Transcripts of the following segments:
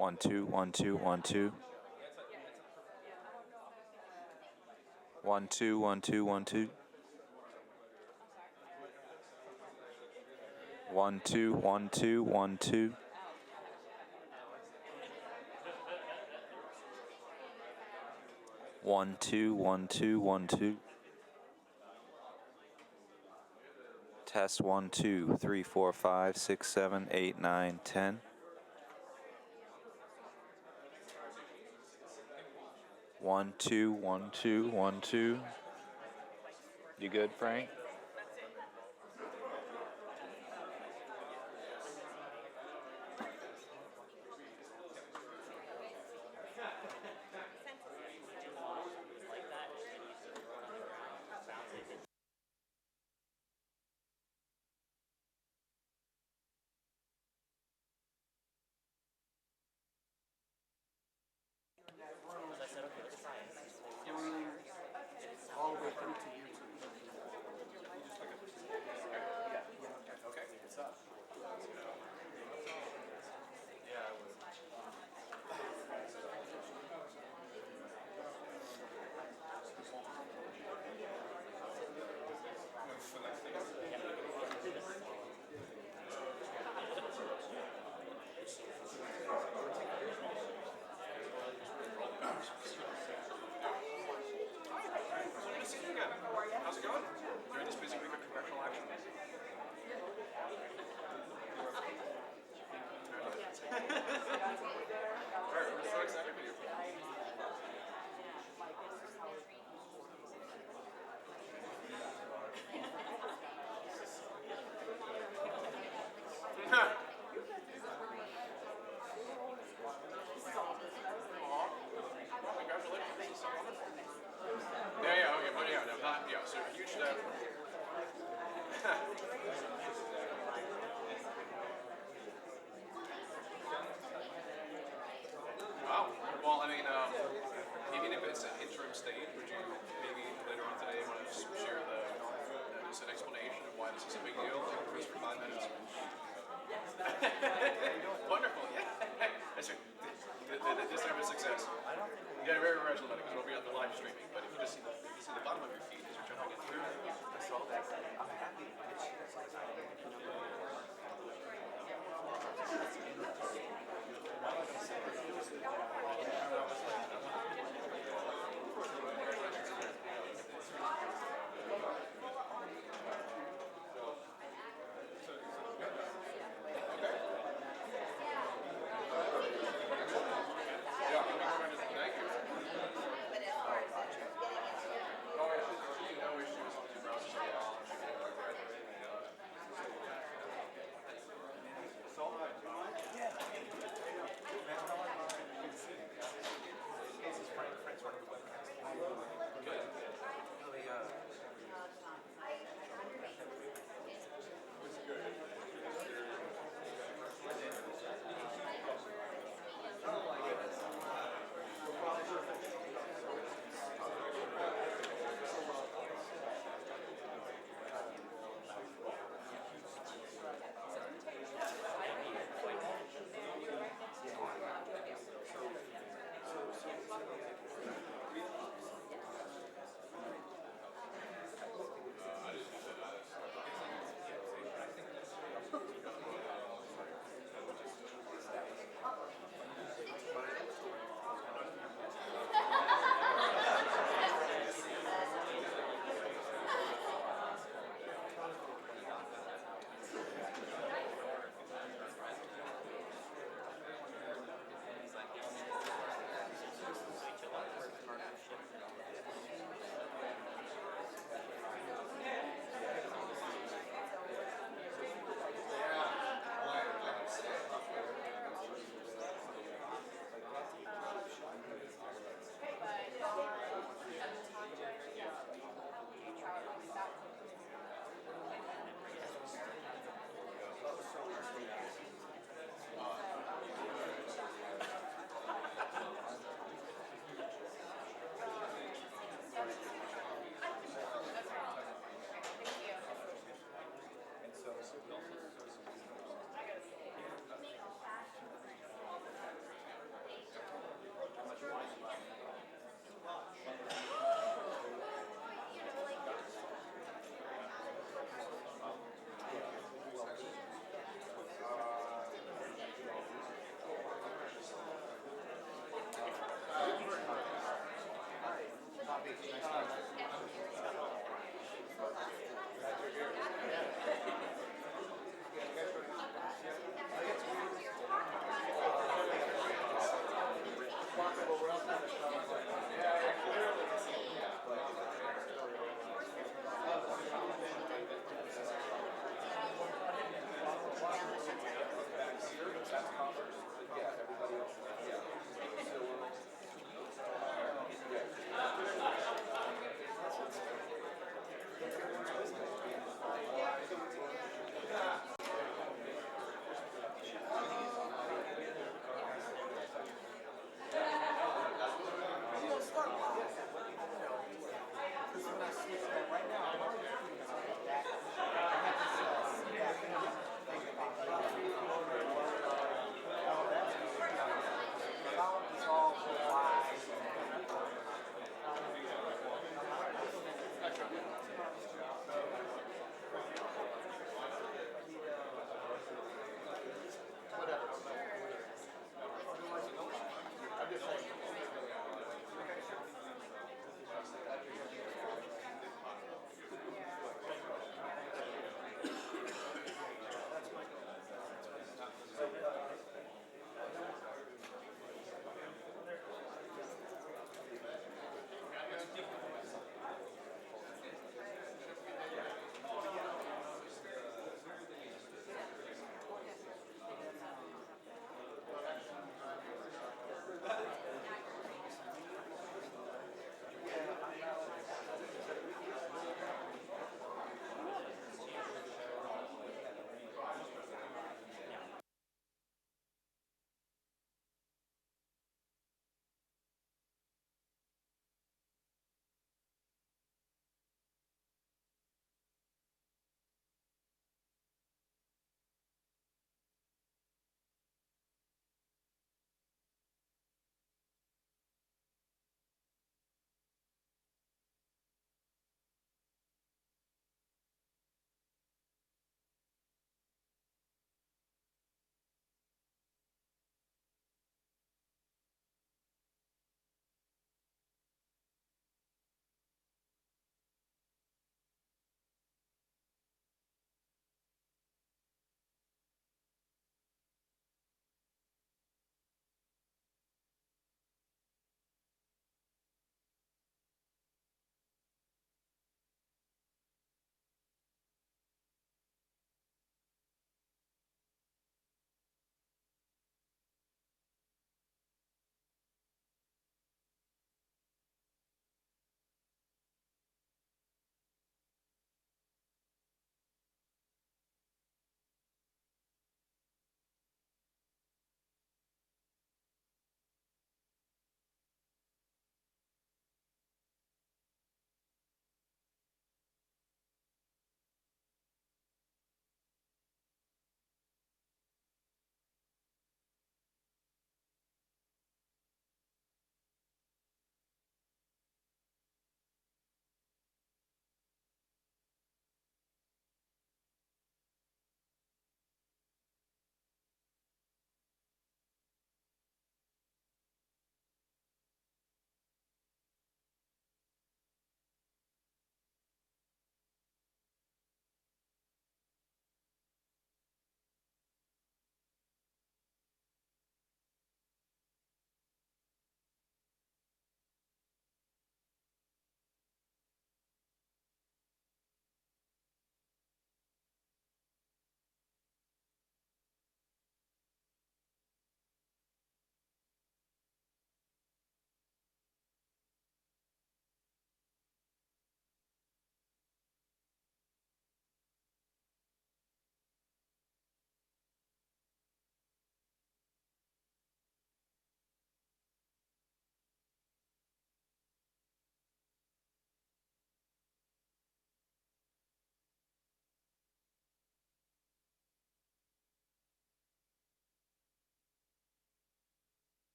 One, two, one, two, one, two. One, two, one, two, one, two. One, two, one, two, one, two. One, two, one, two, one, two. Test 1, 2, 3, 4, 5, 6, 7, 8, 9, 10. 1, 2, 1, 2, 1, 2. You good, Frank? All the way through to YouTube. Okay, what's up? How's it going? During this busy week of congressional action? Alright, we're so excited for you. Congratulations. Yeah, okay, but yeah, no, not, yeah, so a huge step. Wow. Well, I mean, even if it's an interim state, would you maybe later on today want to just share just an explanation of why this is a big deal, like just for 5 minutes? Wonderful, yeah. That's right. This time is a success. Yeah, very original because we'll be on the live streaming. But if you just see the bottom of your feet as you're jumping in through, I saw that. I'm happy to pitch this because I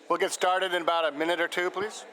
We'll get started in about a minute or two, please.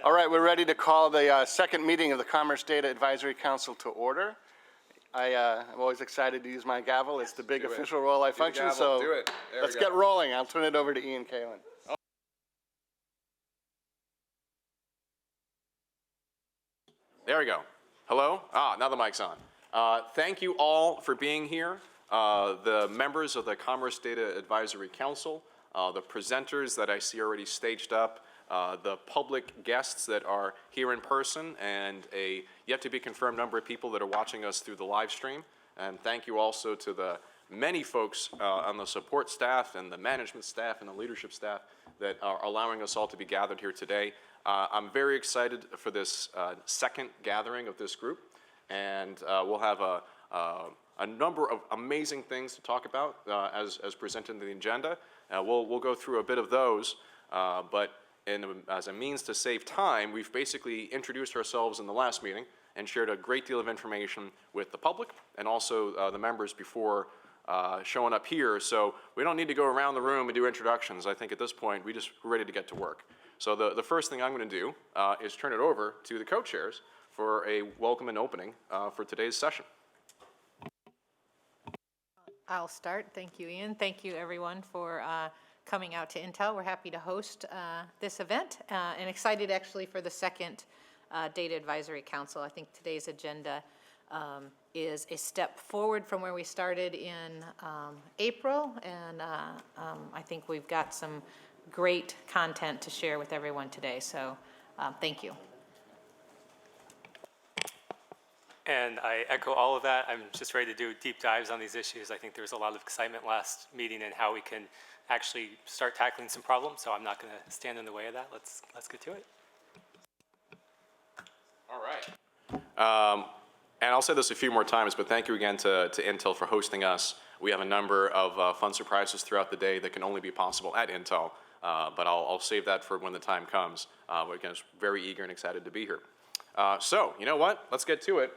All right, we're ready to call the second meeting of the Commerce Data Advisory Council to order. I'm always excited to use my gavel. It's the big official role I function, so let's get rolling. I'll turn it over to Ian Kalin. There we go. Hello? Now the mic's on. Thank you all for being here. The members of the Commerce Data Advisory Council, the presenters that I see already staged up, the public guests that are here in person, and a yet to be confirmed number of people that are watching us through the live stream. And thank you also to the many folks on the support staff and the management staff and the leadership staff that are allowing us all to be gathered here today. I'm very excited for this second gathering of this group, and we'll have a number of amazing things to talk about as presented in the agenda. We'll go through a bit of those, but as a means to save time, we've basically introduced ourselves in the last meeting and shared a great deal of information with the public and also the members before showing up here. So we don't need to go around the room and do introductions. I think at this point, we're ready to get to work. So the first thing I'm going to do is turn it over to the co-chairs for a welcome and opening for today's session. I'll start. Thank you, Ian. Thank you, everyone, for coming out to Intel. We're happy to host this event and excited actually for the second Data Advisory Council. I think today's agenda is a step forward from where we started in April, and I think we've got some great content to share with everyone today. So thank you. And I echo all of that. I'm just ready to do deep dives on these issues. I think there was a lot of excitement last meeting and how we can actually start tackling some problems. So I'm not going to stand in the way of that. Let's get to it. All right. And I'll say this a few more times, but thank you again to Intel for hosting us. We have a number of fun surprises throughout the day that can only be possible at Intel, but I'll save that for when the time comes. We're again, very eager and excited to be here. So, you know what? Let's get to it.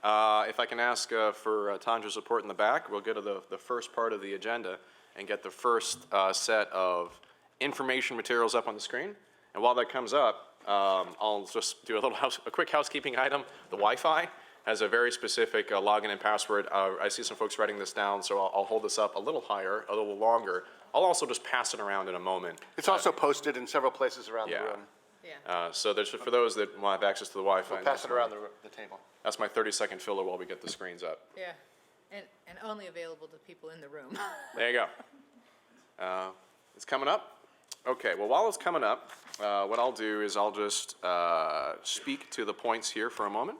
If I can ask for Tandra's support in the back, we'll go to the first part of the agenda and get the first set of information materials up on the screen. And while that comes up, I'll just do a quick housekeeping item. The Wi-Fi has a very specific login and password. I see some folks writing this down, so I'll hold this up a little higher, a little longer. I'll also just pass it around in a moment. It's also posted in several places around the room. Yeah. So there's for those that want to have access to the Wi-Fi. We'll pass it around the table. That's my 30-second filler while we get the screens up. Yeah. And only available to people in the room. There you go. It's coming up. Okay, well, while it's coming up, what I'll do is I'll just speak to the points here for a moment,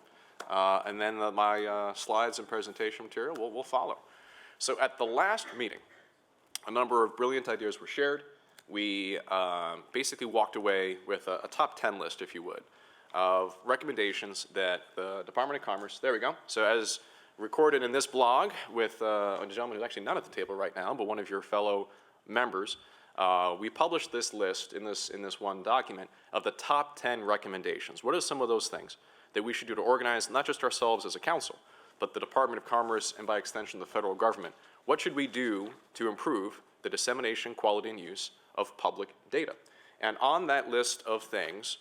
and then my slides and presentation material will follow. So at the last meeting, a number of brilliant ideas were shared. We basically walked away with a top 10 list, if you would, of recommendations that the Department of Commerce, there we go. So as recorded in this blog with a gentleman who's actually not at the table right now, but one of your fellow members, we published this list in this one document of the top 10 recommendations. What are some of those things that we should do to organize not just ourselves as a council, but the Department of Commerce and by extension the federal government? What should we do to improve the dissemination, quality, and use of public data? And on that list of things,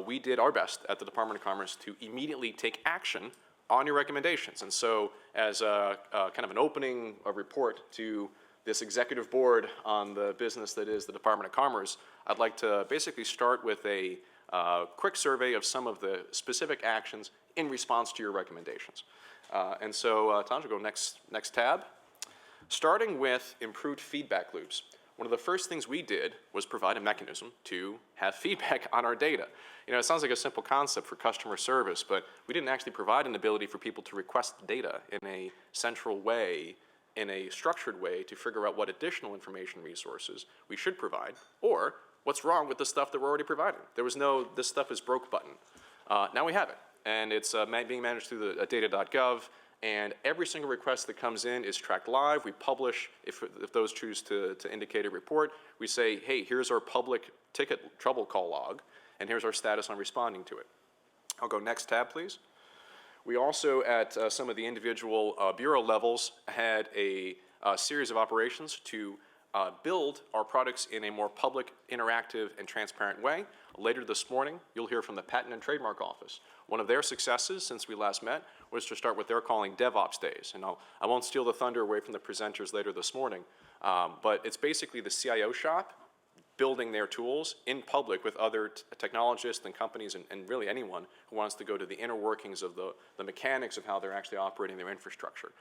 we did our best at the Department of Commerce to immediately take action on your recommendations. And so as a kind of an opening report to this executive board on the business that is the Department of Commerce, I'd like to basically start with a quick survey of some of the specific actions in response to your recommendations. And so, Tanja, go next tab. Starting with improved feedback loops. One of the first things we did was provide a mechanism to have feedback on our data. You know, it sounds like a simple concept for customer service, but we didn't actually provide an ability for people to request data in a central way, in a structured way, to figure out what additional information resources we should provide, or what's wrong with the stuff that we're already providing. There was no, this stuff is broke button. Now we have it, and it's being managed through the data.gov, and every single request that comes in is tracked live. We publish, if those choose to indicate a report, we say, hey, here's our public ticket trouble call log, and here's our status on responding to it. I'll go next tab, please. We also, at some of the individual bureau levels, had a series of operations to build our products in a more public, interactive, and transparent way. Later this morning, you'll hear from the Patent and Trademark Office. One of their successes since we last met was to start what they're calling DevOps Days. And I won't steal the thunder away from the presenters later this morning, but it's basically the CIO shop building their tools in public with other technologists and companies and really anyone who wants to go to the inner workings of the mechanics of how they're actually operating their infrastructure.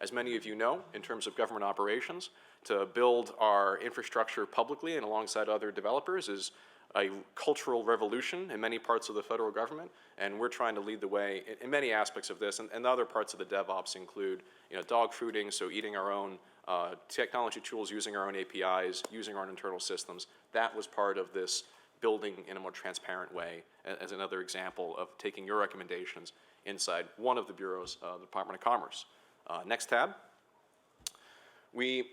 As many of you know, in terms of government operations, to build our infrastructure publicly and alongside other developers is a cultural revolution in many parts of the federal government, and we're trying to lead the way in many aspects of this, and other parts of the DevOps include, you know, dog fooding, so eating our own technology tools, using our own APIs, using our own internal systems. That was part of this building in a more transparent way, as another example of taking your recommendations inside one of the bureaus of the Department of Commerce. Next tab. We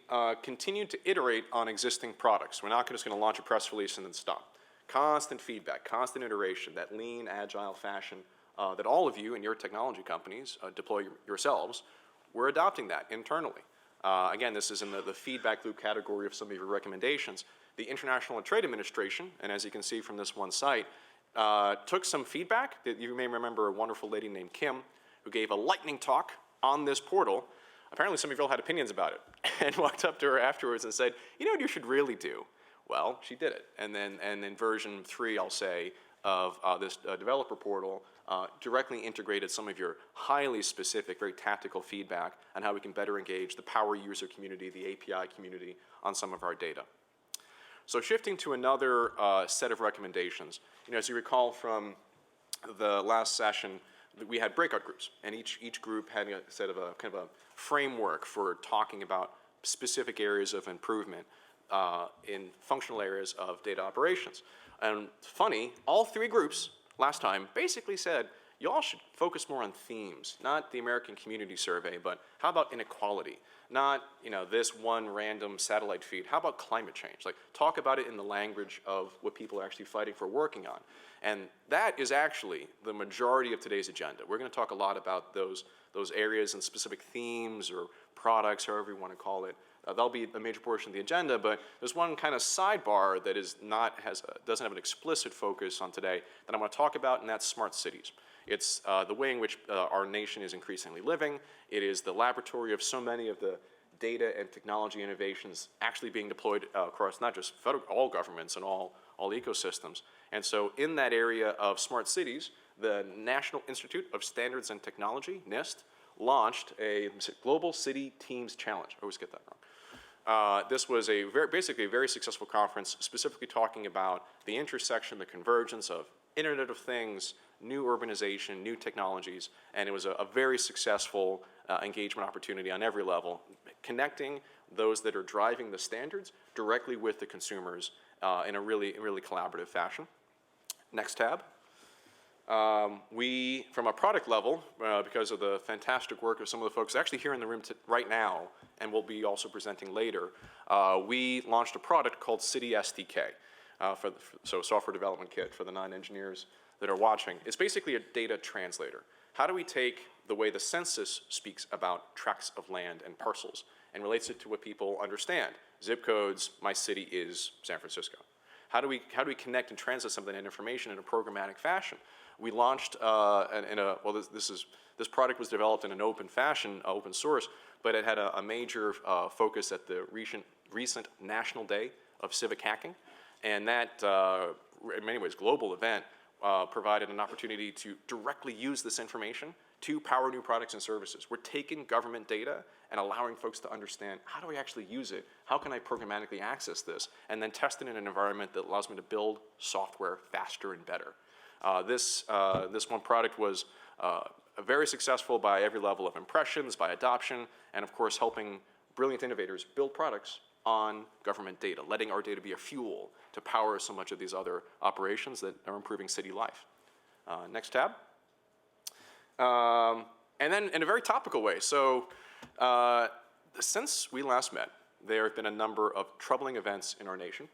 continue to iterate on existing products. We're not just going to launch a press release and then stop. Constant feedback, constant iteration, that lean, agile fashion that all of you in your technology companies deploy yourselves, we're adopting that internally. Again, this is in the feedback loop category of some of your recommendations. The International Trade Administration, and as you can see from this one site, took some feedback that you may remember a wonderful lady named Kim who gave a lightning talk on this portal. Apparently some of you all had opinions about it and walked up to her afterwards and said, you know what you should really do? Well, she did it. And then version 3, I'll say, of this developer portal directly integrated some of your highly specific, very tactical feedback on how we can better engage the power user community, the API community on some of our data. So shifting to another set of recommendations, you know, as you recall from the last session, we had breakout groups, and each group had a set of a kind of a framework for talking about specific areas of improvement in functional areas of data operations. And funny, all 3 groups last time basically said, you all should focus more on themes, not the American Community Survey, but how about inequality? Not, you know, this one random satellite feed. How about climate change? Like, talk about it in the language of what people are actually fighting for, working on. And that is actually the majority of today's agenda. We're going to talk a lot about those areas and specific themes or products, however you want to call it. That'll be a major portion of the agenda, but there's one kind of sidebar that doesn't have an explicit focus on today that I want to talk about, and that's smart cities. It's the way in which our nation is increasingly living. It is the laboratory of so many of the data and technology innovations actually being deployed across not just all governments and all ecosystems. And so in that area of smart cities, the National Institute of Standards and Technology, NIST, launched a Global City Teams Challenge. I always get that wrong. This was basically a very successful conference, specifically talking about the intersection, the convergence of Internet of Things, new urbanization, new technologies, and it was a very successful engagement opportunity on every level, connecting those that are driving the standards directly with the consumers in a really collaborative fashion. Next tab. We, from a product level, because of the fantastic work of some of the folks actually here in the room right now, and we'll be also presenting later, we launched a product called City SDK, so Software Development Kit for the non-engineers that are watching. It's basically a data translator. How do we take the way the census speaks about tracts of land and parcels and relates it to what people understand? Zip codes, my city is San Francisco. How do we connect and translate some of that information in a programmatic fashion? We launched this product was developed in an open fashion, open source, but it had a major focus at the recent National Day of Civic Hacking, and that, in many ways, global event provided an opportunity to directly use this information to power new products and services. We're taking government data and allowing folks to understand, how do I actually use it? How can I programmatically access this? And then test it in an environment that allows me to build software faster and better. This one product was very successful by every level of impressions, by adoption, and of course helping brilliant innovators build products on government data, letting our data be a fuel to power so much of these other operations that are improving city life. Next tab. And then in a very topical way, so since we last met, there have been a number of troubling events in our nation.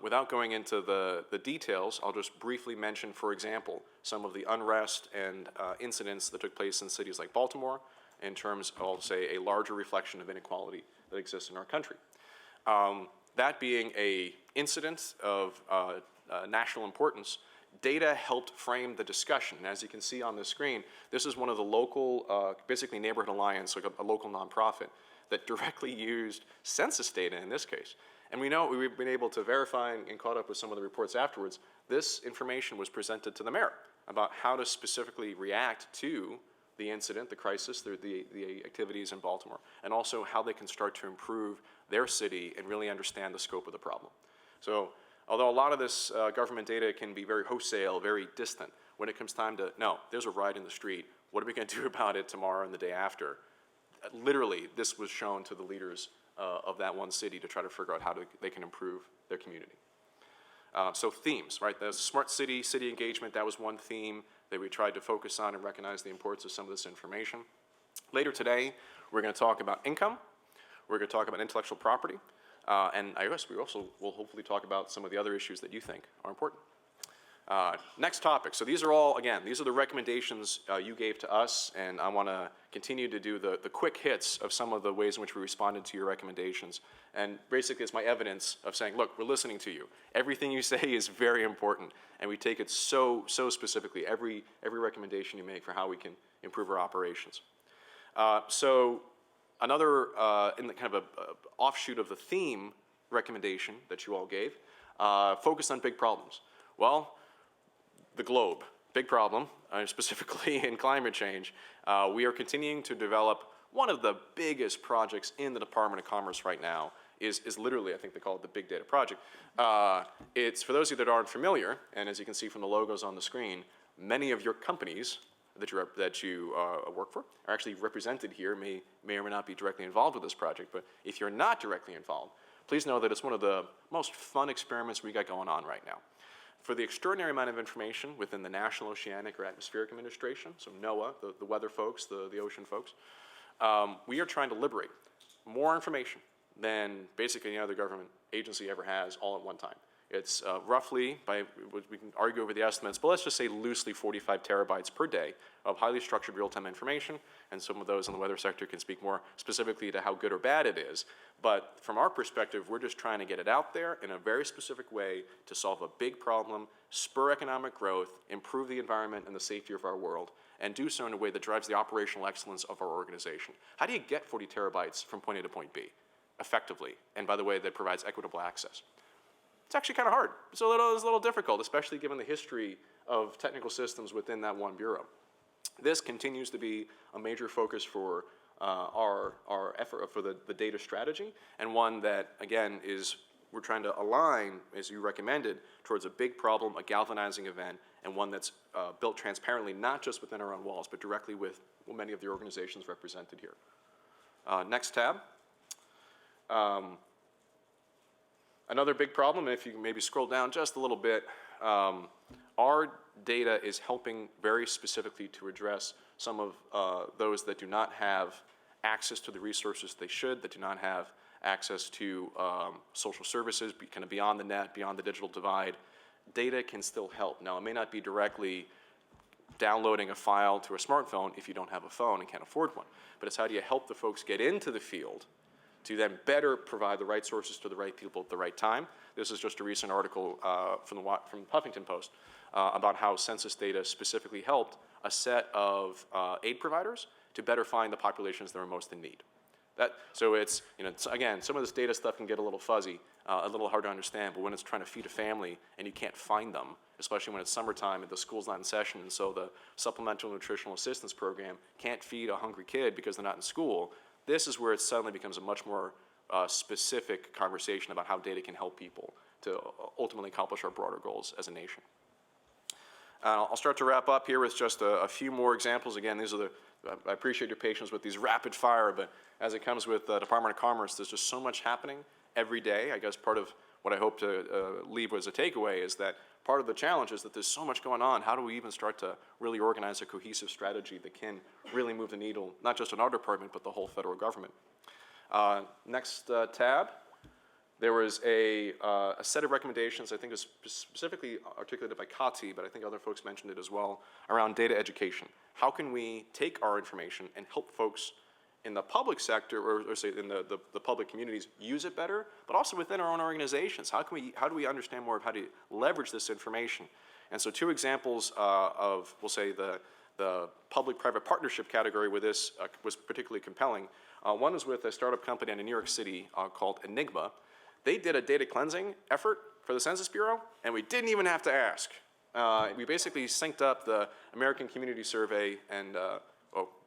Without going into the details, I'll just briefly mention, for example, some of the unrest and incidents that took place in cities like Baltimore in terms of, say, a larger reflection of inequality that exists in our country. That being an incident of national importance, data helped frame the discussion. And as you can see on the screen, this is one of the local, basically Neighborhood Alliance, like a local nonprofit, that directly used census data in this case. And we know, we've been able to verify and caught up with some of the reports afterwards, this information was presented to the mayor about how to specifically react to the incident, the crisis, the activities in Baltimore, and also how they can start to improve their city and really understand the scope of the problem. So although a lot of this government data can be very wholesale, very distant, when it comes time to, no, there's a riot in the street, what are we going to do about it tomorrow and the day after? Literally, this was shown to the leaders of that one city to try to figure out how they can improve their community. So themes, right? The smart city engagement, that was one theme that we tried to focus on and recognize the importance of some of this information. Later today, we're going to talk about income. We're going to talk about intellectual property. And I guess we also will hopefully talk about some of the other issues that you think are important. Next topic. So these are all, again, these are the recommendations you gave to us, and I want to continue to do the quick hits of some of the ways in which we responded to your recommendations. And basically, it's my evidence of saying, look, we're listening to you. Everything you say is very important, and we take it so specifically, every recommendation you make for how we can improve our operations. So another, in the kind of a offshoot of the theme recommendation that you all gave, focused on big problems. Well, the globe, big problem, specifically in climate change. We are continuing to develop one of the biggest projects in the Department of Commerce right now is literally, I think they call it the Big Data Project. It's, for those of you that aren't familiar, and as you can see from the logos on the screen, many of your companies that you work for are actually represented here, may or may not be directly involved with this project, but if you're not directly involved, please know that it's one of the most fun experiments we got going on right now. For the extraordinary amount of information within the National Oceanic or Atmospheric Administration, so NOAA, the weather folks, the ocean folks, we are trying to liberate more information than basically any other government agency ever has all at one time. It's roughly, we can argue over the estimates, but let's just say loosely 45 terabytes per day of highly structured real-time information, and some of those in the weather sector can speak more specifically to how good or bad it is. But from our perspective, we're just trying to get it out there in a very specific way to solve a big problem, spur economic growth, improve the environment and the safety of our world, and do so in a way that drives the operational excellence of our organization. How do you get 40 terabytes from point A to point B effectively? And by the way, that provides equitable access. It's actually kind of hard. It's a little difficult, especially given the history of technical systems within that one bureau. This continues to be a major focus for our effort for the data strategy, and one that, again, we're trying to align, as you recommended, towards a big problem, a galvanizing event, and one that's built transparently, not just within our own walls, but directly with many of the organizations represented here. Next tab. Another big problem, and if you can maybe scroll down just a little bit, our data is helping very specifically to address some of those that do not have access to the resources they should, that do not have access to social services, kind of beyond the net, beyond the digital divide. Data can still help. Now, it may not be directly downloading a file to a smartphone if you don't have a phone and can't afford one, but it's how do you help the folks get into the field to then better provide the right sources to the right people at the right time. This is just a recent article from Huffington Post about how census data specifically helped a set of aid providers to better find the populations that are most in need. So it's, again, some of this data stuff can get a little fuzzy, a little hard to understand, but when it's trying to feed a family and you can't find them, especially when it's summertime and the school's not in session, and so the Supplemental Nutritional Assistance Program can't feed a hungry kid because they're not in school, this is where it suddenly becomes a much more specific conversation about how data can help people to ultimately accomplish our broader goals as a nation. I'll start to wrap up here with just a few more examples. Again, these are I appreciate your patience with these rapid fire, but as it comes with the Department of Commerce, there's just so much happening every day. I guess part of what I hope to leave as a takeaway is that part of the challenge is that there's so much going on. How do we even start to really organize a cohesive strategy that can really move the needle, not just in our department, but the whole federal government? Next tab. There was a set of recommendations, I think it was specifically articulated by Kati, but I think other folks mentioned it as well, around data education. How can we take our information and help folks in the public sector, or say in the public communities, use it better, but also within our own organizations? How do we understand more of how to leverage this information? And so two examples of, we'll say, the public-private partnership category where this was particularly compelling. One is with a startup company in New York City called Enigma. They did a data cleansing effort for the Census Bureau, and we didn't even have to ask. We basically synced up the American Community Survey and,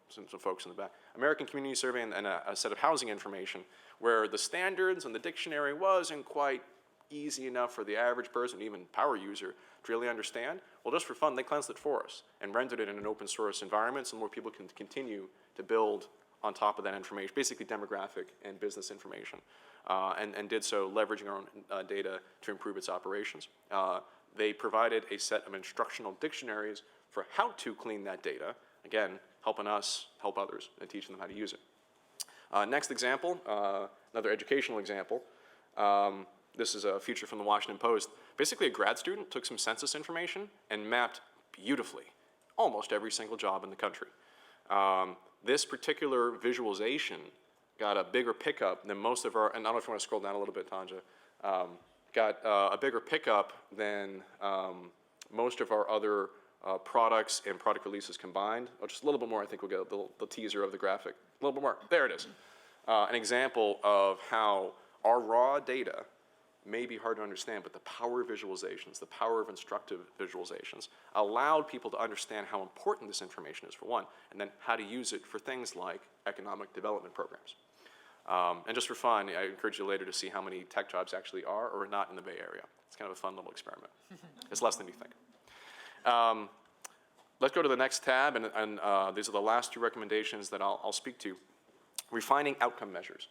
some folks in the back, American Community Survey and a set of housing information where the standards and the dictionary wasn't quite easy enough for the average person, even power user, to really understand. Well, just for fun, they cleansed it for us and rendered it in an open source environment so more people can continue to build on top of that information, basically demographic and business information, and did so leveraging our own data to improve its operations. They provided a set of instructional dictionaries for how to clean that data, again, helping us help others and teaching them how to use it. Next example, another educational example. This is a feature from the Washington Post. Basically, a grad student took some census information and mapped beautifully almost every single job in the country. This particular visualization got a bigger pickup than most of our, and I don't know if you want to scroll down a little bit, Tanja, got a bigger pickup than most of our other products and product releases combined. Oh, just a little bit more, I think we'll get the teaser of the graphic. A little bit more, there it is. An example of how our raw data may be hard to understand, but the power of visualizations, the power of instructive visualizations, allowed people to understand how important this information is, for one, and then how to use it for things like economic development programs. And just for fun, I encourage you later to see how many tech jobs actually are or are not in the Bay Area. It's kind of a fun little experiment. It's less than you think. Let's go to the next tab, and these are the last two recommendations that I'll speak to. Refining outcome measures.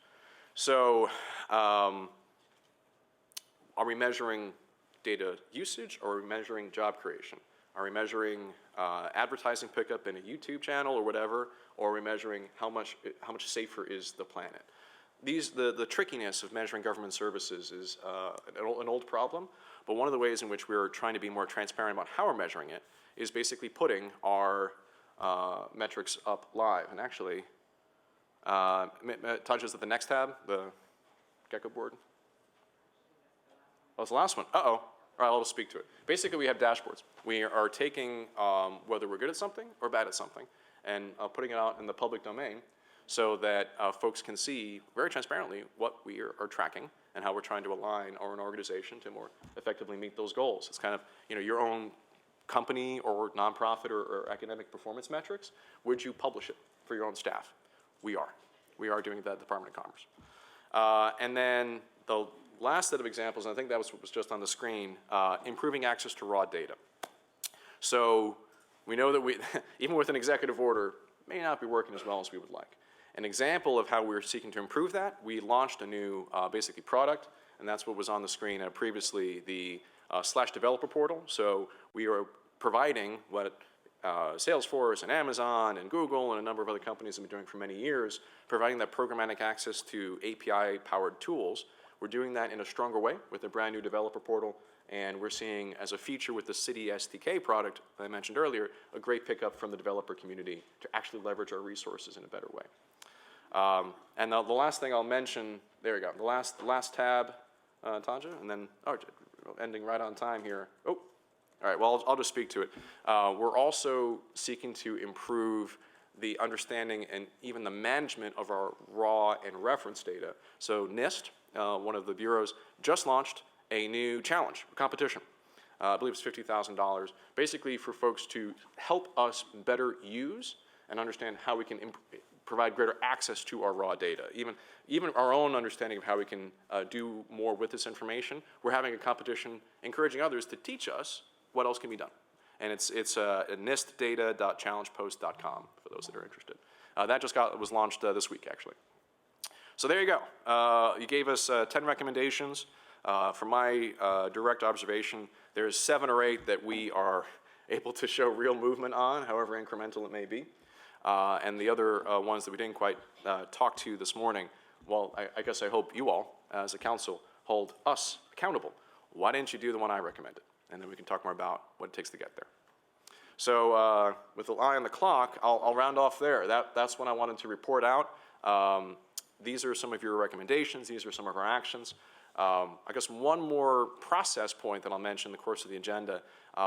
So, are we measuring data usage, or are we measuring job creation? Are we measuring advertising pickup in a YouTube channel or whatever, or are we measuring how much safer is the planet? The trickiness of measuring government services is an old problem, but one of the ways in which we're trying to be more transparent about how we're measuring it is basically putting our metrics up live. And actually, Tanja's at the next tab, the Gecko board. Oh, it's the last one. Uh-oh. All right, I'll just speak to it. Basically, we have dashboards. We are taking whether we're good at something or bad at something and putting it out in the public domain so that folks can see very transparently what we are tracking and how we're trying to align our own organization to more effectively meet those goals. It's kind of, your own company or nonprofit or academic performance metrics. Would you publish it for your own staff? We are. We are doing that at the Department of Commerce. And then the last set of examples, and I think that was what was just on the screen, improving access to raw data. So we know that we, even with an executive order, may not be working as well as we would like. An example of how we're seeking to improve that, we launched a new basically product, and that's what was on the screen previously, the / developer portal. So we are providing what Salesforce and Amazon and Google and a number of other companies have been doing for many years, providing that programmatic access to API-powered tools. We're doing that in a stronger way with a brand new developer portal, and we're seeing as a feature with the City SDK product that I mentioned earlier, a great pickup from the developer community to actually leverage our resources in a better way. And the last thing I'll mention, there we go, the last tab, Tanja, and then, ending right on time here. Oh, all right, well, I'll just speak to it. We're also seeking to improve the understanding and even the management of our raw and reference data. So NIST, one of the bureaus, just launched a new challenge, competition. I believe it's $50,000, basically for folks to help us better use and understand how we can provide greater access to our raw data. Even our own understanding of how we can do more with this information. We're having a competition encouraging others to teach us what else can be done. And it's nistdata.challengepost.com for those that are interested. That just was launched this week, actually. So there you go. You gave us 10 recommendations. From my direct observation, there's 7 or 8 that we are able to show real movement on, however incremental it may be. And the other ones that we didn't quite talk to this morning, well, I guess I hope you all, as a council, hold us accountable. Why didn't you do the one I recommended? And then we can talk more about what it takes to get there. So with the eye on the clock, I'll round off there. That's what I wanted to report out. These are some of your recommendations. These are some of our actions. I guess one more process point that I'll mention in the course of the agenda.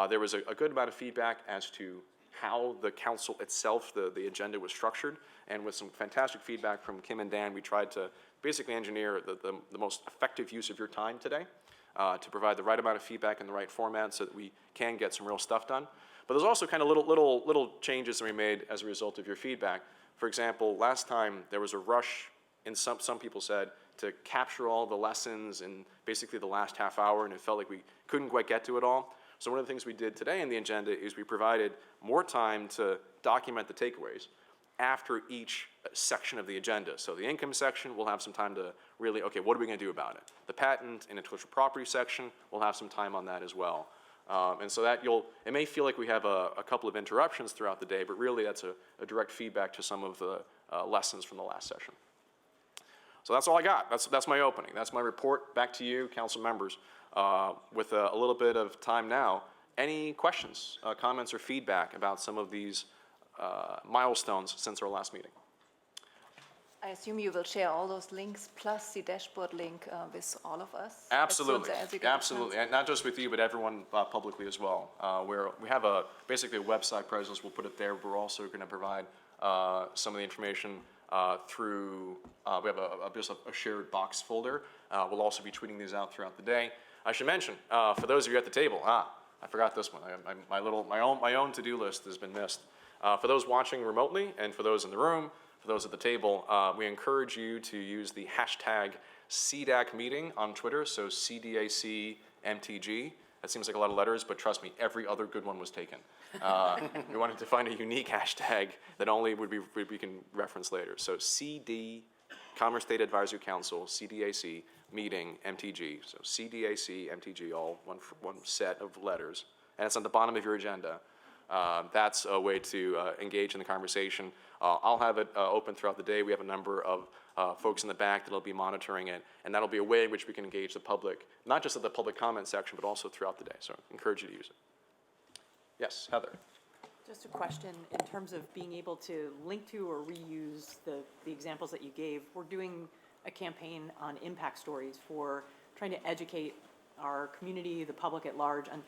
There was a good amount of feedback as to how the council itself, the agenda was structured, and with some fantastic feedback from Kim and Dan, we tried to basically engineer the most effective use of your time today to provide the right amount of feedback in the right format so that we can get some real stuff done. But there's also kind of little changes that we made as a result of your feedback. For example, last time there was a rush, and some people said, to capture all the lessons in basically the last half hour, and it felt like we couldn't quite get to it all. So one of the things we did today in the agenda is we provided more time to document the takeaways after each section of the agenda. So the income section, we'll have some time to really, okay, what are we going to do about it? The patent and intellectual property section, we'll have some time on that as well. And so that it may feel like we have a couple of interruptions throughout the day, but really that's a direct feedback to some of the lessons from the last session. So that's all I got. That's my opening. That's my report. Back to you, council members. With a little bit of time now, any questions, comments, or feedback about some of these milestones since our last meeting? I assume you will share all those links plus the dashboard link with all of us? Absolutely, as you get the absolutely, and not just with you, but everyone publicly as well. Where we have basically a website presence, we'll put it there. We're also going to provide some of the information through, we have a shared box folder. We'll also be tweeting these out throughout the day. I should mention, for those of you at the table, I forgot this one. My own to-do list has been missed. For those watching remotely and for those in the room, for those at the table, we encourage you to use the hashtag CDAC meeting on Twitter, so CDACMTG. That seems like a lot of letters, but trust me, every other good one was taken. We wanted to find a unique hashtag that only we can reference later. So CD, Commerce Data Advisory Council, CDAC, meeting, MTG. So CDAC, MTG, all one set of letters. And it's on the bottom of your agenda. That's a way to engage in the conversation. I'll have it open throughout the day. We have a number of folks in the back that'll be monitoring it, and that'll be a way in which we can engage the public, not just at the public comment section, but also throughout the day. So I encourage you to use it. Yes, Heather. Just a question in terms of being able to link to or reuse the examples that you gave. We're doing a campaign on impact stories for trying to educate our community, the public at large, on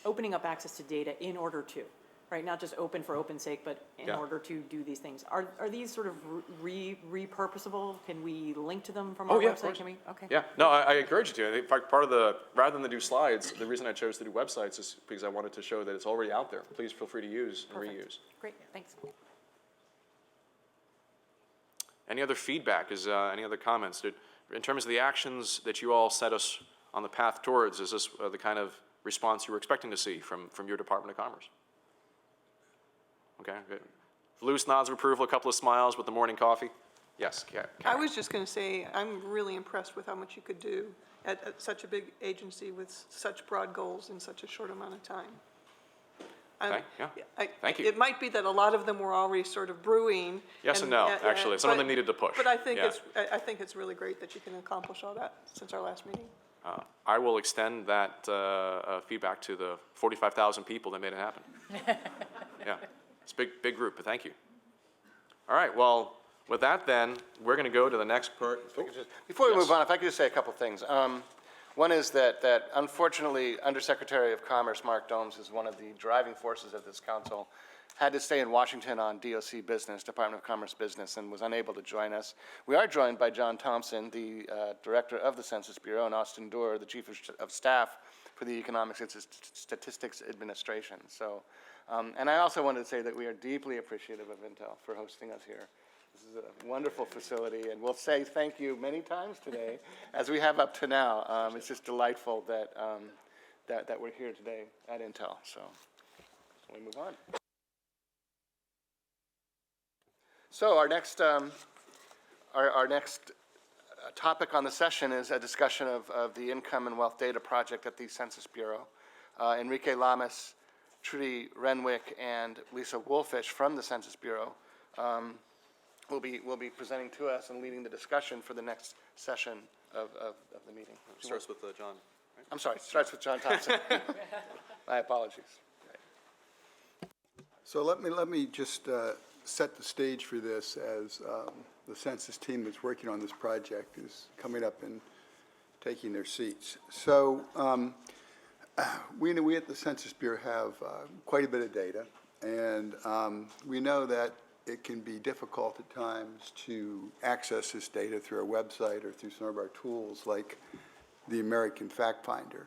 opening up access to data in order to, right? Not just open for open's sake, but in order to do these things. Are these sort of repurposable? Can we link to them from our website? Of course. Can we? Okay. Yeah, no, I encourage you to. In fact, rather than do slides, the reason I chose to do websites is because I wanted to show that it's already out there. Please feel free to use and reuse. Great, thanks. Any other feedback? Any other comments? In terms of the actions that you all set us on the path towards, is this the kind of response you were expecting to see from your Department of Commerce? Okay, good. Loose nods of approval, a couple of smiles with the morning coffee. Yes, Karen. I was just going to say, I'm really impressed with how much you could do at such a big agency with such broad goals in such a short amount of time. Okay, yeah. Thank you. It might be that a lot of them were already sort of brewing. Yes and no, actually. Some of them needed to push. But I think Yeah. I think it's really great that you can accomplish all that since our last meeting. I will extend that feedback to the 45,000 people that made it happen. Yeah, it's a big group, but thank you. All right, well, with that then, we're going to go to the next part. Before we Yes. move on, if I could just say a couple things. One is that unfortunately, Undersecretary of Commerce Mark Domes is one of the driving forces of this council, had to stay in Washington on DOC business, Department of Commerce business, and was unable to join us. We are joined by John Thompson, the Director of the Census Bureau, and Austin Doerr, the Chief of Staff for the Economic Statistics Administration. So, and I also wanted to say that we are deeply appreciative of Intel for hosting us here. This is a wonderful facility, and we'll say thank you many times today, as we have up to now. It's just delightful that, that we're here today at Intel, so we move on. So our next topic on the session is a discussion of the Income and Wealth Data Project at the Census Bureau. Enrique Lamas, Trudy Renwick, and Lisa Wolfish from the Census Bureau will be presenting to us and leading the discussion for the next session of the meeting. Starts with John. Right? I'm sorry, starts with John Thompson. My apologies. So let me just set the stage for this as the census team that's working on this project is coming up and taking their seats. So we at the Census Bureau have quite a bit of data, and we know that it can be difficult at times to access this data through our website or through some of our tools like the American Fact Finder.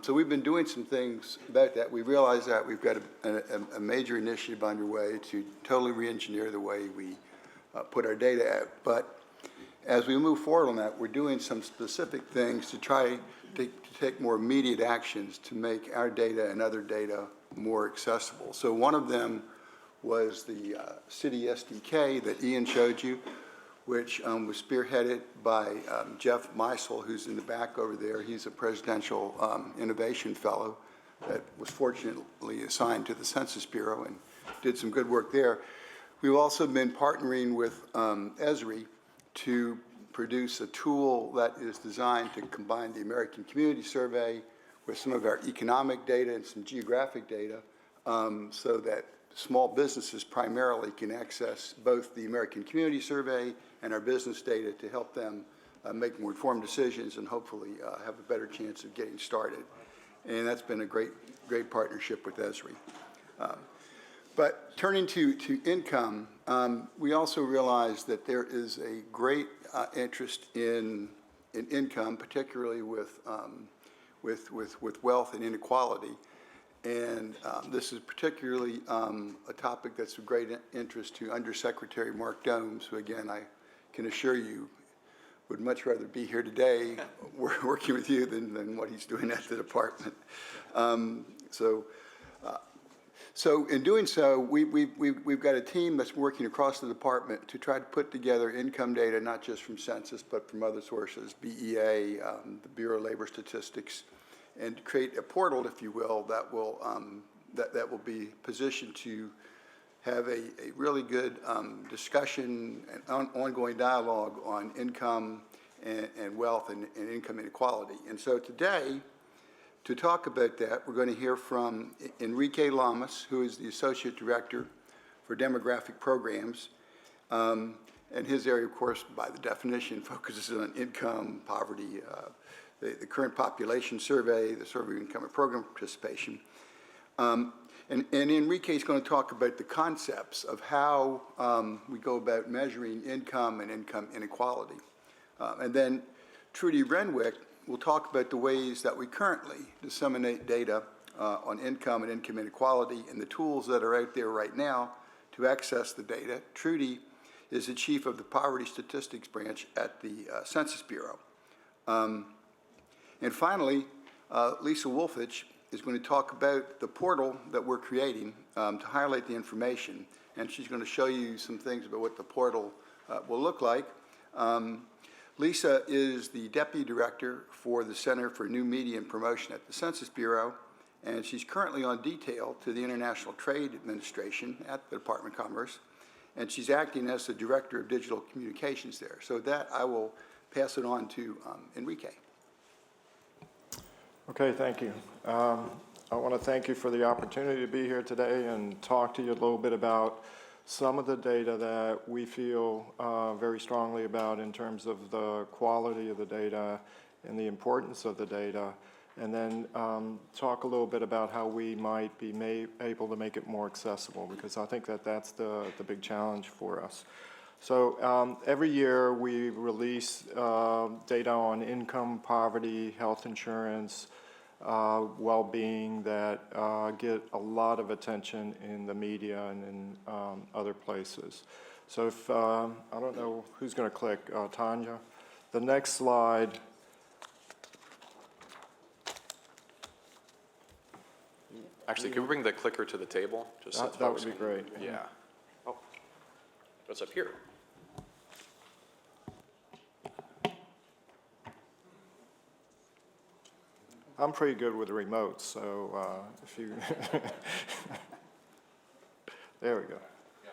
So we've been doing some things about that. We realize that we've got a major initiative underway to totally re-engineer the way we put our data out. But as we move forward on that, we're doing some specific things to try to take more immediate actions to make our data and other data more accessible. So one of them was the City SDK that Ian showed you, which was spearheaded by Jeff Meisel, who's in the back over there. He's a Presidential Innovation Fellow that was fortunately assigned to the Census Bureau and did some good work there. We've also been partnering with Esri to produce a tool that is designed to combine the American Community Survey with some of our economic data and some geographic data so that small businesses primarily can access both the American Community Survey and our business data to help them make more informed decisions and hopefully have a better chance of getting started. And that's been a great partnership with Esri. But turning to income, we also realize that there is a great interest in income, particularly with wealth and inequality. And this is particularly a topic that's of great interest to Undersecretary Mark Domes, who, again, I can assure you would much rather be here today working with you than what he's doing at the department. So in doing so, we've got a team that's working across the department to try to put together income data, not just from census, but from other sources, BEA, the Bureau of Labor Statistics, and create a portal, if you will, that will be positioned to have a really good discussion and ongoing dialogue on income and wealth and income inequality. And so today, to talk about that, we're going to hear from Enrique Lamas, who is the Associate Director for Demographic Programs. And his area, of course, by the definition, focuses on income, poverty, the current population survey, the survey of income and program participation. And Enrique is going to talk about the concepts of how we go about measuring income and income inequality. And then Trudy Renwick will talk about the ways that we currently disseminate data on income and income inequality and the tools that are out there right now to access the data. Trudy is the chief of the Poverty Statistics Branch at the Census Bureau. And finally, Lisa Wolfich is going to talk about the portal that we're creating to highlight the information, and she's going to show you some things about what the portal will look like. Lisa is the Deputy Director for the Center for New Media and Promotion at the Census Bureau, and she's currently on detail to the International Trade Administration at the Department of Commerce, and she's acting as the Director of Digital Communications there. So with that, I will pass it on to Enrique. Okay, thank you. I want to thank you for the opportunity to be here today and talk to you a little bit about some of the data that we feel very strongly about in terms of the quality of the data and the importance of the data, and then talk a little bit about how we might be able to make it more accessible, because I think that that's the big challenge for us. So every year we release data on income, poverty, health insurance, well-being that get a lot of attention in the media and in other places. So if, I don't know who's going to click, Tanya. The next slide. Actually, can we bring the clicker to the table? Just so That would be great. Yeah. Oh, what's up here? I'm pretty good with remotes, so if you, there we go. Yeah,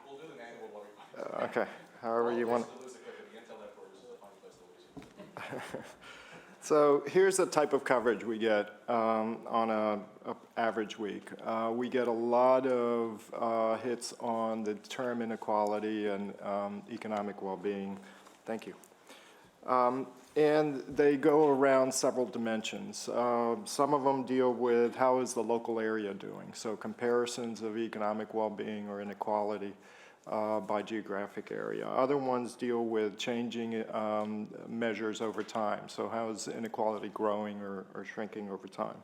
we'll do the manual while we Okay, however you want. So here's the type of coverage we get on a average week. We get a lot of hits on the term inequality and economic well-being. Thank you. And they go around several dimensions. Some of them deal with how is the local area doing, so comparisons of economic well-being or inequality by geographic area. Other ones deal with changing measures over time, so how is inequality growing or shrinking over time.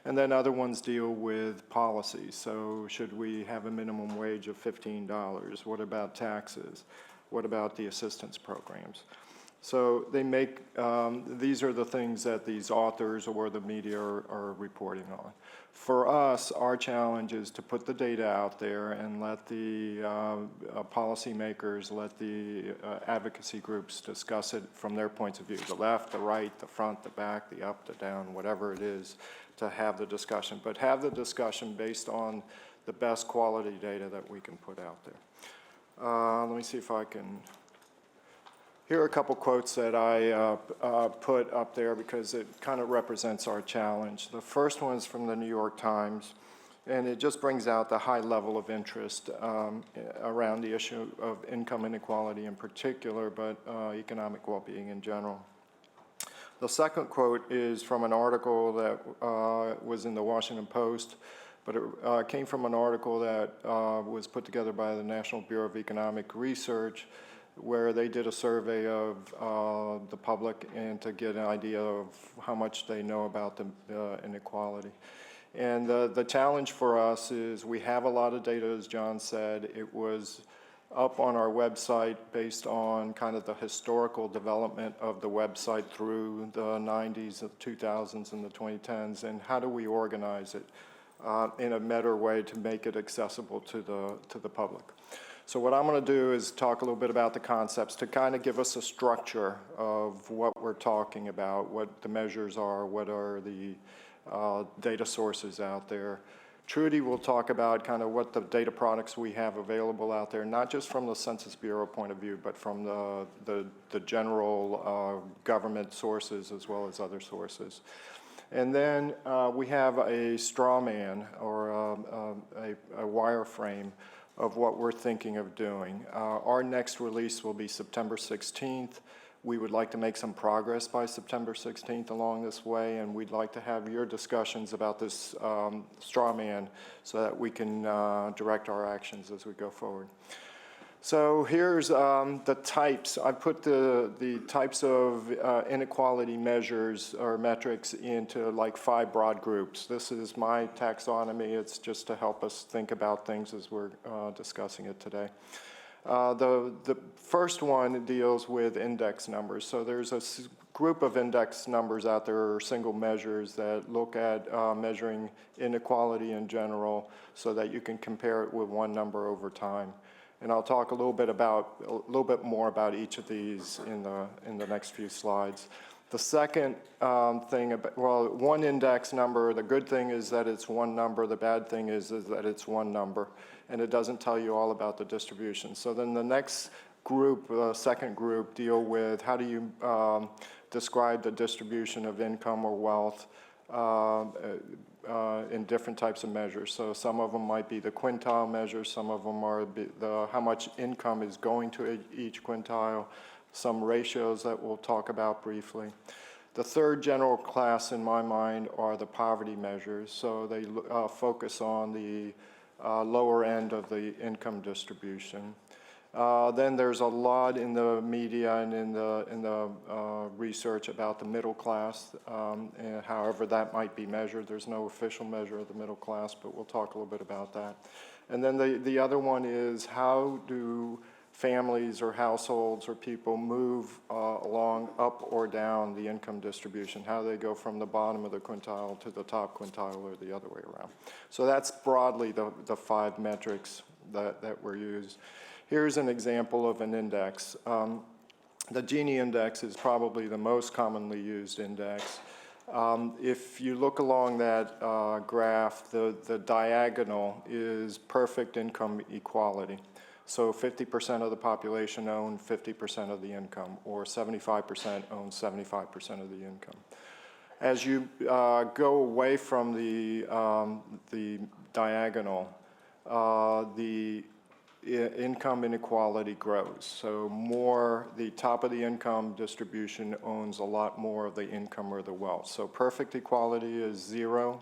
And then other ones deal with policies, so should we have a minimum wage of $15? What about taxes? What about the assistance programs? So they make, these are the things that these authors or the media are reporting on. For us, our challenge is to put the data out there and let the policymakers, let the advocacy groups discuss it from their points of view, the left, the right, the front, the back, the up, the down, whatever it is, to have the discussion. But have the discussion based on the best quality data that we can put out there. Let me see if I can. Here are a couple quotes that I put up there because it kind of represents our challenge. The first one is from the New York Times, and it just brings out the high level of interest around the issue of income inequality in particular, but economic well-being in general. The second quote is from an article that was in the Washington Post, but it came from an article that was put together by the National Bureau of Economic Research, where they did a survey of the public and to get an idea of how much they know about the inequality. And the challenge for us is we have a lot of data, as John said. It was up on our website based on kind of the historical development of the website through the 90s, the 2000s, and the 2010s, and how do we organize it in a better way to make it accessible to the public. So what I'm going to do is talk a little bit about the concepts to kind of give us a structure of what we're talking about, what the measures are, what are the data sources out there. Trudy will talk about kind of what the data products we have available out there, not just from the Census Bureau point of view, but from the general government sources as well as other sources. And then we have a straw man or a wireframe of what we're thinking of doing. Our next release will be September 16th. We would like to make some progress by September 16th along this way, and we'd like to have your discussions about this straw man so that we can direct our actions as we go forward. So here's the types. I put the types of inequality measures or metrics into like 5 broad groups. This is my taxonomy. It's just to help us think about things as we're discussing it today. The first one deals with index numbers. So there's a group of index numbers out there, or single measures, that look at measuring inequality in general so that you can compare it with one number over time. And I'll talk a little bit more about each of these in the next few slides. The second thing about, well, one index number, the good thing is that it's one number. The bad thing is that it's one number, and it doesn't tell you all about the distribution. So then the next group, second group, deal with how do you describe the distribution of income or wealth in different types of measures. So some of them might be the quintile measures, some of them are how much income is going to each quintile, some ratios that we'll talk about briefly. The third general class in my mind are the poverty measures. So they focus on the lower end of the income distribution. Then there's a lot in the media and in the research about the middle class, and however that might be measured. There's no official measure of the middle class, but we'll talk a little bit about that. And then the other one is, how do families or households or people move along up or down the income distribution? How do they go from the bottom of the quintile to the top quintile, or the other way around? So that's broadly the 5 metrics that were used. Here's an example of an index. The Gini index is probably the most commonly used index. If you look along that graph, the diagonal is perfect income equality. So 50% of the population own 50% of the income, or 75% own 75% of the income. As you go away from the diagonal, the income inequality grows. So the top of the income distribution owns a lot more of the income or the wealth. So perfect equality is 0.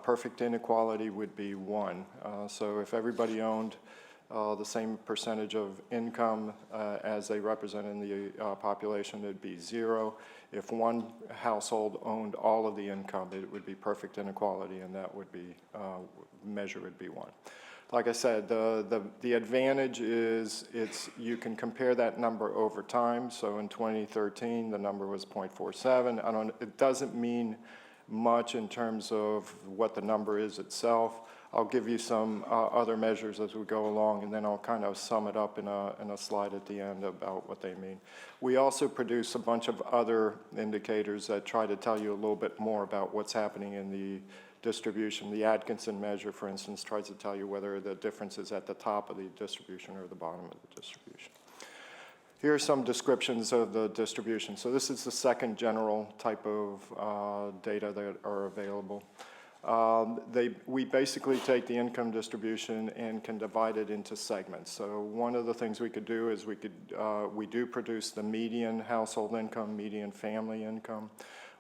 Perfect inequality would be 1. So if everybody owned the same percentage of income as they represent in the population, it'd be 0. If one household owned all of the income, it would be perfect inequality, and that would be measure would be 1. Like I said, the advantage is you can compare that number over time. So in 2013, the number was 0.47. It doesn't mean much in terms of what the number is itself. I'll give you some other measures as we go along, and then I'll kind of sum it up in a slide at the end about what they mean. We also produce a bunch of other indicators that try to tell you a little bit more about what's happening in the distribution. The Atkinson measure, for instance, tries to tell you whether the difference is at the top of the distribution or the bottom of the distribution. Here are some descriptions of the distribution. So this is the second general type of data that are available. We basically take the income distribution and can divide it into segments. So one of the things we could do is we do produce the median household income, median family income.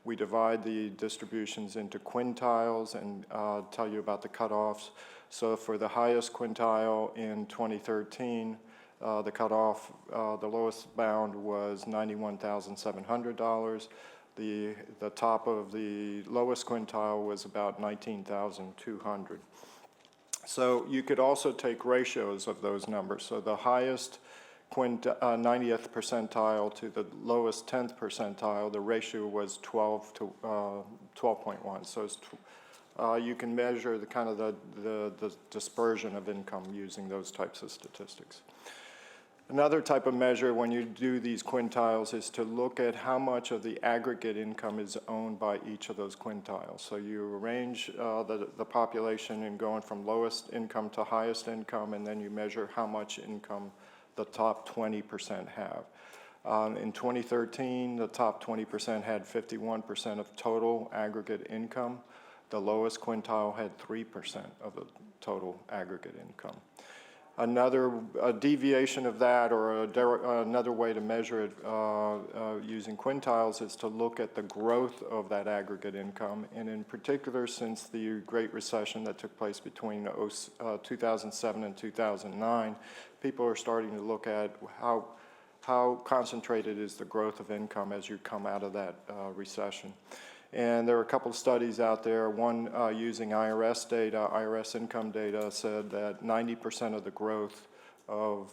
We divide the distributions into quintiles and tell you about the cutoffs. So for the highest quintile in 2013, the cutoff, the lowest bound was $91,700. The top of the lowest quintile was about 19,200. So you could also take ratios of those numbers. So the highest 90th percentile to the lowest 10th percentile, the ratio was 12 to 12.1. So it's you can measure the kind of the dispersion of income using those types of statistics. Another type of measure when you do these quintiles is to look at how much of the aggregate income is owned by each of those quintiles. So you arrange the population in going from lowest income to highest income, and then you measure how much income the top 20% have. In 2013, the top 20% had 51% of total aggregate income. The lowest quintile had 3% of the total aggregate income. A deviation of that, or another way to measure it using quintiles, is to look at the growth of that aggregate income. And in particular, since the Great Recession that took place between 2007 and 2009, people are starting to look at how concentrated is the growth of income as you come out of that recession. And there are a couple of studies out there. One using IRS data, IRS income data, said that 90% of the growth of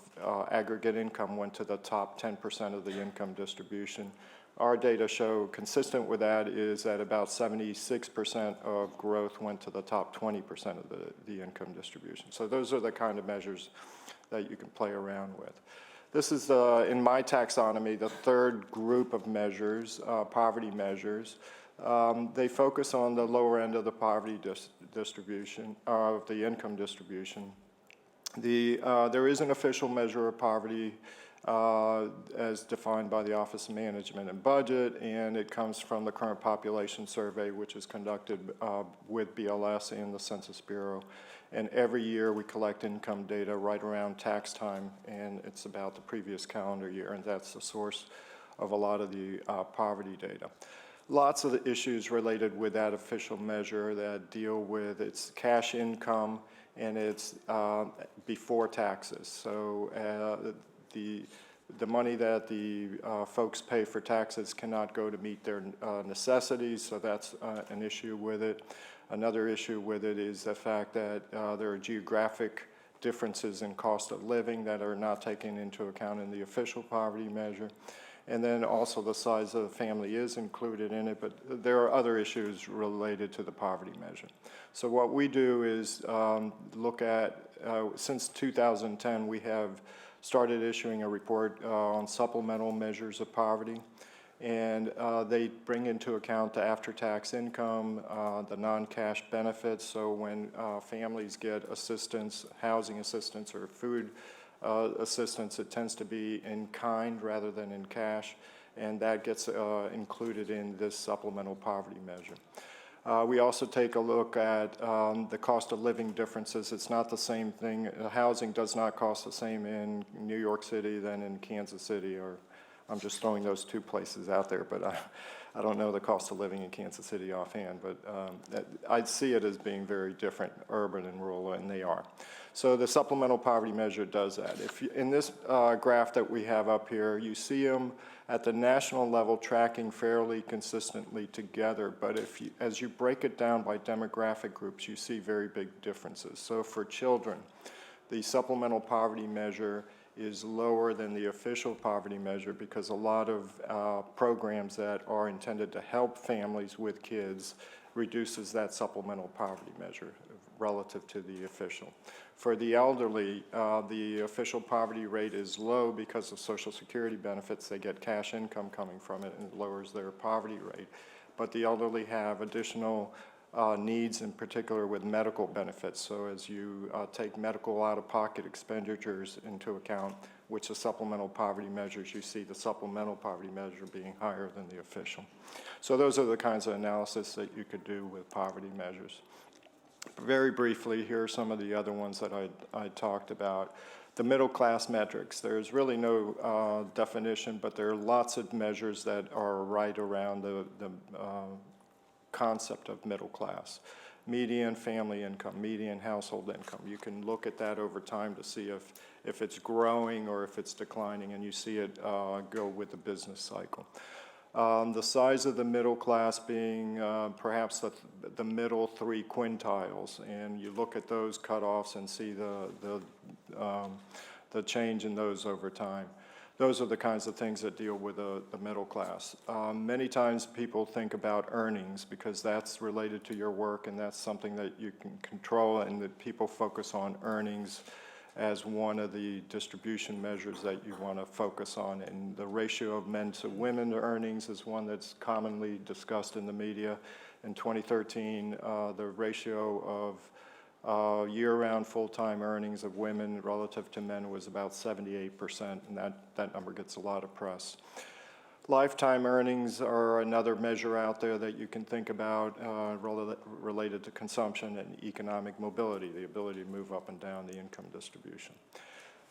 aggregate income went to the top 10% of the income distribution. Our data show consistent with that is that about 76% of growth went to the top 20% of the income distribution. So those are the kind of measures that you can play around with. This is, in my taxonomy, the third group of measures, poverty measures. They focus on the lower end of the poverty distribution, of the income distribution. There is an official measure of poverty as defined by the Office of Management and Budget, and it comes from the current population survey, which is conducted with BLS and the Census Bureau. And every year we collect income data right around tax time, and it's about the previous calendar year, and that's the source of a lot of the poverty data. Lots of the issues related with that official measure that deal with its cash income and its before taxes. So the money that the folks pay for taxes cannot go to meet their necessities, so that's an issue with it. Another issue with it is the fact that there are geographic differences in cost of living that are not taken into account in the official poverty measure. And then also the size of the family is included in it, but there are other issues related to the poverty measure. So what we do is look at, since 2010, we have started issuing a report on supplemental measures of poverty. And they bring into account the after-tax income, the non-cash benefits. So when families get assistance, housing assistance or food assistance, it tends to be in kind rather than in cash. And that gets included in this supplemental poverty measure. We also take a look at the cost of living differences. It's not the same thing. Housing does not cost the same in New York City than in Kansas City, or I'm just throwing those two places out there, but I don't know the cost of living in Kansas City offhand, but I'd see it as being very different, urban and rural, and they are. So the supplemental poverty measure does that. If you, in this graph that we have up here, you see them at the national level tracking fairly consistently together, but if you, as you break it down by demographic groups, you see very big differences. So for children, the supplemental poverty measure is lower than the official poverty measure because a lot of programs that are intended to help families with kids reduces that supplemental poverty measure relative to the official. For the elderly, the official poverty rate is low because of Social Security benefits. They get cash income coming from it and it lowers their poverty rate. But the elderly have additional needs, in particular with medical benefits. So as you take medical out-of-pocket expenditures into account, which the supplemental poverty measures, you see the supplemental poverty measure being higher than the official. So those are the kinds of analysis that you could do with poverty measures. Very briefly, here are some of the other ones that I talked about. The middle class metrics, there's really no definition, but there are lots of measures that are right around the concept of middle class. Median family income, median household income. You can look at that over time to see if it's growing or if it's declining, and you see it go with the business cycle. The size of the middle class being perhaps the middle three quintiles, and you look at those cutoffs and see the change in those over time. Those are the kinds of things that deal with the middle class. Many times people think about earnings because that's related to your work and that's something that you can control, and that people focus on earnings as one of the distribution measures that you want to focus on. And the ratio of men to women to earnings is one that's commonly discussed in the media. In 2013, the ratio of year-round full-time earnings of women relative to men was about 78%, and that number gets a lot of press. Lifetime earnings are another measure out there that you can think about related to consumption and economic mobility, the ability to move up and down the income distribution.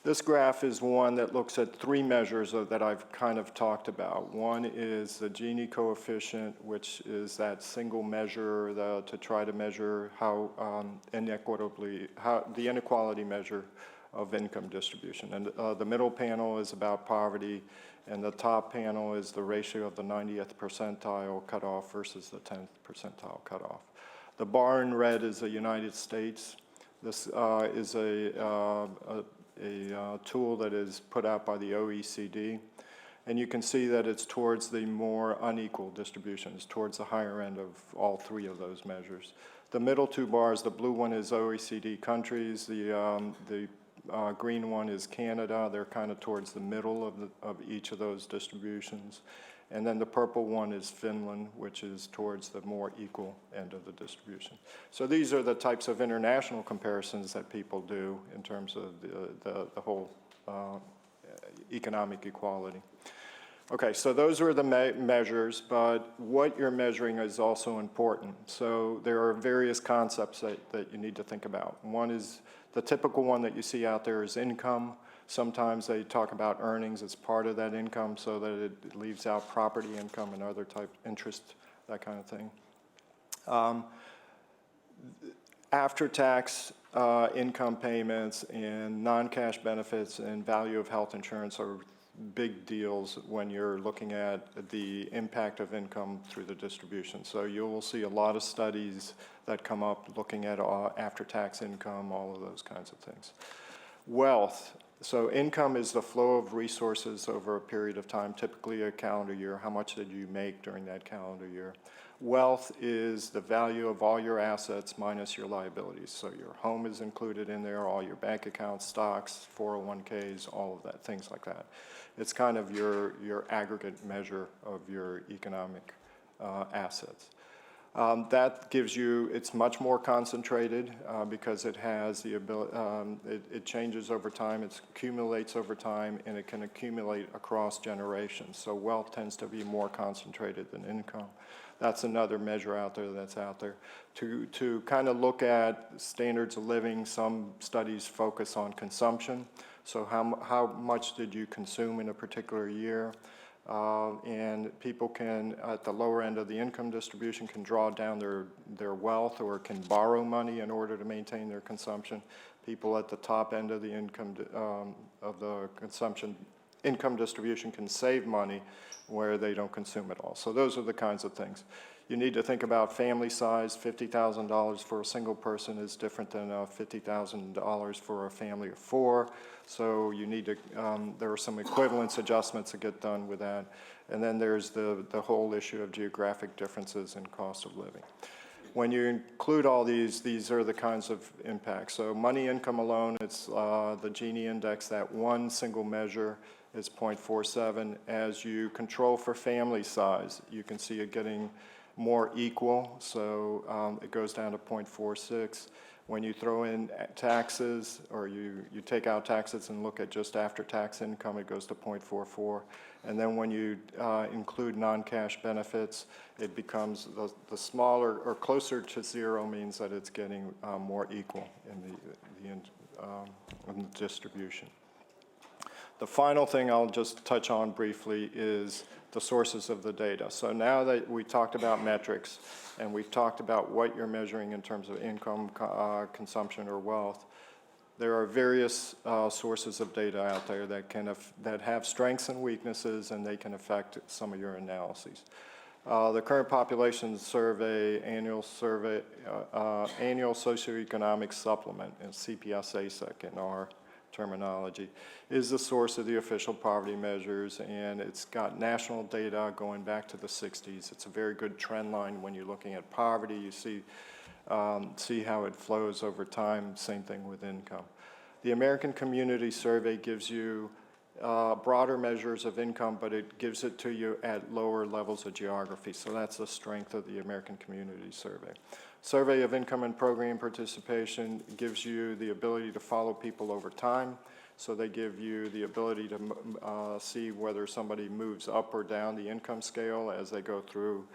This graph is one that looks at three measures that I've kind of talked about. One is the Gini coefficient, which is that single measure to try to measure how the inequality measure of income distribution. And the middle panel is about poverty, and the top panel is the ratio of the 90th percentile cutoff versus the 10th percentile cutoff. The bar in red is the United States. This is tool that is put out by the OECD. And you can see that it's towards the more unequal distribution. It's towards the higher end of all three of those measures. The middle two bars, the blue one is OECD countries, the green one is Canada. They're kind of towards the middle of each of those distributions. And then the purple one is Finland, which is towards the more equal end of the distribution. So these are the types of international comparisons that people do in terms of the whole economic equality. Okay, so those are the measures, but what you're measuring is also important. So there are various concepts that you need to think about. One is the typical one that you see out there is income. Sometimes they talk about earnings as part of that income so that it leaves out property income and other type interest, that kind of thing. After-tax income payments and non-cash benefits and value of health insurance are big deals when you're looking at the impact of income through the distribution. So you will see a lot of studies that come up looking at after-tax income, all of those kinds of things. Wealth. So income is the flow of resources over a period of time, typically a calendar year. How much did you make during that calendar year? Wealth is the value of all your assets minus your liabilities. So your home is included in there, all your bank accounts, stocks, 401ks, all of that, things like that. It's kind of your aggregate measure of your economic assets. That gives you, it's much more concentrated because it has the ability, it changes over time, it accumulates over time, and it can accumulate across generations. So wealth tends to be more concentrated than income. That's another measure out there that's out there. To kind of look at standards of living, some studies focus on consumption. So how much did you consume in a particular year? And people can, at the lower end of the income distribution, can draw down their wealth or can borrow money in order to maintain their consumption. People at the top end of the income income distribution can save money where they don't consume at all. So those are the kinds of things. You need to think about family size. $50,000 for a single person is different than $50,000 for a family of four. So you need to, there are some equivalence adjustments that get done with that. And then there's the whole issue of geographic differences in cost of living. When you include all these are the kinds of impacts. So money income alone, it's the Gini index, that one single measure is 0.47. As you control for family size, you can see it getting more equal, so it goes down to 0.46. When you throw in taxes, or you take out taxes and look at just after-tax income, it goes to 0.44. And then when you include non-cash benefits, it becomes the smaller, or closer to zero means that it's getting more equal in the distribution. The final thing I'll just touch on briefly is the sources of the data. So now that we talked about metrics and we've talked about what you're measuring in terms of income, consumption, or wealth, there are various sources of data out there that have strengths and weaknesses, and they can affect some of your analyses. The current population survey, annual socioeconomic supplement, and CPS-ASEC in our terminology, is the source of the official poverty measures, and it's got national data going back to the 60s. It's a very good trend line when you're looking at poverty. You see how it flows over time, same thing with income. The American Community Survey gives you broader measures of income, but it gives it to you at lower levels of geography. So that's the strength of the American Community Survey. Survey of income and program participation gives you the ability to follow people over time. So they give you the ability to see whether somebody moves up or down the income scale as they go through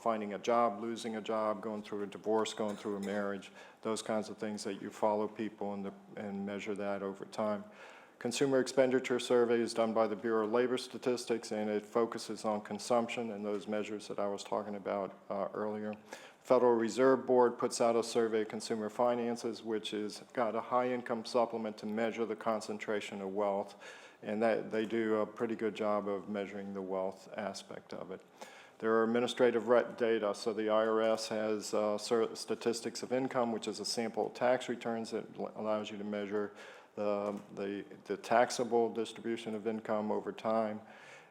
finding a job, losing a job, going through a divorce, going through a marriage, those kinds of things that you follow people and measure that over time. Consumer Expenditure Survey is done by the Bureau of Labor Statistics, and it focuses on consumption and those measures that I was talking about earlier. Federal Reserve Board puts out a survey of consumer finances, which has got a high income supplement to measure the concentration of wealth, and that they do a pretty good job of measuring the wealth aspect of it. There are administrative data, so the IRS has statistics of income, which is a sample of tax returns that allows you to measure the taxable distribution of income over time.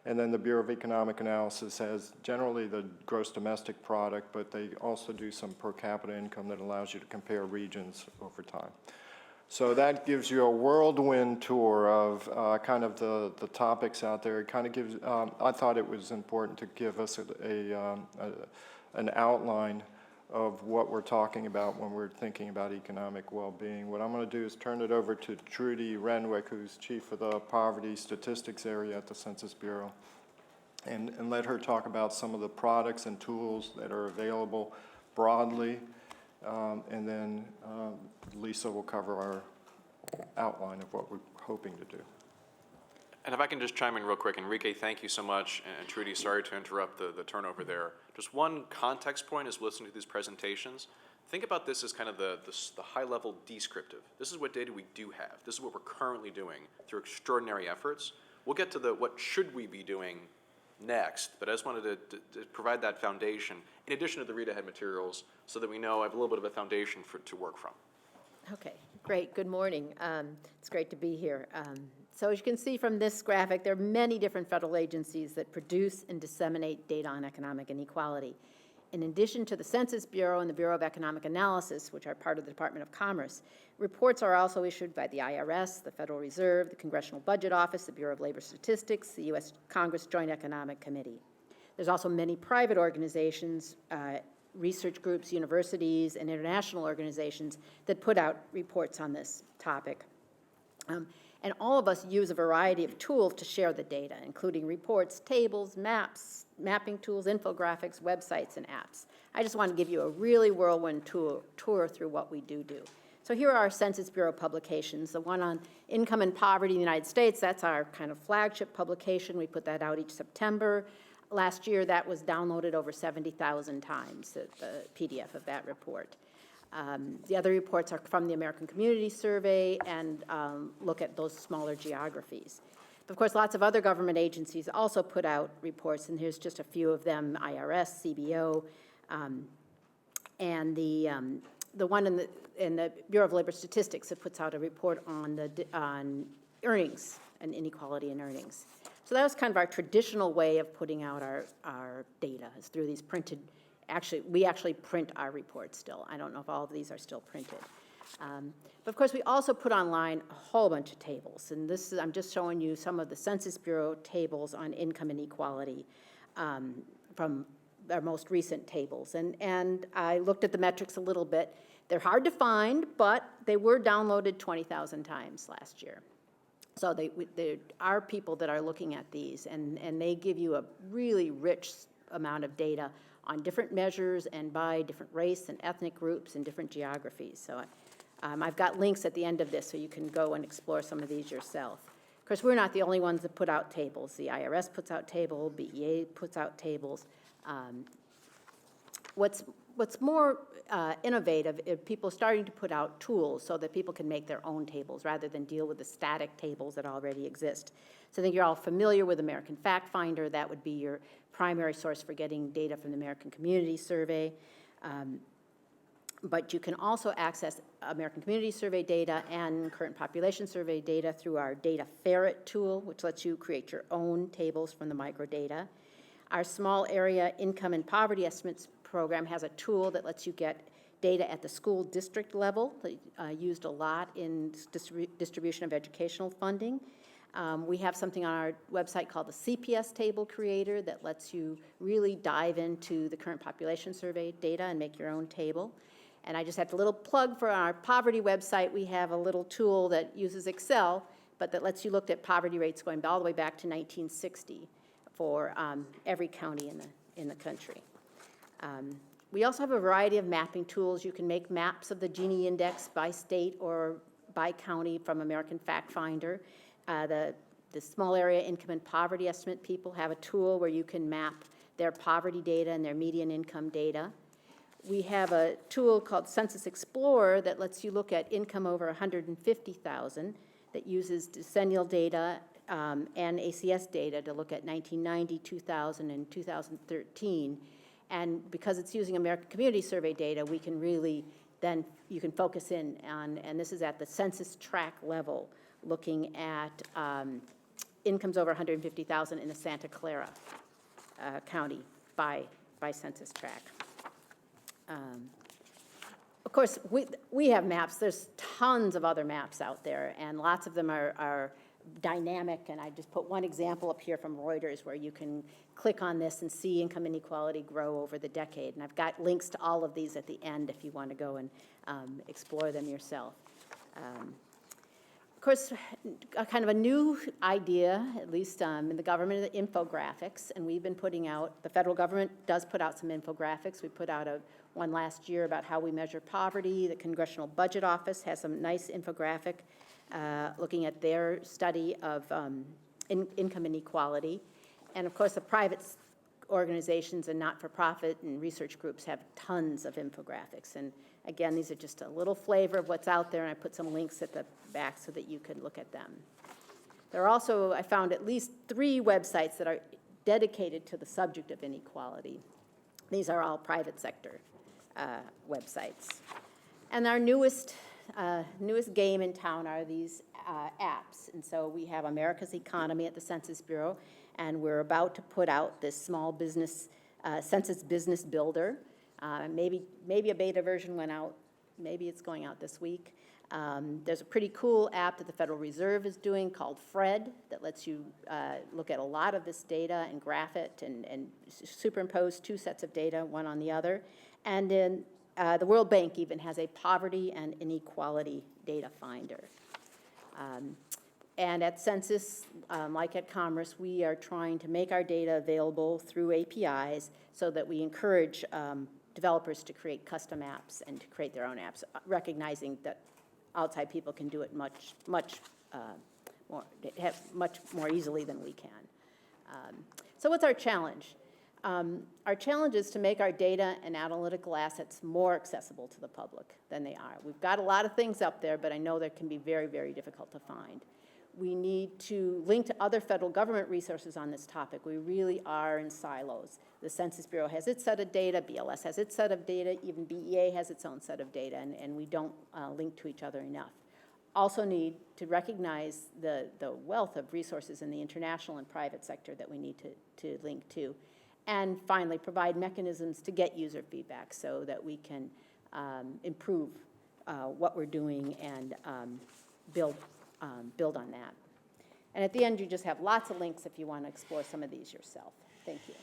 And then the Bureau of Economic Analysis has generally the gross domestic product, but they also do some per capita income that allows you to compare regions over time. So that gives you a whirlwind tour of kind of the topics out there. It kind of gives, I thought it was important to give us an outline of what we're talking about when we're thinking about economic well-being. What I'm going to do is turn it over to Trudy Renwick, who's chief of the poverty statistics area at the Census Bureau, and let her talk about some of the products and tools that are available broadly, and then Lisa will cover our outline of what we're hoping to do. And if I can just chime in real quick, Enrique, thank you so much, and Trudy, sorry to interrupt the turnover there. Just one context point is listening to these presentations. Think about this as kind of the high-level descriptive. This is what data we do have. This is what we're currently doing through extraordinary efforts. We'll get to the what should we be doing next, but I just wanted to provide that foundation in addition to the read-ahead materials so that we know I have a little bit of a foundation to work from. Okay, great. Good morning. It's great to be here. So as you can see from this graphic, there are many different federal agencies that produce and disseminate data on economic inequality. In addition to the Census Bureau and the Bureau of Economic Analysis, which are part of the Department of Commerce, reports are also issued by the IRS, the Federal Reserve, the Congressional Budget Office, the Bureau of Labor Statistics, the U.S. Congress Joint Economic Committee. There's also many private organizations, research groups, universities, and international organizations that put out reports on this topic. And all of us use a variety of tools to share the data, including reports, tables, maps, mapping tools, infographics, websites, and apps. I just want to give you a really whirlwind tour through what we do. So here are our Census Bureau publications. The one on income and poverty in the United States, that's our kind of flagship publication. We put that out each September. Last year, that was downloaded over 70,000 times, the PDF of that report. The other reports are from the American Community Survey and look at those smaller geographies. Of course, lots of other government agencies also put out reports, and here's just a few of them: IRS, CBO, and the one in the Bureau of Labor Statistics that puts out a report on earnings and inequality in earnings. So that was kind of our traditional way of putting out our data, is through these printed. Actually, we actually print our reports still. I don't know if all of these are still printed. But of course, we also put online a whole bunch of tables. And this is, I'm just showing you some of the Census Bureau tables on income inequality from our most recent tables. And I looked at the metrics a little bit. They're hard to find, but they were downloaded 20,000 times last year. So there are people that are looking at these, and they give you a really rich amount of data on different measures and by different race and ethnic groups and different geographies. So I've got links at the end of this so you can go and explore some of these yourself. Of course, we're not the only ones that put out tables. The IRS puts out tables, BEA puts out tables. What's more innovative is people starting to put out tools so that people can make their own tables rather than deal with the static tables that already exist. So I think you're all familiar with American Fact Finder. That would be your primary source for getting data from the American Community Survey. But you can also access American Community Survey data and current population survey data through our Data Ferret tool, which lets you create your own tables from the microdata. Our Small Area Income and Poverty Estimates program has a tool that lets you get data at the school district level, used a lot in distribution of educational funding. We have something on our website called the CPS Table Creator that lets you really dive into the current population survey data and make your own table. And I just have a little plug for our poverty website. We have a little tool that uses Excel, but that lets you look at poverty rates going all the way back to 1960 for every county in the country. We also have a variety of mapping tools. You can make maps of the Gini index by state or by county from American Fact Finder. The Small Area Income and Poverty Estimate people have a tool where you can map their poverty data and their median income data. We have a tool called Census Explorer that lets you look at income over 150,000 that uses decennial data and ACS data to look at 1990, 2000, and 2013. And because it's using American Community Survey data, we can really then you can focus in on, and this is at the census tract level, looking at incomes over 150,000 in the Santa Clara County by census tract. Of course, we have maps. There's tons of other maps out there, and lots of them are dynamic, and I just put one example up here from Reuters where you can click on this and see income inequality grow over the decade. And I've got links to all of these at the end if you want to go and explore them yourself. Of course, a kind of a new idea, at least in the government, the infographics, and we've been putting out, the federal government does put out some infographics. We put out one last year about how we measure poverty. The Congressional Budget Office has some nice infographic looking at their study of income inequality. And of course, the private organizations and not-for-profit and research groups have tons of infographics. And again, these are just a little flavor of what's out there, and I put some links at the back so that you can look at them. There are also, I found at least 3 websites that are dedicated to the subject of inequality. These are all private sector websites. And our newest game in town are these apps. And so we have America's Economy at the Census Bureau, and we're about to put out this small business, Census Business Builder. Maybe a beta version went out. Maybe it's going out this week. There's a pretty cool app that the Federal Reserve is doing called FRED that lets you look at a lot of this data and graph it and superimpose 2 sets of data, one on the other. And then the World Bank even has a poverty and inequality data finder. And at Census, like at Commerce, we are trying to make our data available through APIs so that we encourage developers to create custom apps and to create their own apps, recognizing that outside people can do it much more easily than we can. So what's our challenge? Our challenge is to make our data and analytical assets more accessible to the public than they are. We've got a lot of things up there, but I know they can be very, very difficult to find. We need to link to other federal government resources on this topic. We really are in silos. The Census Bureau has its set of data, BLS has its set of data, even BEA has its own set of data, and we don't link to each other enough. Also need to recognize the wealth of resources in the international and private sector that we need to link to. And finally, provide mechanisms to get user feedback so that we can improve what we're doing and build on that. And at the end, you just have lots of links if you want to explore some of these yourself. Thank you.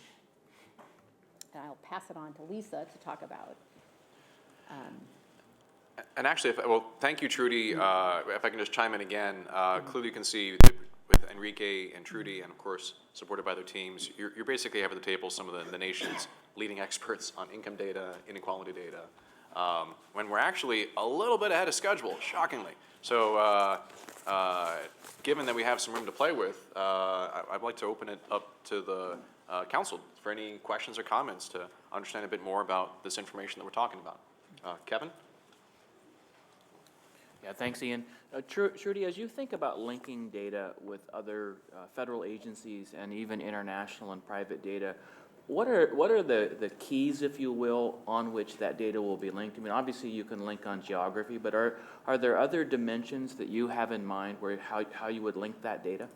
And I'll pass it on to Lisa to talk about. And actually, thank you, Trudy. If I can just chime in again, clearly you can see with Enrique and Trudy, and of course, supported by their teams, you're basically having at the table some of the nation's leading experts on income data, inequality data, when we're actually a little bit ahead of schedule, shockingly. So given that we have some room to play with, I'd like to open it up to the council for any questions or comments to understand a bit more about this information that we're talking about. Kevin? Yeah, thanks, Ian. Trudy, as you think about linking data with other federal agencies and even international and private data, what are the keys, if you will, on which that data will be linked? I mean, obviously you can link on geography, but are there other dimensions that you have in mind where how you would link that data?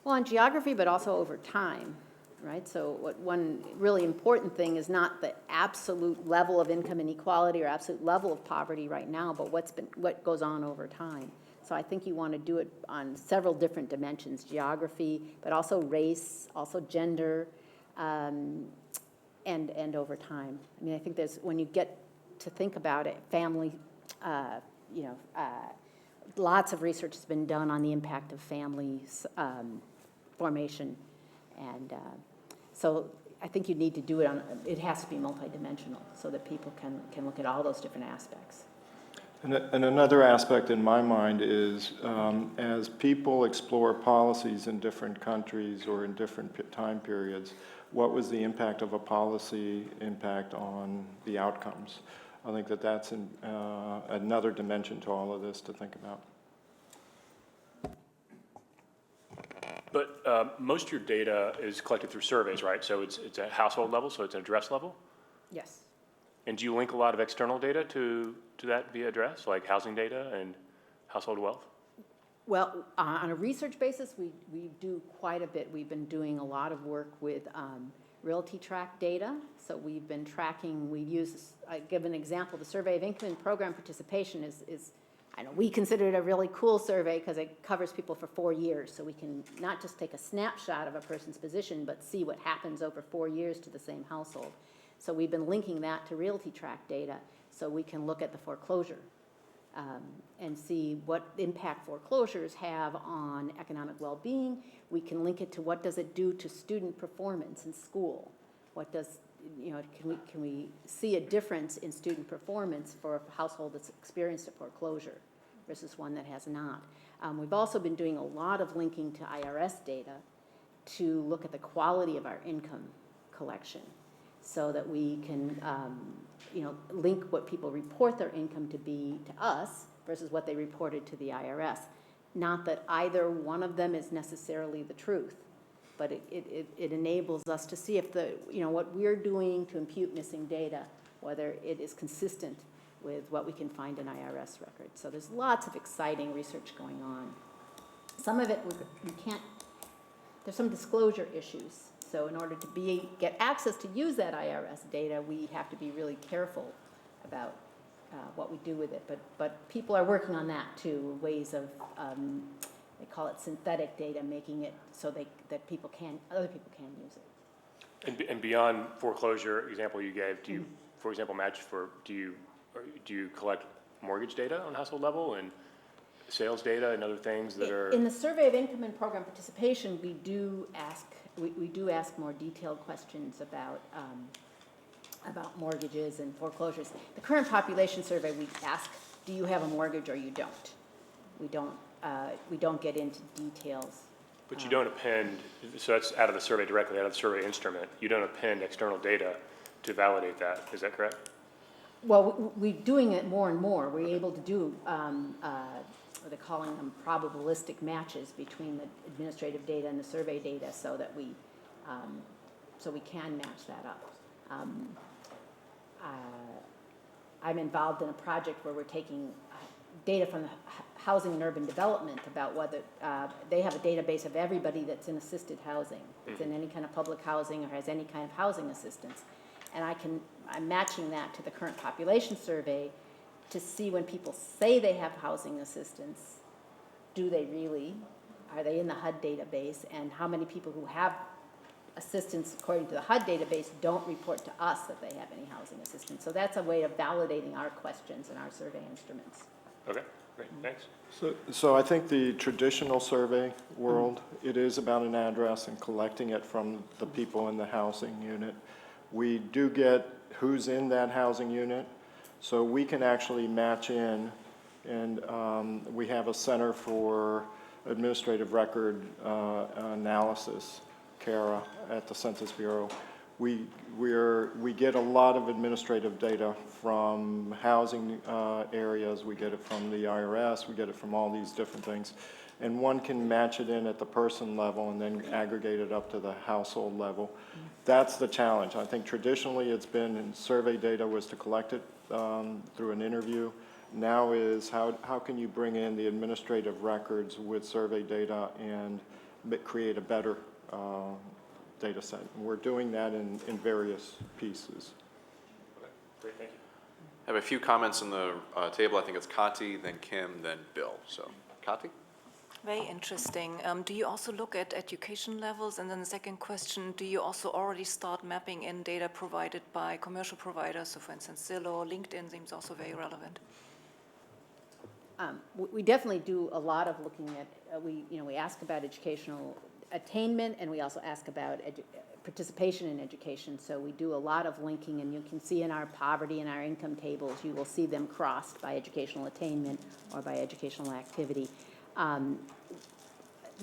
Well, on geography, but also over time, right? So one really important thing is not the absolute level of income inequality or absolute level of poverty right now, but what goes on over time. So I think you want to do it on several different dimensions: geography, but also race, also gender, and over time. I mean, I think when you get to think about it, family, lots of research has been done on the impact of family formation, and so I think you need to do it has to be multidimensional so that people can look at all those different aspects. And another aspect in my mind is as people explore policies in different countries or in different time periods, what was the impact of a policy impact on the outcomes? I think that's another dimension to all of this to think about. But most of your data is collected through surveys, right? So it's at household level, so it's at address level? Yes. And do you link a lot of external data to that via address, like housing data and household wealth? Well, on a research basis, we do quite a bit. We've been doing a lot of work with Realty Track data. So we've been tracking, I give an example, the Survey of Income and Program Participation is I know we consider it a really cool survey because it covers people for 4 years. So we can not just take a snapshot of a person's position, but see what happens over 4 years to the same household. So we've been linking that to Realty Track data so we can look at the foreclosure and see what impact foreclosures have on economic well-being. We can link it to what does it do to student performance in school. What does, can we see a difference in student performance for a household that's experienced a foreclosure versus one that has not? We've also been doing a lot of linking to IRS data to look at the quality of our income collection so that we can link what people report their income to be to us versus what they reported to the IRS. Not that either one of them is necessarily the truth, but it enables us to see if what we're doing to impute missing data, whether it is consistent with what we can find in IRS records. So there's lots of exciting research going on. Some of it we can't, there's some disclosure issues. So in order to get access to use that IRS data, we have to be really careful about what we do with it. But people are working on that too, ways of, they call it synthetic data, making it so that other people can use it. And beyond foreclosure example you gave, do you, for example, do you collect mortgage data on household level and sales data and other things that are? In the Survey of Income and Program Participation, we do ask more detailed questions about mortgages and foreclosures. The current population survey, we ask, do you have a mortgage or you don't? We don't get into details. But you don't append, so that's out of the survey directly, out of the survey instrument. You don't append external data to validate that. Is that correct? Well, we're doing it more and more. We're able to do, they're calling them probabilistic matches between the administrative data and the survey data so that we can match that up. I'm involved in a project where we're taking data from the Housing and Urban Development about whether they have a database of everybody that's in assisted housing, that's in any kind of public housing or has any kind of housing assistance. And I'm matching that to the current population survey to see when people say they have housing assistance, do they really? Are they in the HUD database? And how many people who have assistance according to the HUD database don't report to us that they have any housing assistance? So that's a way of validating our questions and our survey instruments. Okay, great, thanks. So I think the traditional survey world, it is about an address and collecting it from the people in the housing unit. We do get who's in that housing unit, so we can actually match in, and we have a Center for Administrative Record Analysis, CARA, at the Census Bureau. We get a lot of administrative data from housing areas. We get it from the IRS. We get it from all these different things. And one can match it in at the person level and then aggregate it up to the household level. That's the challenge. I think traditionally it's been, and survey data was to collect it through an interview. Now is how can you bring in the administrative records with survey data and create a better data set. And we're doing that in various pieces. Okay, great, thank you. I have a few comments on the table. I think it's Kati, then Kim, then Bill. So, Kati? Very interesting. Do you also look at education levels? And then the second question, do you also already start mapping in data provided by commercial providers? So for instance, Zillow, LinkedIn seems also very relevant. We definitely do a lot of looking at, we ask about educational attainment, and we also ask about participation in education. So we do a lot of linking, and you can see in our poverty and our income tables, you will see them crossed by educational attainment or by educational activity.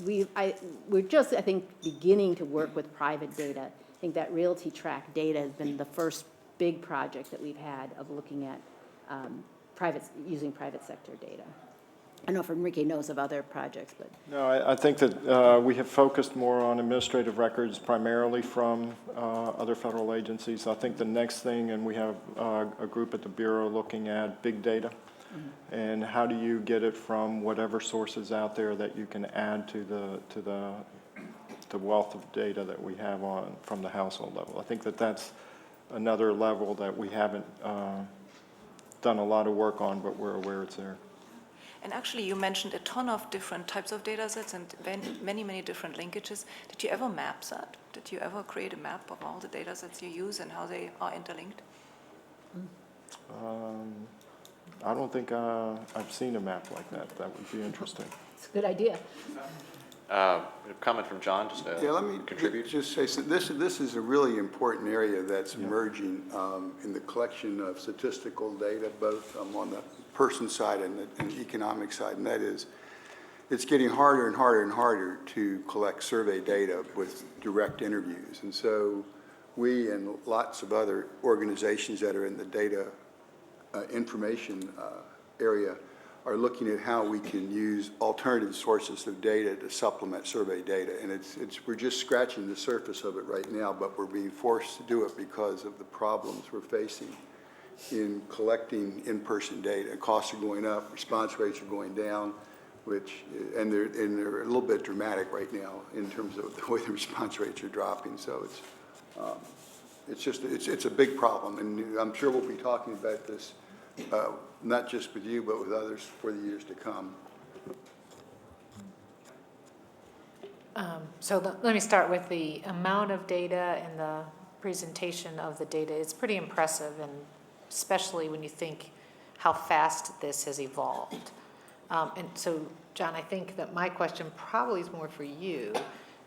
We're just, I think, beginning to work with private data. I think that Realty Track data has been the first big project that we've had of looking at using private sector data. I don't know if Enrique knows of other projects, but. No, I think that we have focused more on administrative records primarily from other federal agencies. I think the next thing, and we have a group at the Bureau looking at big data, and how do you get it from whatever sources out there that you can add to the wealth of data that we have from the household level. I think that that's another level that we haven't done a lot of work on, but we're aware it's there. And actually, you mentioned a ton of different types of data sets and many, many different linkages. Did you ever map that? Did you ever create a map of all the data sets you use and how they are interlinked? I don't think I've seen a map like that. That would be interesting. It's a good idea. A comment from John, just to Yeah, let me contribute. just say, so this is a really important area that's emerging in the collection of statistical data, both on the person side and the economic side, and that is, it's getting harder and harder and harder to collect survey data with direct interviews. And so we and lots of other organizations that are in the data information area are looking at how we can use alternative sources of data to supplement survey data. And we're just scratching the surface of it right now, but we're being forced to do it because of the problems we're facing in collecting in-person data. Costs are going up, response rates are going down, and they're a little bit dramatic right now in terms of the way the response rates are dropping. So it's a big problem, and I'm sure we'll be talking about this not just with you, but with others for the years to come. Let me start with the amount of data and the presentation of the data. It's pretty impressive, and especially when you think how fast this has evolved. And so, John, I think that my question probably is more for you.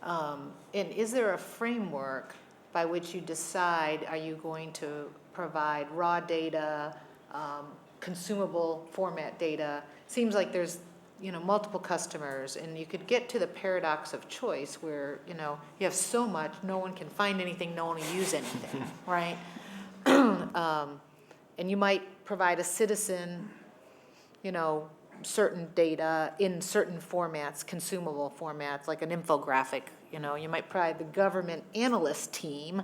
And is there a framework by which you decide, are you going to provide raw data, consumable format data? Seems like there's multiple customers, and you could get to the paradox of choice where you have so much, no one can find anything, no one will use anything, right? And you might provide a citizen, certain data in certain formats, consumable formats, like an infographic. You might provide the government analyst team,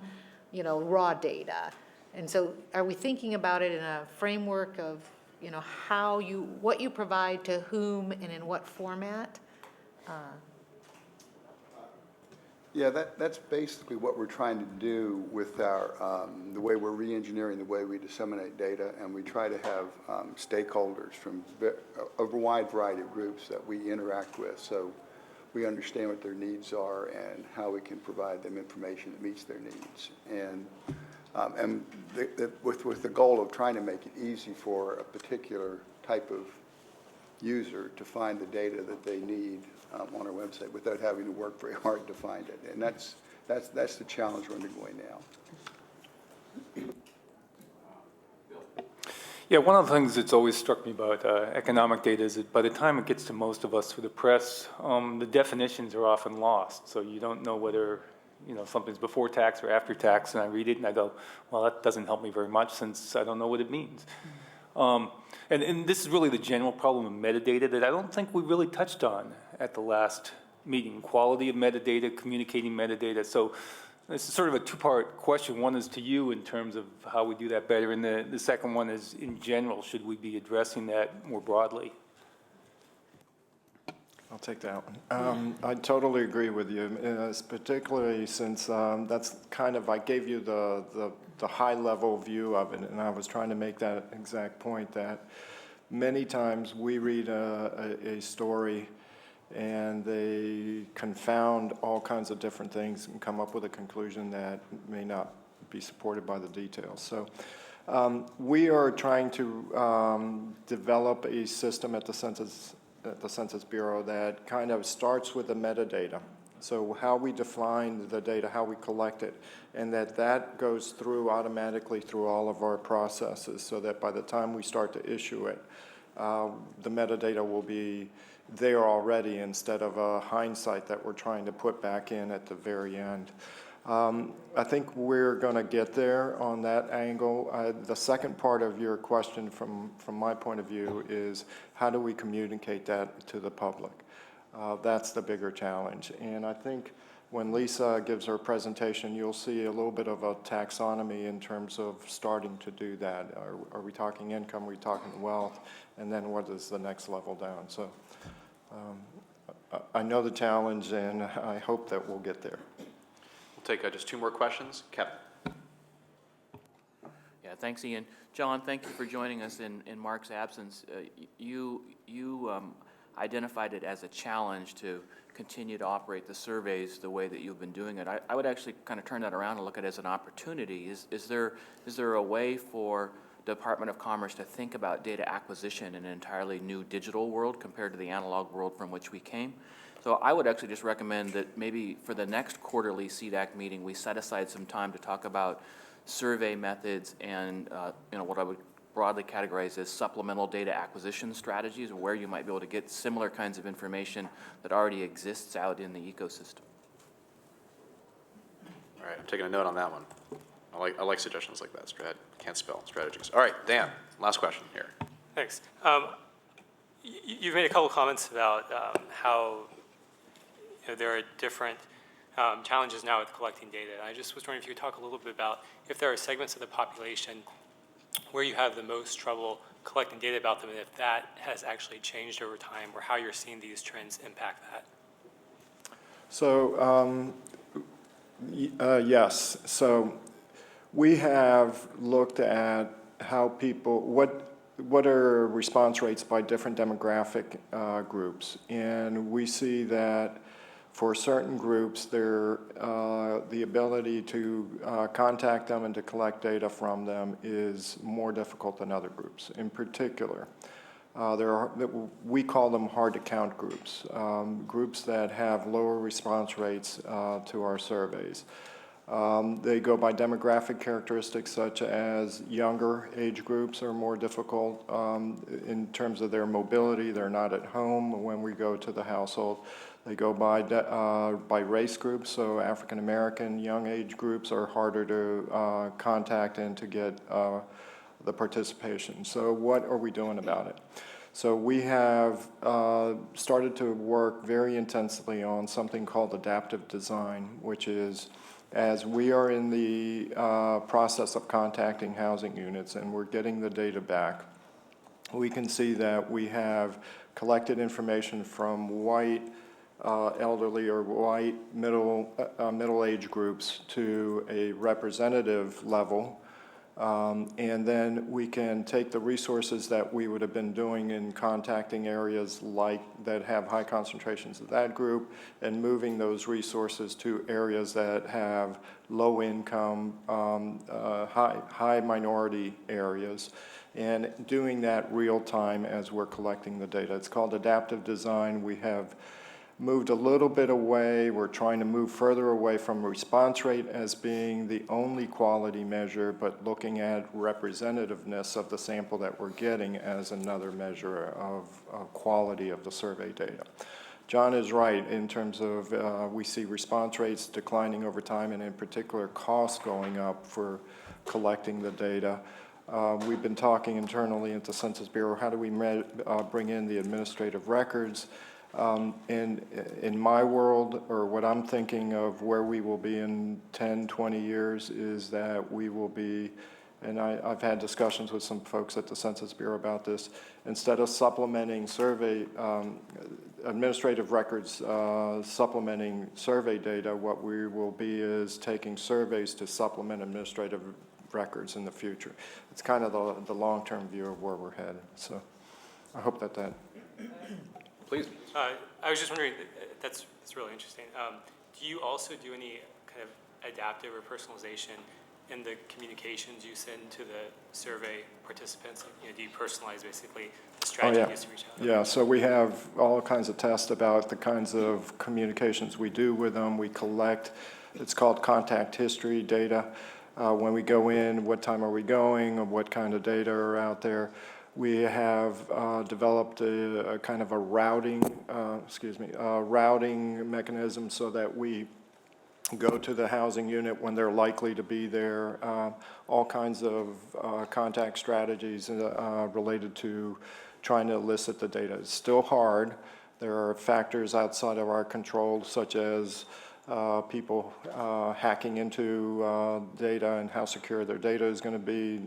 raw data. And so are we thinking about it in a framework of, what you provide to whom and in what format? Yeah, that's basically what we're trying to do with our, the way we're re-engineering the way we disseminate data, and we try to have stakeholders from a wide variety of groups that we interact with, so we understand what their needs are and how we can provide them information that meets their needs. And with the goal of trying to make it easy for a particular type of user to find the data that they need on our website without having to work very hard to find it. And that's the challenge we're undergoing now. Yeah, one of the things that's always struck me about economic data is that by the time it gets to most of us through the press, the definitions are often lost. So you don't know whether something's before tax or after tax, and I read it and I go, well, that doesn't help me very much since I don't know what it means. And this is really the general problem of metadata that I don't think we really touched on at the last meeting. Quality of metadata, communicating metadata. So this is sort of a two-part question. One is to you in terms of how we do that better, and the second one is in general, should we be addressing that more broadly? I'll take that one. I totally agree with you, particularly since that's kind of, I gave you the high-level view of it, and I was trying to make that exact point that many times we read a story and they confound all kinds of different things and come up with a conclusion that may not be supported by the details. So we are trying to develop a system at the Census Bureau that kind of starts with the metadata. So how we define the data, how we collect it, and that goes through automatically through all of our processes so that by the time we start to issue it, the metadata will be there already instead of a hindsight that we're trying to put back in at the very end. I think we're going to get there on that angle. The second part of your question from my point of view is how do we communicate that to the public? That's the bigger challenge. And I think when Lisa gives her presentation, you'll see a little bit of a taxonomy in terms of starting to do that. Are we talking income? Are we talking wealth? And then what is the next level down? So I know the challenge, and I hope that we'll get there. We'll take just 2 more questions. Kevin. Yeah, thanks, Ian. John, thank you for joining us in Mark's absence. You identified it as a challenge to continue to operate the surveys the way that you've been doing it. I would actually kind of turn that around and look at it as an opportunity. Is there a way for Department of Commerce to think about data acquisition in an entirely new digital world compared to the analog world from which we came? So I would actually just recommend that maybe for the next quarterly CDAC meeting, we set aside some time to talk about survey methods and what I would broadly categorized as supplemental data acquisition strategies, or where you might be able to get similar kinds of information that already exists out in the ecosystem. All right, I'm taking a note on that one. I like suggestions like that. Can't spell strategies. All right, Dan, last question here. Thanks. You've made a couple comments about how there are different challenges now with collecting data. I just was wondering if you could talk a little bit about if there are segments of the population where you have the most trouble collecting data about them, and if that has actually changed over time, or how you're seeing these trends impact that. So, yes. So we have looked at how people, what are response rates by different demographic groups, and we see that for certain groups, the ability to contact them and to collect data from them is more difficult than other groups. In particular, we call them hard-to-count groups, groups that have lower response rates to our surveys. They go by demographic characteristics such as younger age groups are more difficult in terms of their mobility. They're not at home when we go to the household. They go by race groups, so African American young age groups are harder to contact and to get the participation. So what are we doing about it? So we have started to work very intensively on something called adaptive design, which is as we are in the process of contacting housing units and we're getting the data back, we can see that we have collected information from white elderly or white middle-age groups to a representative level, and then we can take the resources that we would have been doing in contacting areas like that have high concentrations of that group and moving those resources to areas that have low income, high minority areas, and doing that real time as we're collecting the data. It's called adaptive design. We have moved a little bit away. We're trying to move further away from response rate as being the only quality measure, but looking at representativeness of the sample that we're getting as another measure of quality of the survey data. John is right in terms of we see response rates declining over time, and in particular costs going up for collecting the data. We've been talking internally at the Census Bureau, how do we bring in the administrative records? And in my world, or what I'm thinking of where we will be in 10, 20 years is that we will be, and I've had discussions with some folks at the Census Bureau about this, instead of supplementing survey, administrative records, supplementing survey data, what we will be is taking surveys to supplement administrative records in the future. It's kind of the long-term view of where we're headed. So I hope that Please. I was just wondering, that's really interesting. Do you also do any kind of adaptive or personalization in the communications you send to the survey participants? Do you personalize basically the strategies to reach out? Yeah, so we have all kinds of tests about the kinds of communications we do with them. We collect, it's called contact history data. When we go in, what time are we going, what kind of data are out there. We have developed a kind of a routing mechanism so that we go to the housing unit when they're likely to be there, all kinds of contact strategies related to trying to elicit the data. It's still hard. There are factors outside of our control, such as people hacking into data and how secure their data is going to be,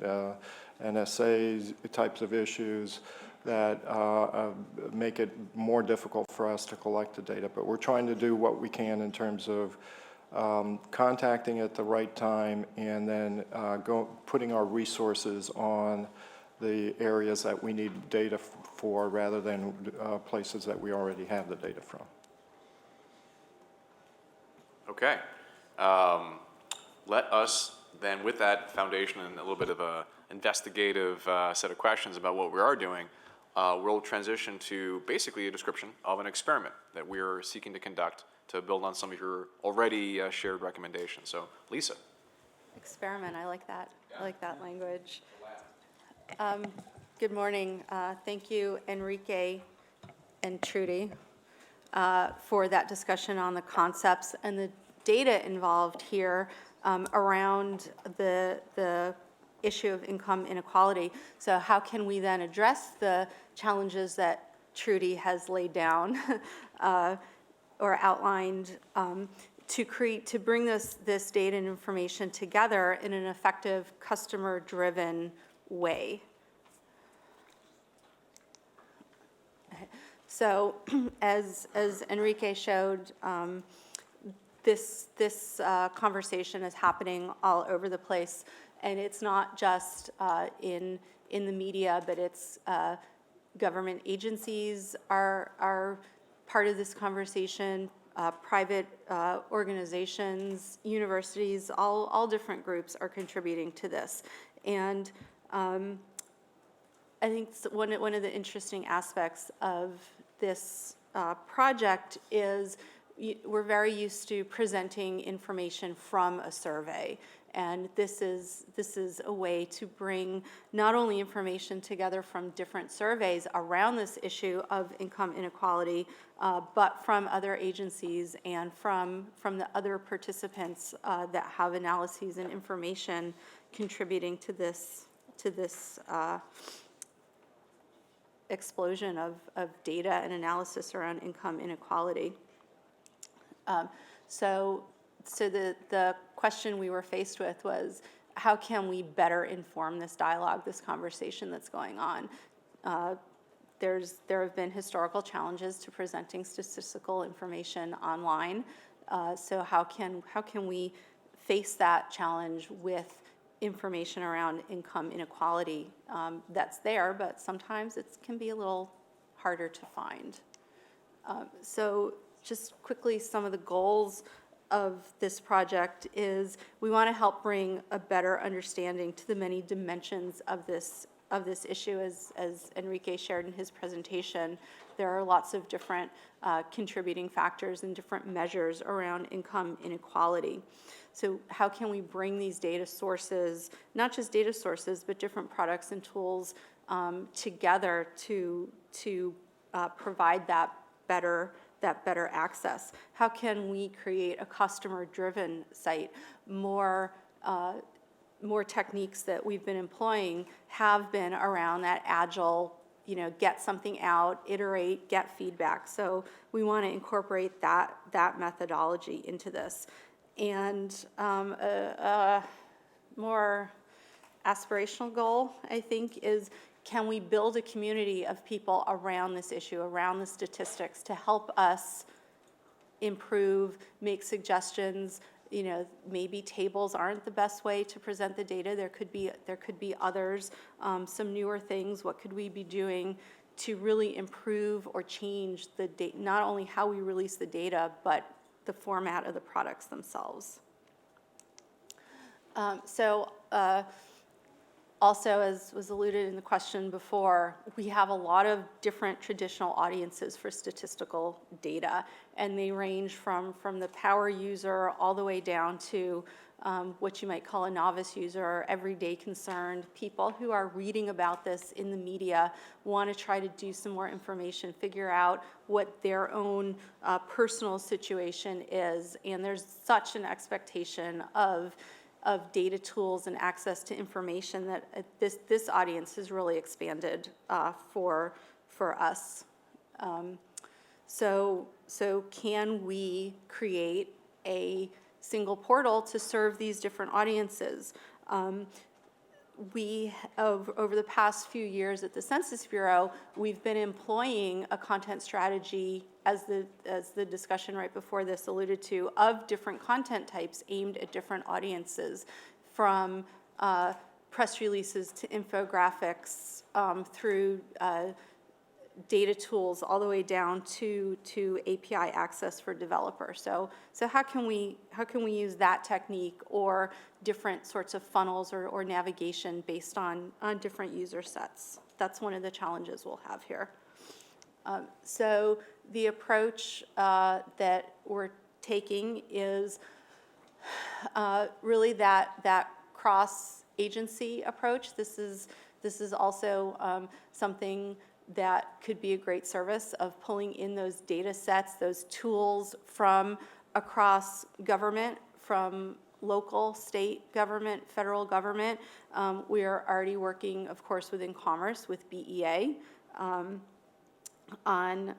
NSA types of issues that make it more difficult for us to collect the data. But we're trying to do what we can in terms of contacting at the right time and then putting our resources on the areas that we need data for rather than places that we already have the data from. Okay. Let us then, with that foundation and a little bit of a investigative set of questions about what we are doing, we'll transition to basically a description of an experiment that we're seeking to conduct to build on some of your already shared recommendations. So, Lisa. Experiment, I like that. I like that language. Good morning. Thank you, Enrique and Trudy, for that discussion on the concepts and the data involved here around the issue of income inequality. So how can we then address the challenges that Trudy has laid down or outlined to bring this data and information together in an effective, customer-driven way? So as Enrique showed, this conversation is happening all over the place, and it's not just in the media, but it's government agencies are part of this conversation, private organizations, universities, all different groups are contributing to this. And I think one of the interesting aspects of this project is we're very used to presenting information from a survey. And this is a way to bring not only information together from different surveys around this issue of income inequality, but from other agencies and from the other participants that have analyses and information contributing to this explosion of data and analysis around income inequality. So the question we were faced with was, how can we better inform this dialogue, this conversation that's going on? There have been historical challenges to presenting statistical information online. So how can we face that challenge with information around income inequality that's there, but sometimes it can be a little harder to find. So just quickly, some of the goals of this project is we want to help bring a better understanding to the many dimensions of this issue. As Enrique shared in his presentation, there are lots of different contributing factors and different measures around income inequality. So how can we bring these data sources, not just data sources, but different products and tools together to provide that better access? How can we create a customer-driven site? More techniques that we've been employing have been around that agile, get something out, iterate, get feedback. So we want to incorporate that methodology into this. And a more aspirational goal, I think, is can we build a community of people around this issue, around the statistics, to help us improve, make suggestions? Maybe tables aren't the best way to present the data. There could be others, some newer things. What could we be doing to really improve or change the data, not only how we release the data, but the format of the products themselves? Also, as was alluded in the question before, we have a lot of different traditional audiences for statistical data, and they range from the power user all the way down to what you might call a novice user, everyday concerned, people who are reading about this in the media, want to try to do some more information, figure out what their own personal situation is, and there's such an expectation of data tools and access to information that this audience has really expanded for us. So can we create a single portal to serve these different audiences? Over the past few years at the Census Bureau, we've been employing a content strategy, as the discussion right before this alluded to, of different content types aimed at different audiences, from press releases to infographics, through data tools, all the way down to API access for developers. So how can we use that technique or different sorts of funnels or navigation based on different user sets? That's one of the challenges we'll have here. So the approach that we're taking is really that cross-agency approach. This is also something that could be a great service of pulling in those data sets, those tools from across government, from local, state government, federal government. We are already working, of course, within Commerce with BEA on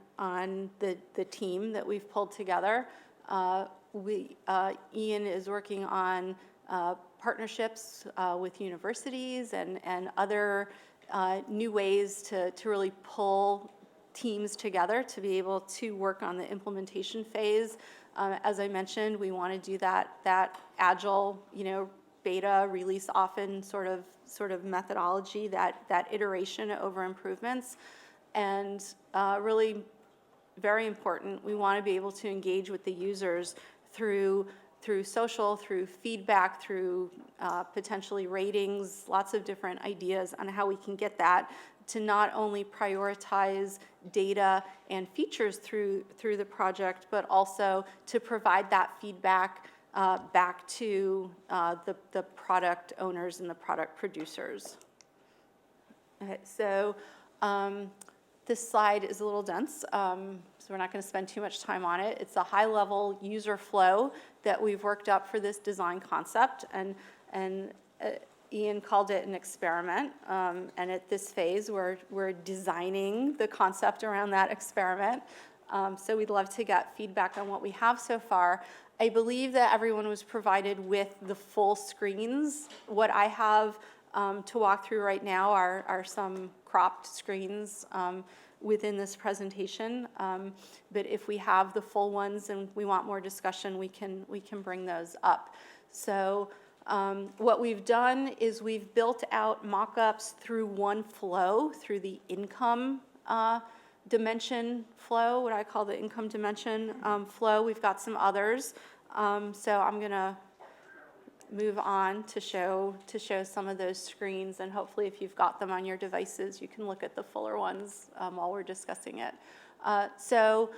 the team that we've pulled together. Ian is working on partnerships with universities and other new ways to really pull teams together to be able to work on the implementation phase. As I mentioned, we want to do that agile, beta release often sort of methodology, that iteration over improvements. And really very important, we want to be able to engage with the users through social, through feedback, through potentially ratings, lots of different ideas on how we can get that to not only prioritize data and features through the project, but also to provide that feedback back to the product owners and the product producers. Okay, so this slide is a little dense, so we're not going to spend too much time on it. It's a high-level user flow that we've worked up for this design concept, and Ian called it an experiment. And at this phase, we're designing the concept around that experiment. So we'd love to get feedback on what we have so far. I believe that everyone was provided with the full screens. What I have to walk through right now are some cropped screens within this presentation. But if we have the full ones and we want more discussion, we can bring those up. So what we've done is we've built out mock-ups through one flow, through the income dimension flow, what I call the income dimension flow. We've got some others. So I'm going to move on to show some of those screens, and hopefully if you've got them on your devices, you can look at the fuller ones while we're discussing it. So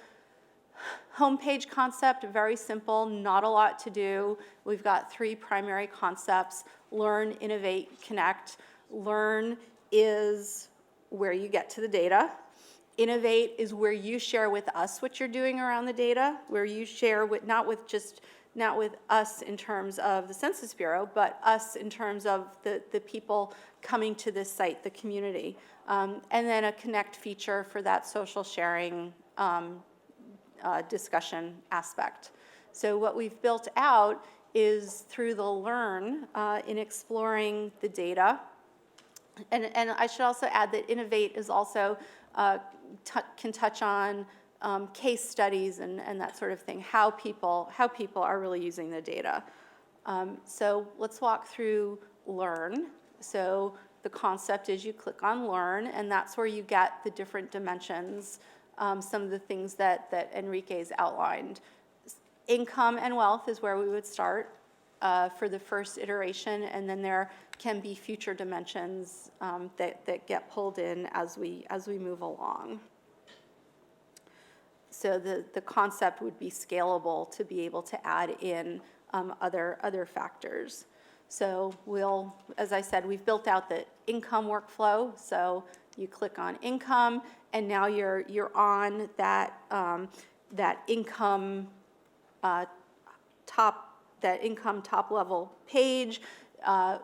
homepage concept, very simple, not a lot to do. We've got 3 primary concepts: learn, innovate, connect. Learn is where you get to the data. Innovate is where you share with us what you're doing around the data, where you share with, not with us in terms of the Census Bureau, but us in terms of the people coming to this site, the community. And then a connect feature for that social sharing discussion aspect. So what we've built out is through the learn in exploring the data. And I should also add that innovate is also can touch on case studies and that sort of thing, how people are really using the data. So let's walk through learn. So the concept is you click on learn, and that's where you get the different dimensions, some of the things that Enrique's outlined. Income and wealth is where we would start. for the first iteration, and then there can be future dimensions that get pulled in as we move along. So the concept would be scalable to be able to add in other factors. So we'll, as I said, we've built out the income workflow. So you click on income, and now you're on that income top level page.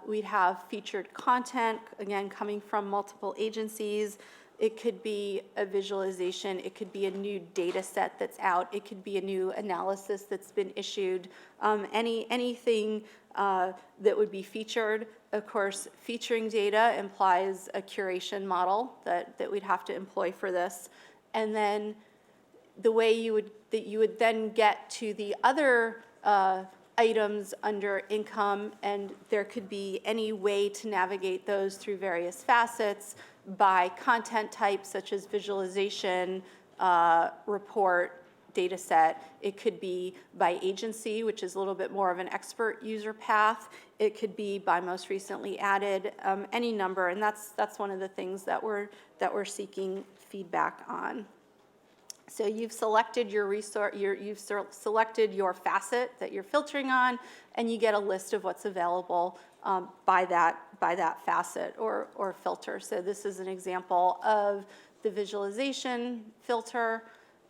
We'd have featured content, again, coming from multiple agencies. It could be a visualization, it could be a new data set that's out, it could be a new analysis that's been issued, anything that would be featured. Of course, featuring data implies a curation model that we'd have to employ for this. And then the way you would then get to the other items under income, and there could be any way to navigate those through various facets by content type, such as visualization, report, data set. It could be by agency, which is a little bit more of an expert user path. It could be by most recently added, any number, and that's one of the things that we're seeking feedback on. So you've selected your resource, you've selected your facet that you're filtering on, and you get a list of what's available by that facet or filter. So this is an example of the visualization filter,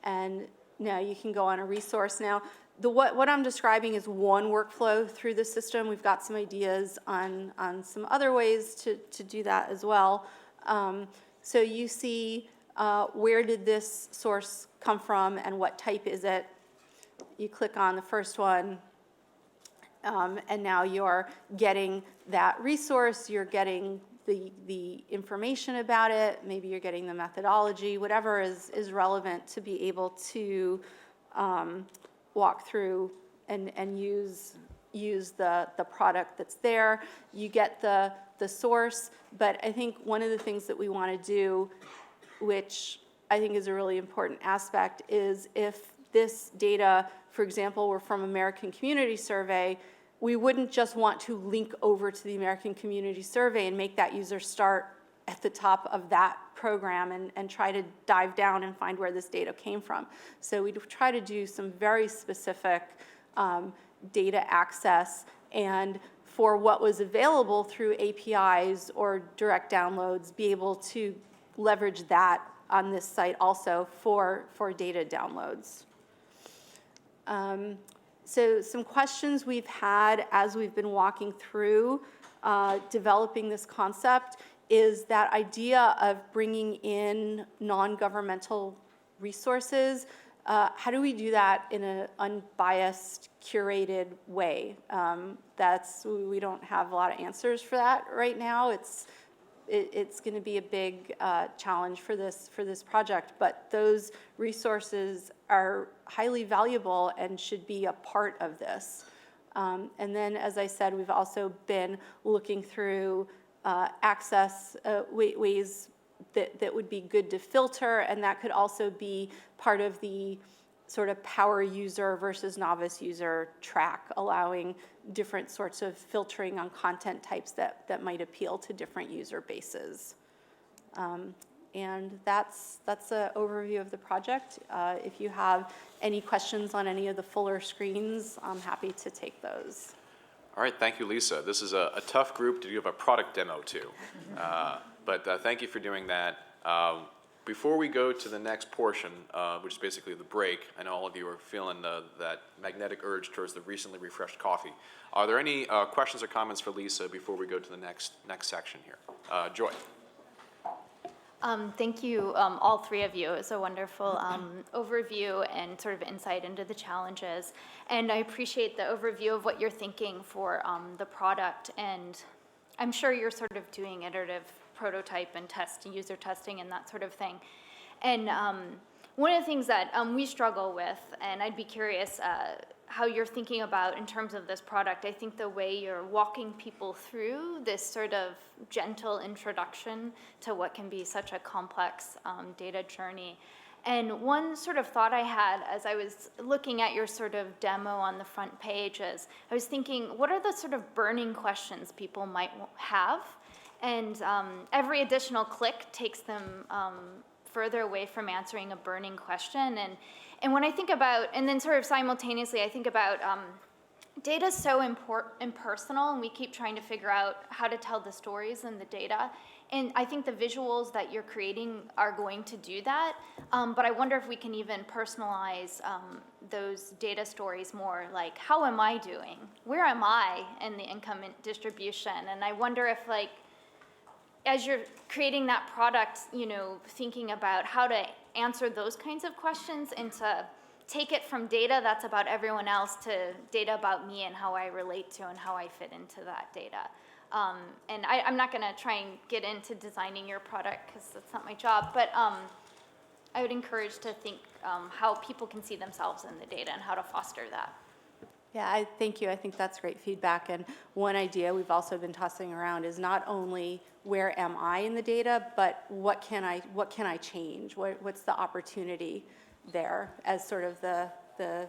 and now you can go on a resource. Now, what I'm describing is one workflow through the system. We've got some ideas on some other ways to do that as well. So you see where did this source come from and what type is it? You click on the first one, and now you're getting that resource, you're getting the information about it, maybe you're getting the methodology, whatever is relevant to be able to walk through and use the product that's there. You get the source, but I think one of the things that we want to do, which I think is a really important aspect, is if this data, for example, were from American Community Survey, we wouldn't just want to link over to the American Community Survey and make that user start at the top of that program and try to dive down and find where this data came from. So we try to do some very specific data access, and for what was available through APIs or direct downloads, be able to leverage that on this site also for data downloads. So some questions we've had as we've been walking through developing this concept is that idea of bringing in non-governmental resources. How do we do that in an unbiased, curated way? We don't have a lot of answers for that right now. It's going to be a big challenge for this project, but those resources are highly valuable and should be a part of this. And then, as I said, we've also been looking through access ways that would be good to filter, and that could also be part of the sort of power user versus novice user track, allowing different sorts of filtering on content types that might appeal to different user bases. And that's an overview of the project. If you have any questions on any of the fuller screens, I'm happy to take those. All right, thank you, Lisa. This is a tough group to give a product demo to, but thank you for doing that. Before we go to the next portion, which is basically the break, I know all of you are feeling that magnetic urge towards the recently refreshed coffee. Are there any questions or comments for Lisa before we go to the next section here? Joy. Thank you, all three of you. It was a wonderful overview and sort of insight into the challenges. And I appreciate the overview of what you're thinking for the product. And I'm sure you're sort of doing iterative prototype and user testing and that sort of thing. And one of the things that we struggle with, and I'd be curious how you're thinking about in terms of this product, I think the way you're walking people through this sort of gentle introduction to what can be such a complex data journey, And one sort of thought I had as I was looking at your sort of demo on the front page is, I was thinking, what are the sort of burning questions people might have? And every additional click takes them further away from answering a burning question. And when I think about, and then sort of simultaneously, I think about data is so impersonal, and we keep trying to figure out how to tell the stories in the data. And I think the visuals that you're creating are going to do that. But I wonder if we can even personalize those data stories more, like, how am I doing? Where am I in the income distribution? And I wonder if, like, as you're creating that product, you know, thinking about how to answer those kinds of questions and to take it from data that's about everyone else to data about me and how I relate to and how I fit into that data. And I'm not going to try and get into designing your product because that's not my job, but I would encourage to think how people can see themselves in the data and how to foster that. Yeah, thank you. I think that's great feedback. And one idea we've also been tossing around is not only where am I in the data, but what can I change? What's the opportunity there as sort of the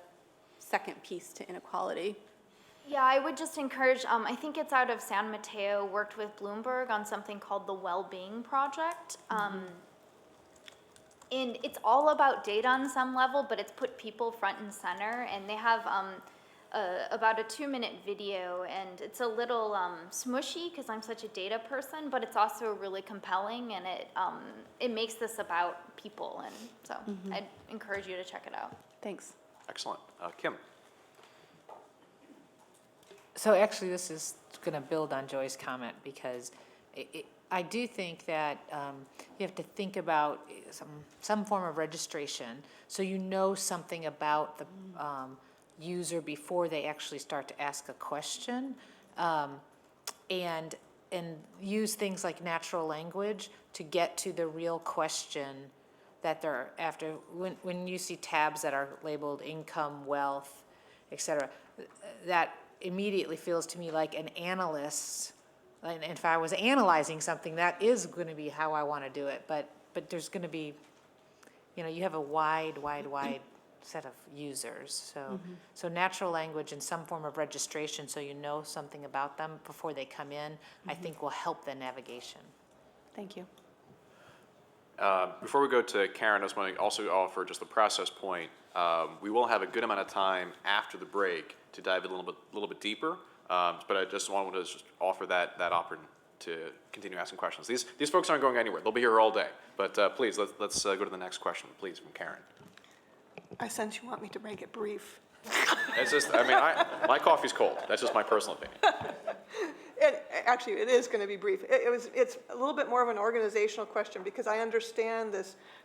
second piece to inequality? Yeah, I would just encourage, I think it's out of San Mateo, worked with Bloomberg on something called the Well-Being Project. And it's all about data on some level, but it's put people front and center. And they have about a 2-minute video, and it's a little smushy because I'm such a data person, but it's also really compelling, and it makes this about people. And so I'd encourage you to check it out. Thanks. Excellent. Kim? So actually, this is going to build on Joy's comment, because I do think that you have to think about some form of registration, so you know something about the user before they actually start to ask a question, and use things like natural language to get to the real question that they're after. When you see tabs that are labeled income, wealth, et cetera, that immediately feels to me like an analyst. And if I was analyzing something, that is going to be how I want to do it. But there's going to be, you know, you have a wide set of users. So natural language and some form of registration, so you know something about them before they come in, I think will help the navigation. Thank you. Before we go to Karen, I just want to also offer just the process point. We will have a good amount of time after the break to dive a little bit deeper, but I just wanted to just offer that opportunity to continue asking questions. These folks aren't going anywhere. They'll be here all day. But please, let's go to the next question, please, from Karen. I sense you want me to make it brief. It's just, I mean, my coffee's cold. That's just my personal opinion. Actually, it is going to be brief. It's a little bit more of an organizational question, because I understand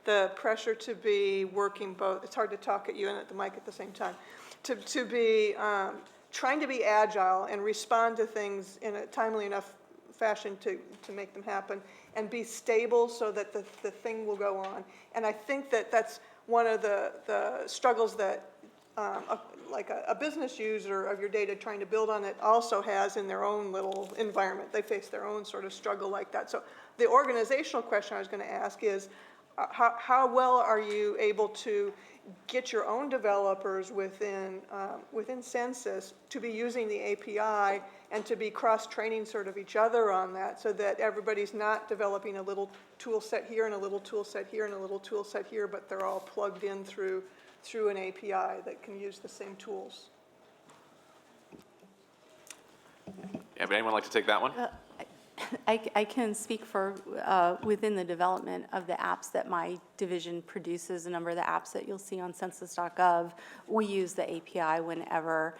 the pressure to be working both. It's hard to talk at you and at the mic at the same time. To be trying to be agile and respond to things in a timely enough fashion to make them happen, and be stable so that the thing will go on. And I think that's one of the struggles that like a business user of your data trying to build on it also has in their own little environment. They face their own sort of struggle like that. So the organizational question I was going to ask is, how well are you able to get your own developers within Census to be using the API and to be cross-training sort of each other on that, so that everybody's not developing a little tool set here and a little tool set here and a little tool set here, but they're all plugged in through an API that can use the same tools? Yeah, would anyone like to take that one? I can speak for within the development of the apps that my division produces. A number of the apps that you'll see on census.gov, we use the API whenever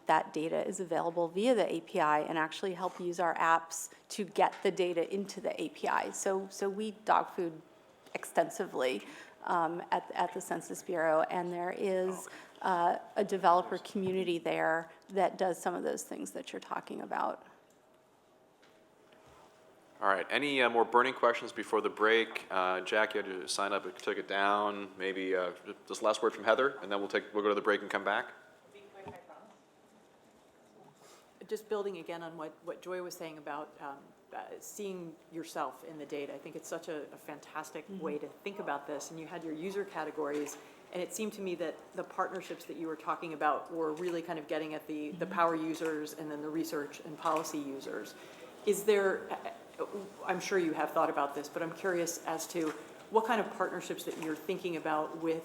that data is available via the API, and actually help use our apps to get the data into the API. So we dog food extensively at the Census Bureau, and there is a developer community there that does some of those things that you're talking about. All right, any more burning questions before the break? Jack, you had to sign up, took it down. Maybe just last word from Heather, and then we'll go to the break and come back. just building again on what Joy was saying about seeing yourself in the data. I think it's such a fantastic way to think about this. And you had your user categories, and it seemed to me that the partnerships that you were talking about were really kind of getting at the power users and then the research and policy users. Is there, I'm sure you have thought about this, but I'm curious as to what kind of partnerships that you're thinking about with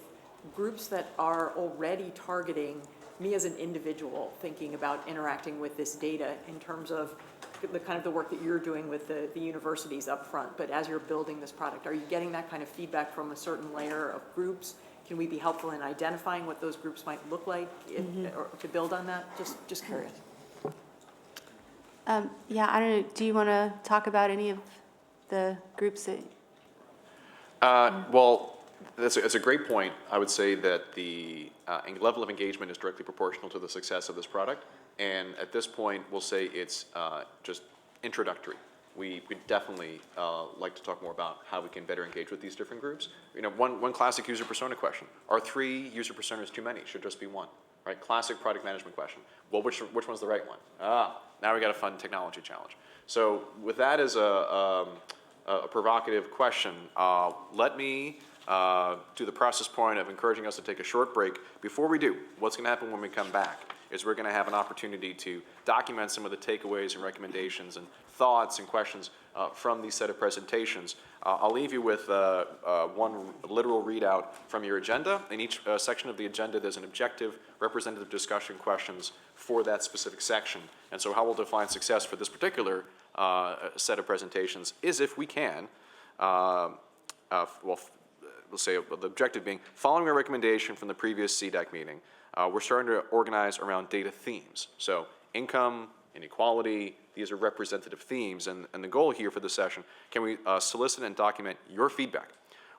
groups that are already targeting me as an individual, thinking about interacting with this data in terms of the kind of the work that you're doing with the universities up front, but as you're building this product, are you getting that kind of feedback from a certain layer of groups? Can we be helpful in identifying what those groups might look like or to build on that? Just curious. Yeah, I don't know, do you want to talk about any of the groups that? Well, that's a great point. I would say that the level of engagement is directly proportional to the success of this product. And at this point, we'll say it's just introductory. We'd definitely like to talk more about how we can better engage with these different groups. You know, one classic user persona question. Are 3 user personas too many? Should just be 1, right? Classic product management question. Well, which one's the right one? Now we got a fun technology challenge. So with that as a provocative question, let me do the process point of encouraging us to take a short break. Before we do, what's going to happen when we come back is we're going to have an opportunity to document some of the takeaways and recommendations and thoughts and questions from these set of presentations. I'll leave you with one literal readout from your agenda. In each section of the agenda, there's an objective, representative discussion questions for that specific section. And so how we'll define success for this particular set of presentations is, if we can, we'll say the objective being, following a recommendation from the previous CDAC meeting, we're starting to organize around data themes. So income, inequality, these are representative themes. And the goal here for this session, can we solicit and document your feedback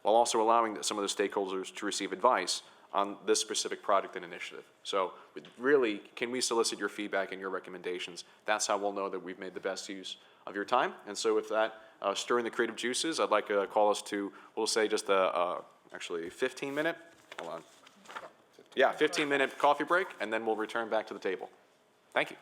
while also allowing some of the stakeholders to receive advice on this specific product and initiative. So really, can we solicit your feedback and your recommendations? That's how we'll know that we've made the best use of your time. And so with that, stirring the creative juices, I'd like to call us to, we'll say just actually 15-minute, hold on. Yeah, 15-minute coffee break, and then we'll return back to the table. Thank you.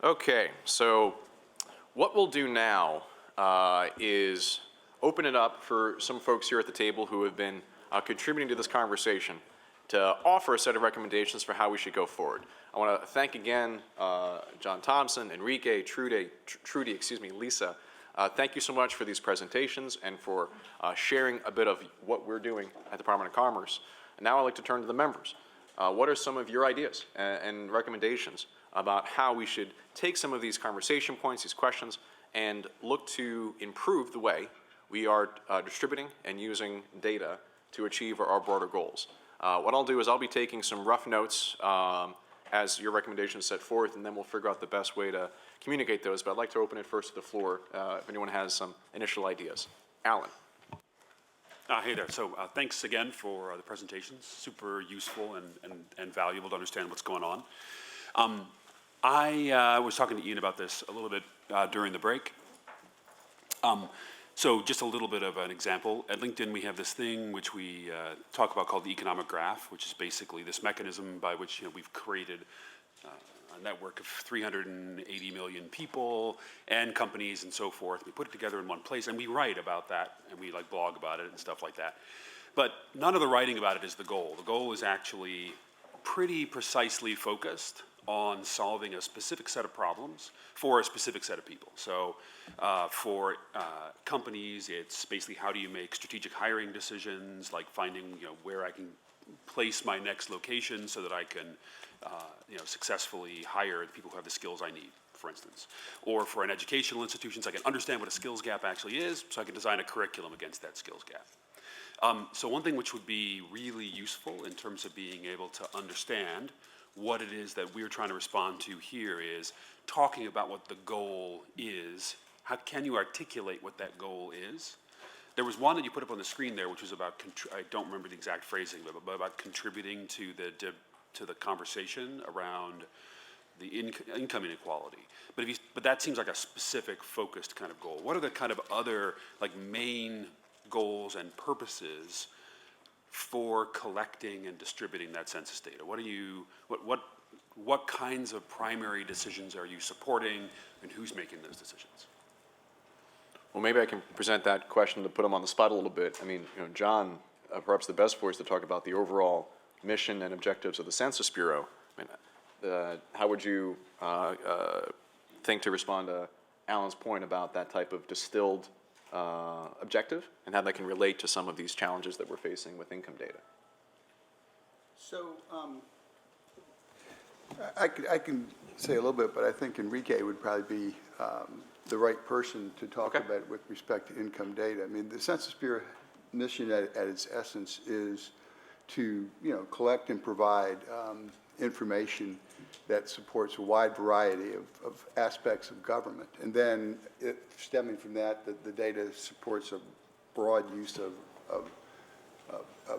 Okay, so what we'll do now is open it up for some folks here at the table who have been contributing to this conversation to offer a set of recommendations for how we should go forward. I want to thank again John Thompson, Enrique, Trudy, Lisa. Thank you so much for these presentations and for sharing a bit of what we're doing at the Department of Commerce. And now I'd like to turn to the members. What are some of your ideas and recommendations about how we should take some of these conversation points, these questions, and look to improve the way we are distributing and using data to achieve our broader goals? What I'll do is I'll be taking some rough notes as your recommendations set forth, and then we'll figure out the best way to communicate those. But I'd like to open it first to the floor if anyone has some initial ideas. Alan. Hey there. So thanks again for the presentations. Super useful and valuable to understand what's going on. I was talking to Ian about this a little bit during the break. So just a little bit of an example. At LinkedIn, we have this thing which we talk about called the economic graph, which is basically this mechanism by which we've created a network of 380 million people and companies and so forth. We put it together in one place, and we write about that, and we like blog about it and stuff like that. But none of the writing about it is the goal. The goal is actually pretty precisely focused on solving a specific set of problems for a specific set of people. So for companies, it's basically how do you make strategic hiring decisions, like finding where I can place my next location so that I can successfully hire the people who have the skills I need, for instance. Or for an educational institution, so I can understand what a skills gap actually is, so I can design a curriculum against that skills gap. So one thing which would be really useful in terms of being able to understand what it is that we're trying to respond to here is talking about what the goal is. How can you articulate what that goal is? There was one that you put up on the screen there, which was about, I don't remember the exact phrasing, but about contributing to the conversation around the income inequality. But that seems like a specific, focused kind of goal. What are the kind of other main goals and purposes for collecting and distributing that census data? What kinds of primary decisions are you supporting, and who's making those decisions? Well, maybe I can present that question to put them on the spot a little bit. I mean, John, perhaps the best voice to talk about the overall mission and objectives of the Census Bureau. I mean, how would you think to respond to Alan's point about that type of distilled objective and how that can relate to some of these challenges that we're facing with income data? So I can say a little bit, but I think Enrique would probably be the right person to talk about it with respect to income data. I mean, the Census Bureau mission at its essence is to collect and provide information that supports a wide variety of aspects of government. And then stemming from that, the data supports a broad use of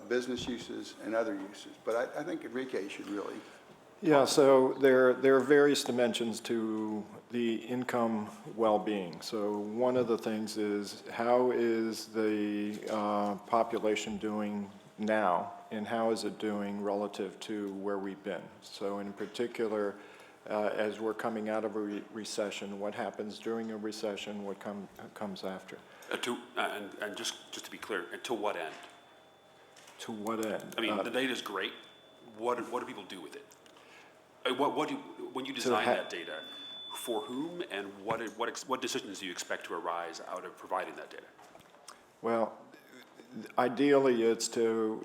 business uses and other uses. But I think Enrique should really. Yeah, so there are various dimensions to the income well-being. So one of the things is how is the population doing now, and how is it doing relative to where we've been? So in particular, as we're coming out of a recession, what happens during a recession, what comes after? And just to be clear, to what end? To what end? I mean, the data is great. What do people do with it? When you design that data, for whom and what decisions do you expect to arise out of providing that data? Well, ideally, it's to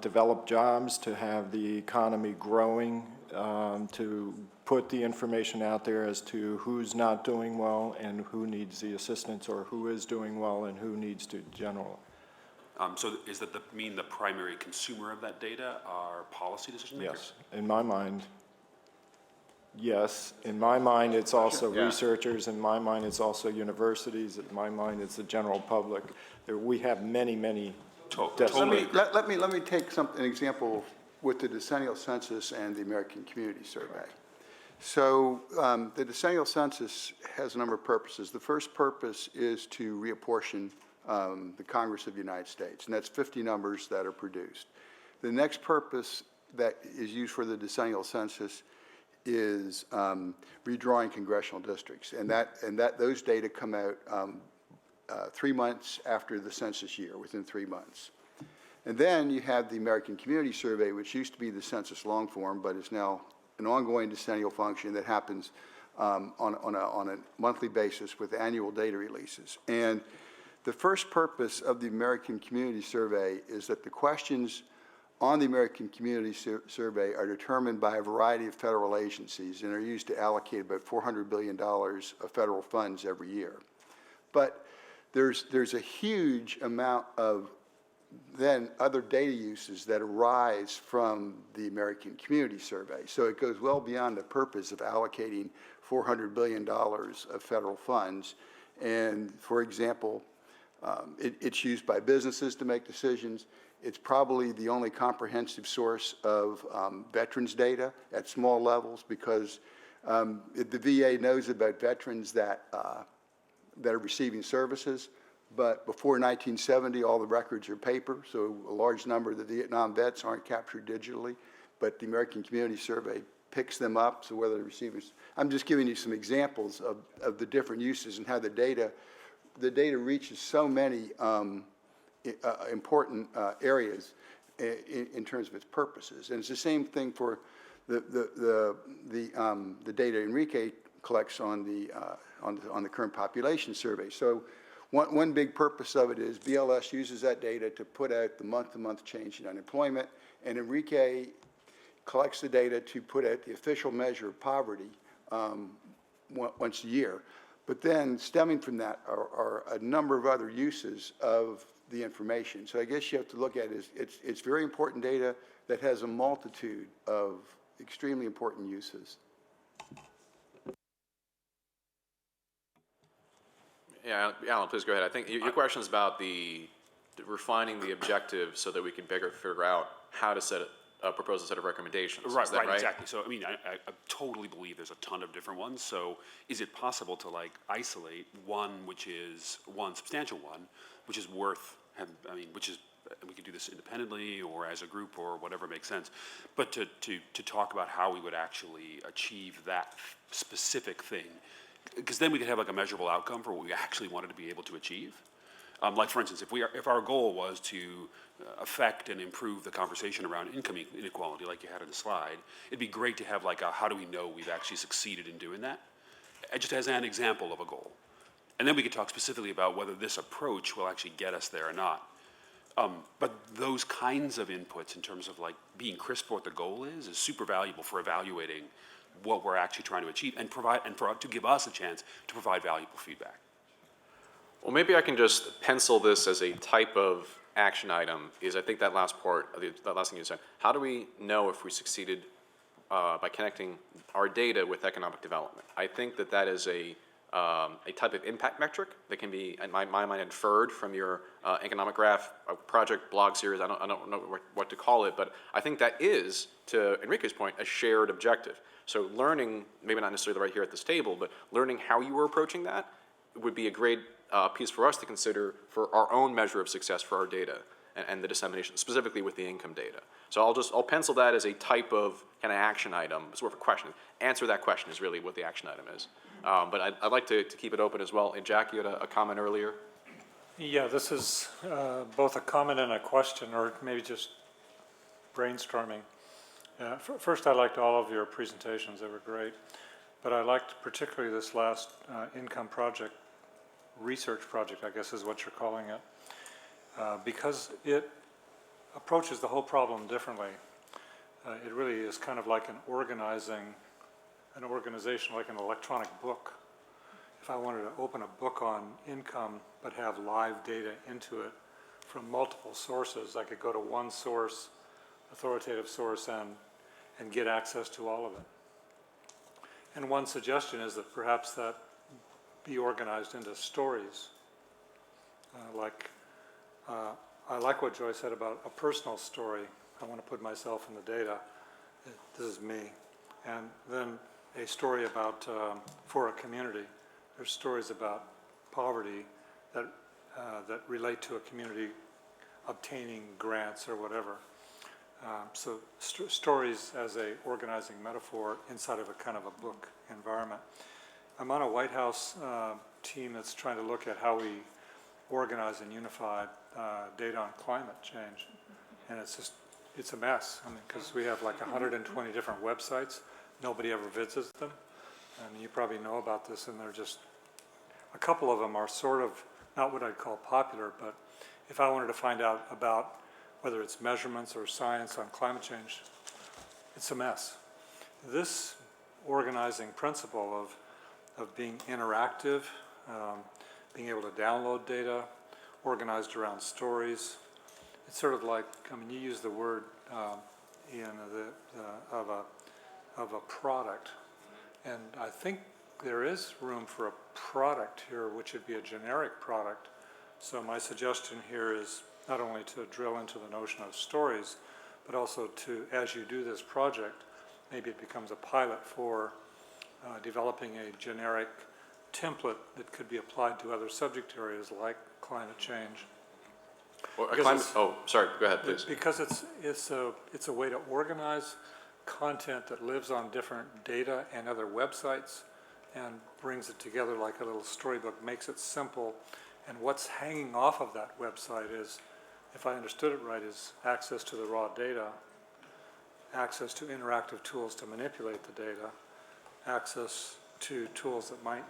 develop jobs, to have the economy growing, to put the information out there as to who's not doing well and who needs the assistance, or who is doing well and who needs to general. So is that the primary consumer of that data are policy decision makers? Yes, in my mind. Yes, in my mind, it's also researchers. In my mind, it's also universities. In my mind, it's the general public. We have many. Totally. Let me take an example with the decennial census and the American Community Survey. So the decennial census has a number of purposes. The first purpose is to reapportion the Congress of the United States, and that's 50 numbers that are produced. The next purpose that is used for the decennial census is redrawing congressional districts, and those data come out 3 months after the census year, within 3 months. And then you have the American Community Survey, which used to be the census long form, but is now an ongoing decennial function that happens on a monthly basis with annual data releases. And the first purpose of the American Community Survey is that the questions on the American Community Survey are determined by a variety of federal agencies and are used to allocate about $400 billion of federal funds every year. But there's a huge amount of then other data uses that arise from the American Community Survey. So it goes well beyond the purpose of allocating $400 billion of federal funds. And for example, it's used by businesses to make decisions. It's probably the only comprehensive source of veterans data at small levels, because the VA knows about veterans that are receiving services. But before 1970, all the records are paper, so a large number of the Vietnam vets aren't captured digitally. But the American Community Survey picks them up, so whether the receivers, I'm just giving you some examples of the different uses and how the data reaches so many important areas in terms of its purposes. And it's the same thing for the data Enrique collects on the current population survey. So one big purpose of it is BLS uses that data to put out the month-to-month change in unemployment, and Enrique collects the data to put out the official measure of poverty once a year. But then stemming from that are a number of other uses of the information. So I guess you have to look at it as it's very important data that has a multitude of extremely important uses. Yeah, Alan, please go ahead. I think your question is about the refining the objective so that we can better figure out how to propose a set of recommendations. Right, Is that right? exactly. So, I mean, I totally believe there's a ton of different ones. So is it possible to isolate one substantial one, which is worth, we could do this independently or as a group or whatever makes sense, but to talk about how we would actually achieve that specific thing, because then we could have a measurable outcome for what we actually wanted to be able to achieve. Like for instance, if our goal was to affect and improve the conversation around income inequality, like you had on the slide, it'd be great to have how do we know we've actually succeeded in doing that, just as an example of a goal. And then we could talk specifically about whether this approach will actually get us there or not. But those kinds of inputs in terms of being crisp what the goal is super valuable for evaluating what we're actually trying to achieve and to give us a chance to provide valuable feedback. Well, maybe I can just pencil this as a type of action item. I think that last part, that last thing you said, how do we know if we succeeded by connecting our data with economic development? I think that is a type of impact metric that can be, in my mind, inferred from your economic graph project blog series. I don't know what to call it, but I think that is, to Enrique's point, a shared objective. So learning, maybe not necessarily right here at this table, but learning how you were approaching that would be a great piece for us to consider for our own measure of success for our data and the dissemination, specifically with the income data. So I'll pencil that as a type of kind of action item, sort of a question. Answer that question is really what the action item is. But I'd like to keep it open as well. And Jack, you had a comment earlier? Yeah, this is both a comment and a question, or maybe just brainstorming. First, I liked all of your presentations. They were great. But I liked particularly this last income project, research project, I guess is what you're calling it, because it approaches the whole problem differently. It really is kind of like an organization, like an electronic book. If I wanted to open a book on income but have live data into it from multiple sources, I could go to one source, authoritative source, and get access to all of it. And one suggestion is that perhaps that be organized into stories. I like what Joy said about a personal story. I want to put myself in the data. This is me. And then a story about, for a community. There's stories about poverty that relate to a community obtaining grants or whatever. So stories as a organizing metaphor inside of a kind of a book environment. I'm on a White House team that's trying to look at how we organize and unify data on climate change. And it's a mess. I mean, because we have like 120 different websites. Nobody ever visits them. And you probably know about this, and they're just, a couple of them are sort of not what I'd call popular, but if I wanted to find out about whether it's measurements or science on climate change, it's a mess. This organizing principle of being interactive, being able to download data, organized around stories, it's sort of like, I mean, you use the word, Ian, of a product. And I think there is room for a product here, which would be a generic product. So my suggestion here is not only to drill into the notion of stories, but also to, as you do this project, maybe it becomes a pilot for developing a generic template that could be applied to other subject areas like climate change. Well, oh, sorry, go ahead, please. Because it's a way to organize content that lives on different data and other websites and brings it together like a little storybook, makes it simple. And what's hanging off of that website is, if I understood it right, is access to the raw data, access to interactive tools to manipulate the data, access to tools that might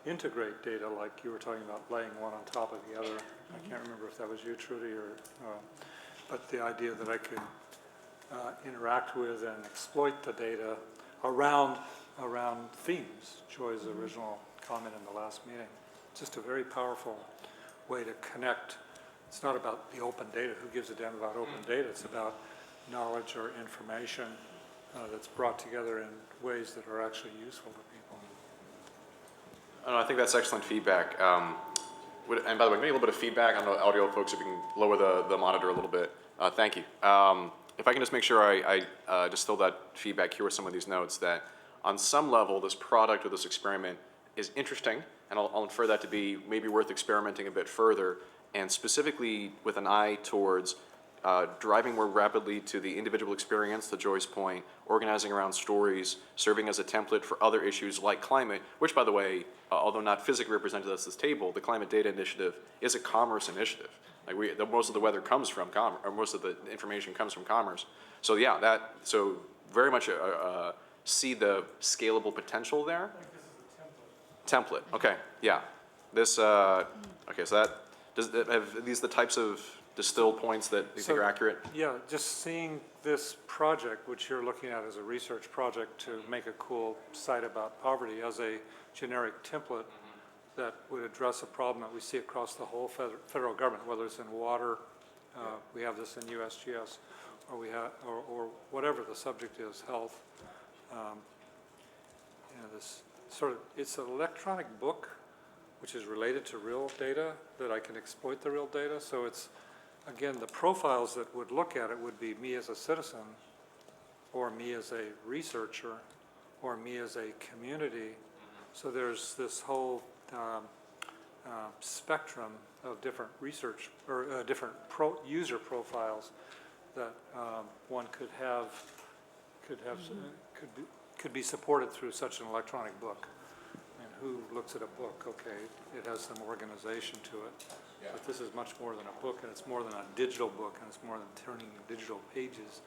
integrate data, like you were talking about laying one on top of the other. I can't remember if that was you, Trudy, or, but the idea that I could interact with and exploit the data around themes, Joy's original comment in the last meeting. Just a very powerful way to connect. It's not about the open data. Who gives a damn about open data? It's about knowledge or information that's brought together in ways that are actually useful to people. I think that's excellent feedback. And by the way, maybe a little bit of feedback on the audio folks, if we can lower the monitor a little bit. Thank you. If I can just make sure I distill that feedback here with some of these notes, that on some level, this product or this experiment is interesting, and I'll infer that to be maybe worth experimenting a bit further, and specifically with an eye towards driving more rapidly to the individual experience, to Joy's point, organizing around stories, serving as a template for other issues like climate, which, by the way, although not physically represented at this table, the Climate Data Initiative is a commerce initiative. Like most of the weather comes from commerce, or most of the information comes from commerce. So yeah, so very much see the scalable potential there. Template. Okay. Yeah. This. Okay. So have these the types of distilled points that you think are accurate? Yeah. Just seeing this project, which you're looking at as a research project to make a cool site about poverty, as a generic template that would address a problem that we see across the whole federal government, whether it's in water, we have this in USGS, or we have, or whatever the subject is, health. This sort of, it's an electronic book which is related to real data, that I can exploit the real data. So it's, again, the profiles that would look at it would be me as a citizen, or me as a researcher, or me as a community. So there's this whole spectrum of different research, or different user profiles that one could have, could be supported through such an electronic book. And who looks at a book? Okay, it has some organization to it. Yeah. But this is much more than a book, and it's more than a digital book, and it's more than turning digital pages.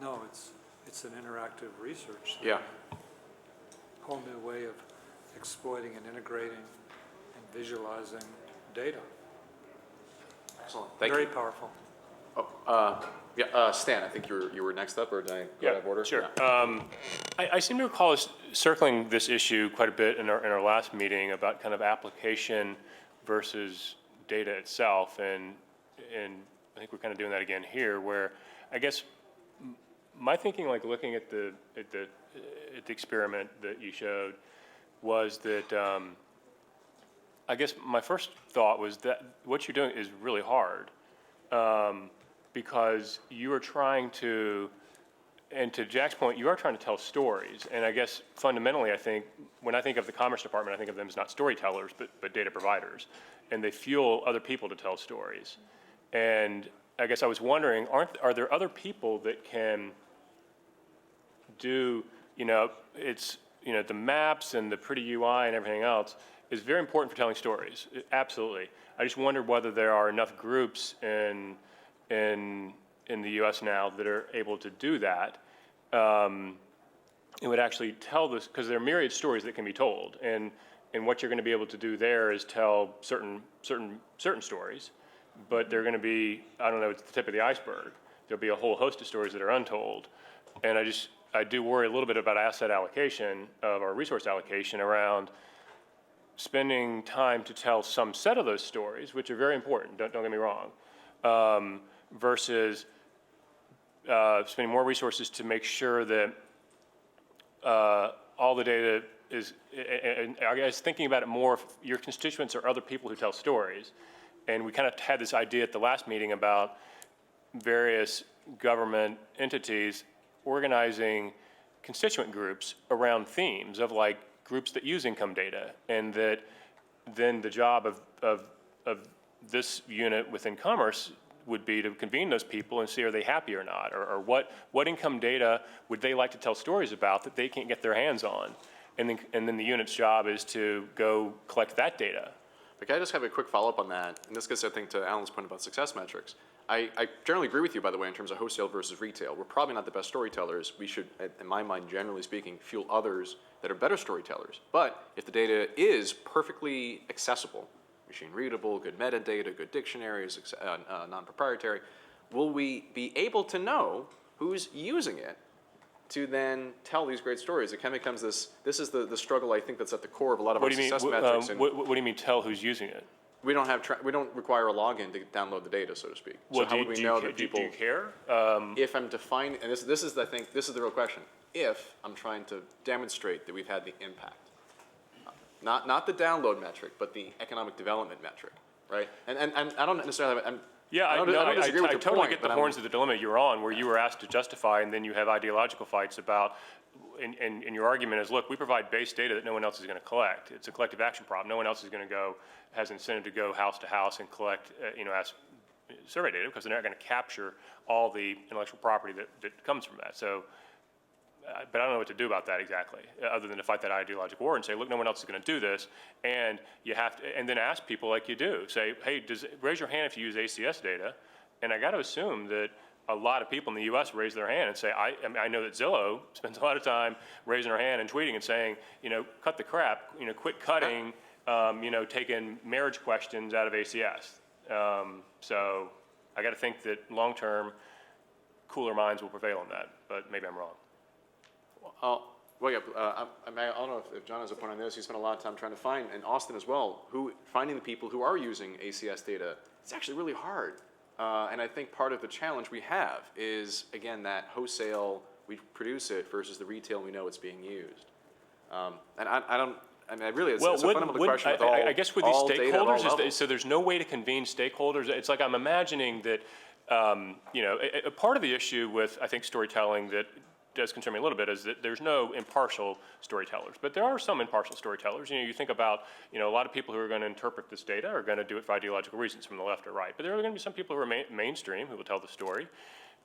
No, it's an interactive research. Yeah. Whole new way of exploiting and integrating and visualizing data. Excellent. Thank you. Very powerful. Oh, yeah, Stan, I think you were next up, or did I go out of order? Sure. Yeah. I seem to recall us circling this issue quite a bit in our last meeting about kind of application versus data itself, and I think we're kind of doing that again here, where I guess my thinking, like looking at the experiment that you showed, was that I guess my first thought was that what you're doing is really hard. Because you are trying to, and to Jack's point, you are trying to tell stories. And I guess fundamentally, I think, when I think of the Commerce Department, I think of them as not storytellers, but data providers. And they fuel other people to tell stories. And I guess I was wondering, are there other people that can do, it's, the maps and the pretty UI and everything else is very important for telling stories, absolutely. I just wondered whether there are enough groups in the US now that are able to do that. It would actually tell this, because there are myriad stories that can be told, and what you're going to be able to do there is tell certain stories, but they're going to be, I don't know, it's the tip of the iceberg. There'll be a whole host of stories that are untold, and I do worry a little bit about asset allocation of our resource allocation around spending time to tell some set of those stories, which are very important, don't get me wrong, versus spending more resources to make sure that all the data is, and I guess thinking about it more, if your constituents are other people who tell stories. And we kind of had this idea at the last meeting about various government entities organizing constituent groups around themes of like groups that use income data, and that then the job of this unit within Commerce would be to convene those people and see are they happy or not, or what income data would they like to tell stories about that they can't get their hands on, and then the unit's job is to go collect that data. But can I just have a quick follow-up on that? And this gets, I think, to Alan's point about success metrics. I generally agree with you, by the way, in terms of wholesale versus retail. We're probably not the best storytellers. We should, in my mind, generally speaking, fuel others that are better storytellers. But if the data is perfectly accessible, machine readable, good metadata, good dictionaries, non-proprietary, will we be able to know who's using it to then tell these great stories? It kind of becomes this is the struggle, I think, that's at the core of a lot of our success metrics. What do you mean tell who's using it? We don't require a login to download the data, so to speak. Well, so how would we know that people? Do you care? If I'm defining, and this is, I think, this is the real question. If I'm trying to demonstrate that we've had the impact, not the download metric, but the economic development metric, right? And I don't necessarily. I totally point, get the horns of the dilemma you're on, where you were asked to justify, and then you have ideological fights about. And your argument is, look, we provide base data that no one else is going to collect. It's a collective action problem. No one else is going to has incentive to go house to house and collect, ask survey data, because they're not going to capture all the intellectual property that comes from that. So, but I don't know what to do about that exactly, other than to fight that ideological war and say, look, no one else is going to do this, and you have to, and then ask people like you do, say, hey, raise your hand if you use ACS data, and I got to assume that a lot of people in the U.S. raise their hand and say, I know that Zillow spends a lot of time raising their hand and tweeting and saying, cut the crap, quit cutting, taking marriage questions out of ACS. So I got to think that long-term, cooler minds will prevail on that, but maybe I'm wrong. Well, yeah, I don't know if John has a point on this. He spent a lot of time trying to find, and Austin as well, finding the people who are using ACS data. It's actually really hard. And I think part of the challenge we have is, again, that wholesale, we produce it versus the retail, we know it's being used. And it's a fundamental question with all, I guess with these stakeholders, so there's no way to convene stakeholders. It's like I'm imagining that, a part of the issue with, I think, storytelling that does concern me a little bit is that there's no impartial storytellers, but there are some impartial storytellers. You think about, a lot of people who are going to interpret this data are going to do it for ideological reasons from the left or right, but there are going to be some people who are mainstream who will tell the story.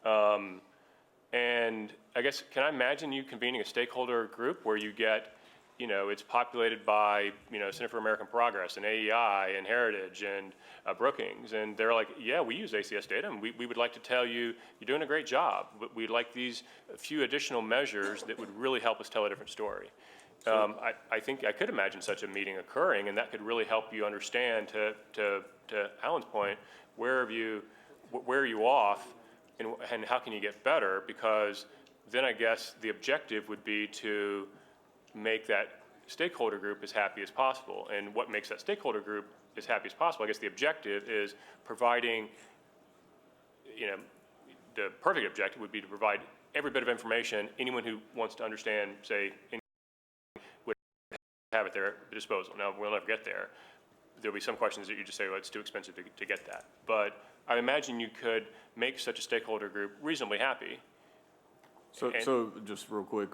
And I guess, can I imagine you convening a stakeholder group where you get, it's populated by, Center for American Progress and AEI and Heritage and Brookings, and they're like, yeah, we use ACS data, and we would like to tell you, you're doing a great job, but we'd like these few additional measures that would really help us tell a different story. I think I could imagine such a meeting occurring, and that could really help you understand, to Alan's point, where are you off, and how can you get better, because then I guess the objective would be to make that stakeholder group as happy as possible. And what makes that stakeholder group as happy as possible, I guess the objective is providing, the perfect objective would be to provide every bit of information anyone who wants to understand, say, would have at their disposal. Now, we'll never get there. There'll be some questions that you just say, well, it's too expensive to get that. But I imagine you could make such a stakeholder group reasonably happy. So just real quick,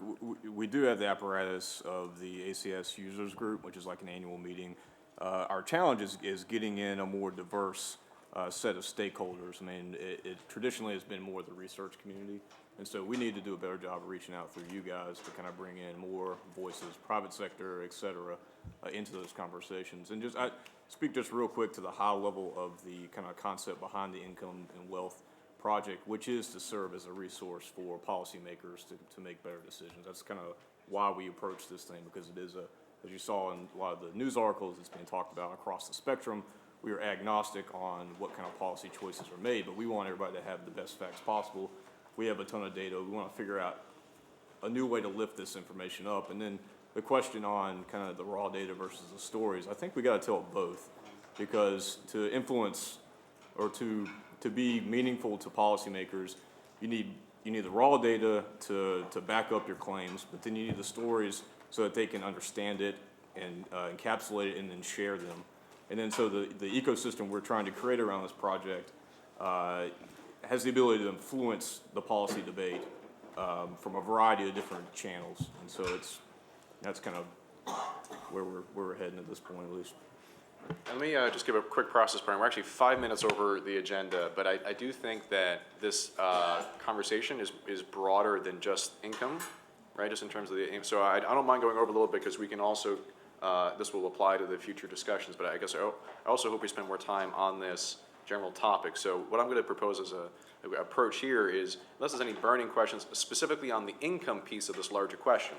we do have the apparatus of the ACS users group, which is like an annual meeting. Our challenge is getting in a more diverse set of stakeholders. I mean, it traditionally has been more the research community, and so we need to do a better job of reaching out through you guys to kind of bring in more voices, private sector, et cetera, into those conversations. And just, I speak just real quick to the high level of the kind of concept behind the income and wealth project, which is to serve as a resource for policymakers to make better decisions. That's kind of why we approach this thing, because it is as you saw in a lot of the news articles, it's being talked about across the spectrum. We are agnostic on what kind of policy choices are made, but we want everybody to have the best facts possible. We have a ton of data. We want to figure out a new way to lift this information up. And then the question on kind of the raw data versus the stories, I think we got to tell both, because to influence or to be meaningful to policymakers, you need the raw data to back up your claims, but then you need the stories so that they can understand it and encapsulate it and then share them. And then so the ecosystem we're trying to create around this project has the ability to influence the policy debate from a variety of different channels. And so that's kind of where we're heading at this point, at least. And let me just give a quick process, Brian. We're actually 5 minutes over the agenda, but I do think that this conversation is broader than just income, right? Just in terms of the, so I don't mind going over a little bit, because we can also, this will apply to the future discussions, but I guess I also hope we spend more time on this general topic. So what I'm going to propose as a approach here is, unless there's any burning questions specifically on the income piece of this larger question,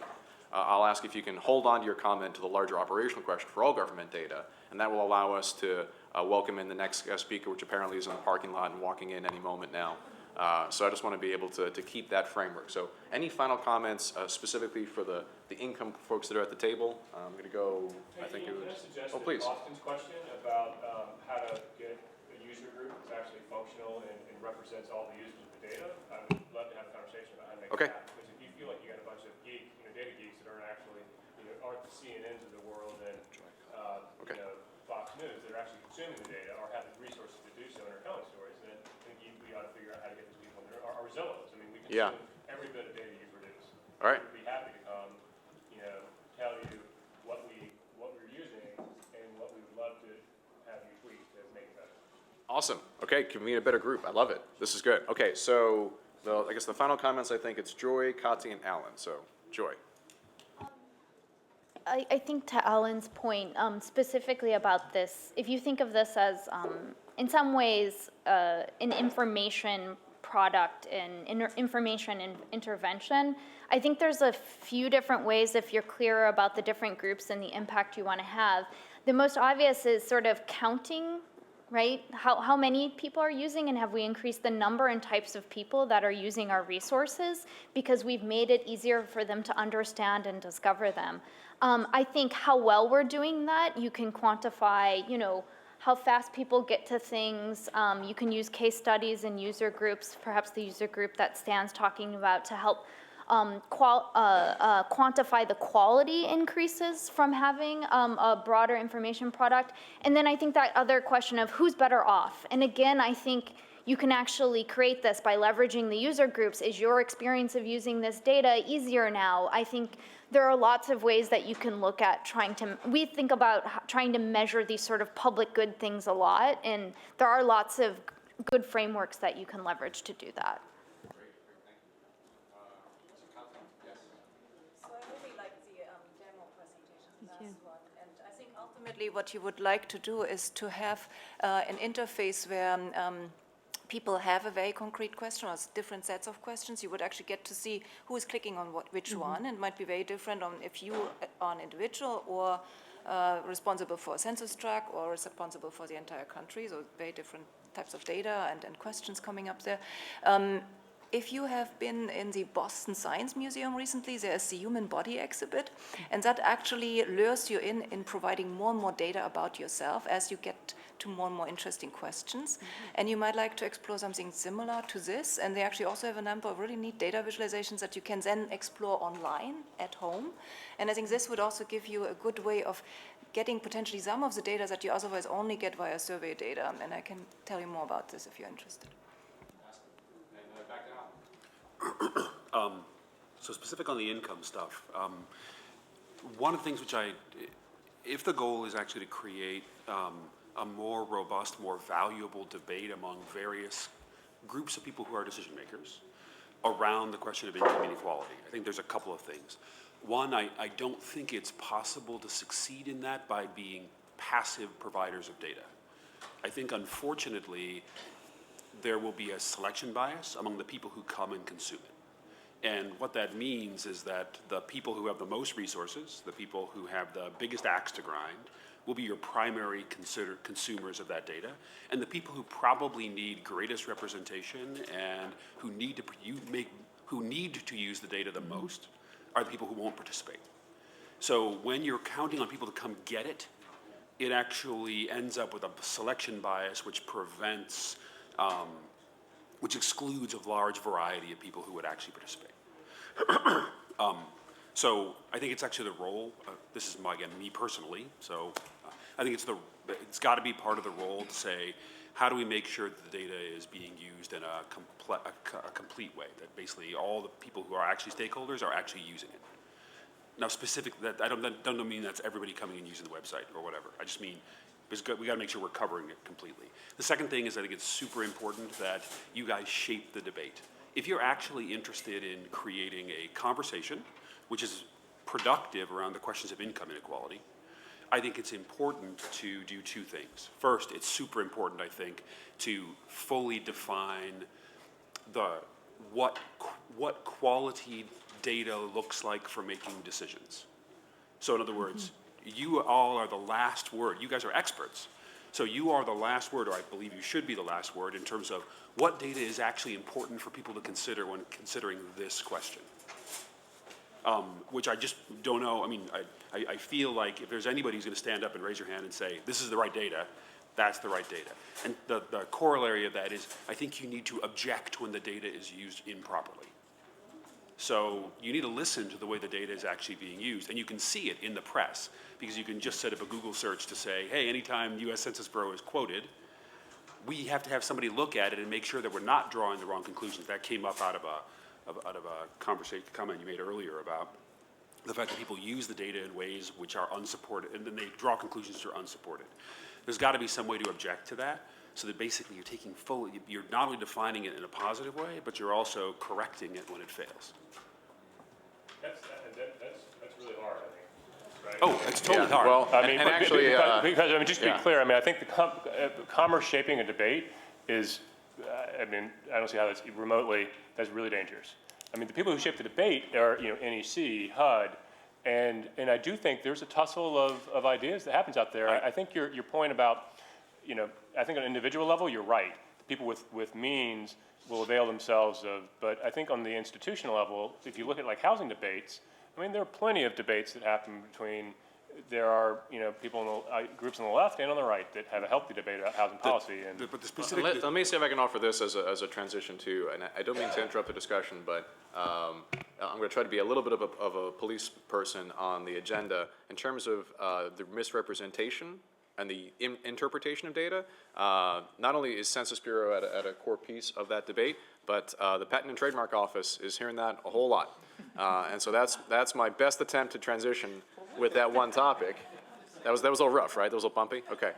I'll ask if you can hold on to your comment to the larger operational question for all government data, and that will allow us to welcome in the next guest speaker, which apparently is in the parking lot and walking in any moment now. So I just want to be able to keep that framework. So any final comments specifically for the income folks that are at the table? I'm going to go, I think it was, oh please. Austin's question about how to get a user group that's actually functional and represents all the users of the data. I would love to have a conversation about how to make that happen. Because if you feel like you got a bunch of data geeks that aren't actually, aren't the CNNs of the world and Fox News that are actually consuming the data or have the resources to do so and are telling stories, then I think we ought to figure out how to get these people in there. Our resilience. I mean, we consume every bit of data you produce. All right. We'd be happy to come, tell you what we're using and what we would love to have you tweak to make it better. Awesome. Okay, can we meet a better group? I love it. This is good. Okay, so I guess the final comments, I think it's Joy, Kati, and Alan. So, Joy. I think to Alan's point, specifically about this, if you think of this as, in some ways, an information product and information intervention, I think there's a few different ways if you're clear about the different groups and the impact you want to have. The most obvious is sort of counting, right? How many people are using, and have we increased the number and types of people that are using our resources because we've made it easier for them to understand and discover them. I think how well we're doing that, you can quantify, how fast people get to things. You can use case studies and user groups, perhaps the user group that Stan's talking about, to help quantify the quality increases from having a broader information product. And then I think that other question of who's better off. And again, I think you can actually create this by leveraging the user groups. Is your experience of using this data easier now? I think there are lots of ways that you can look at we think about trying to measure these sort of public good things a lot, and there are lots of good frameworks that you can leverage to do that. So I really like the demo presentation, last one. And I think ultimately what you would like to do is to have an interface where people have a very concrete question or different sets of questions. You would actually get to see who is clicking on which one, and it might be very different on if you are an individual or responsible for a census tract or responsible for the entire country, so very different types of data and questions coming up there. If you have been in the Boston Science Museum recently, there's the human body exhibit, and that actually lures you in providing more and more data about yourself as you get to more and more interesting questions. And you might like to explore something similar to this, and they actually also have a number of really neat data visualizations that you can then explore online at home. And I think this would also give you a good way of getting potentially some of the data that you otherwise only get via survey data, and I can tell you more about this if you're interested. So specific on the income stuff, one of the things which if the goal is actually to create a more robust, more valuable debate among various groups of people who are decision makers around the question of income inequality. I think there's a couple of things. One, I don't think it's possible to succeed in that by being passive providers of data. I think, unfortunately, there will be a selection bias among the people who come and consume it. And what that means is that the people who have the most resources, the people who have the biggest axe to grind, will be your primary consumers of that data. And the people who probably need greatest representation and who need to use the data the most are the people who won't participate. So when you're counting on people to come get it, it actually ends up with a selection bias which prevents, which excludes a large variety of people who would actually participate. So I think it's actually the role, this is again, me personally, so I think it's got to be part of the role to say, how do we make sure that the data is being used in a complete way, that basically all the people who are actually stakeholders are actually using it. Now, specific, that I don't mean that's everybody coming and using the website or whatever. I just mean we got to make sure we're covering it completely. The second thing is I think it's super important that you guys shape the debate. If you're actually interested in creating a conversation which is productive around the questions of income inequality, I think it's important to do two things. First, it's super important, I think, to fully define what quality data looks like for making decisions. So in other words, you all are the last word. You guys are experts. So you are the last word, or I believe you should be the last word, in terms of what data is actually important for people to consider when considering this question. Which I just don't know. I mean, I feel like if there's anybody who's going to stand up and raise your hand and say, this is the right data, that's the right data. And the corollary of that is, I think you need to object when the data is used improperly. So you need to listen to the way the data is actually being used, and you can see it in the press, because you can just set up a Google search to say, hey, anytime U.S. Census Bureau is quoted, we have to have somebody look at it and make sure that we're not drawing the wrong conclusions. That came up out of a comment you made earlier about the fact that people use the data in ways which are unsupported, and then they draw conclusions that are unsupported. There's got to be some way to object to that, so that basically you're not only defining it in a positive way, but you're also correcting it when it fails. That's really hard, I think. Right? Oh, it's totally hard. Well, I mean, and actually, because I mean, just to be clear, I mean, I think commerce shaping a debate is, I mean, I don't see how that's that's really dangerous. I mean, the people who shape the debate are, NEC, HUD, and I do think there's a tussle of ideas that happens out there. I think your point about, I think on an individual level, you're right. People with means will avail themselves of, but I think on the institutional level, if you look at like housing debates, I mean, there are plenty of debates that happen between, there are, people in the groups on the left and on the right that have a healthy debate about housing policy. But the specific... Let me see if I can offer this as a transition too, and I don't mean to interrupt the discussion, but I'm going to try to be a little bit of a police person on the agenda in terms of the misrepresentation and the interpretation of data. Not only is Census Bureau at a core piece of that debate, but the Patent and Trademark Office is hearing that a whole lot. And so that's my best attempt to transition with that one topic. That was a little rough, right? That was a little bumpy? Okay.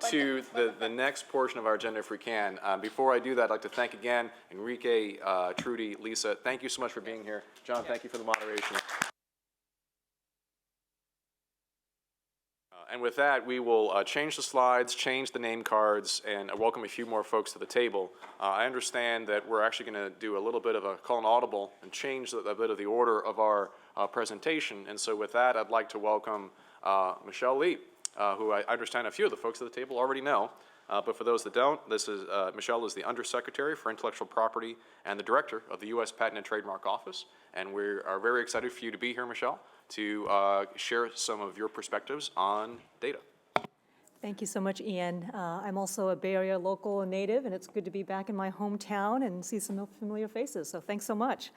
To the next portion of our agenda, if we can. Before I do that, I'd like to thank again Enrique, Trudy, Lisa. Thank you so much for being here. John, thank you for the moderation. And with that, we will change the slides, change the name cards, and welcome a few more folks to the table. I understand that we're actually going to do a little bit of a call an audible and change a bit of the order of our presentation. And so with that, I'd like to welcome Michelle Lee, who I understand a few of the folks at the table already know. But for those that don't, Michelle is the Undersecretary for Intellectual Property and the Director of the U.S. Patent and Trademark Office. And we are very excited for you to be here, Michelle, to share some of your perspectives on data. Thank you so much, Ian. I'm also a Bay Area local and native, and it's good to be back in my hometown and see some familiar faces, so thanks so much.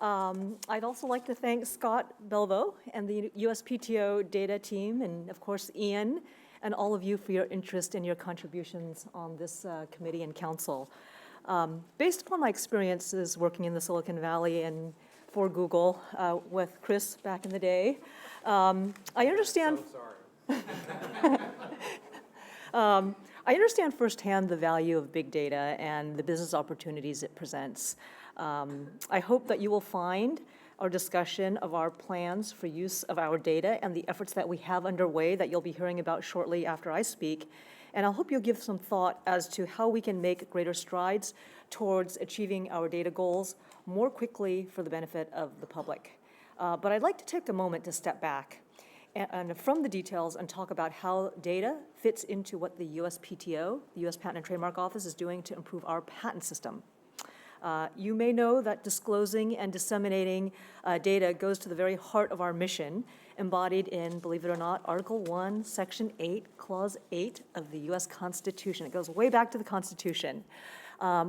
I'd also like to thank Scott Belvo and the USPTO data team, and of course Ian, and all of you for your interest and your contributions on this committee and council. Based upon my experiences working in the Silicon Valley and for Google with Chris back in the day, I understand. So sorry. I understand firsthand the value of big data and the business opportunities it presents. I hope that you will find our discussion of our plans for use of our data and the efforts that we have underway that you'll be hearing about shortly after I speak. And I hope you'll give some thought as to how we can make greater strides towards achieving our data goals more quickly for the benefit of the public. But I'd like to take a moment to step back and from the details and talk about how data fits into what the USPTO, the U.S. Patent and Trademark Office, is doing to improve our patent system. You may know that disclosing and disseminating data goes to the very heart of our mission, embodied in, believe it or not, Article 1, Section 8, Clause 8 of the U.S. Constitution. It goes way back to the Constitution,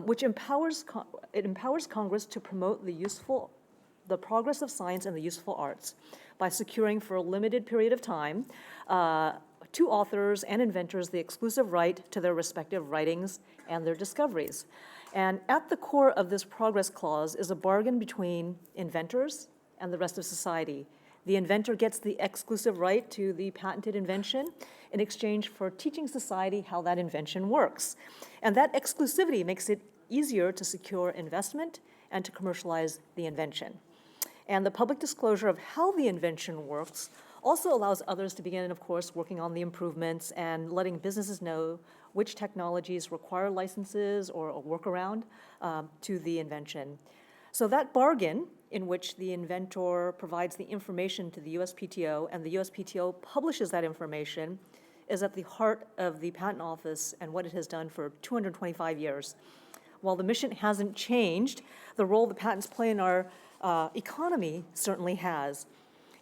which empowers Congress to promote the progress of science and the useful arts by securing for a limited period of time to authors and inventors the exclusive right to their respective writings and their discoveries. And at the core of this progress clause is a bargain between inventors and the rest of society. The inventor gets the exclusive right to the patented invention in exchange for teaching society how that invention works. And that exclusivity makes it easier to secure investment and to commercialize the invention. And the public disclosure of how the invention works also allows others to begin, of course, working on the improvements and letting businesses know which technologies require licenses or a workaround to the invention. So that bargain, in which the inventor provides the information to the USPTO and the USPTO publishes that information, is at the heart of the Patent Office and what it has done for 225 years. While the mission hasn't changed, the role the patents play in our economy certainly has.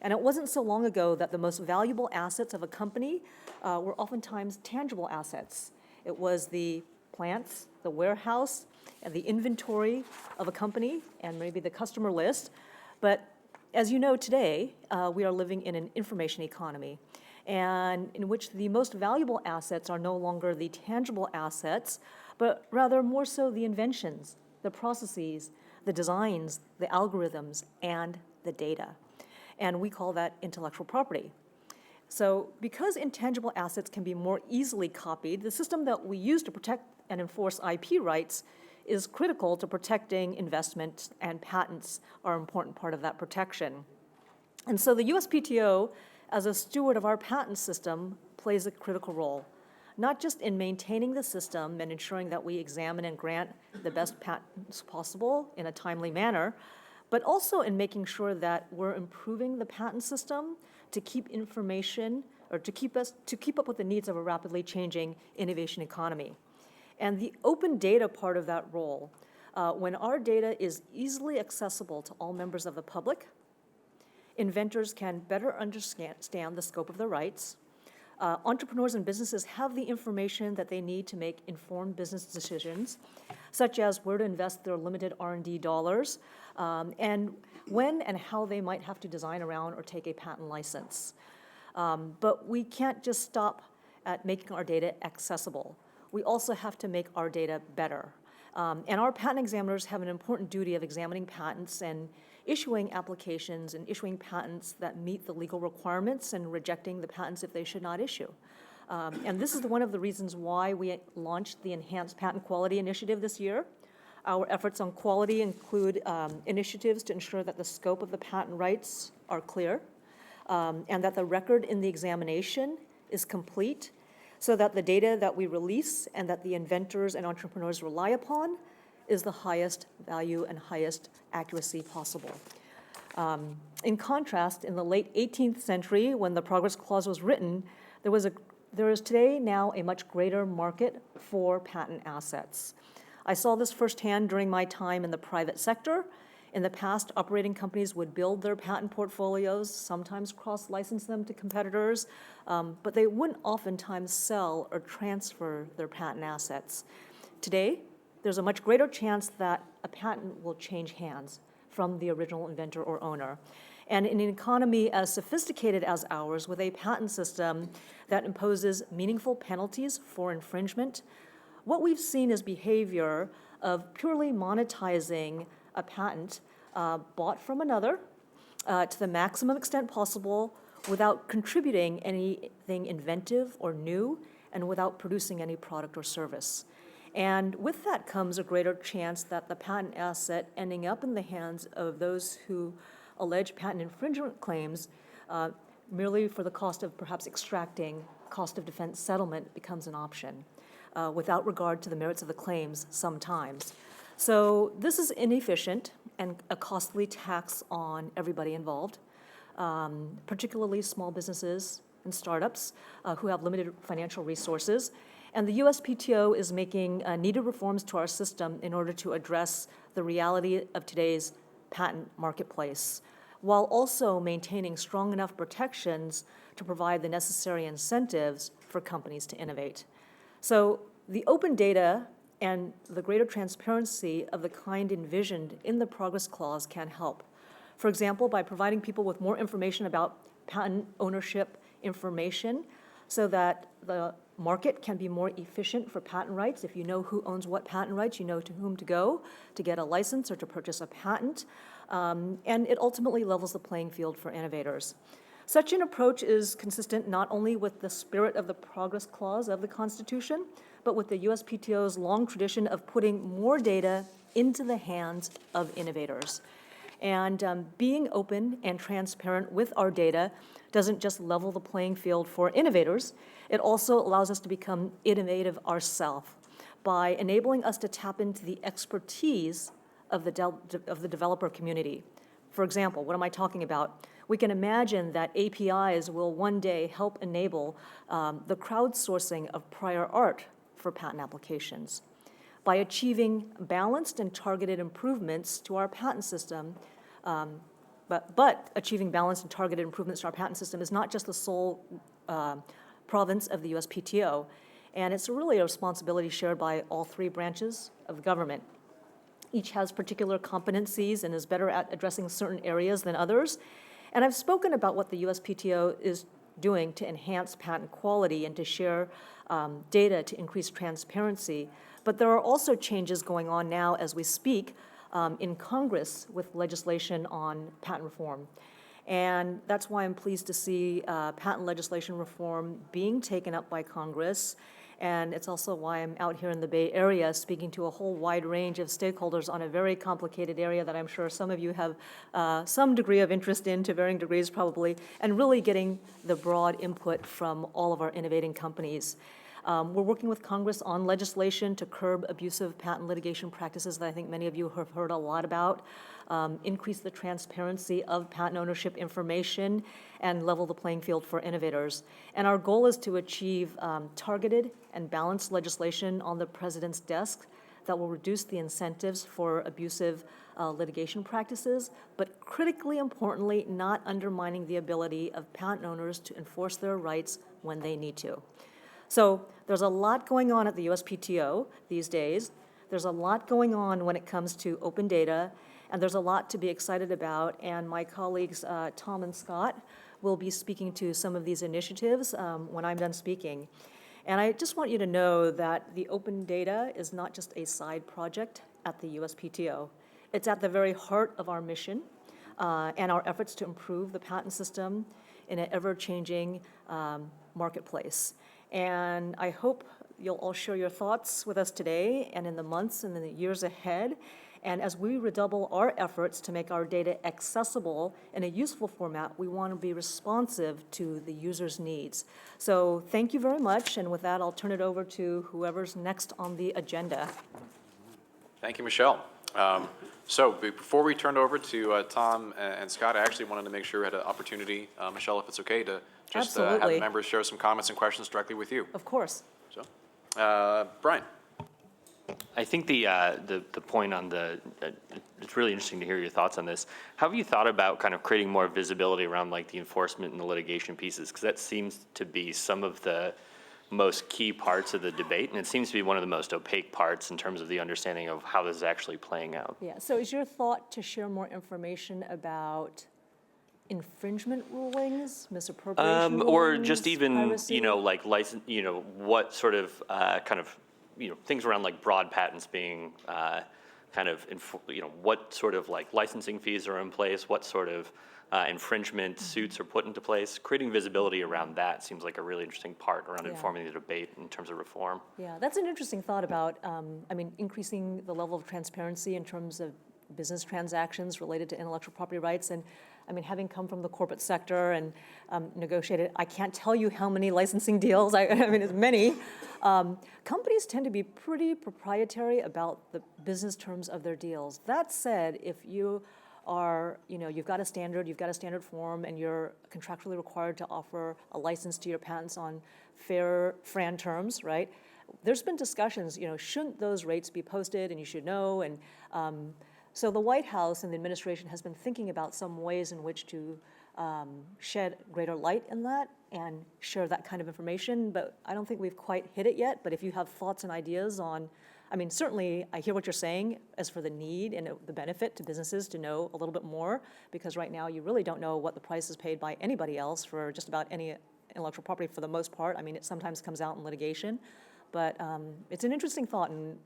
And it wasn't so long ago that the most valuable assets of a company were oftentimes tangible assets. It was the plants, the warehouse, and the inventory of a company, and maybe the customer list. But as you know today, we are living in an information economy, and in which the most valuable assets are no longer the tangible assets, but rather more so the inventions, the processes, the designs, the algorithms, and the data. And we call that intellectual property. So because intangible assets can be more easily copied, the system that we use to protect and enforce IP rights is critical to protecting investment, and patents are an important part of that protection. And so the USPTO, as a steward of our patent system, plays a critical role, not just in maintaining the system and ensuring that we examine and grant the best patents possible in a timely manner, but also in making sure that we're improving the patent system to keep information, or to keep up with the needs of a rapidly changing innovation economy. And the open data part of that role, when our data is easily accessible to all members of the public, inventors can better understand the scope of their rights. Entrepreneurs and businesses have the information that they need to make informed business decisions, such as where to invest their limited R&D dollars, and when and how they might have to design around or take a patent license. But we can't just stop at making our data accessible. We also have to make our data better. And our patent examiners have an important duty of examining patents and issuing applications and issuing patents that meet the legal requirements and rejecting the patents if they should not issue. And this is one of the reasons why we launched the Enhanced Patent Quality Initiative this year. Our efforts on quality include initiatives to ensure that the scope of the patent rights are clear, and that the record in the examination is complete, so that the data that we release and that the inventors and entrepreneurs rely upon is the highest value and highest accuracy possible. In contrast, in the late 18th century, when the Progress Clause was written, there is today now a much greater market for patent assets. I saw this firsthand during my time in the private sector. In the past, operating companies would build their patent portfolios, sometimes cross-license them to competitors, but they wouldn't oftentimes sell or transfer their patent assets. Today, there's a much greater chance that a patent will change hands from the original inventor or owner. And in an economy as sophisticated as ours, with a patent system that imposes meaningful penalties for infringement, what we've seen is behavior of purely monetizing a patent bought from another to the maximum extent possible without contributing anything inventive or new and without producing any product or service. And with that comes a greater chance that the patent asset ending up in the hands of those who allege patent infringement claims merely for the cost of perhaps extracting cost of defense settlement becomes an option without regard to the merits of the claims sometimes. So this is inefficient and a costly tax on everybody involved, particularly small businesses and startups who have limited financial resources. And the USPTO is making needed reforms to our system in order to address the reality of today's patent marketplace, while also maintaining strong enough protections to provide the necessary incentives for companies to innovate. So the open data and the greater transparency of the kind envisioned in the Progress Clause can help. For example, by providing people with more information about patent ownership information so that the market can be more efficient for patent rights. If you know who owns what patent rights, you know to whom to go to get a license or to purchase a patent. And it ultimately levels the playing field for innovators. Such an approach is consistent not only with the spirit of the Progress Clause of the Constitution, but with the USPTO's long tradition of putting more data into the hands of innovators. And being open and transparent with our data doesn't just level the playing field for innovators, it also allows us to become innovative ourselves by enabling us to tap into the expertise of the developer community. For example, what am I talking about? We can imagine that APIs will one day help enable the crowdsourcing of prior art for patent applications. By achieving balanced and targeted improvements to our patent system, but achieving balanced and targeted improvements to our patent system is not just the sole province of the USPTO, and it's really a responsibility shared by all three branches of the government. Each has particular competencies and is better at addressing certain areas than others. And I've spoken about what the USPTO is doing to enhance patent quality and to share data to increase transparency. But there are also changes going on now as we speak in Congress with legislation on patent reform. And that's why I'm pleased to see patent legislation reform being taken up by Congress. And it's also why I'm out here in the Bay Area speaking to a whole wide range of stakeholders on a very complicated area that I'm sure some of you have some degree of interest in, to varying degrees probably, and really getting the broad input from all of our innovating companies. We're working with Congress on legislation to curb abusive patent litigation practices that I think many of you have heard a lot about, increase the transparency of patent ownership information, and level the playing field for innovators. And our goal is to achieve targeted and balanced legislation on the President's desk that will reduce the incentives for abusive litigation practices, but critically importantly, not undermining the ability of patent owners to enforce their rights when they need to. So there's a lot going on at the USPTO these days. There's a lot going on when it comes to open data, and there's a lot to be excited about. And my colleagues, Tom and Scott, will be speaking to some of these initiatives when I'm done speaking. And I just want you to know that the open data is not just a side project at the USPTO. It's at the very heart of our mission and our efforts to improve the patent system in an ever-changing marketplace. And I hope you'll all share your thoughts with us today and in the months and in the years ahead. And as we redouble our efforts to make our data accessible in a useful format, we want to be responsive to the user's needs. So thank you very much. And with that, I'll turn it over to whoever's next on the agenda. Thank you, Michelle. So before we turn over to Tom and Scott, I actually wanted to make sure we had an opportunity, Michelle, if it's okay, to just have the members share some comments and questions directly with you. Of course. So, Brian. I think the point on it's really interesting to hear your thoughts on this. How have you thought about kind of creating more visibility around like the enforcement and the litigation pieces? Because that seems to be some of the most key parts of the debate, and it seems to be one of the most opaque parts in terms of the understanding of how this is actually playing out. Yeah, so is your thought to share more information about infringement rulings, misappropriation rulings, or just even, piracy? Like license, what sort of kind of, things around like broad patents being kind of, what sort of like licensing fees are in place, what sort of infringement suits are put into place. Creating visibility around that seems like a really interesting part around informing the debate in terms of reform. Yeah, that's an interesting thought about, increasing the level of transparency in terms of business transactions related to intellectual property rights. And having come from the corporate sector and negotiated, I can't tell you how many licensing deals, it's many. Companies tend to be pretty proprietary about the business terms of their deals. That said, if you are, you've got a standard form, and you're contractually required to offer a license to your patents on fair FRAND terms, right? There's been discussions, shouldn't those rates be posted, and you should know, and so the White House and the administration has been thinking about some ways in which to shed greater light in that and share that kind of information, but I don't think we've quite hit it yet. But if you have thoughts and ideas on, certainly I hear what you're saying as for the need and the benefit to businesses to know a little bit more, because right now you really don't know what the price is paid by anybody else for just about any intellectual property for the most part. It sometimes comes out in litigation, but it's an interesting thought, and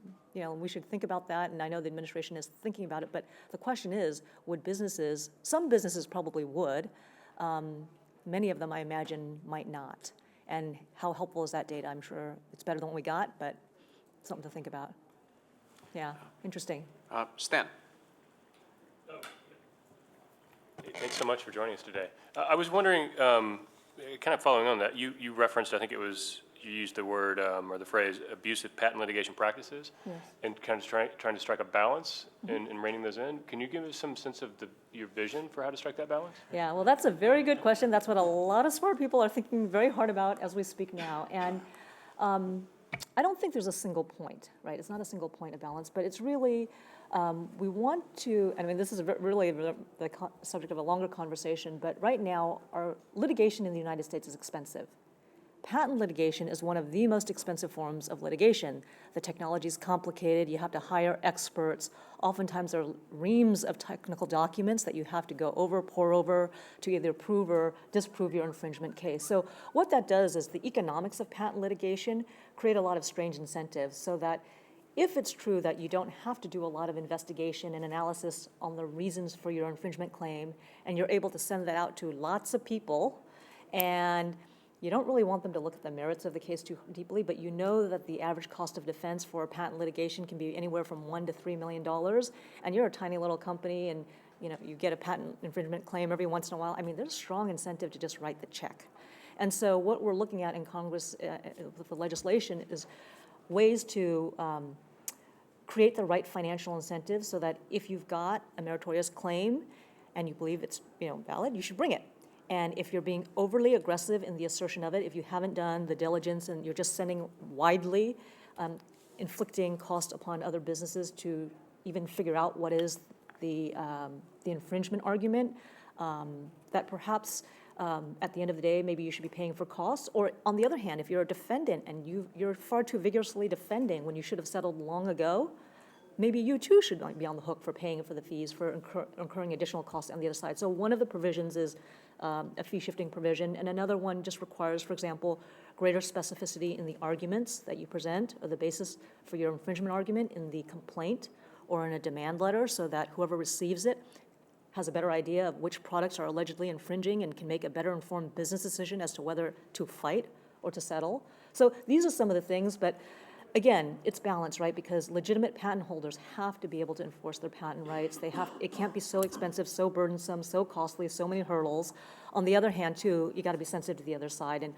we should think about that, and I know the administration is thinking about it, but the question is, would businesses, some businesses probably would, many of them I imagine might not, and how helpful is that data? I'm sure it's better than what we got, but something to think about. Yeah, interesting. Stan. Thanks so much for joining us today. I was wondering, kind of following on that, you referenced, I think it was, you used the word or the phrase abusive patent litigation practices, yes, and kind of trying to strike a balance in reining those in. Can you give us some sense of your vision for how to strike that balance? Yeah, well, that's a very good question. That's what a lot of smart people are thinking very hard about as we speak now. And I don't think there's a single point, right? It's not a single point of balance, but it's really, we want to, this is really the subject of a longer conversation, but right now, our litigation in the United States is expensive. Patent litigation is one of the most expensive forms of litigation. The technology is complicated. You have to hire experts. Oftentimes there are reams of technical documents that you have to go over, pore over, to either prove or disprove your infringement case. So what that does is the economics of patent litigation create a lot of strange incentives, so that if it's true that you don't have to do a lot of investigation and analysis on the reasons for your infringement claim, and you're able to send that out to lots of people, and you don't really want them to look at the merits of the case too deeply, but you know that the average cost of defense for a patent litigation can be anywhere from $1 to $3 million, and you're a tiny little company, and you get a patent infringement claim every once in a while. There's a strong incentive to just write the check. And so what we're looking at in Congress with the legislation is ways to create the right financial incentives, so that if you've got a meritorious claim and you believe it's valid, you should bring it. And if you're being overly aggressive in the assertion of it, if you haven't done the diligence and you're just sending widely, inflicting cost upon other businesses to even figure out what is the infringement argument, that perhaps at the end of the day, maybe you should be paying for costs. Or on the other hand, if you're a defendant and you're far too vigorously defending when you should have settled long ago, maybe you too should be on the hook for paying for the fees, for incurring additional costs on the other side. So one of the provisions is a fee-shifting provision, and another one just requires, for example, greater specificity in the arguments that you present, or the basis for your infringement argument in the complaint or in a demand letter, so that whoever receives it has a better idea of which products are allegedly infringing and can make a better informed business decision as to whether to fight or to settle. So these are some of the things, but again, it's balanced, right? Because legitimate patent holders have to be able to enforce their patent rights. It can't be so expensive, so burdensome, so costly, so many hurdles. On the other hand, too, you got to be sensitive to the other side. And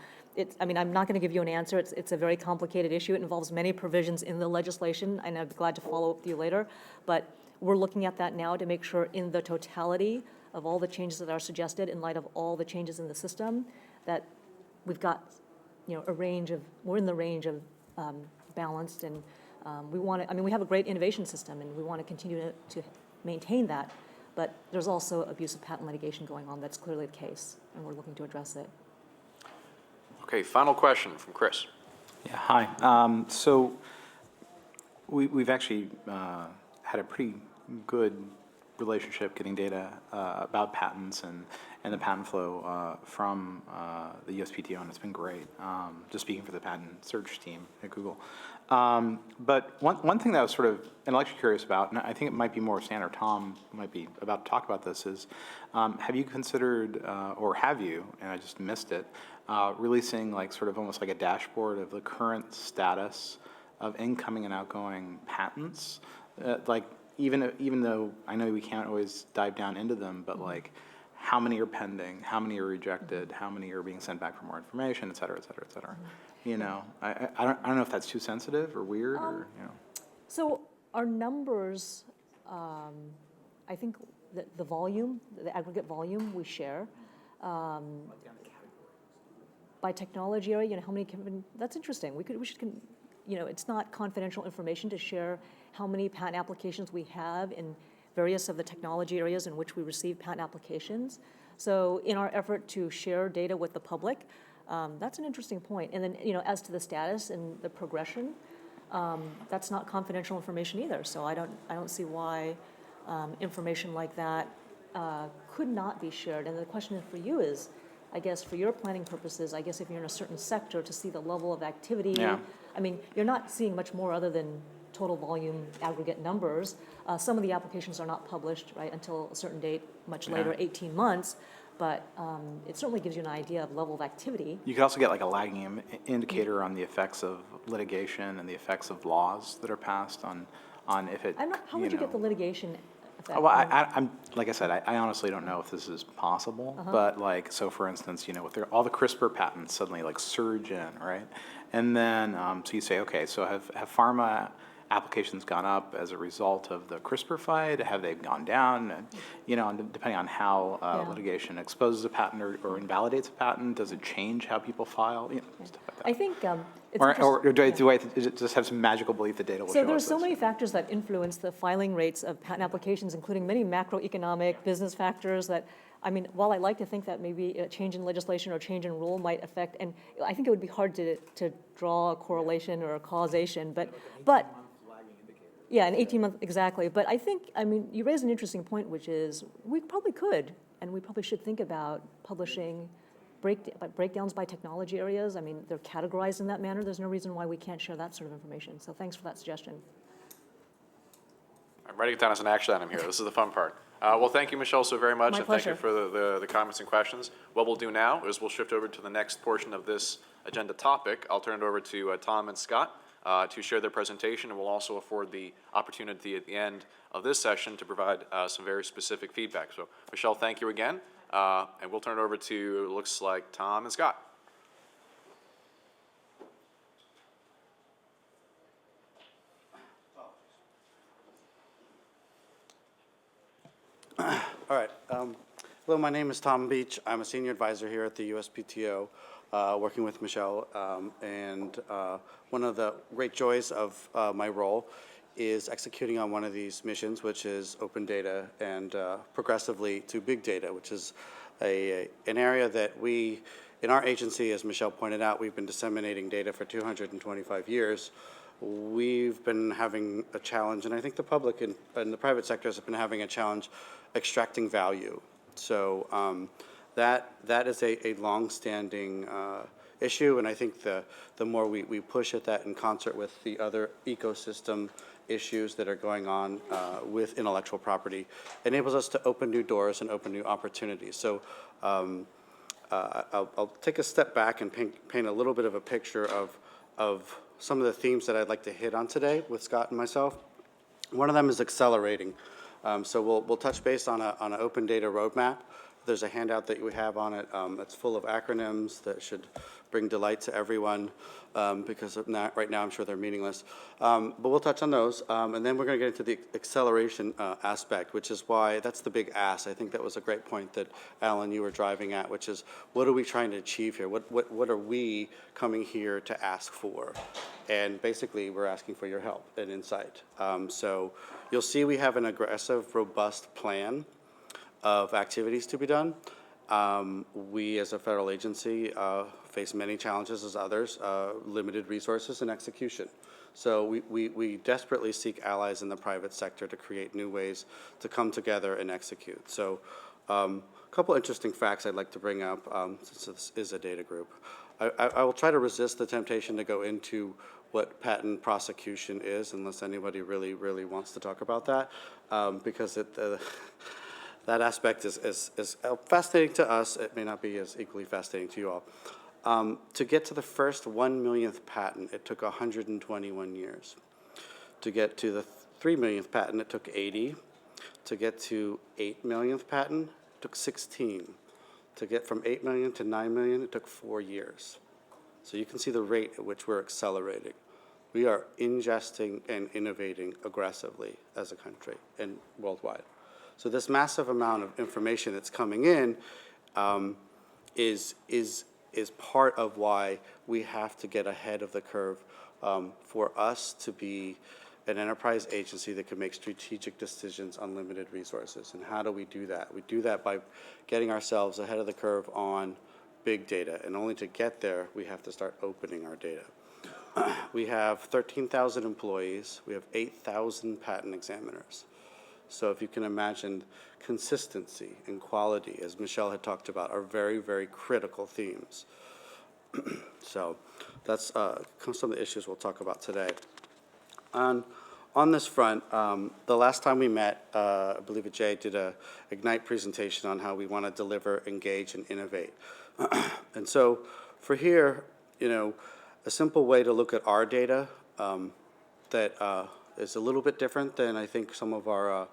I'm not going to give you an answer. It's a very complicated issue. It involves many provisions in the legislation, and I'd be glad to follow up with you later. But we're looking at that now to make sure, in the totality of all the changes that are suggested, in light of all the changes in the system, that we've got, we're in the range of balanced, and we have a great innovation system, and we want to continue to maintain that, but there's also abusive patent litigation going on. That's clearly the case, and we're looking to address it. Okay, final question from Chris. Yeah, hi. So we've actually had a pretty good relationship getting data about patents and the patent flow from the USPTO, and it's been great, just speaking for the patent search team at Google. But one thing that I was sort of intellectually curious about, and I think it might be more Stan or Tom might be about to talk about this, is have you considered, or have you, and I just missed it, releasing like sort of almost like a dashboard of the current status of incoming and outgoing patents? Like even though I know we can't always dive down into them, but like how many are pending, how many are rejected, how many are being sent back for more information, et cetera, et cetera, et cetera. You know, I don't know if that's too sensitive or weird or, you know. So our numbers, I think the volume, the aggregate volume we share, by technology area, you know, how many, that's interesting. We should, you know, it's not confidential information to share how many patent applications we have in various of the technology areas in which we receive patent applications. So in our effort to share data with the public, that's an interesting point. And then, you know, as to the status and the progression, that's not confidential information either. So I don't see why information like that could not be shared. And the question for you is, I guess for your planning purposes, I guess if you're in a certain sector to see the level of activity, Yeah. I mean, you're not seeing much more other than total volume aggregate numbers. Some of the applications are not published, right, until a certain date, much later, 18 months. But it certainly gives you an idea of level of activity. You could also get like a lagging indicator on the effects of litigation and the effects of laws that are passed on if it, How would you get the litigation effect? Well, I'm like I said, I honestly don't know if this is possible, but like, so for instance, you know, with all the CRISPR patents suddenly like surge in, right? And then, so you say, okay, so have pharma applications gone up as a result of the CRISPR fight? Have they gone down? And, you know, depending on how litigation exposes a patent or invalidates a patent, does it change how people file? You know, stuff like that. I think it's Or do I just have some magical belief the data will show us? So there's so many factors that influence the filing rates of patent applications, including many macroeconomic business factors that, I mean, while I like to think that maybe a change in legislation or change in rule might affect, and I think it would be hard to draw a correlation or a causation, but yeah, an 18-month, exactly. But I think, I mean, you raise an interesting point, which is we probably could, and we probably should think about publishing breakdowns by technology areas. I mean, they're categorized in that manner. There's no reason why we can't share that sort of information. So thanks for that suggestion. I'm writing it down as an action item here. This is the fun part. Well, thank you, Michelle, so very much. My and pleasure. Thank you for the comments and questions. What we'll do now is we'll shift over to the next portion of this agenda topic. I'll turn it over to Tom and Scott to share their presentation, and we'll also afford the opportunity at the end of this session to provide some very specific feedback. So, Michelle, thank you again, and we'll turn it over to, looks like, Tom and Scott. All right. Hello, my name is Tom Beach. I'm a senior advisor here at the USPTO, working with Michelle. And one of the great joys of my role is executing on one of these missions, which is open data and progressively to big data, which is an area that we, in our agency, as Michelle pointed out, we've been disseminating data for 225 years. We've been having a challenge, and I think the public and the private sectors have been having a challenge extracting value. So that is a long-standing issue, and I think the more we push at that in concert with the other ecosystem issues that are going on with intellectual property, enables us to open new doors and open new opportunities. So I'll take a step back and paint a little bit of a picture of some of the themes that I'd like to hit on today with Scott and myself. One of them is accelerating. So we'll touch base on an open data roadmap. There's a handout that we have on it that's full of acronyms that should bring delight to everyone because right now I'm sure they're meaningless. But we'll touch on those. And then we're going to get into the acceleration aspect, which is why that's the big ask. I think that was a great point that, Alan, you were driving at, which is what are we trying to achieve here? What are we coming here to ask for? And basically, we're asking for your help and insight. So you'll see we have an aggressive, robust plan of activities to be done. We, as a federal agency, face many challenges as others, limited resources and execution. So we desperately seek allies in the private sector to create new ways to come together and execute. So a couple interesting facts I'd like to bring up, since this is a data group. I will try to resist the temptation to go into what patent prosecution is, unless anybody really, really wants to talk about that, because that aspect is fascinating to us. It may not be as equally fascinating to you all. To get to the first 1 millionth patent, it took 121 years. To get to the 3 millionth patent, it took 80. To get to 8 millionth patent, it took 16. To get from 8 million to 9 million, it took 4 years. So you can see the rate at which we're accelerating. We are ingesting and innovating aggressively as a country and worldwide. So this massive amount of information that's coming in is part of why we have to get ahead of the curve for us to be an enterprise agency that can make strategic decisions on limited resources. And how do we do that? We do that by getting ourselves ahead of the curve on big data, and only to get there, we have to start opening our data. We have 13,000 employees. We have 8,000 patent examiners. So if you can imagine, consistency and quality, as Michelle had talked about, are very, very critical themes. So that's some of the issues we'll talk about today. On this front, the last time we met, I believe Jay did a Ignite presentation on how we want to deliver, engage, and innovate. And so for here, a simple way to look at our data that is a little bit different than I think some of our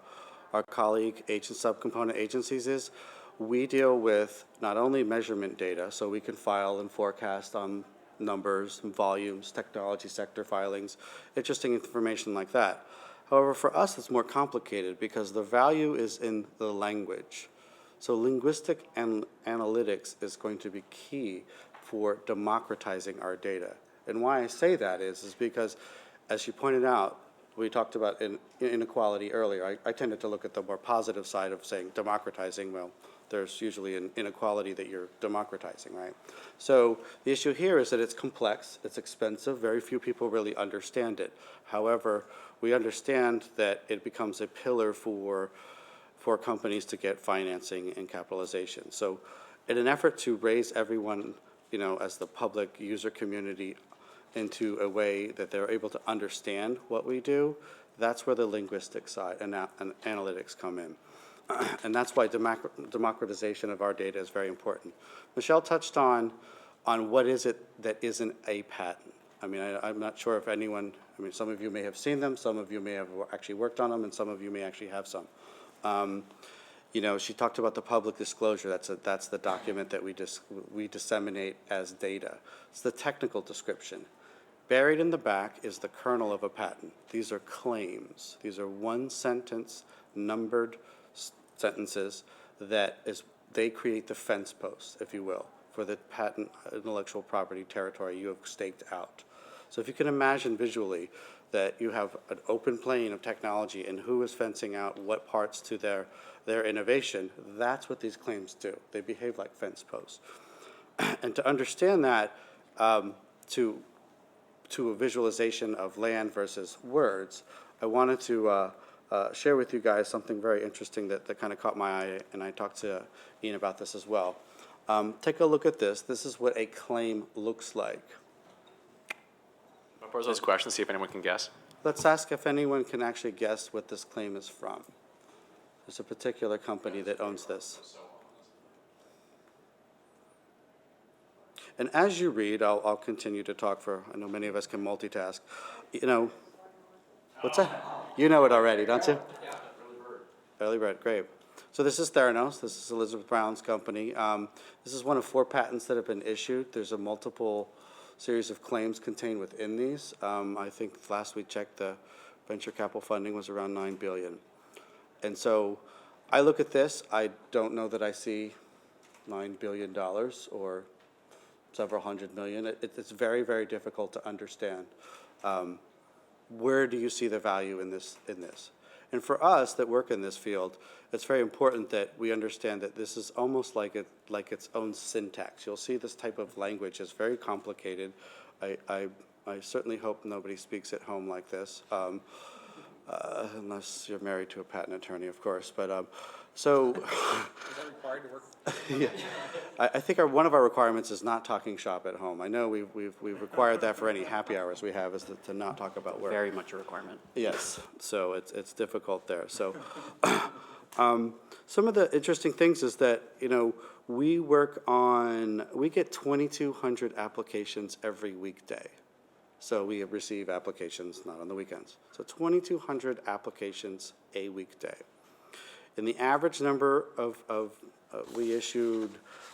colleague subcomponent agencies is, we deal with not only measurement data, so we can file and forecast on numbers and volumes, technology sector filings, interesting information like that. However, for us, it's more complicated because the value is in the language. So linguistic and analytics is going to be key for democratizing our data. And why I say that is because, as you pointed out, we talked about inequality earlier. I tended to look at the more positive side of saying democratizing. Well, there's usually an inequality that you're democratizing, right? So the issue here is that it's complex, it's expensive, very few people really understand it. However, we understand that it becomes a pillar for companies to get financing and capitalization. So in an effort to raise everyone, as the public user community into a way that they're able to understand what we do, that's where the linguistic side and analytics come in. And that's why democratization of our data is very important. Michelle touched on what is it that isn't a patent. I mean, I'm not sure if anyone, some of you may have seen them, some of you may have actually worked on them, and some of you may actually have some. She talked about the public disclosure. That's the document that we disseminate as data. It's the technical description. Buried in the back is the kernel of a patent. These are claims. These are one-sentence, numbered sentences they create the fence posts, if you will, for the patent intellectual property territory you have staked out. So if you can imagine visually that you have an open plane of technology and who is fencing out what parts to their innovation, that's what these claims do. They behave like fence posts. And to understand that, to a visualization of land versus words, I wanted to share with you guys something very interesting that kind of caught my eye, and I talked to Ian about this as well. Take a look at this. This is what a claim looks like. I'll pose those questions, see if anyone can guess. Let's ask if anyone can actually guess what this claim is from. There's a particular company that owns this. And as you read, I'll continue to talk I know many of us can multitask. What's that? You know it already, don't you? Yeah, Early Bird, great. So this is Theranos. This is Elizabeth Brown's company. This is one of 4 patents that have been issued. There's a multiple series of claims contained within these. I think last we checked, the venture capital funding was around $9 billion. And so I look at this, I don't know that I see $9 billion or several hundred million. It's very, very difficult to understand. Where do you see the value in this? And for us that work in this field, it's very important that we understand that this is almost like its own syntax. You'll see this type of language is very complicated. I certainly hope nobody speaks at home like this. unless you're married to a patent attorney, of course. But so. Is that required to work? Yeah. I think one of our requirements is not talking shop at home. I know we've required that for any happy hours we have, is to not talk about work. Very much a requirement. Yes, so it's difficult there. So some of the interesting things is that, you know, we get 2,200 applications every weekday. So we receive applications not on the weekends. So 2,200 applications a weekday. And the average number we issued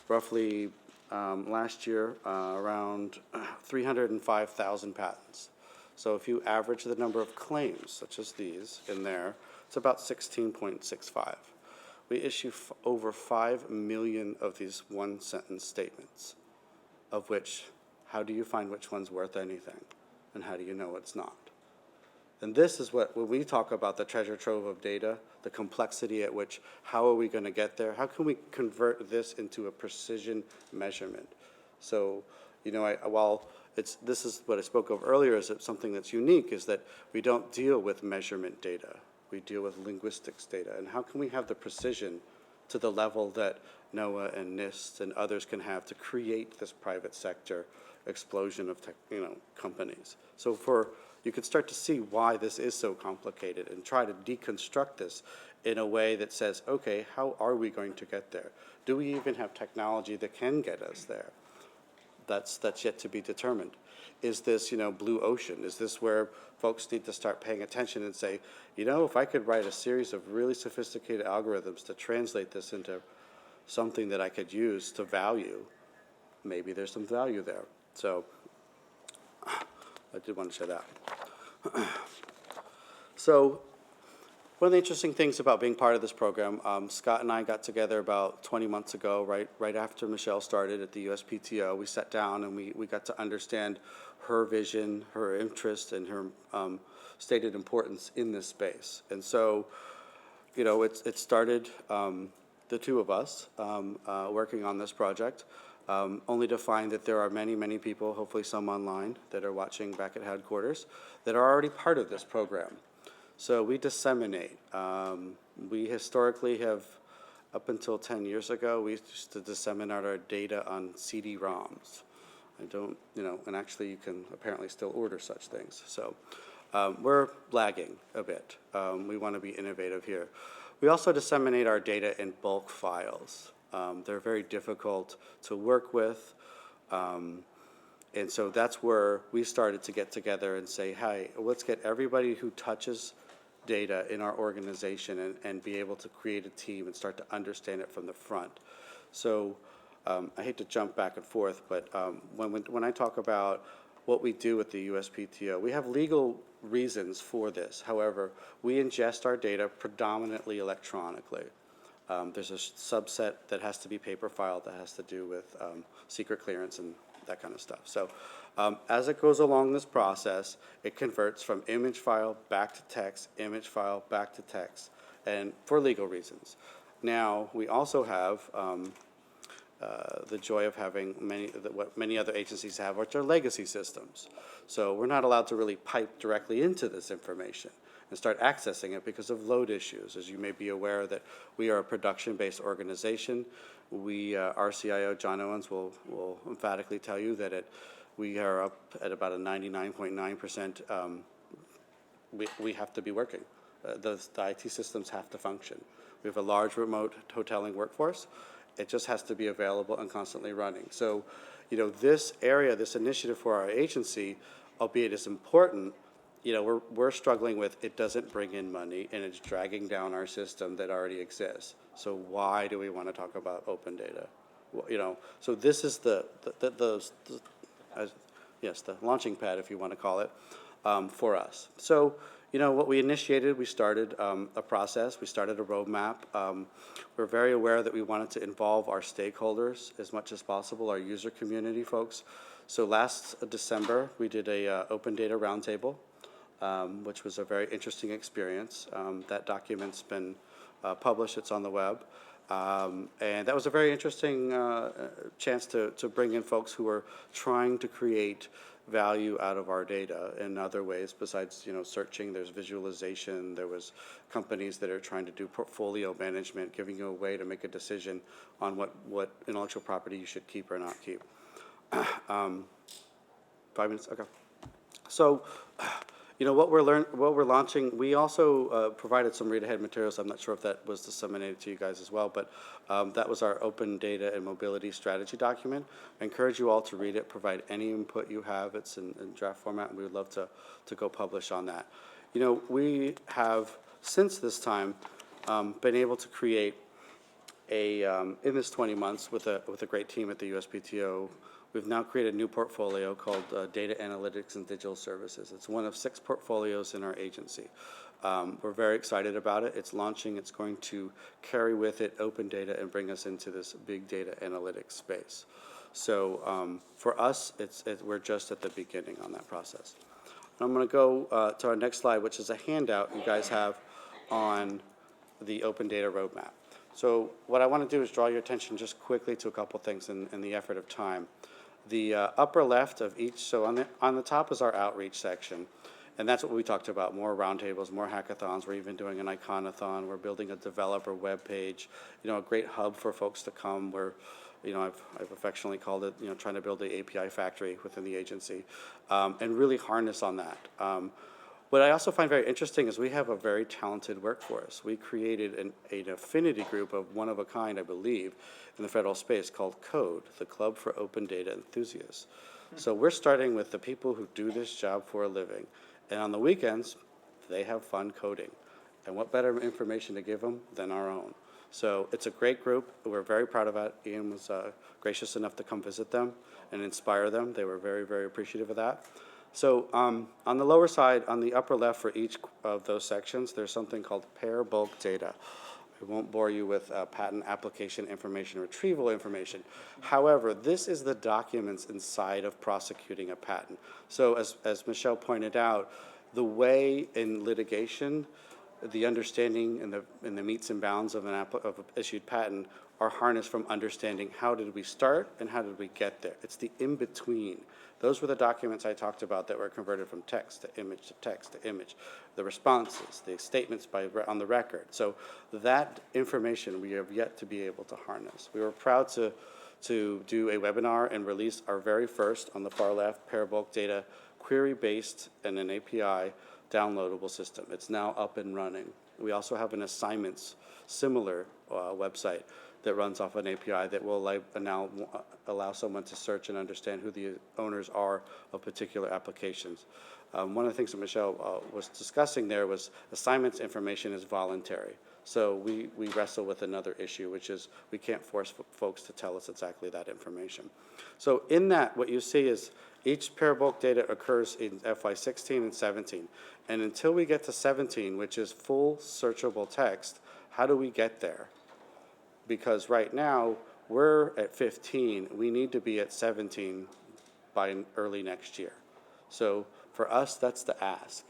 roughly last year around 305,000 patents. So if you average the number of claims, such as these in there, it's about 16.65. We issue over 5 million of these one-sentence statements, of which, how do you find which one's worth anything? And how do you know it's not? And this is when we talk about the treasure trove of data, the complexity at which, how are we going to get there? How can we convert this into a precision measurement? So, you know, this is what I spoke of earlier, is that something that's unique is that we don't deal with measurement data. We deal with linguistics data. And how can we have the precision to the level that NOAA and NIST and others can have to create this private sector explosion of companies? So you can start to see why this is so complicated and try to deconstruct this in a way that says, okay, how are we going to get there? Do we even have technology that can get us there? That's yet to be determined. Is this, blue ocean? Is this where folks need to start paying attention and say, if I could write a series of really sophisticated algorithms to translate this into something that I could use to value, maybe there's some value there. So I did want to share that. So one of the interesting things about being part of this program, Scott and I got together about 20 months ago, right after Michelle started at the USPTO. We sat down and we got to understand her vision, her interest, and her stated importance in this space. And so, it started the two of us working on this project, only to find that there are many, many people, hopefully some online, that are watching back at headquarters, that are already part of this program. So we disseminate. We historically have, up until 10 years ago, we used to disseminate our data on CD-ROMs. And actually you can apparently still order such things. So we're lagging a bit. We want to be innovative here. We also disseminate our data in bulk files. They're very difficult to work with. And so that's where we started to get together and say, hey, let's get everybody who touches data in our organization and be able to create a team and start to understand it from the front. So I hate to jump back and forth, but when I talk about what we do at the USPTO, we have legal reasons for this. However, we ingest our data predominantly electronically. There's a subset that has to be paper filed that has to do with secret clearance and that kind of stuff. So as it goes along this process, it converts from image file back to text, image file back to text, and for legal reasons. Now, we also have the joy of having what many other agencies have, which are legacy systems. So we're not allowed to really pipe directly into this information and start accessing it because of load issues. As you may be aware that we are a production-based organization. Our CIO, John Owens, will emphatically tell you that we are up at about a 99.9%. We have to be working. The IT systems have to function. We have a large remote hoteling workforce. It just has to be available and constantly running. So, this area, this initiative for our agency, albeit is important, we're struggling with it doesn't bring in money and it's dragging down our system that already exists. So why do we want to talk about open data? Well, so this is the launching pad, if you want to call it, for us. So, what we initiated, we started a process, we started a roadmap. We're very aware that we wanted to involve our stakeholders as much as possible, our user community folks. So last December, we did a open data roundtable, which was a very interesting experience. That document's been published, it's on the web. And that was a very interesting chance to bring in folks who are trying to create value out of our data in other ways besides, searching. There's visualization. There was companies that are trying to do portfolio management, giving you a way to make a decision on what intellectual property you should keep or not keep. 5 minutes? Okay. So, what we're launching, we also provided some read-ahead materials. I'm not sure if that was disseminated to you guys as well, but that was our open data and mobility strategy document. I encourage you all to read it, provide any input you have. It's in draft format, and we would love to go publish on that. We have, since this time, been able to create in this 20 months with a great team at the USPTO. We've now created a new portfolio called Data Analytics and Digital Services. It's one of 6 portfolios in our agency. We're very excited about it. It's launching. It's going to carry with it open data and bring us into this big data analytics space. So for us, we're just at the beginning on that process. I'm going to go to our next slide, which is a handout you guys have on the open data roadmap. So what I want to do is draw your attention just quickly to a couple things in the effort of time. The upper left of each, so on the top is our outreach section, and that's what we talked about, more roundtables, more hackathons. We're even doing an iconathon. We're building a developer web page, a great hub for folks to come. I've affectionately called it, trying to build the API factory within the agency, and really harness on that. What I also find very interesting is we have a very talented workforce. We created an affinity group of one of a kind, I believe, in the federal space called CODE, the Club for Open Data Enthusiasts. So we're starting with the people who do this job for a living. And on the weekends, they have fun coding. And what better information to give them than our own? So it's a great group. We're very proud of it. Ian was gracious enough to come visit them and inspire them. They were very, very appreciative of that. So on the lower side, on the upper left for each of those sections, there's something called pair bulk data. I won't bore you with patent application information, retrieval information. However, this is the documents inside of prosecuting a patent. So as Michelle pointed out, the way in litigation, the understanding and the metes and bounds of an issued patent are harnessed from understanding how did we start and how did we get there. It's the in-between. Those were the documents I talked about that were converted from text to image to text to image, the responses, the statements on the record. So that information we have yet to be able to harness. We were proud to do a webinar and release our very first, on the far left, pair bulk data, query-based and an API downloadable system. It's now up and running. We also have an assignments similar website that runs off an API that will now allow someone to search and understand who the owners are of particular applications. One of the things that Michelle was discussing there was assignments information is voluntary. So we wrestle with another issue, which is we can't force folks to tell us exactly that information. So in that, what you see is each pair bulk data occurs in FY16 and 17. And until we get to 17, which is full searchable text, how do we get there? Because right now, we're at 15. We need to be at 17 by early next year. So for us, that's the ask,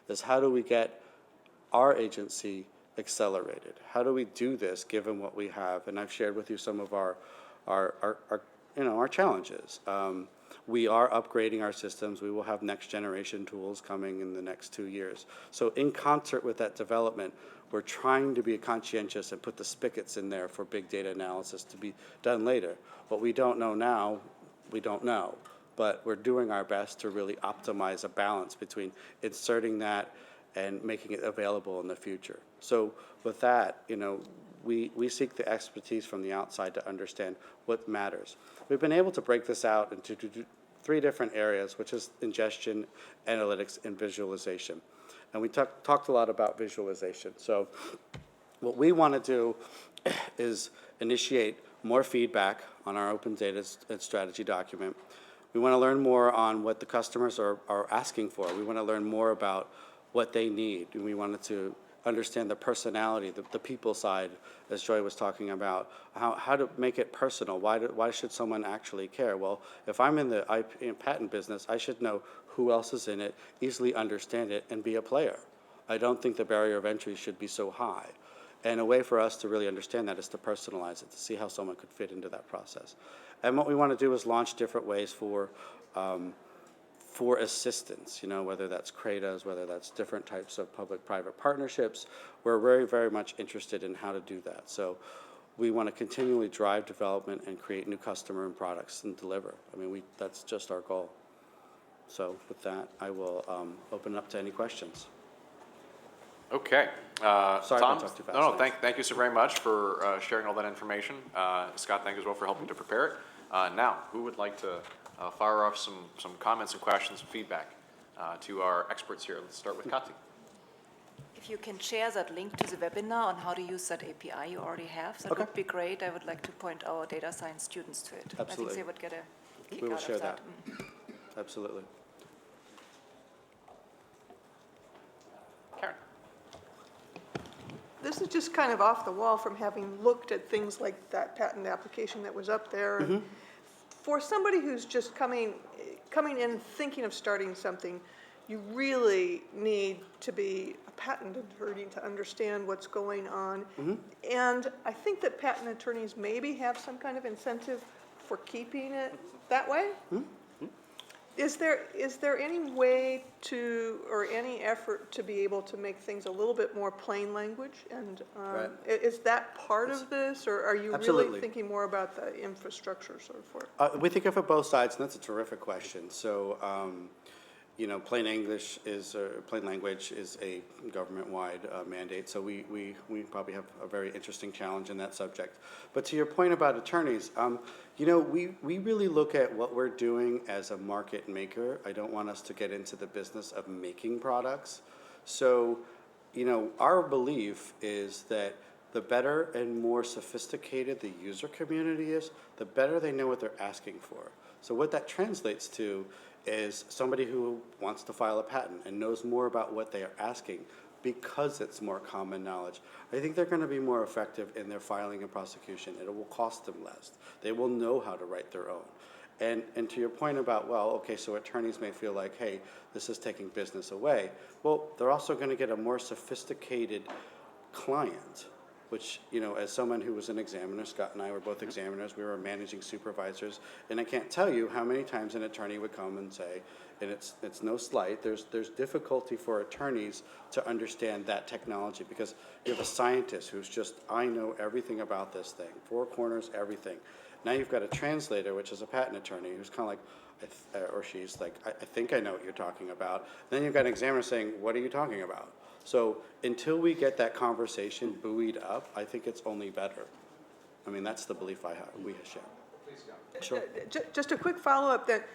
is how do we get our agency accelerated? How do we do this given what we have? And I've shared with you some of our challenges. We are upgrading our systems. We will have next generation tools coming in the next 2 years. So in concert with that development, we're trying to be conscientious and put the spigots in there for big data analysis to be done later. What we don't know now, we don't know. But we're doing our best to really optimize a balance between inserting that and making it available in the future. So with that, we seek the expertise from the outside to understand what matters. We've been able to break this out into 3 different areas, which is ingestion, analytics, and visualization. And we talked a lot about visualization. So what we want to do is initiate more feedback on our open data and strategy document. We want to learn more on what the customers are asking for. We want to learn more about what they need. And we wanted to understand the personality, the people side, as Joy was talking about, how to make it personal. Why should someone actually care? Well, if I'm in the IP patent business, I should know who else is in it, easily understand it, and be a player. I don't think the barrier of entry should be so high. And a way for us to really understand that is to personalize it, to see how someone could fit into that process. And what we want to do is launch different ways for for assistance, whether that's CRADAs, whether that's different types of public-private partnerships. We're very, very much interested in how to do that. So we want to continually drive development and create new customer and products and deliver. I mean, that's just our goal. So with that, I will open it up to any questions. Okay. Sorry if I Tom? talked too fast. No, thank you so very much for sharing all that information. Scott, thank you as well for helping to prepare it. Now, who would like to fire off some comments and questions and feedback to our experts here? Let's start with Kati. If you can share that link to the webinar on how to use that API you already have, that would be great. I would like to point our data science students to it. Absolutely. I think they would get a kick We will out share of that. Absolutely. Karen. This is just kind of off the wall from having looked at things like that patent application that was up there. For somebody who's just coming in thinking of starting something, you really need to be a patent attorney to understand what's going on. And I think that patent attorneys maybe have some kind of incentive for keeping it that way. Is there any way to, or any effort to be able to make things a little bit more plain language? And is that part of this, or are you really thinking more about the infrastructure sort of for it? We think of it both sides, and that's a terrific question. So, plain English is, plain language is a government-wide mandate, so we probably have a very interesting challenge in that subject. But to your point about attorneys, we really look at what we're doing as a market maker. I don't want us to get into the business of making products. So, our belief is that the better and more sophisticated the user community is, the better they know what they're asking for. So what that translates to is somebody who wants to file a patent and knows more about what they are asking because it's more common knowledge. I think they're going to be more effective in their filing and prosecution. It will cost them less. They will know how to write their own. And to your point about, so attorneys may feel like, hey, this is taking business away. Well, they're also going to get a more sophisticated client, which, as someone who was an examiner, Scott and I were both examiners, we were managing supervisors, and I can't tell you how many times an attorney would come and say, and it's no slight, there's difficulty for attorneys to understand that technology, because you have a scientist who's just, I know everything about this thing, four corners, everything. Now you've got a translator, which is a patent attorney, who's kind of like, or she's like, I think I know what you're talking about. Then you've got an examiner saying, what are you talking about? So until we get that conversation buoyed up, I think it's only better. I mean, that's the belief we share. Sure. Just a quick follow-up that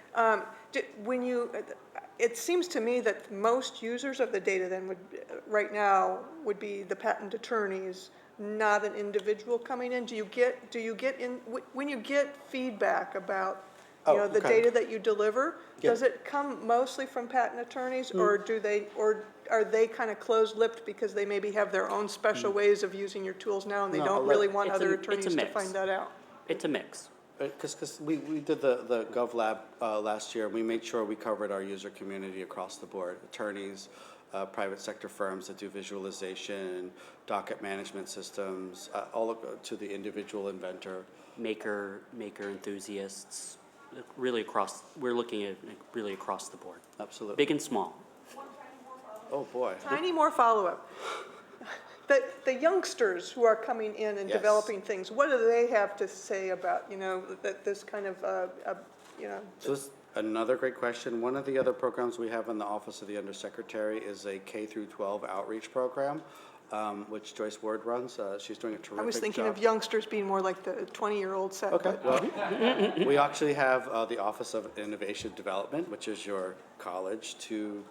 it seems to me that most users of the data then right now would be the patent attorneys, not an individual coming in. Do you get in when you get feedback about the data that you deliver? Yeah. Does it come mostly from patent attorneys, or are they kind of closed-lipped because they maybe have their own special ways of using your tools now, and they don't really want other attorneys to find that out? It's a mix. Because we did the GovLab last year. We made sure we covered our user community across the board. Attorneys, private sector firms that do visualization, docket management systems, all to the individual inventor. Maker enthusiasts, really we're looking at really across the board. Absolutely. Big and small. Oh, boy. Tiny more follow-up. The youngsters who are coming in and developing things, what do they have to say about, that this kind of, So this is another great question. One of the other programs we have in the Office of the Undersecretary is a K through 12 outreach program, which Joyce Ward runs. She's doing a terrific job. I was thinking of youngsters being more like the 20-year-old set. Okay, well, we actually have the Office of Innovation Development, which is your college to,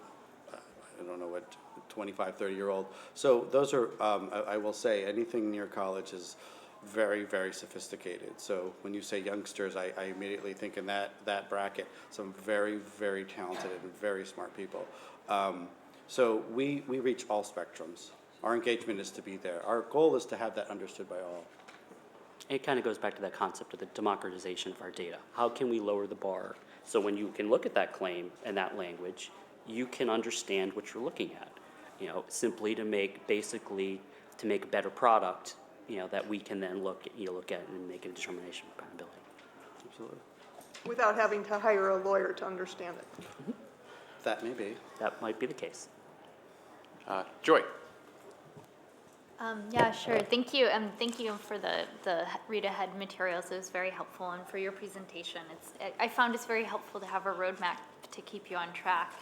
I don't know what, 25, 30-year-old. So those are, I will say, anything near college is very, very sophisticated. So when you say youngsters, I immediately think in that bracket, some very, very talented and very smart people. So we reach all spectrums. Our engagement is to be there. Our goal is to have that understood by all. It kind of goes back to that concept of the democratization of our data. How can we lower the bar so when you can look at that claim and that language, you can understand what you're looking at? Simply to make a better product, that we can then look at and make a determination of compatibility. Absolutely. Without having to hire a lawyer to understand it. That may be. That might be the case. Joy? Yeah, sure. Thank you, and thank you for the read-ahead materials. It was very helpful, and for your presentation. I found it's very helpful to have a roadmap to keep you on track.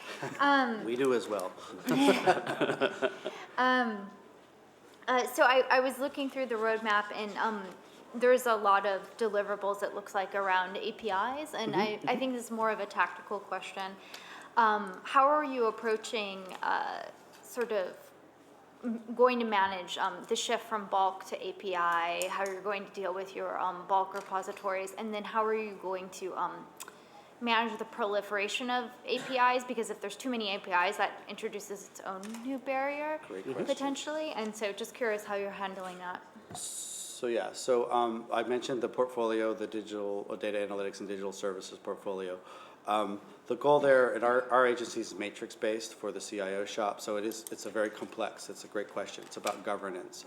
We do as well. So I was looking through the roadmap, and there's a lot of deliverables, it looks like, around APIs, and I think this is more of a tactical question. How are you approaching sort of going to manage the shift from bulk to API, how you're going to deal with your bulk repositories, and then how are you going to manage the proliferation of APIs? Because if there's too many APIs, that introduces its own new barrier, potentially. And so just curious how you're handling that. So yeah, I mentioned the portfolio, the digital data analytics and digital services portfolio. The goal there at our agency is matrix-based for the CIO shop, so it's a very complex, it's a great question. It's about governance.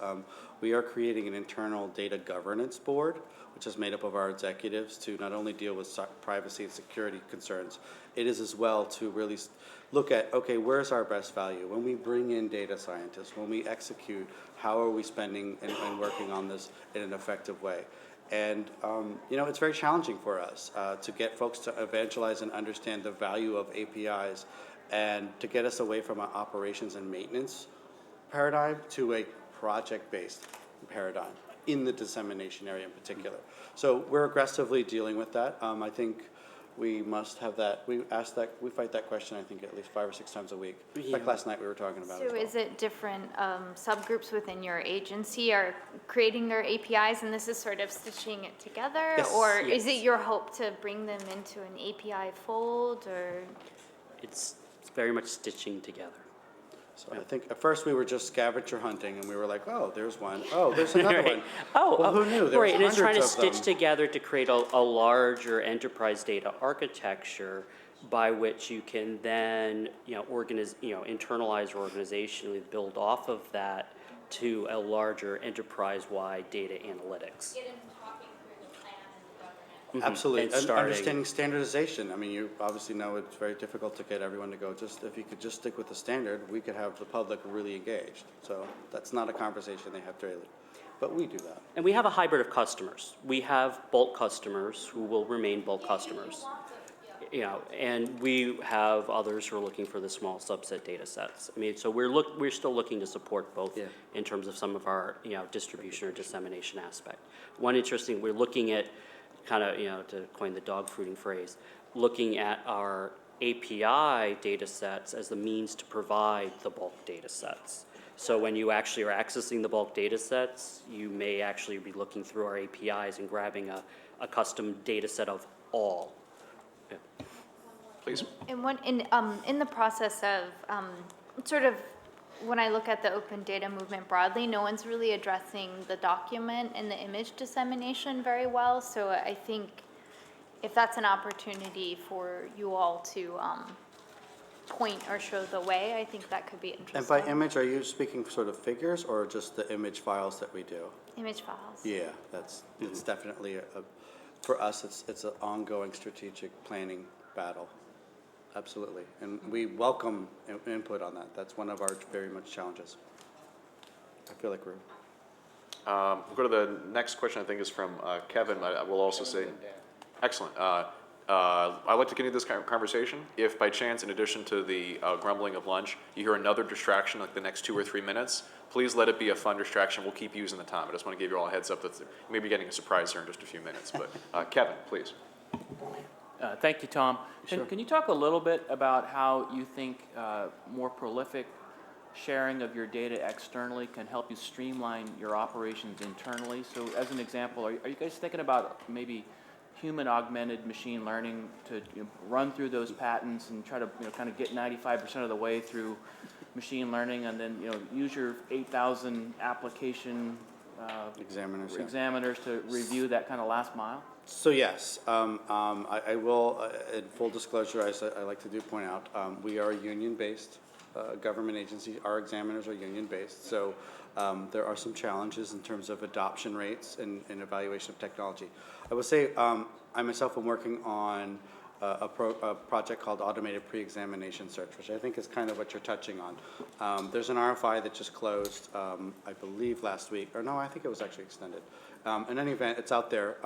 We are creating an internal data governance board, which is made up of our executives to not only deal with privacy and security concerns, it is as well to really look at, okay, where's our best value? When we bring in data scientists, when we execute, how are we spending and working on this in an effective way? And, it's very challenging for us to get folks to evangelize and understand the value of APIs and to get us away from an operations and maintenance paradigm to a project-based paradigm in the dissemination area in particular. So we're aggressively dealing with that. I think we must have that. We fight that question, I think, at least 5 or 6 times a week. Like last night we were talking about it. So is it different subgroups within your agency are creating their APIs, and this is sort of stitching it together? Yes. Or is it your hope to bring them into an API fold, or? It's very much stitching together. So I think at first we were just scavenger hunting, and we were like, oh, there's one. Oh, there's another Right. one. Oh, well, who knew? There was right, and it's trying to hundreds of them. stitch together to create a larger enterprise data architecture by which you can then, internalize or organizationally build off of that to a larger enterprise-wide data analytics. Absolutely, And and starting- understanding standardization. I mean, you obviously know it's very difficult to get everyone to go, if you could just stick with the standard, we could have the public really engaged. So that's not a conversation they have daily, but we do that. And we have a hybrid of customers. We have bulk customers who will remain bulk customers. And we have others who are looking for the small subset data sets. I mean, so we're still looking to support both in terms of some of our, distribution or dissemination aspect. One interesting, we're looking at kind of, to coin the dog fooding phrase, looking at our API data sets as the means to provide the bulk data sets. So when you actually are accessing the bulk data sets, you may actually be looking through our APIs and grabbing a custom data set of all. Yeah. Please. In the process of sort of, when I look at the open data movement broadly, no one's really addressing the document and the image dissemination very well. So I think if that's an opportunity for you all to point or show the way, I think that could be interesting. And by image, are you speaking sort of figures or just the image files that we do? Image files. Yeah, it's definitely for us, it's an ongoing strategic planning battle. Absolutely, and we welcome input on that. That's one of our very much challenges. I feel like we're. We'll go to the next question, I think is from Kevin. I will also say, excellent. I'd like to continue this conversation. If by chance, in addition to the grumbling of lunch, you hear another distraction like the next 2 or 3 minutes, please let it be a fun distraction. We'll keep using the time. I just want to give you all a heads up that maybe getting a surprise here in just a few minutes. But Kevin, please. Thank you, Tom. Can you talk a little bit about how you think more prolific sharing of your data externally can help you streamline your operations internally? So as an example, are you guys thinking about maybe human augmented machine learning to run through those patents and try to kind of get 95% of the way through machine learning, and then use your 8,000 application examiners to review that kind of last mile? So yes, I will, in full disclosure, as I like to do point out, we are a union-based government agency. Our examiners are union-based, so there are some challenges in terms of adoption rates and evaluation of technology. I will say I myself am working on a project called Automated Pre-Examination Search, which I think is kind of what you're touching on. There's an RFI that just closed, I believe last week, or no, I think it was actually extended. In any event, it's out there.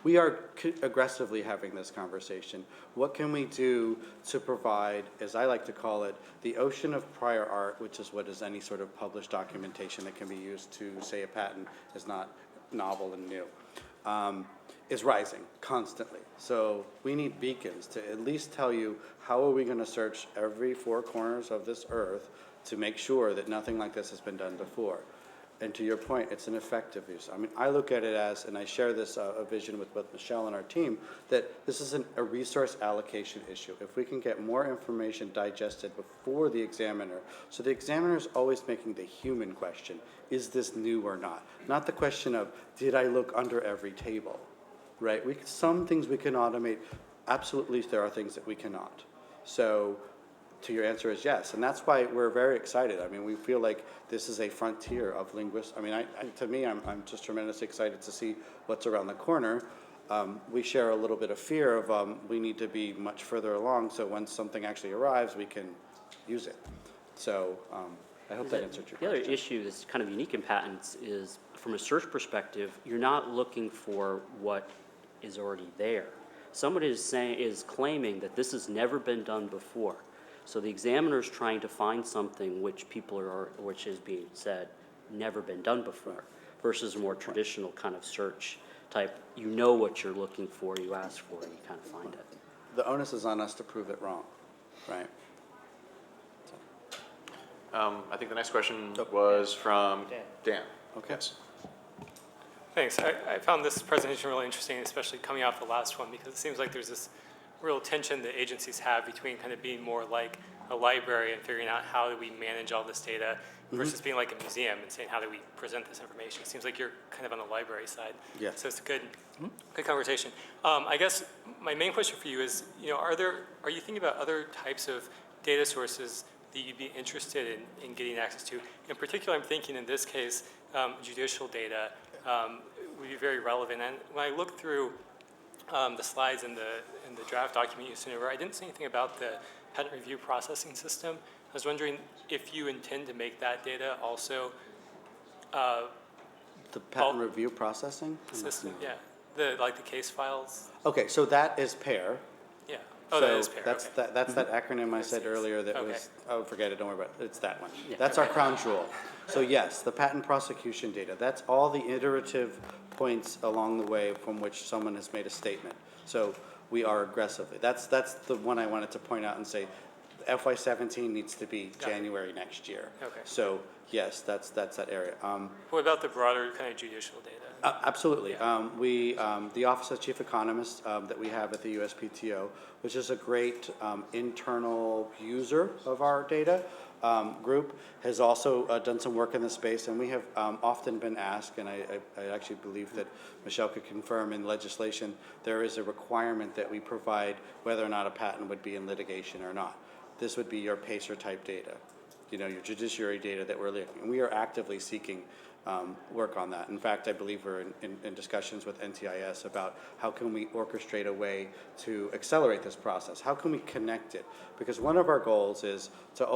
We are aggressively having this conversation. What can we do to provide, as I like to call it, the ocean of prior art, which is what is any sort of published documentation that can be used to say a patent is not novel and new, is rising constantly. So we need beacons to at least tell you how are we going to search every four corners of this earth to make sure that nothing like this has been done before. And to your point, it's an effective use. I mean, I look at it as, and I share this a vision with both Michelle and our team, that this is a resource allocation issue. If we can get more information digested before the examiner, so the examiner is always making the human question, is this new or not? Not the question of, did I look under every table, right? Some things we can automate. Absolutely, there are things that we cannot. So to your answer is yes, and that's why we're very excited. I mean, we feel like this is a frontier of linguistics. I mean, to me, I'm just tremendously excited to see what's around the corner. We share a little bit of fear of we need to be much further along, so when something actually arrives, we can use it. So I hope that answered your question. The other issue that's kind of unique in patents is, from a search perspective, you're not looking for what is already there. Someone is claiming that this has never been done before. So the examiner is trying to find something which which is being said, never been done before, versus a more traditional kind of search type. You know what you're looking for, you ask for it, you kind of find it. The onus is on us to prove it wrong, right? I think the next question was from Dan. Okay. Thanks. I found this presentation really interesting, especially coming off the last one, because it seems like there's this real tension that agencies have between kind of being more like a library and figuring out how do we manage all this data versus being like a museum and saying how do we present this information. It seems like you're kind of on the library side. Yeah. So it's a good conversation. I guess my main question for you is, are you thinking about other types of data sources that you'd be interested in getting access to? In particular, I'm thinking in this case, judicial data would be very relevant. And when I look through the slides in the draft document you sent over, I didn't see anything about the patent review processing system. I was wondering if you intend to make that data also the patent review processing system. Yeah, like the case files. Okay, so that is PAIR. Yeah. Oh, so that is PAIR. That's Okay. that's that acronym I said earlier that Okay. was, oh, forget it, don't worry about it. It's that one. That's our crown jewel. So yes, the patent prosecution data, that's all the iterative points along the way from which someone has made a statement. So we are aggressively. That's the one I wanted to point out and say, FY17 needs to be January next year. Okay. So yes, that's that area. What about the broader kind of judicial data? Absolutely. The Office of Chief Economist that we have at the USPTO, which is a great internal user of our data group, has also done some work in this space, and we have often been asked, and I actually believe that Michelle could confirm in legislation, there is a requirement that we provide whether or not a patent would be in litigation or not. This would be your PACER type data, your judiciary data that we're looking, and we are actively seeking work on that. In fact, I believe we're in discussions with NTIS about how can we orchestrate a way to accelerate this process? How can we connect it? Because one of our goals is to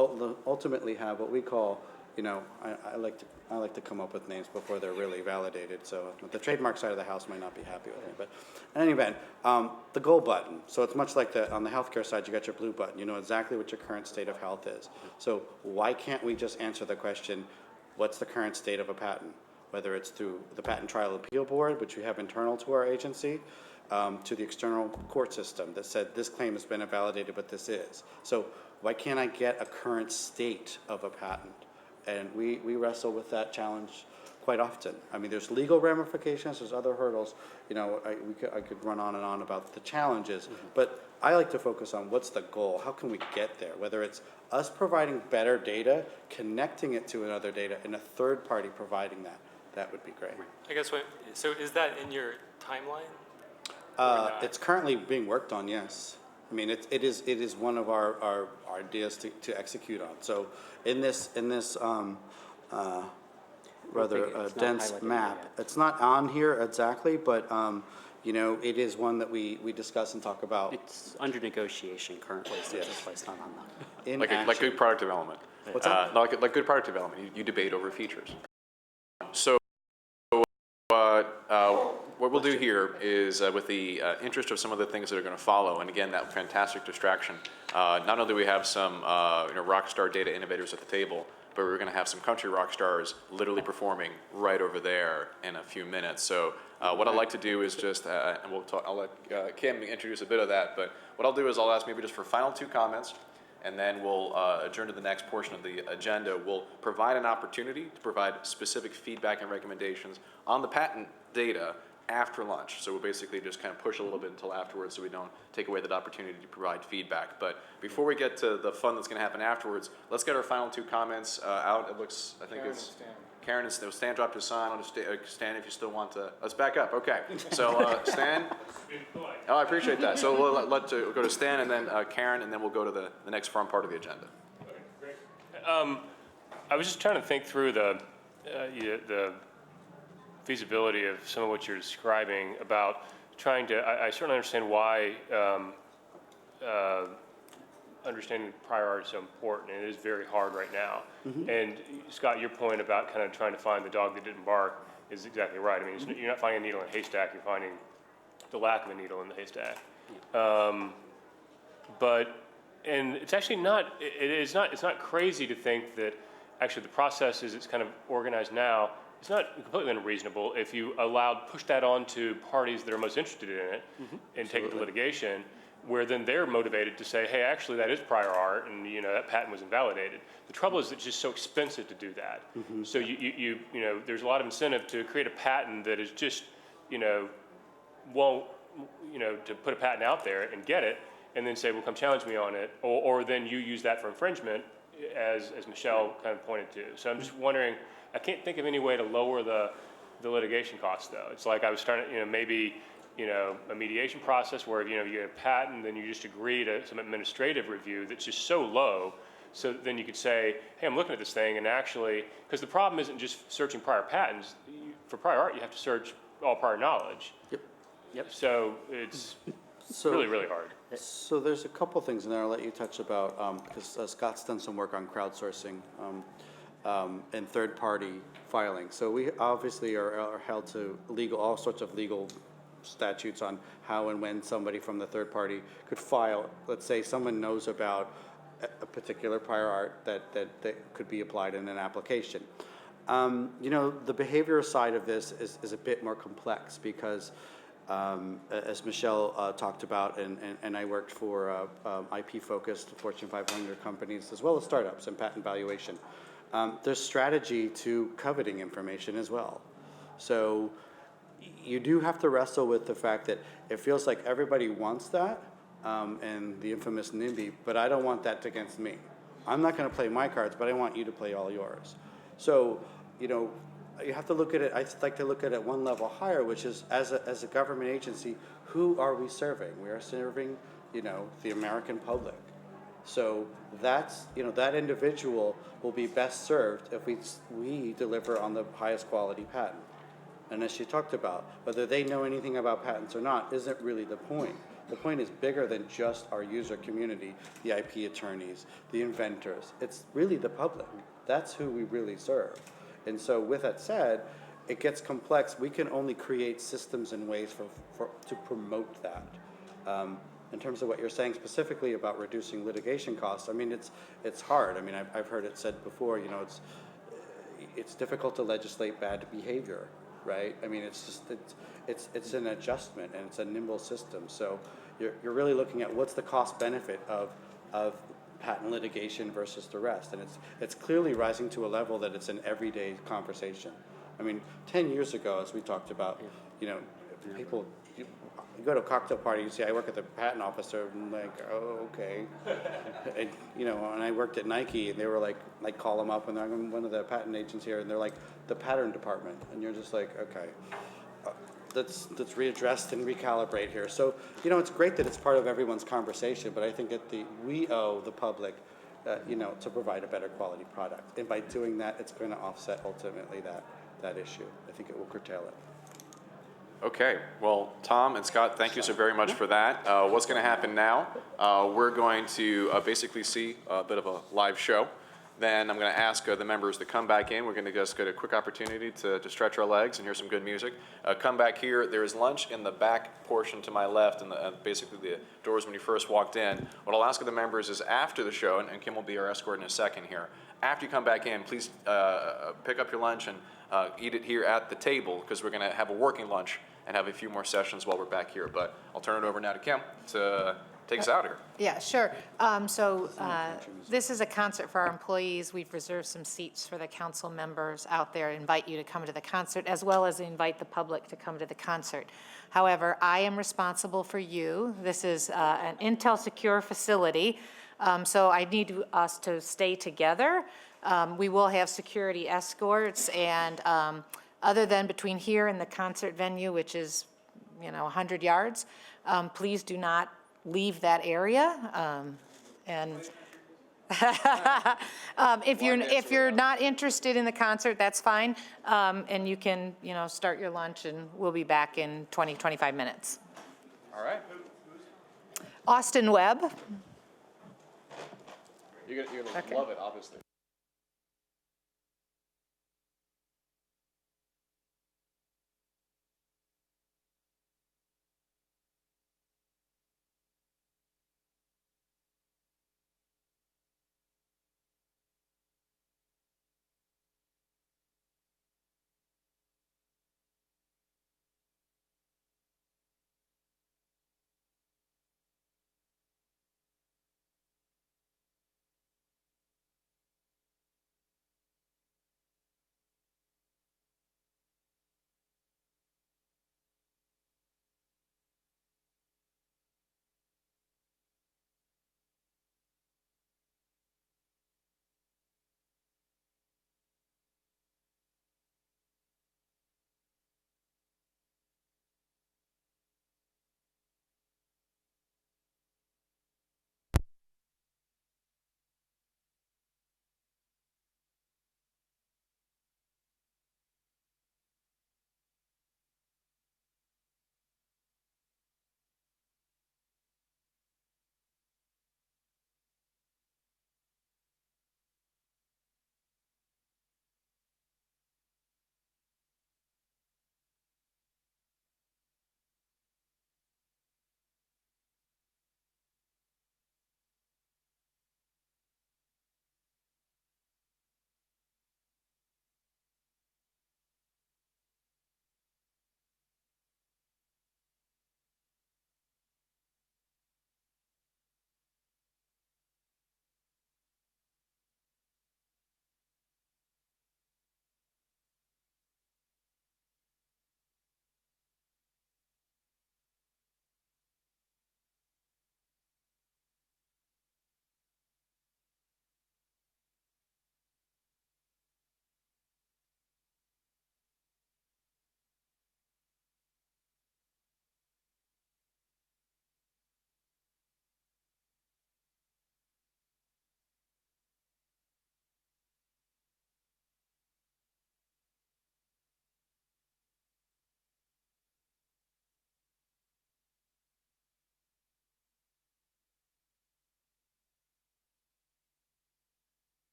ultimately have what we call, I like to come up with names before they're really validated. So the trademark side of the house might not be happy with me, but in any event, the gold button. So it's much like on the healthcare side, you got your blue button. You know exactly what your current state of health is. So why can't we just answer the question, what's the current state of a patent? Whether it's through the Patent Trial Appeal Board, which we have internal to our agency, to the external court system that said this claim has been invalidated, but this is. So why can't I get a current state of a patent? And we wrestle with that challenge quite often. I mean, there's legal ramifications, there's other hurdles. I could run on and on about the challenges, but I like to focus on what's the goal, how can we get there? Whether it's us providing better data, connecting it to another data, and a third party providing that would be great. I guess so is that in your timeline? It's currently being worked on, yes. I mean, it is one of our ideas to execute on. So in this rather dense map, it's not on here exactly, but you know, it is one that we discuss and talk about. It's under negotiation currently, so that's why it's not on the. In Like action. good product development. What's that? Like good product development, you debate over features. So what we'll do here is, with the interest of some of the things that are going to follow, and again, that fantastic distraction, not only do we have some rock star data innovators at the table, but we're going to have some country rock stars literally performing right over there in a few minutes. So what I'd like to do is just, and I'll let Kim introduce a bit of that, but what I'll do is I'll ask maybe just for final 2 comments, and then we'll adjourn to the next portion of the agenda. We'll provide an opportunity to provide specific feedback and recommendations on the patent data after lunch. So we'll basically just kind of push a little bit until afterwards so we don't take away that opportunity to provide feedback. But before we get to the fun that's going to happen afterwards, let's get our final 2 comments out. It looks, I think it's Karen and Stan. Stan dropped his sign. I'll just Stan, if you still want to. Let's back up. Okay. So Stan. Oh, I appreciate that. So we'll we'll go to Stan and then Karen, and then we'll go to the next fun part of the agenda. I was just trying to think through the feasibility of some of what you're describing about trying to, I certainly understand why understanding prior art is so important, and it is very hard right now. And Scott, your point about kind of trying to find the dog that didn't bark is exactly right. I mean, you're not finding a needle in a haystack, you're finding the lack of a needle in the haystack. And it's actually not, it's not crazy to think that actually the process as it's kind of organized now, it's not completely unreasonable if you push that on to parties that are most interested in it and take it to litigation, where then they're motivated to say, hey, actually that is prior art and that patent was invalidated. The trouble is it's just so expensive to do that. So you know, there's a lot of incentive to create a patent that is just, won't, to put a patent out there and get it and then say, well, come challenge me on it. Or then you use that for infringement as Michelle kind of pointed to. So I'm just wondering, I can't think of any way to lower the litigation costs though. It's like I was starting, maybe, a mediation process where, you get a patent, then you just agree to some administrative review that's just so low. So then you could say, hey, I'm looking at this thing and actually, because the problem isn't just searching prior patents. For prior art, you have to search all prior knowledge. Yep. So it's really, really hard. So there's a couple things in there I'll let you touch about, because Scott's done some work on crowdsourcing and third-party filing. So we obviously are held to all sorts of legal statutes on how and when somebody from the third party could file. Let's say someone knows about a particular prior art that could be applied in an application. The behavior side of this is a bit more complex because as Michelle talked about, and I worked for IP-focused Fortune 500 companies as well as startups and patent valuation. There's strategy to coveting information as well. So you do have to wrestle with the fact that it feels like everybody wants that, and the infamous NIMBY, but I don't want that against me. I'm not going to play my cards, but I want you to play all yours. So, you have to look at it, I'd like to look at it one level higher, which is as a government agency, who are we serving? We are serving, the American public. So that's, that individual will be best served if we deliver on the highest quality patent. And as she talked about, whether they know anything about patents or not isn't really the point. The point is bigger than just our user community, the IP attorneys, the inventors. It's really the public. That's who we really serve. And so with that said, it gets complex. We can only create systems and ways to promote that. In terms of what you're saying specifically about reducing litigation costs, I mean, it's hard. I mean, I've heard it said before, it's difficult to legislate bad behavior, right? I mean, it's an adjustment and it's a nimble system. So you're really looking at what's the cost benefit of patent litigation versus the rest. And it's clearly rising to a level that it's an everyday conversation. I mean, 10 years ago, as we talked about, people, you go to a cocktail party, you say, I work at the patent office, and I'm like, oh, okay. And, and I worked at Nike, and they were like, call them up, and they're like, I'm one of the patent agents here, and they're like, the pattern department. And you're just like, okay, let's readdress and recalibrate here. So, it's great that it's part of everyone's conversation, but I think we owe the public, to provide a better quality product. And by doing that, it's going to offset ultimately that issue. I think it will curtail it. Okay, well, Tom and Scott, thank you so very much for that. What's going to happen now, we're going to basically see a bit of a live show. Then I'm going to ask the members to come back in. We're going to just get a quick opportunity to stretch our legs and hear some good music. Come back here. There is lunch in the back portion to my left, and basically the doors when you first walked in. What I'll ask of the members is after the show, and Kim will be our escort in a second here. After you come back in, please pick up your lunch and eat it here at the table, because we're going to have a working lunch and have a few more sessions while we're back here. But I'll turn it over now to Kim to take us out here. Yeah, sure. This is a concert for our employees. We've reserved some seats for the council members out there. Invite you to come to the concert, as well as invite the public to come to the concert. However, I am responsible for you. This is an Intel Secure facility, so I need us to stay together. We will have security escorts, and other than between here and the concert venue, which is, 100 yards, please do not leave that area. If you're not interested in the concert, that's fine. And you can, start your lunch, and we'll be back in 20, 25 minutes. All right. Austin Webb. You're gonna love it, obviously.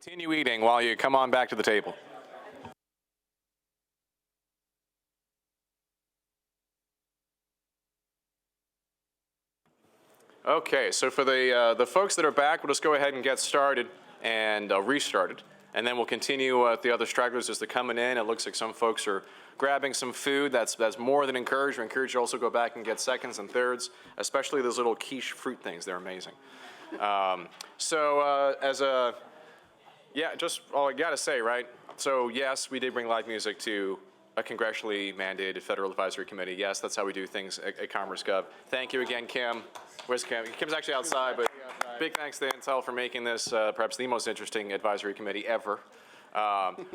Continue eating while you come on back to the table. Okay, so for the folks that are back, we'll just go ahead and get started and restarted. And then we'll continue with the other stragglers as they're coming in. It looks like some folks are grabbing some food. That's more than encouraged. We encourage you to also go back and get seconds and thirds, especially those little quiche fruit things. They're amazing. Just all I gotta say, right? So yes, we did bring live music to a congressionally mandated federal advisory committee. Yes, that's how we do things at Commerce Gov. Thank you again, Kim. Where's Kim? Kim's actually outside, but big thanks to Intel for making this perhaps the most interesting advisory committee ever.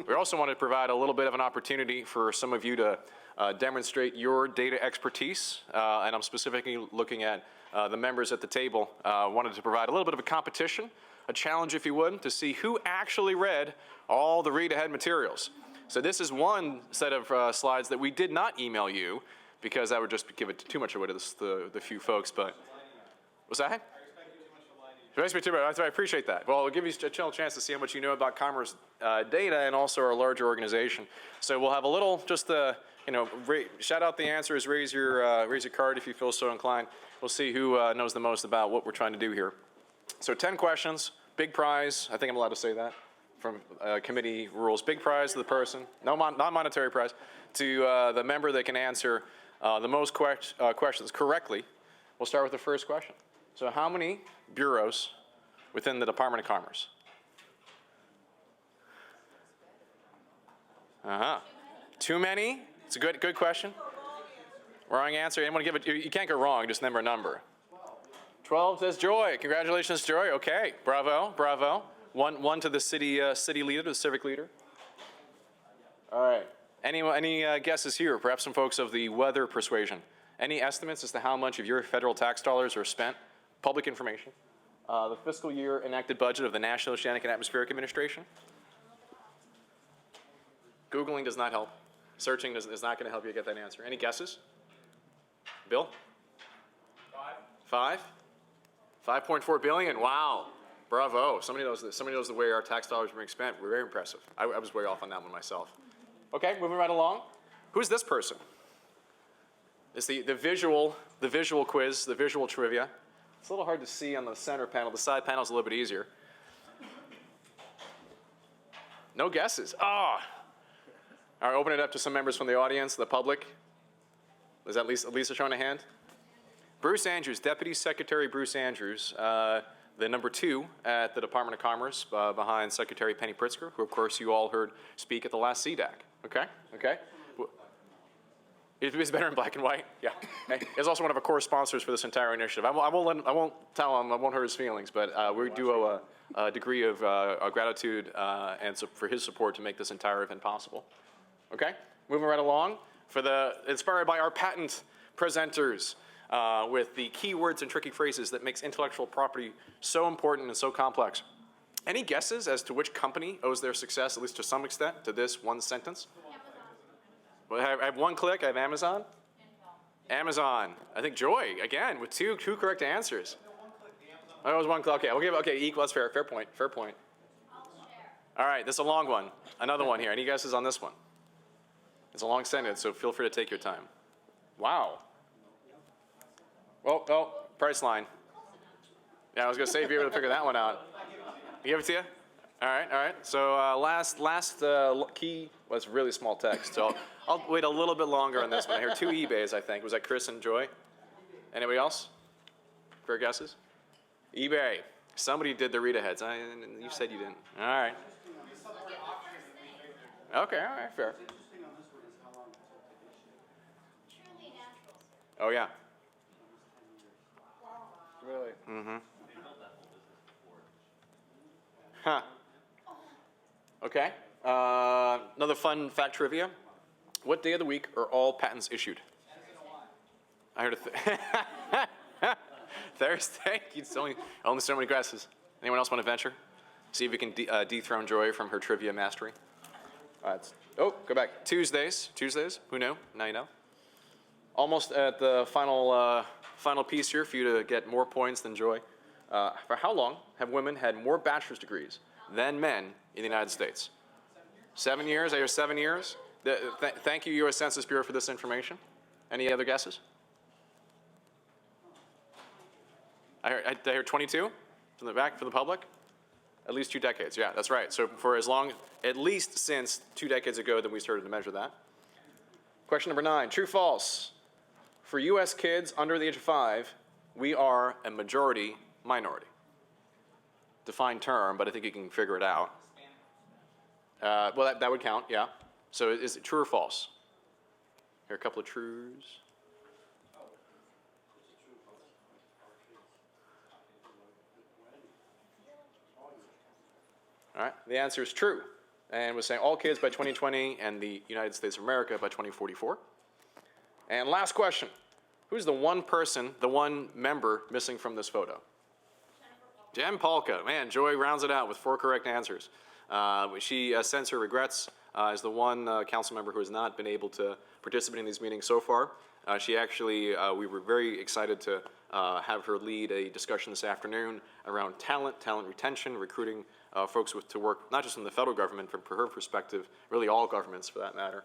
We also wanted to provide a little bit of an opportunity for some of you to demonstrate your data expertise, and I'm specifically looking at the members at the table. Wanted to provide a little bit of a competition, a challenge if you would, to see who actually read all the read-ahead materials. So this is one set of slides that we did not email you, because that would just give it too much away to the few folks, but, what's that? I appreciate that. Well, it'll give you a chance to see how much you know about Commerce data and also our larger organization. So we'll have a little, just shout out the answers, raise your card if you feel so inclined. We'll see who knows the most about what we're trying to do here. So 10 questions, big prize. I think I'm allowed to say that from committee rules. Big prize to the person, non-monetary prize, to the member that can answer the most questions correctly. We'll start with the first question. So how many bureaus within the Department of Commerce? Too many? It's a good question. Wrong answer. Anyone give it? You can't go wrong. Just number a number. 12 says Joy. Congratulations, Joy. Okay, bravo, bravo. One to the city leader, the civic leader. All right. Any guesses here? Perhaps some folks of the weather persuasion. Any estimates as to how much of your federal tax dollars are spent? Public information. The fiscal year enacted budget of the National Oceanic and Atmospheric Administration. Googling does not help. Searching is not going to help you get that answer. Any guesses? Bill? 5? 5.4 billion. Wow. Bravo. Somebody knows the way our tax dollars are being spent. We're very impressive. I was way off on that one myself. Okay, moving right along. Who's this person? It's the visual quiz, the visual trivia. It's a little hard to see on the center panel. The side panel's a little bit easier. No guesses. All right, open it up to some members from the audience, the public. Is that Lisa showing a hand? Bruce Andrews, Deputy Secretary Bruce Andrews, the number 2 at the Department of Commerce, behind Secretary Penny Pritzker, who of course you all heard speak at the last CDAC. Okay? It's better in black and white. Yeah. He's also one of our core sponsors for this entire initiative. I won't tell him. I won't hurt his feelings. But we do owe a degree of gratitude and for his support to make this entire event possible. Okay. Moving right along. Inspired by our patent presenters with the keywords and tricky phrases that makes intellectual property so important and so complex. Any guesses as to which company owes their success, at least to some extent, to this one sentence? Well, I have one click. I have Amazon. Amazon. I think Joy, again, with two correct answers. Oh, it was one click. Okay, equal. That's fair. Fair point. All right, this is a long one. Another one here. Any guesses on this one? It's a long sentence, so feel free to take your time. Wow. Well, Priceline. Yeah, I was going to say if you were able to figure that one out. Give it to you? All right. So last key was really small text. So I'll wait a little bit longer on this one. I hear 2 eBays, I think. Was that Chris and Joy? Anybody else? Fair guesses? eBay. Somebody did the read-aheads. You said you didn't. All right. Okay, all right, fair. Oh, yeah. Really? Mm-hmm. Huh. Okay. Another fun fact trivia. What day of the week are all patents issued? I heard Thursday. It's only so many guesses. Anyone else want to venture? See if we can dethrone Joy from her trivia mastery. Go back. Tuesdays. Who knew? Now you know. Almost at the final piece here for you to get more points than Joy. For how long have women had more bachelor's degrees than men in the United States. 7 years, I hear 7 years. Thank you, U.S. Census Bureau, for this information. Any other guesses? I hear 22 from the back, for the public? At least 2 decades, yeah, that's right. So for as long, at least since 2 decades ago that we started to measure that. Question number 9, true, false? For U.S. kids under the age of 5, we are a majority minority. Defined term, but I think you can figure it out. Well, that would count, yeah. So is it true or false? Here are a couple of trues. All right, the answer is true. And we're saying all kids by 2020 and the United States of America by 2044. And last question. Who's the one person, the one member missing from this photo? Jen Polka. Man, Joy rounds it out with 4 correct answers. She sends her regrets as the one council member who has not been able to participate in these meetings so far. She actually, we were very excited to have her lead a discussion this afternoon around talent retention, recruiting folks to work not just in the federal government, from her perspective, really all governments for that matter.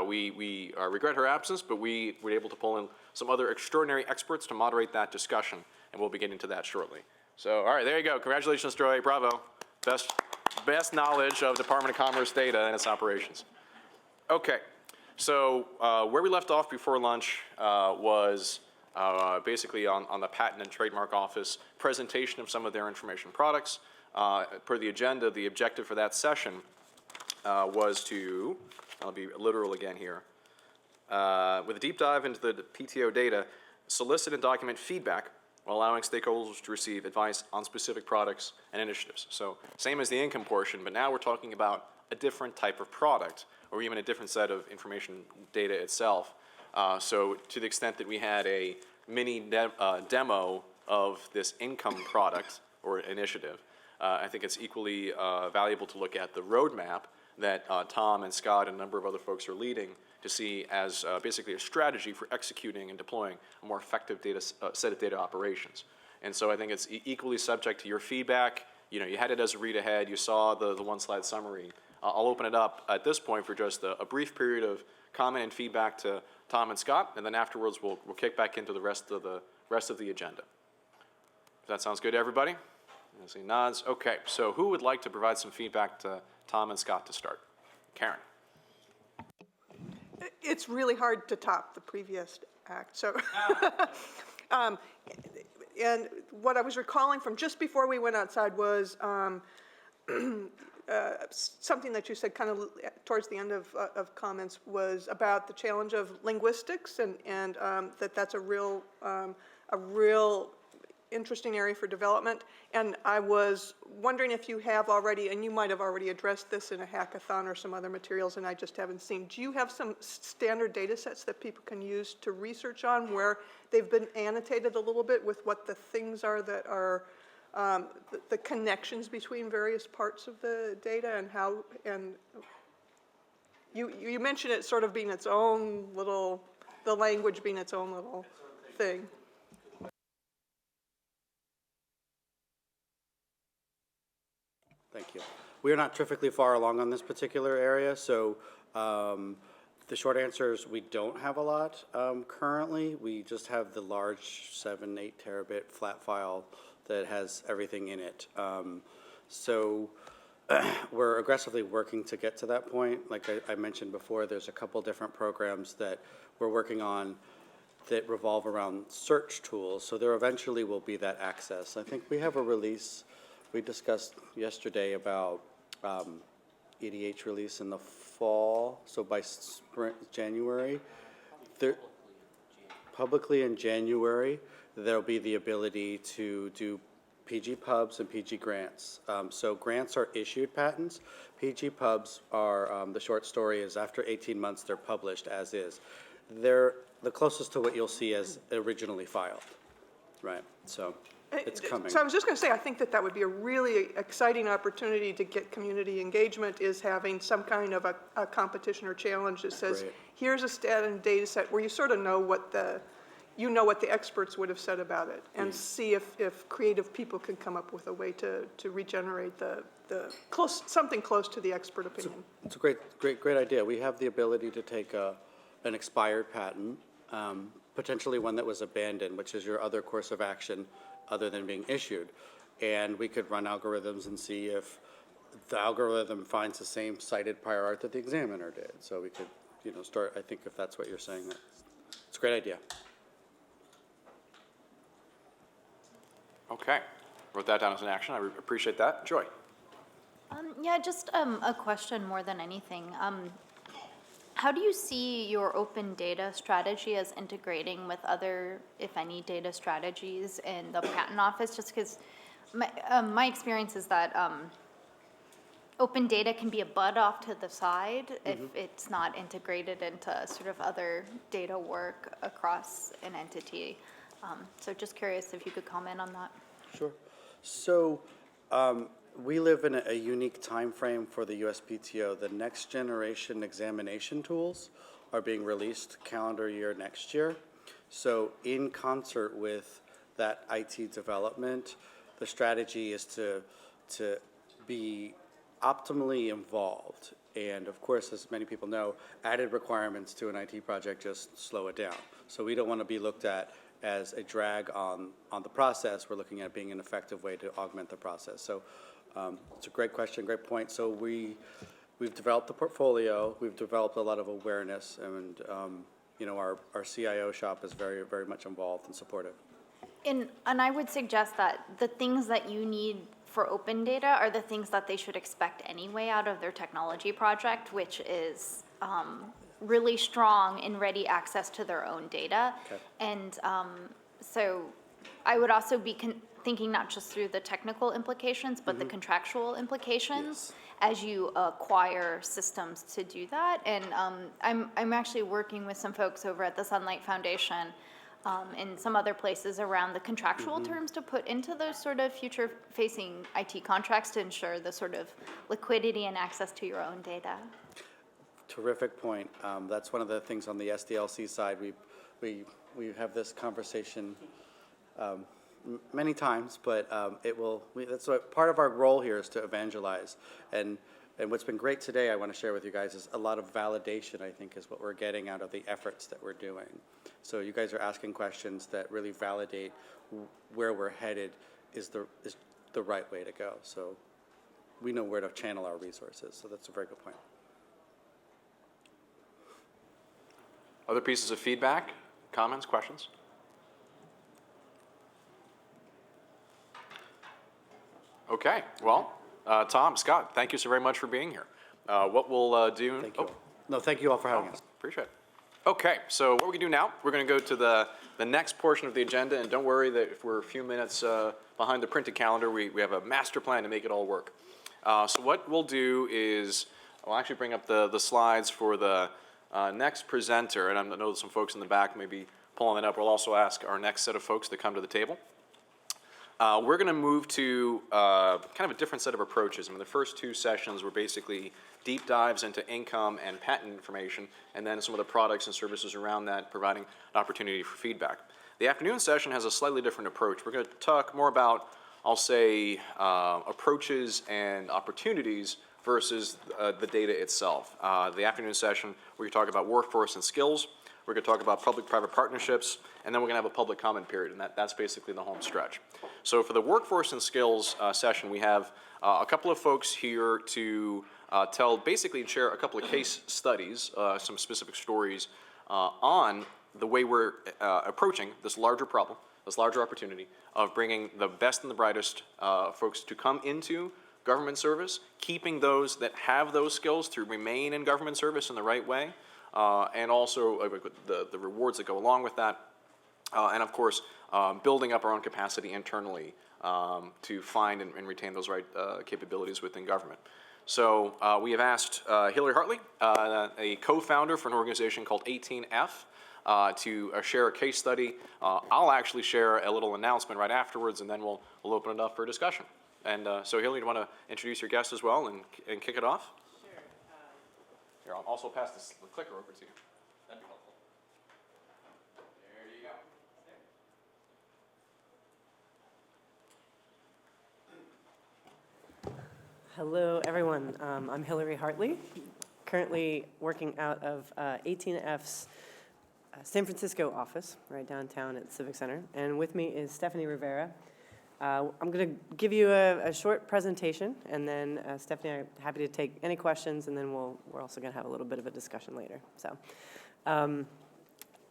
We regret her absence, but we were able to pull in some other extraordinary experts to moderate that discussion, and we'll be getting to that shortly. So, all right, there you go. Congratulations, Joy. Bravo. Best knowledge of Department of Commerce data and its operations. Okay, so where we left off before lunch was basically on the Patent and Trademark Office presentation of some of their information products. Per the agenda, the objective for that session was to, I'll be literal again here, with a deep dive into the PTO data, solicit and document feedback while allowing stakeholders to receive advice on specific products and initiatives. So same as the income portion, but now we're talking about a different type of product or even a different set of information data itself. So to the extent that we had a mini demo of this income product or initiative, I think it's equally valuable to look at the roadmap that Tom and Scott and a number of other folks are leading to see as basically a strategy for executing and deploying a more effective set of data operations. And so I think it's equally subject to your feedback. You know, you had it as a read ahead, you saw the 1-slide summary. I'll open it up at this point for just a brief period of comment and feedback to Tom and Scott, and then afterwards we'll kick back into the rest of the agenda. If that sounds good to everybody? I see nods. Okay, so who would like to provide some feedback to Tom and Scott to start? Karen. It's really hard to top the previous act. So, and what I was recalling from just before we went outside was something that you said kind of towards the end of comments was about the challenge of linguistics and that's a real interesting area for development. And I was wondering if you have already, and you might have already addressed this in a hackathon or some other materials and I just haven't seen, do you have some standard data sets that people can use to research on where they've been annotated a little bit with what the things are that are the connections between various parts of the data and how, and you mentioned it sort of being its own little, the language being its own little thing. Thank you. We are not terrifically far along on this particular area, so the short answer is we don't have a lot currently. We just have the large 7-8 terabit flat file that has everything in it. So we're aggressively working to get to that point. Like I mentioned before, there's a couple different programs that we're working on that revolve around search tools. So there eventually will be that access. I think we have a release. We discussed yesterday about EDH release in the fall, so by January. Publicly in January, there'll be the ability to do PG pubs and PG grants. So grants are issued patents. PG pubs are, the short story is after 18 months, they're published as is. They're the closest to what you'll see as originally filed, right? So it's coming. So I was just going to say, I think that would be a really exciting opportunity to get community engagement, is having some kind of a competition or challenge that says, here's a stat and data set where you sort of know what the, you know what the experts would have said about it, and see if creative people can come up with a way to regenerate something close to the expert opinion. It's a great idea. We have the ability to take an expired patent, potentially one that was abandoned, which is your other course of action other than being issued. And we could run algorithms and see if the algorithm finds the same cited prior art that the examiner did. So we could, start, I think if that's what you're saying, it's a great idea. Okay, wrote that down as an action. I appreciate that. Joy. Yeah, just a question more than anything. How do you see your open data strategy as integrating with other, if any, data strategies in the patent office? Just because my experience is that open data can be a butt off to the side if it's not integrated into sort of other data work across an entity. So just curious if you could comment on that. Sure. So we live in a unique time frame for the USPTO. The next generation examination tools are being released calendar year next year. So in concert with that IT development, the strategy is to be optimally involved. And of course, as many people know, added requirements to an IT project just slow it down. So we don't want to be looked at as a drag on the process. We're looking at being an effective way to augment the process. So it's a great question, great point. So we've developed the portfolio, we've developed a lot of awareness, and our CIO shop is very, very much involved and supportive. And I would suggest that the things that you need for open data are the things that they should expect anyway out of their technology project, which is really strong and ready access to their own data. Okay. And so I would also be thinking not just through the technical implications, but the contractual implications as you acquire systems to do that. And I'm actually working with some folks over at the Sunlight Foundation and some other places around the contractual terms to put into those sort of future-facing IT contracts to ensure the sort of liquidity and access to your own data. Terrific point. That's one of the things on the SDLC side. We have this conversation many times, but that's what part of our role here is to evangelize. And what's been great today, I want to share with you guys, is a lot of validation, I think, is what we're getting out of the efforts that we're doing. So you guys are asking questions that really validate where we're headed is the right way to go. So we know where to channel our resources. So that's a very good point. Other pieces of feedback, comments, questions? Okay, well, Tom, Scott, thank you so very much for being here. What we'll do... Thank you. No, thank you all for having us. Appreciate it. Okay, so what we can do now, we're going to go to the next portion of the agenda, and don't worry that if we're a few minutes behind the printed calendar, we have a master plan to make it all work. So what we'll do is, I'll actually bring up the slides for the next presenter, and I know that some folks in the back may be pulling it up. We'll also ask our next set of folks to come to the table. We're going to move to kind of a different set of approaches. I mean, the first two sessions were basically deep dives into income and patent information, and then some of the products and services around that, providing an opportunity for feedback. The afternoon session has a slightly different approach. We're going to talk more about, I'll say, approaches and opportunities versus the data itself. The afternoon session, we're going to talk about workforce and skills. We're going to talk about public-private partnerships, and then we're going to have a public comment period, and that's basically the home stretch. So for the workforce and skills session, we have a couple of folks here to basically share a couple of case studies, some specific stories on the way we're approaching this larger problem, this larger opportunity of bringing the best and the brightest folks to come into government service, keeping those that have those skills to remain in government service in the right way, and also the rewards that go along with that, and of course, building up our own capacity internally to find and retain those right capabilities within government. So we have asked Hillary Hartley, a co-founder for an organization called 18F, to share a case study. I'll actually share a little announcement right afterwards, and then we'll open it up for discussion. And so Hillary, do you want to introduce your guest as well and kick it off? Sure. Here, I'll also pass the clicker over to you. That'd be helpful. There you go. Hello, everyone. I'm Hillary Hartley, currently working out of 18F's San Francisco office, right downtown at Civic Center. And with me is Stephanie Rivera. I'm going to give you a short presentation, and then Stephanie and I are happy to take any questions, and then we're also going to have a little bit of a discussion later. So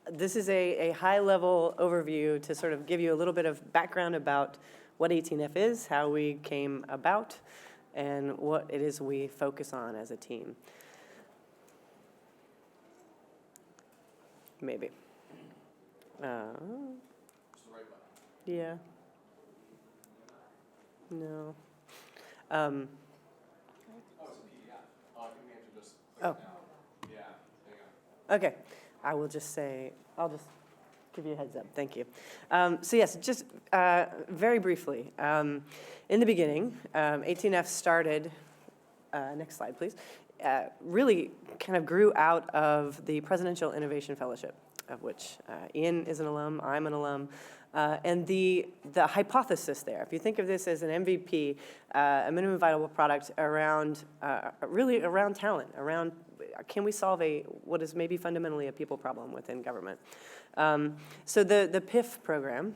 this is a high-level overview to sort of give you a little bit of background about what 18F is, how we came about, and what it is we focus on as a team. Maybe. Yeah. No. Oh. Okay. I will just say, I'll just give you a heads up. Thank you. So yes, just very briefly. In the beginning, 18F started, next slide, please, really kind of grew out of the Presidential Innovation Fellowship, of which Ian is an alum, I'm an alum, and the hypothesis there, if you think of this as an MVP, a minimum viable product around, really around talent, around can we solve what is maybe fundamentally a people problem within government? So the PIF program,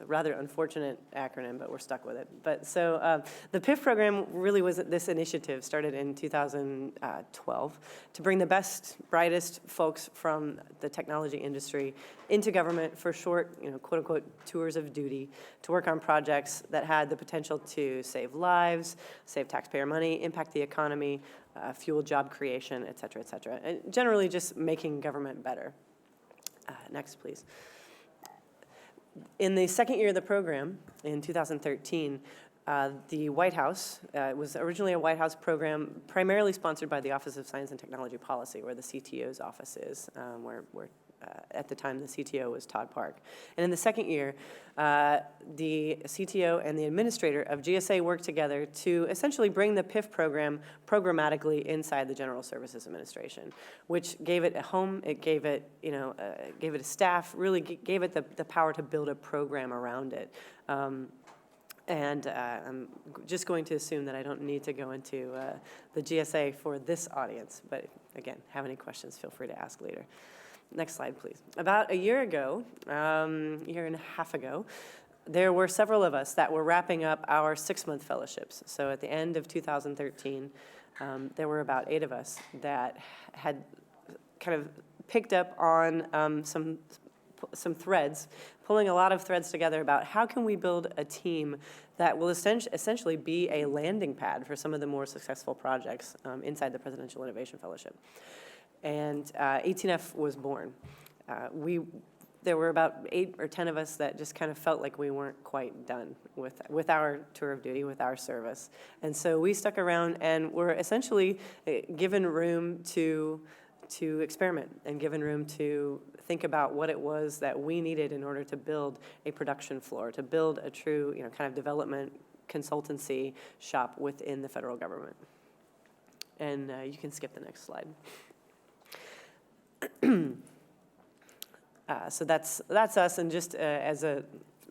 rather unfortunate acronym, but we're stuck with it. But so the PIF program really was this initiative started in 2012 to bring the best, brightest folks from the technology industry into government for short, quote unquote, tours of duty to work on projects that had the potential to save lives, save taxpayer money, impact the economy, fuel job creation, et cetera, and generally just making government better. Next, please. In the second year of the program, in 2013, the White House, it was originally a White House program primarily sponsored by the Office of Science and Technology Policy, where the CTO's office is, where at the time the CTO was Todd Park. And in the second year, the CTO and the administrator of GSA worked together to essentially bring the PIF program programmatically inside the General Services Administration, which gave it a home, it gave it, gave it a staff, really gave it the power to build a program around it. And I'm just going to assume that I don't need to go into the GSA for this audience, but again, have any questions, feel free to ask later. Next slide, please. About a year ago, year and a half ago, there were several of us that were wrapping up our 6-month fellowships. So at the end of 2013, there were about 8 of us that had kind of picked up on some threads, pulling a lot of threads together about how can we build a team that will essentially be a landing pad for some of the more successful projects inside the Presidential Innovation Fellowship. And 18F was born. There were about 8 or 10 of us that just kind of felt like we weren't quite done with our tour of duty, with our service. And so we stuck around and were essentially given room to experiment and given room to think about what it was that we needed in order to build a production floor, to build a true, kind of development consultancy shop within the federal government. And you can skip the next slide. So that's us, and just as a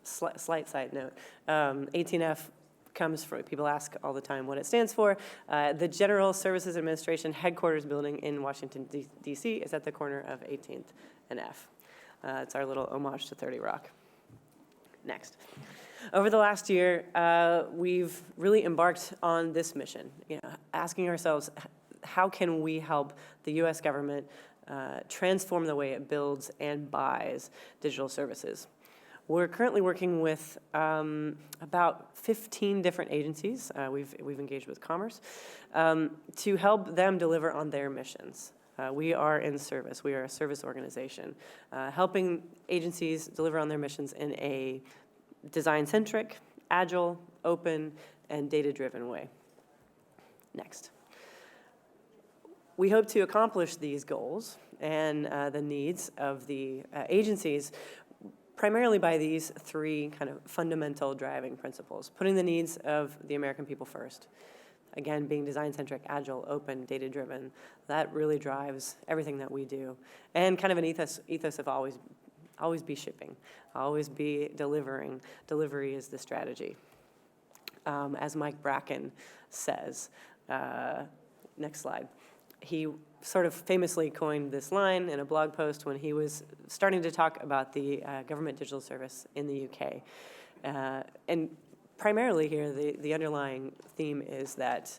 slight side note, 18F comes from, people ask all the time what it stands for. The General Services Administration headquarters building in Washington, D.C. is at the corner of 18th and F. It's our little homage to 30 Rock. Next. Over the last year, we've really embarked on this mission, asking ourselves, how can we help the U.S. government transform the way it builds and buys digital services? We're currently working with about 15 different agencies. We've engaged with Commerce to help them deliver on their missions. We are in service. We are a service organization, helping agencies deliver on their missions in a design-centric, agile, open, and data-driven way. Next. We hope to accomplish these goals and the needs of the agencies primarily by these 3 kind of fundamental driving principles: putting the needs of the American people first. Again, being design-centric, agile, open, data-driven, that really drives everything that we do. And kind of an ethos of always be shipping, always be delivering. Delivery is the strategy. as Mike Bracken says. Next slide. He sort of famously coined this line in a blog post when he was starting to talk about the government digital service in the UK. And primarily here, the underlying theme is that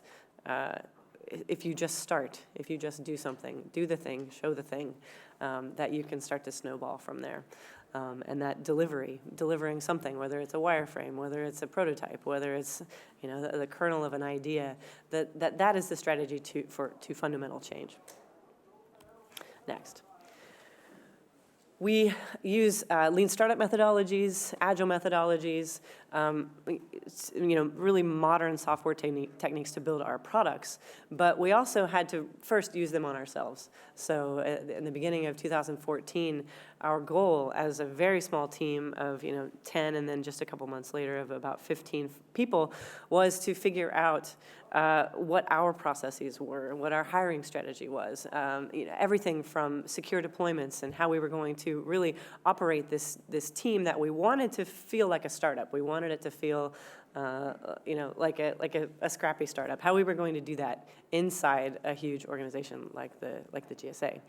if you just start, if you just do something, do the thing, show the thing, that you can start to snowball from there. And that delivering something, whether it's a wireframe, whether it's a prototype, whether it's the kernel of an idea, that is the strategy to fundamental change. Next. We use lean startup methodologies, agile methodologies, really modern software techniques to build our products. But we also had to first use them on ourselves. So in the beginning of 2014, our goal as a very small team of 10, and then just a couple months later of about 15 people, was to figure out what our processes were, what our hiring strategy was, everything from secure deployments and how we were going to really operate this team that we wanted to feel like a startup. We wanted it to feel like a scrappy startup. How we were going to do that inside a huge organization like the GSA.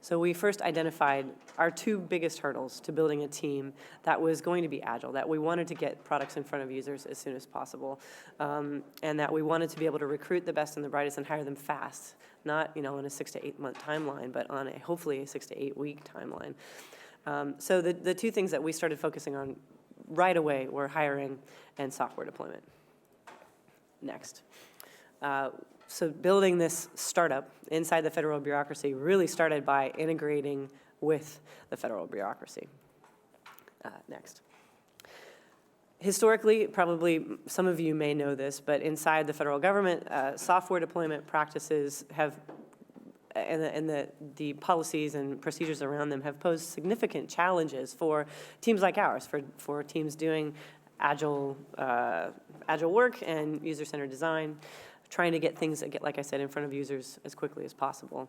So we first identified our two biggest hurdles to building a team that was going to be agile, that we wanted to get products in front of users as soon as possible, and that we wanted to be able to recruit the best and the brightest and hire them fast, not on a 6 to 8 month timeline, but on hopefully a 6 to 8 week timeline. So the two things that we started focusing on right away were hiring and software deployment. Next. So building this startup inside the federal bureaucracy really started by integrating with the federal bureaucracy. Next. Historically, probably some of you may know this, but inside the federal government, software deployment practices have and the policies and procedures around them have posed significant challenges for teams like ours, for teams doing agile work and user-centered design, trying to get things, like I said, in front of users as quickly as possible.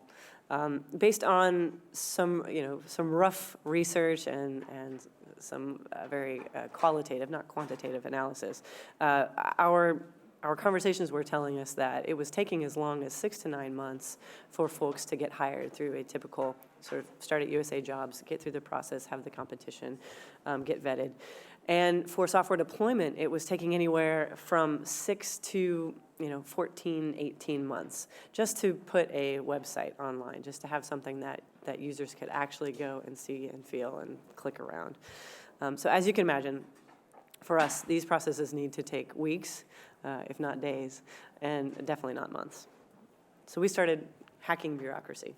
Based on some rough research and some very qualitative, not quantitative analysis, our conversations were telling us that it was taking as long as 6 to 9 months for folks to get hired through a typical sort of start at USA Jobs, get through the process, have the competition, get vetted. And for software deployment, it was taking anywhere from 6 to 14, 18 months just to put a website online, just to have something that users could actually go and see and feel and click around. So as you can imagine, for us, these processes need to take weeks, if not days, and definitely not months. So we started hacking bureaucracy.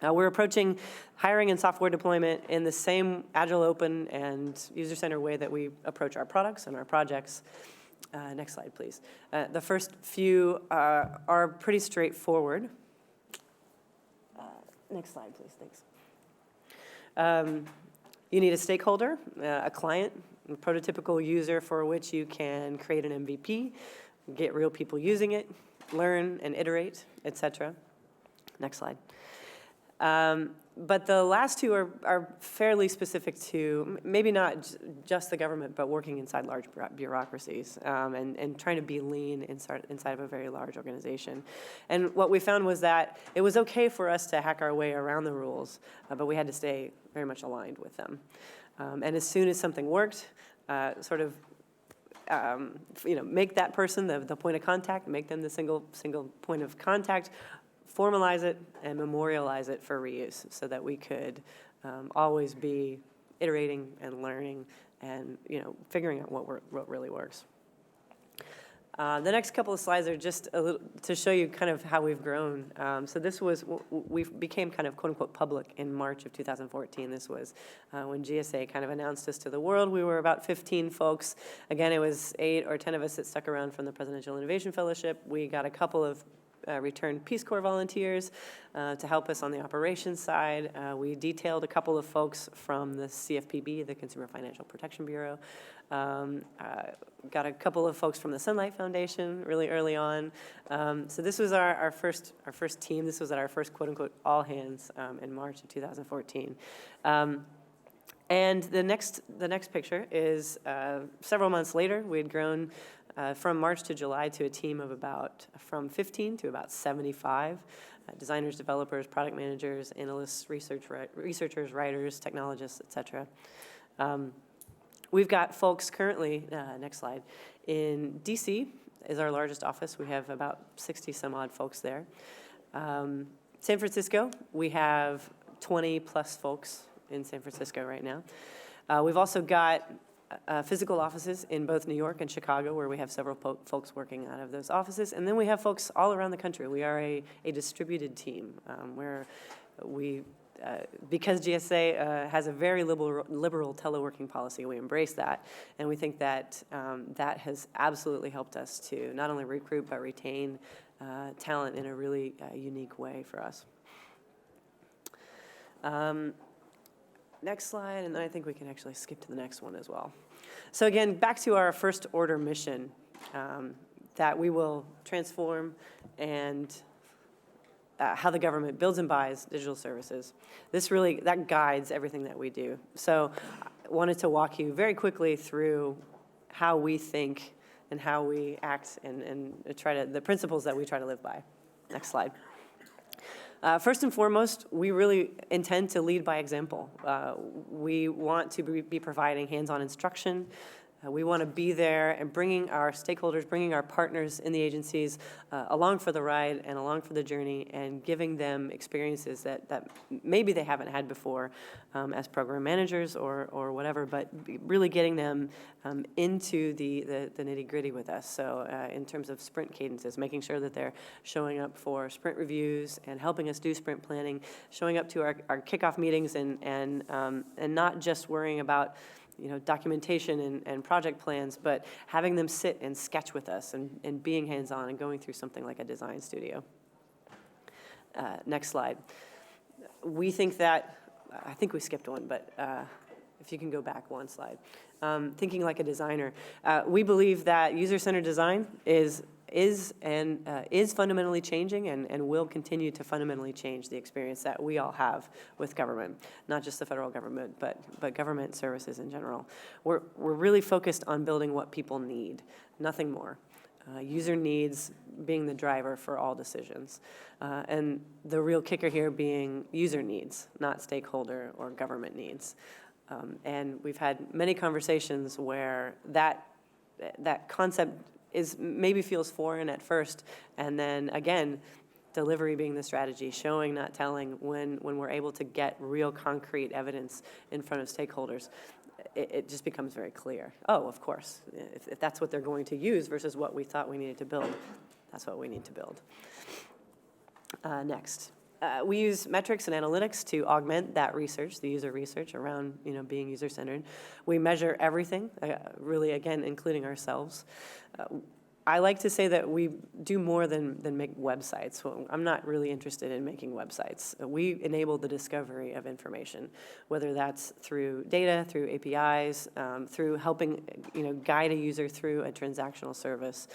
We're approaching hiring and software deployment in the same agile, open, and user-centered way that we approach our products and our projects. Next slide, please. The first few are pretty straightforward. Next slide, please, thanks. You need a stakeholder, a client, a prototypical user for which you can create an MVP, get real people using it, learn and iterate, etc. Next slide. But the last two are fairly specific to maybe not just the government, but working inside large bureaucracies and trying to be lean inside of a very large organization. And what we found was that it was okay for us to hack our way around the rules, but we had to stay very much aligned with them. And as soon as something worked, make that person the point of contact, make them the single point of contact, formalize it and memorialize it for reuse so that we could always be iterating and learning and figuring out what really works. The next couple of slides are just a little to show you kind of how we've grown. So this was, we became kind of quote unquote public in March of 2014. This was when GSA kind of announced us to the world. We were about 15 folks. Again, it was 8 or 10 of us that stuck around from the Presidential Innovation Fellowship. We got a couple of returned Peace Corps volunteers to help us on the operations side. We detailed a couple of folks from the CFPB, the Consumer Financial Protection Bureau. Got a couple of folks from the Sunlight Foundation really early on. So this was our first team. This was at our first quote unquote all hands in March of 2014. And the next picture is several months later. We had grown from March to July to a team of from 15 to about 75 designers, developers, product managers, analysts, researchers, writers, technologists, et cetera. We've got folks currently, next slide, in DC is our largest office. We have about 60 some odd folks there. San Francisco, we have 20 plus folks in San Francisco right now. We've also got physical offices in both New York and Chicago, where we have several folks working out of those offices. And then we have folks all around the country. We are a distributed team where we, because GSA has a very liberal teleworking policy, we embrace that. And we think that that has absolutely helped us to not only recruit but retain talent in a really unique way for us. Next slide, and then I think we can actually skip to the next one as well. So again, back to our first order mission, that we will transform and how the government builds and buys digital services. That guides everything that we do. So I wanted to walk you very quickly through how we think and how we act and the principles that we try to live by. Next slide. First and foremost, we really intend to lead by example. We want to be providing hands-on instruction. We want to be there and bringing our stakeholders, bringing our partners in the agencies along for the ride and along for the journey, and giving them experiences that maybe they haven't had before as program managers or whatever, but really getting them into the nitty-gritty with us. So in terms of sprint cadences, making sure that they're showing up for sprint reviews and helping us do sprint planning, showing up to our kickoff meetings and not just worrying about documentation and project plans, but having them sit and sketch with us and being hands-on and going through something like a design studio. Next slide. We think that, I think we skipped one, but if you can go back one slide. Thinking like a designer. We believe that user-centered design is fundamentally changing and will continue to fundamentally change the experience that we all have with government, not just the federal government, but government services in general. We're really focused on building what people need, nothing more. User needs being the driver for all decisions. And the real kicker here being user needs, not stakeholder or government needs. And we've had many conversations where that concept maybe feels foreign at first, and then again, delivery being the strategy, showing, not telling, when we're able to get real concrete evidence in front of stakeholders, it just becomes very clear. Oh, of course, if that's what they're going to use versus what we thought we needed to build, that's what we need to build. Next. We use metrics and analytics to augment that research, the user research around being user-centered. We measure everything, really, again, including ourselves. I like to say that we do more than make websites. Well, I'm not really interested in making websites. We enable the discovery of information, whether that's through data, through APIs, through helping guide a user through a transactional service.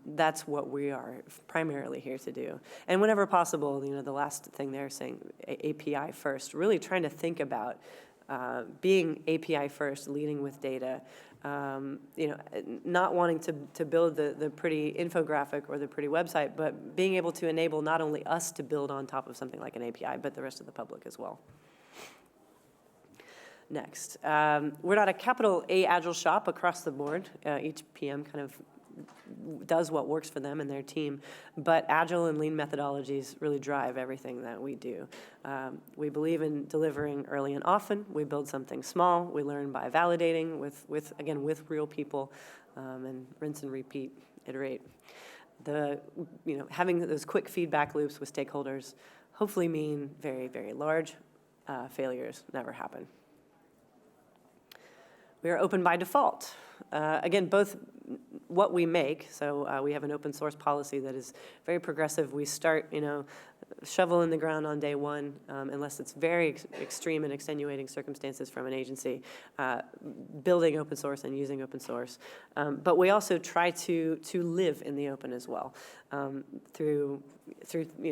That's what we are primarily here to do. And whenever possible, the last thing they're saying, API first, really trying to think about being API first, leading with data, not wanting to build the pretty infographic or the pretty website, but being able to enable not only us to build on top of something like an API, but the rest of the public as well. Next, we're not a capital A Agile shop across the board. Each PM kind of does what works for them and their team, but Agile and Lean methodologies really drive everything that we do. We believe in delivering early and often. We build something small. We learn by validating with real people, and rinse and repeat, iterate. Having those quick feedback loops with stakeholders hopefully mean very, very large failures never happen. We are open by default. Again, both what we make, so we have an open source policy that is very progressive. We start, shovel in the ground on day one, unless it's very extreme and extenuating circumstances from an agency, building open source and using open source. But we also try to live in the open as well, through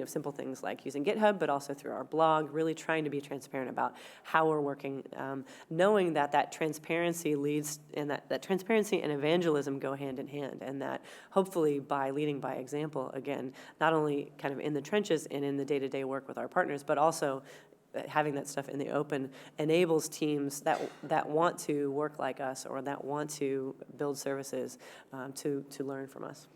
simple things like using GitHub, but also through our blog, really trying to be transparent about how we're working, knowing that transparency leads, and that transparency and evangelism go hand in hand, and that hopefully by leading by example, again, not only kind of in the trenches and in the day-to-day work with our partners, but also having that stuff in the open enables teams that want to work like us or that want to build services to learn from us.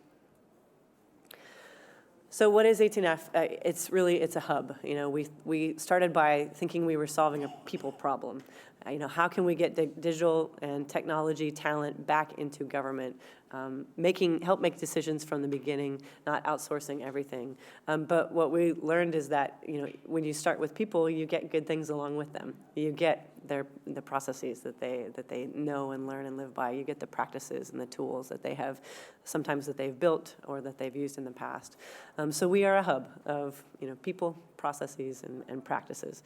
So what is 18F? It's a hub. We started by thinking we were solving a people problem. How can we get digital and technology talent back into government, help make decisions from the beginning, not outsourcing everything. But what we learned is that when you start with people, you get good things along with them. You get the processes that they know and learn and live by. You get the practices and the tools that they have, sometimes that they've built or that they've used in the past. So we are a hub of people, processes, and practices.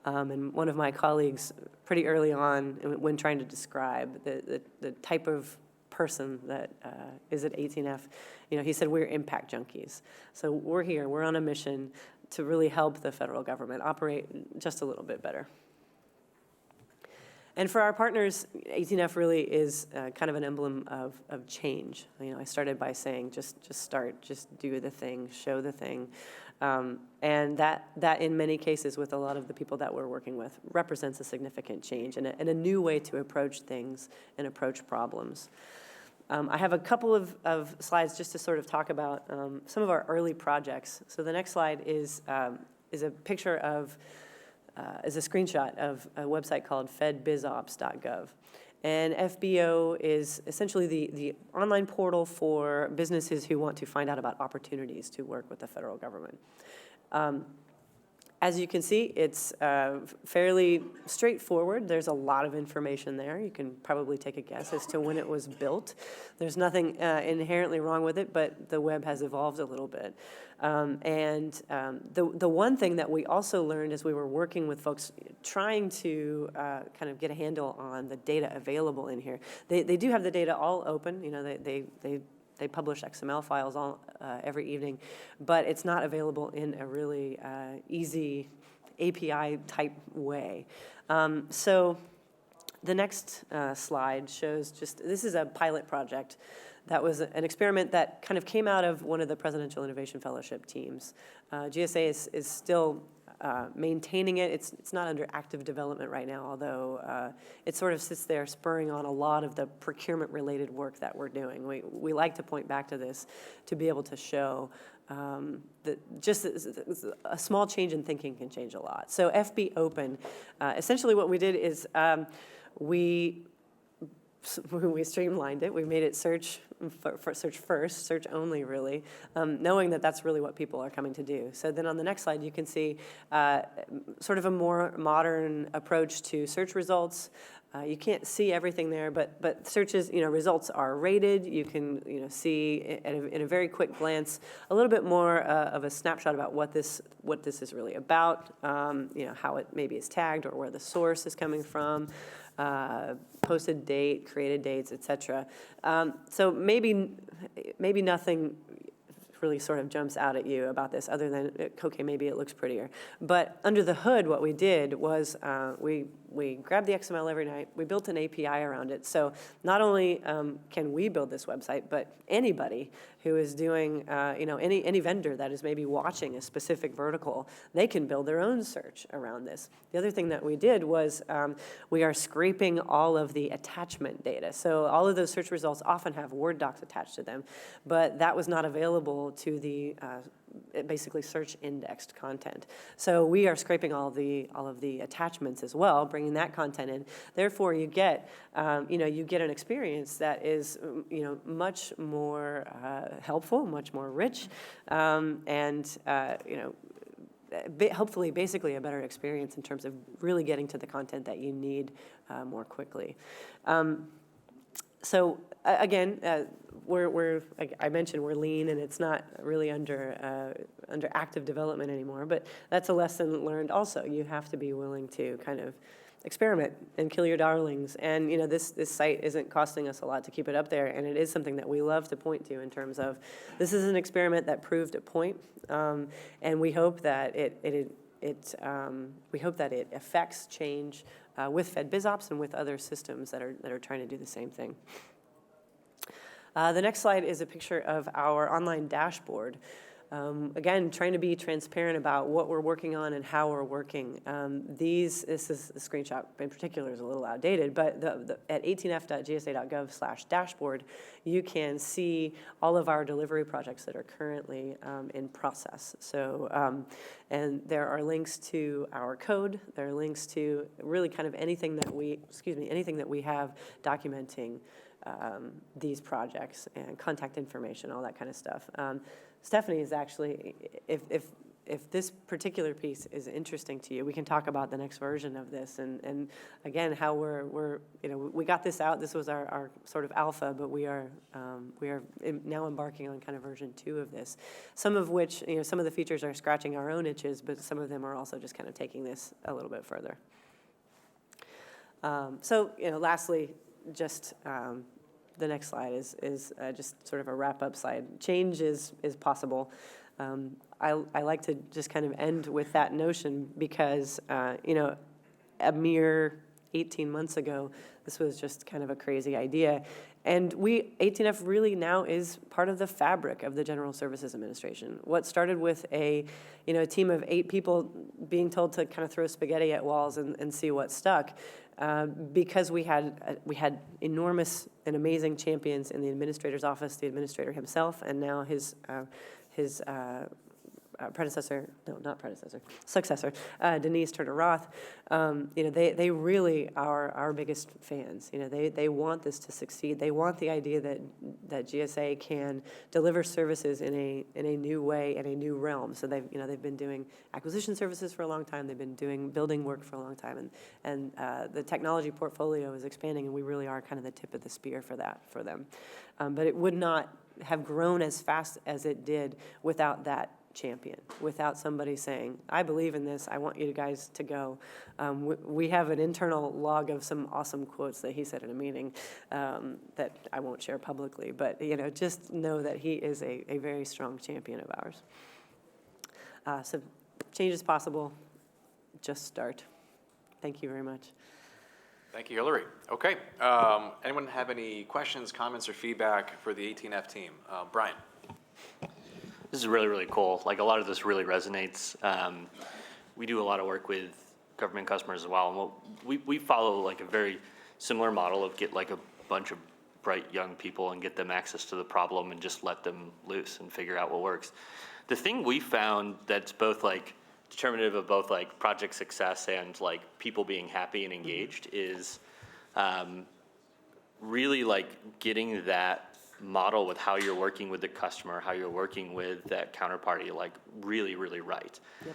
And one of my colleagues, pretty early on, when trying to describe the type of person that is at 18F, he said, we're impact junkies. So we're on a mission to really help the federal government operate just a little bit better. And for our partners, 18F really is kind of an emblem of change. I started by saying, just start, just do the thing, show the thing. And that in many cases with a lot of the people that we're working with represents a significant change and a new way to approach things and approach problems. I have a couple of slides just to sort of talk about some of our early projects. So the next slide is a picture of, is a screenshot of a website called fedbizops.gov. And FBO is essentially the online portal for businesses who want to find out about opportunities to work with the federal government. As you can see, it's fairly straightforward. There's a lot of information there. You can probably take a guess as to when it was built. There's nothing inherently wrong with it, but the web has evolved a little bit. The one thing that we also learned as we were working with folks trying to kind of get a handle on the data available in here, they do have the data all open. They publish XML files every evening, but it's not available in a really easy API-type way. So the next slide shows this is a pilot project that was an experiment that kind of came out of one of the Presidential Innovation Fellowship teams. GSA is still maintaining it. It's not under active development right now, although it sort of sits there spurring on a lot of the procurement-related work that we're doing. We like to point back to this to be able to show that just a small change in thinking can change a lot. So FB Open, essentially what we did is we streamlined it. We made it search first, search only, really, knowing that that's really what people are coming to do. So then on the next slide, you can see sort of a more modern approach to search results. You can't see everything there, but searches, results are rated. You can, see in a very quick glance a little bit more of a snapshot about what this is really about. How it maybe is tagged or where the source is coming from. Posted date, created dates, etc. So maybe nothing really sort of jumps out at you about this other than, okay, maybe it looks prettier. But under the hood, what we did was we grabbed the XML every night. We built an API around it. So not only can we build this website, but anybody who is doing, any vendor that is maybe watching a specific vertical, they can build their own search around this. The other thing that we did was we are scraping all of the attachment data. So all of those search results often have Word docs attached to them, but that was not available to the basically search indexed content. So we are scraping all of the attachments as well, bringing that content in. Therefore, you get an experience that is much more helpful, much more rich, and hopefully, basically, a better experience in terms of really getting to the content that you need more quickly. So again, like I mentioned, we're lean and it's not really under active development anymore, but that's a lesson learned also. You have to be willing to kind of experiment and kill your darlings. And, you know, this site isn't costing us a lot to keep it up there, and it is something that we love to point to in terms of this is an experiment that proved a point, and we hope that it affects change with FedBizOps and with other systems that are trying to do the same thing. The next slide is a picture of our online dashboard. Again, trying to be transparent about what we're working on and how we're working. This is the screenshot in particular is a little outdated, but at 18f.gsa.gov/dashboard, you can see all of our delivery projects that are currently in process. So, and there are links to our code. There are links to really kind of anything that we have documenting these projects and contact information, all that kind of stuff. Stephanie is actually, if this particular piece is interesting to you, we can talk about the next version of this and again, how we're we got this out. This was our sort of alpha, but we are now embarking on kind of version 2 of this. Some of which, some of the features are scratching our own itches, but some of them are also just kind of taking this a little bit further. So, lastly, just the next slide is just sort of a wrap-up slide. Change is possible. I like to just kind of end with that notion because, a mere 18 months ago, this was just kind of a crazy idea. And 18F really now is part of the fabric of the General Services Administration. What started with a team of 8 people being told to kind of throw spaghetti at walls and see what stuck, because we had enormous and amazing champions in the administrator's office, the administrator himself, and now his successor, Denise Turner-Roth. They really are our biggest fans. They want this to succeed. They want the idea that GSA can deliver services in a new way, in a new realm. So they've been doing acquisition services for a long time. They've been doing building work for a long time, and the technology portfolio is expanding, and we really are kind of the tip of the spear for them. But it would not have grown as fast as it did without that champion, without somebody saying, I believe in this, I want you guys to go. We have an internal log of some awesome quotes that he said in a meeting that I won't share publicly, but just know that he is a very strong champion of ours. So change is possible, just start. Thank you very much. Thank you, Hillary. Okay, anyone have any questions, comments, or feedback for the 18F team? Brian. This is really, really cool. Like, a lot of this really resonates. We do a lot of work with government customers as well. And we follow like a very similar model of get like a bunch of bright young people and get them access to the problem and just let them loose and figure out what works. The thing we found that's both like determinative of both like project success and like people being happy and engaged is really like getting that model with how you're working with the customer, how you're working with that counterparty, like really, really right. Yep.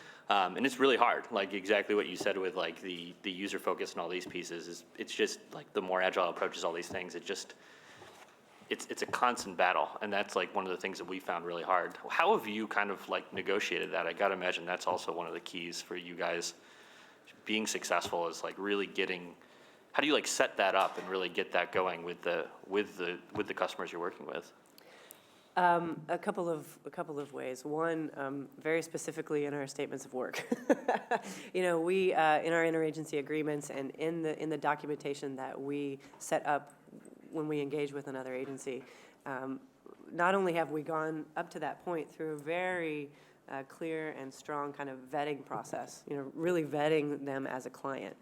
And it's really hard, like exactly what you said with like the user focus and all these pieces is it's just like the more agile approaches, all these things, it's a constant battle. And that's like one of the things that we found really hard. How have you kind of like negotiated that? I gotta imagine that's also one of the keys for you guys being successful is like really getting, how do you like set that up and really get that going with the customers you're working with? A couple of ways. One, very specifically in our statements of work. We in our interagency agreements and in the documentation that we set up when we engage with another agency, not only have we gone up to that point through a very clear and strong kind of vetting process, really vetting them as a client.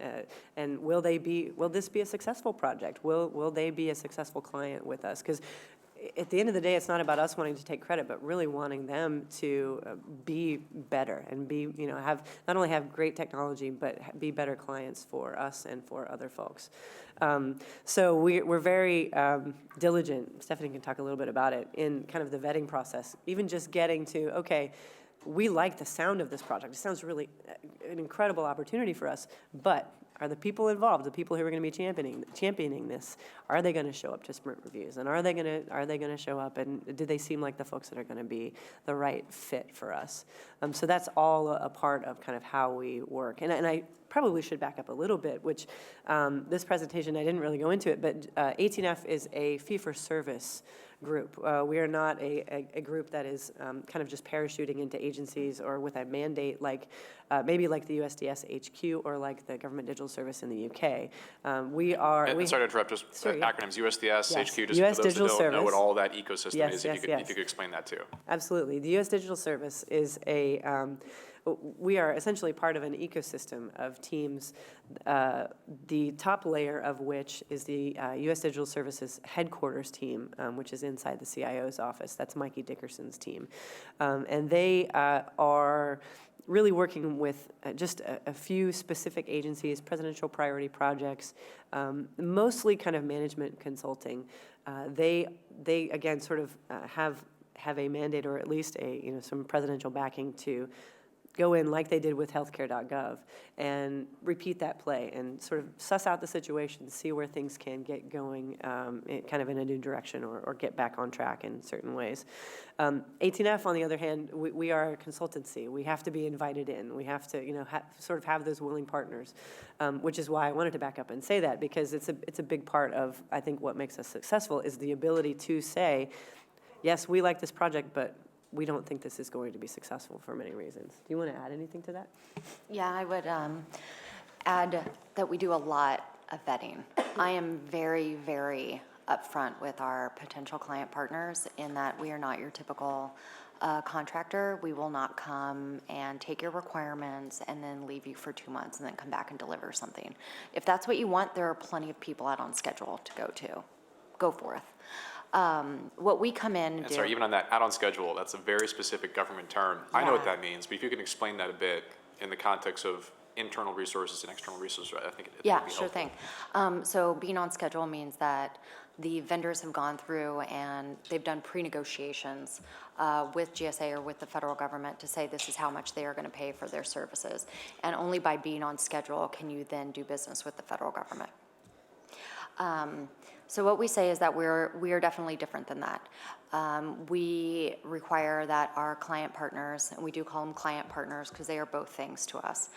And will this be a successful project? Will they be a successful client with us? Because at the end of the day, it's not about us wanting to take credit, but really wanting them to be better and be, have not only have great technology, but be better clients for us and for other folks. So we're very diligent. Stephanie can talk a little bit about it in kind of the vetting process, even just getting to, okay, we like the sound of this project. It sounds really an incredible opportunity for us, but Are the people involved, the people who are going to be championing this, are they going to show up to sprint reviews? And are they going to show up, and do they seem like the folks that are going to be the right fit for us? So that's all a part of kind of how we work. And I probably should back up a little bit, which this presentation, I didn't really go into it, but 18F is a fee-for-service group. We are not a group that is kind of just parachuting into agencies or with a mandate like maybe like the USDS HQ or like the Government Digital Service in the UK. We are. And sorry to interrupt, just acronyms, USDS, Yes. HQ, just US for those Digital that don't know what Service. all that ecosystem is, Yes, if you could explain that too. Absolutely. The U.S. Digital Service is we are essentially part of an ecosystem of teams, the top layer of which is the U.S. Digital Services headquarters team, which is inside the CIO's office. That's Mikey Dickerson's team. And they are really working with just a few specific agencies, presidential priority projects, mostly kind of management consulting. They again sort of have a mandate, or at least some presidential backing to go in like they did with healthcare.gov and repeat that play and sort of suss out the situation, see where things can get going kind of in a new direction or get back on track in certain ways. 18F, on the other hand, we are a consultancy. We have to be invited in. We have to sort of have those willing partners, which is why I wanted to back up and say that, because it's a big part of, I think, what makes us successful is the ability to say, yes, we like this project, but we don't think this is going to be successful for many reasons. Do you want to add anything to that? Yeah, I would add that we do a lot of vetting. I am very, very upfront with our potential client partners in that we are not your typical contractor. We will not come and take your requirements and then leave you for 2 months and then come back and deliver something. If that's what you want, there are plenty of people out on schedule to go forth. What we come in and do. Sorry, even on that, out on schedule, that's a very specific government term. I know what that means, but if you can explain that a bit in the context of internal resources and external resources, I think it would be helpful. Sure thing. So being on schedule means that the vendors have gone through and they've done pre-negotiations with GSA or with the federal government to say this is how much they are going to pay for their services. And only by being on schedule can you then do business with the federal government. So what we say is that we are definitely different than that. We require that our client partners, and we do call them client partners because they are both things to us,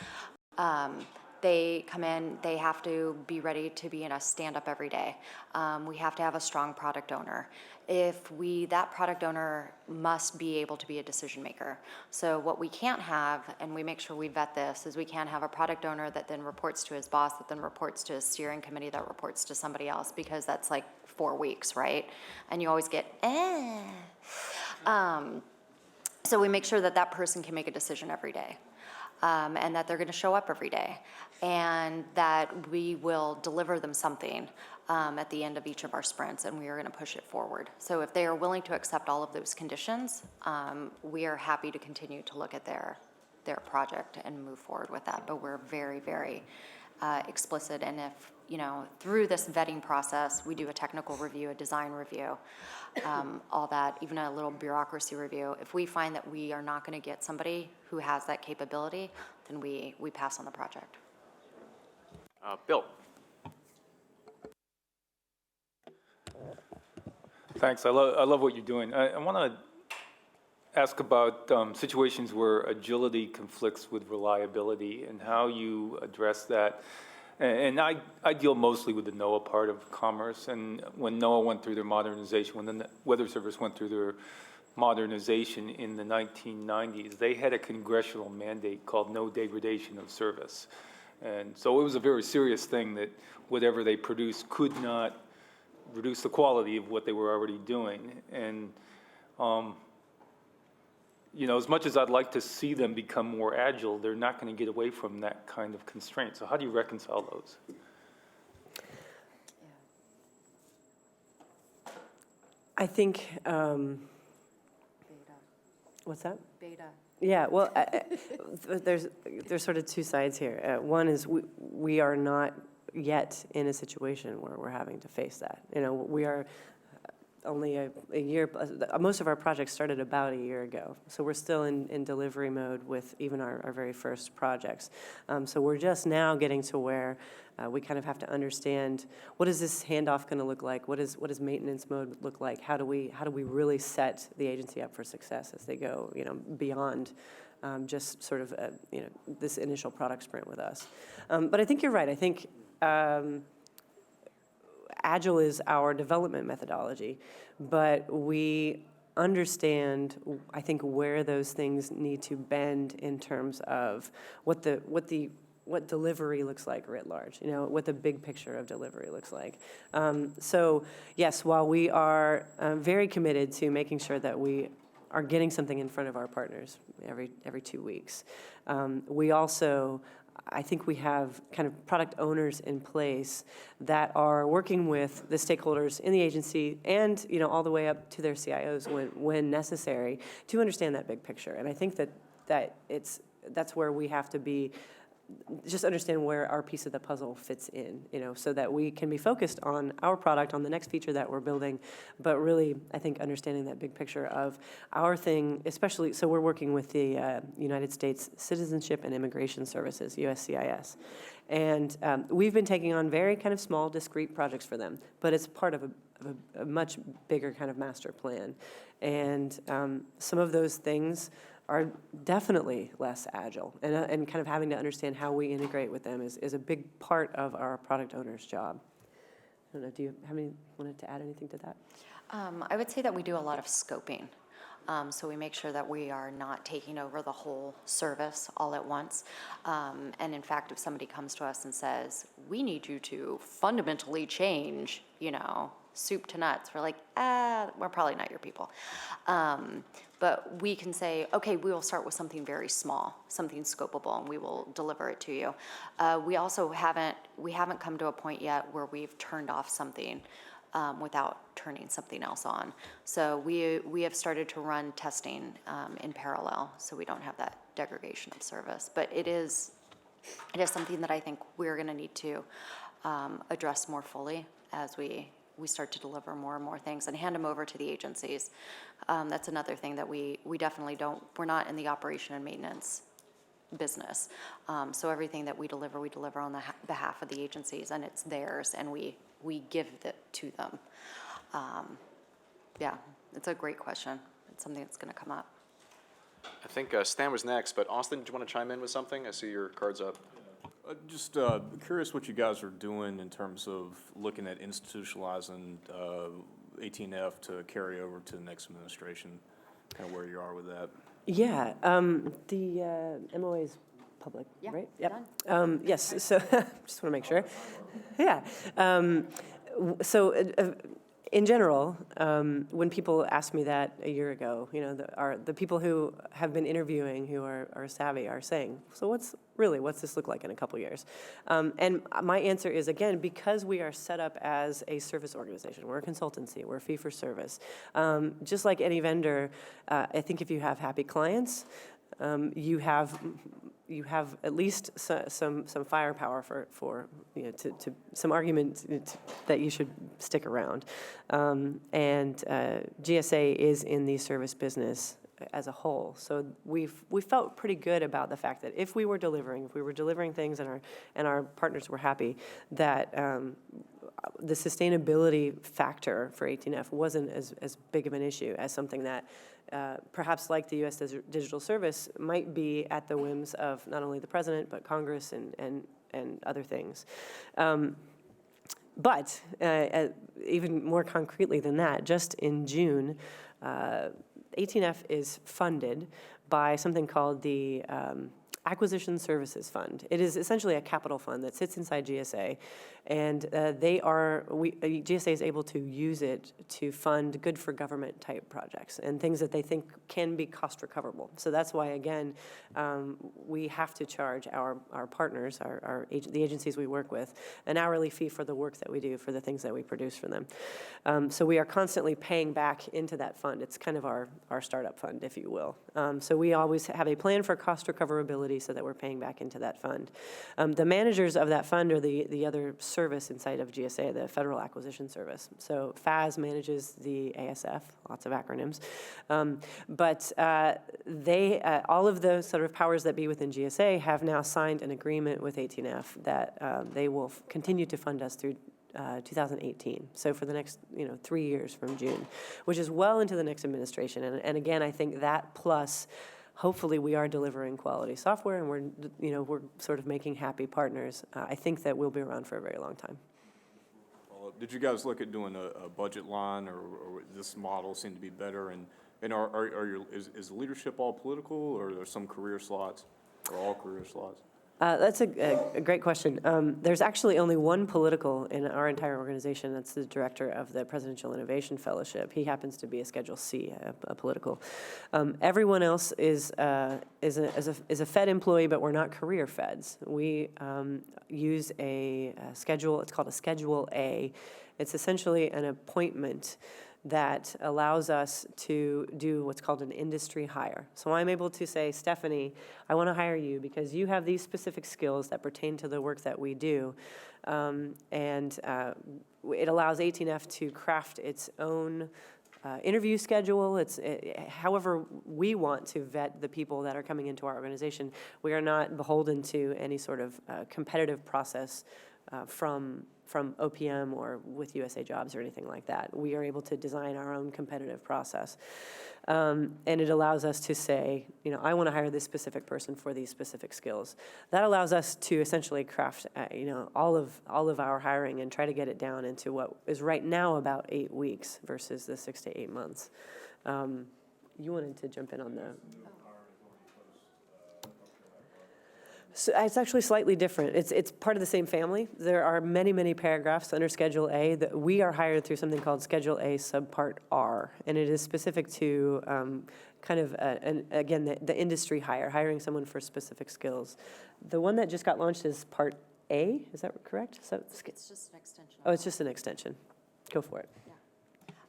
they come in, they have to be ready to be in a stand-up every day. We have to have a strong product owner. That product owner must be able to be a decision maker. So what we can't have, and we make sure we vet this, is we can't have a product owner that then reports to his boss, that then reports to his steering committee, that reports to somebody else, because that's like 4 weeks, right? And you always get, So we make sure that that person can make a decision every day. And that they're going to show up every day, and that we will deliver them something at the end of each of our sprints, and we are going to push it forward. So if they are willing to accept all of those conditions, we are happy to continue to look at their project and move forward with that. But we're very, very explicit, and if through this vetting process, we do a technical review, a design review, all that, even a little bureaucracy review. If we find that we are not going to get somebody who has that capability, then we pass on the project. Bill. Thanks. I love what you're doing. I want to ask about situations where agility conflicts with reliability and how you address that. And I deal mostly with the NOAA part of commerce. And when NOAA went through their modernization, when the Weather Service went through their modernization in the 1990s, they had a congressional mandate called no degradation of service. And so it was a very serious thing that whatever they produced could not reduce the quality of what they were already doing. And as much as I'd like to see them become more agile, they're not going to get away from that kind of constraint. So how do you reconcile those? I think, what's that? Beta. Yeah, well, there's sort of two sides here. One is we are not yet in a situation where we're having to face that. We are only a year, most of our projects started about a year ago. So we're still in delivery mode with even our very first projects. So we're just now getting to where we kind of have to understand, what is this handoff going to look like? What does maintenance mode look like? How do we really set the agency up for success as they go, beyond just sort of, this initial product sprint with us. But I think you're right. I think Agile is our development methodology, but we understand, I think, where those things need to bend in terms of what delivery looks like writ large, what the big picture of delivery looks like. So yes, while we are very committed to making sure that we are getting something in front of our partners every 2 weeks, we also, I think we have kind of product owners in place that are working with the stakeholders in the agency and, all the way up to their CIOs when necessary to understand that big picture. And I think that's where we have to be, just understand where our piece of the puzzle fits in, so that we can be focused on our product, on the next feature that we're building, but really, I think, understanding that big picture of our thing, especially, so we're working with the United States Citizenship and Immigration Services, USCIS, and we've been taking on very kind of small, discrete projects for them, but it's part of a much bigger kind of master plan, and some of those things are definitely less agile, and kind of having to understand how we integrate with them is a big part of our product owner's job. I don't know, do you wanted to add anything to that? I would say that we do a lot of scoping. So we make sure that we are not taking over the whole service all at once. And in fact, if somebody comes to us and says, we need you to fundamentally change, soup to nuts, we're like, we're probably not your people. But we can say, okay, we will start with something very small, something scopable, and we will deliver it to you. We also haven't come to a point yet where we've turned off something without turning something else on. So we have started to run testing in parallel, so we don't have that degradation of service. But it is something that I think we're going to need to address more fully as we start to deliver more and more things and hand them over to the agencies. That's another thing that we definitely we're not in the operation and maintenance business. So everything that we deliver on the behalf of the agencies, and it's theirs, and we give it to them. Yeah, it's a great question. It's something that's going to come up. I think Stan was next, but Austin, do you want to chime in with something? I see your card's up. Just curious what you guys are doing in terms of looking at institutionalizing 18F to carry over to the next administration, kind of where you are with that. Yeah, the MOA is public, right? Yep. Yes, so just want to make sure. Yeah. So in general, when people asked me that a year ago, the people who have been interviewing who are savvy are saying, so what's this look like in a couple years? And my answer is, again, because we are set up as a service organization, we're a consultancy, we're fee for service. Just like any vendor, I think if you have happy clients, you have at least some firepower for to some argument that you should stick around. And GSA is in the service business as a whole, so we felt pretty good about the fact that if we were delivering things and our partners were happy, that the sustainability factor for 18F wasn't as big of an issue as something that perhaps, like the U.S. Digital Service, might be at the whims of not only the president but Congress and other things. But even more concretely than that, just in June, 18F is funded by something called the Acquisition Services Fund. It is essentially a capital fund that sits inside GSA, and GSA is able to use it to fund good for government type projects and things that they think can be cost recoverable. So that's why, again, we have to charge our partners, the agencies we work with, an hourly fee for the work that we do, for the things that we produce for them. So we are constantly paying back into that fund. It's kind of our startup fund, if you will. So we always have a plan for cost recoverability quality so that we're paying back into that fund. The managers of that fund are the other service inside of GSA, the Federal Acquisition Service. So FAS manages the ASF, lots of acronyms. But all of those sort of powers that be within GSA have now signed an agreement with 18F that they will continue to fund us through 2018, so for the next 3 years from June, which is well into the next administration. And again, I think that plus, hopefully, we are delivering quality software, and we're sort of making happy partners. I think that we'll be around for a very long time. Did you guys look at doing a budget line, or this model seemed to be better? And is leadership all political, or are there some career slots, or all career slots? That's a great question. There's actually only one political in our entire organization. That's the director of the Presidential Innovation Fellowship. He happens to be a Schedule C, a political. Everyone else is a Fed employee, but we're not career Feds. We use a schedule. It's called a Schedule A. It's essentially an appointment that allows us to do what's called an industry hire. So I'm able to say, Stephanie, I want to hire you because you have these specific skills that pertain to the work that we do. It allows 18F to craft its own interview schedule. However we want to vet the people that are coming into our organization. We are not beholden to any sort of competitive process from OPM or with USA Jobs or anything like that. We are able to design our own competitive process. And it allows us to say, I want to hire this specific person for these specific skills. That allows us to essentially craft, all of our hiring and try to get it down into what is right now about 8 weeks versus the 6 to 8 months. You wanted to jump in on the... So it's actually slightly different. It's part of the same family. There are many, many paragraphs under Schedule A that we are hired through something called Schedule A Subpart R, and it is specific to the industry hiring someone for specific skills. The one that just got launched is Part A. Is that correct? It's just an extension. Oh, it's just an extension. Go for it.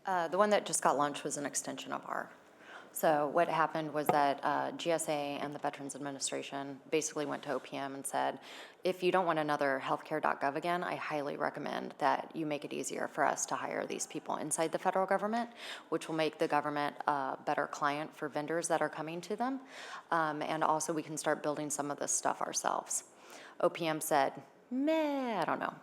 Yeah. The one that just got launched was an extension of R. So what happened was that GSA and the Veterans Administration basically went to OPM and said, if you don't want another healthcare.gov again, I highly recommend that you make it easier for us to hire these people inside the federal government, which will make the government a better client for vendors that are coming to them. And also we can start building some of this stuff ourselves. OPM said, meh, I don't know.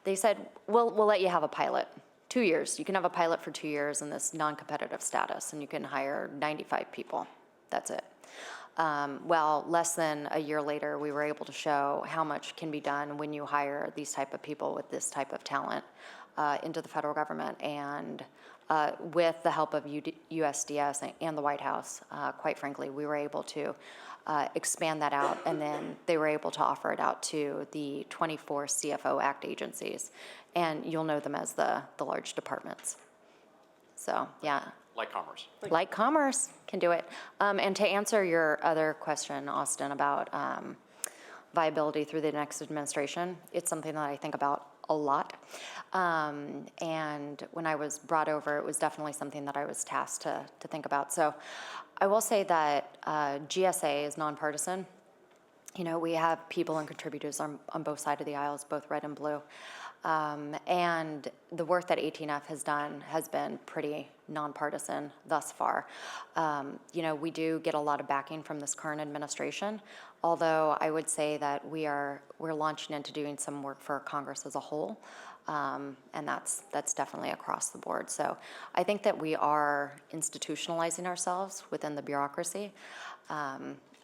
They said, we'll let you have a pilot. 2 years. You can have a pilot for 2 years in this non-competitive status, and you can hire 95 people. That's it. Well, less than a year later, we were able to show how much can be done when you hire these type of people with this type of talent into the federal government. And with the help of USDS and the White House, quite frankly, we were able to expand that out, and then they were able to offer it out to the 24 CFO Act agencies. And you'll know them as the large departments. So, yeah. Like Commerce. Like Commerce can do it. And to answer your other question, Austin, about viability through the next administration, it's something that I think about a lot. And when I was brought over, it was definitely something that I was tasked to think about. So I will say that GSA is nonpartisan. We have people and contributors on both sides of the aisles, both red and blue. And the work that 18F has done has been pretty nonpartisan thus far. We do get a lot of backing from this current administration, although I would say that we're launching into doing some work for Congress as a whole, and that's definitely across the board. So I think that we are institutionalizing ourselves within the bureaucracy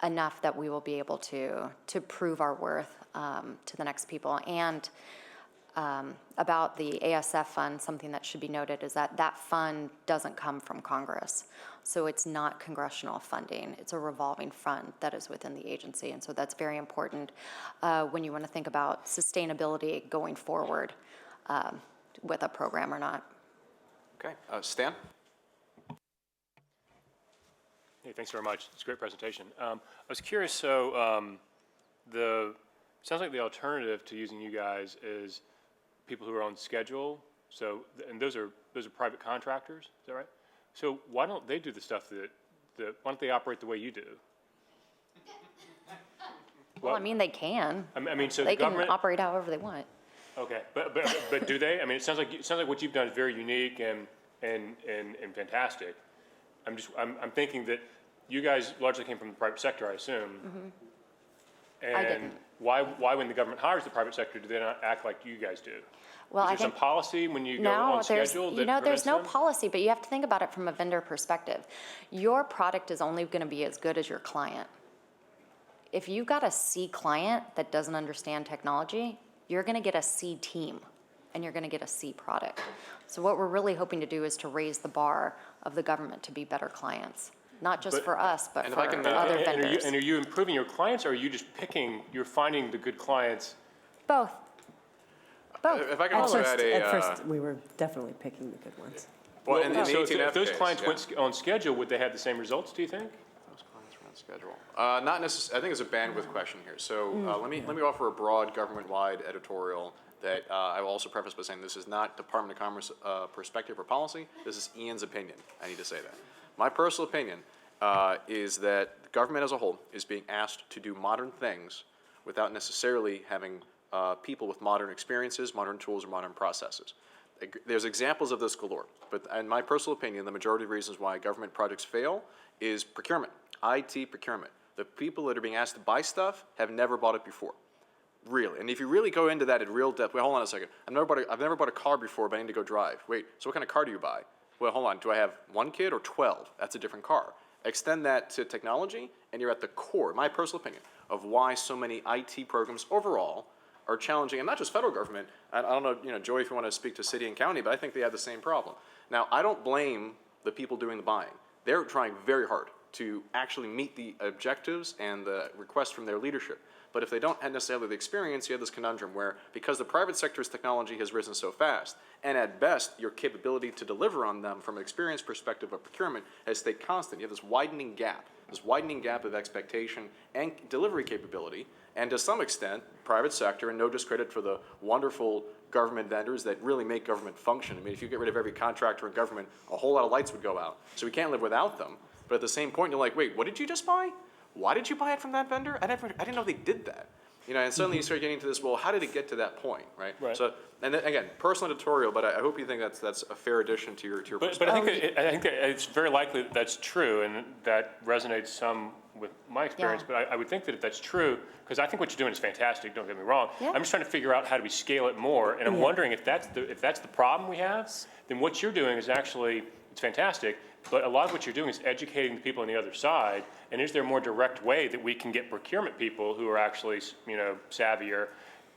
enough that we will be able to prove our worth to the next people. And about the ASF fund, something that should be noted is that fund doesn't come from Congress. So it's not congressional funding. It's a revolving fund that is within the agency. And so that's very important when you want to think about sustainability going forward with a program or not. Okay, Stan? Hey, thanks very much. It's a great presentation. I was curious, so sounds like the alternative to using you guys is people who are on schedule. So, and those are private contractors, is that right? So why don't they do the stuff why don't they operate the way you do? Well, I mean, they can. I mean, so They the can government. operate however they want. Okay, but do they? I mean, it sounds like what you've done is very unique and fantastic. I'm thinking that you guys largely came from the private sector, I assume. Mm-hmm. I And didn't. why when the government hires the private sector, do they not act like you guys do? Well, Is I there some think policy when you go no, on there's schedule that you know there's prevents no them? policy, but you have to think about it from a vendor perspective. Your product is only going to be as good as your client. If you've got a C client that doesn't understand technology, you're going to get a C team, and you're going to get a C product. So what we're really hoping to do is to raise the bar of the government to be better clients, not just for us, but for other vendors. And are you improving your clients, or are you just you're finding the good clients? Both. Both. If I can also add a. At first, we were definitely picking the good ones. Well, in the So 18F if those case, clients yeah. went on schedule, would they have the same results, do you think? Those clients were on schedule. Not necessarily. I think it's a bandwidth question here. So let me offer a broad government-wide editorial that I will also preface by saying this is not Department of Commerce perspective or policy. This is Ian's opinion. I need to say that. My personal opinion is that the government as a whole is being asked to do modern things without necessarily having people with modern experiences, modern tools, or modern processes. There's examples of this galore, but in my personal opinion, the majority of reasons why government projects fail is procurement, IT procurement. The people that are being asked to buy stuff have never bought it before. Really, and if you really go into that in real depth, wait, hold on a second. I've never bought a car before, but I need to go drive. Wait, so what kind of car do you buy? Well, hold on, do I have one kid or 12? That's a different car. Extend that to technology, and you're at the core, my personal opinion, of why so many IT programs overall are challenging, and not just federal government. I don't know, Joey, if you want to speak to city and county, but I think they have the same problem. Now, I don't blame the people doing the buying. They're trying very hard to actually meet the objectives and the requests from their leadership. But if they don't have necessarily the experience, you have this conundrum where, because the private sector's technology has risen so fast, and at best, your capability to deliver on them from an experience perspective of procurement has stayed constant. You have this widening gap of expectation and delivery capability, and to some extent, private sector, and no discredit for the wonderful government vendors that really make government function. I mean, if you get rid of every contractor in government, a whole lot of lights would go out. So we can't live without them. But at the same point, you're like, wait, what did you just buy? Why did you buy it from that vendor? I didn't know they did that. And suddenly you start getting to this, well, how did it get to that point, right? So, and then, again, personal editorial, but I hope you think that's a fair addition to your perspective. But I think that it's very likely that that's true, and that resonates some with my experience. Yeah. But I would think that if that's true, because I think what you're doing is fantastic. Don't get me wrong. Yeah. I'm just trying to figure out how do we scale it more, and I'm wondering if that's the problem we have. Then what you're doing is actually it's fantastic. But a lot of what you're doing is educating the people on the other side. And is there a more direct way that we can get procurement people who are actually, savvier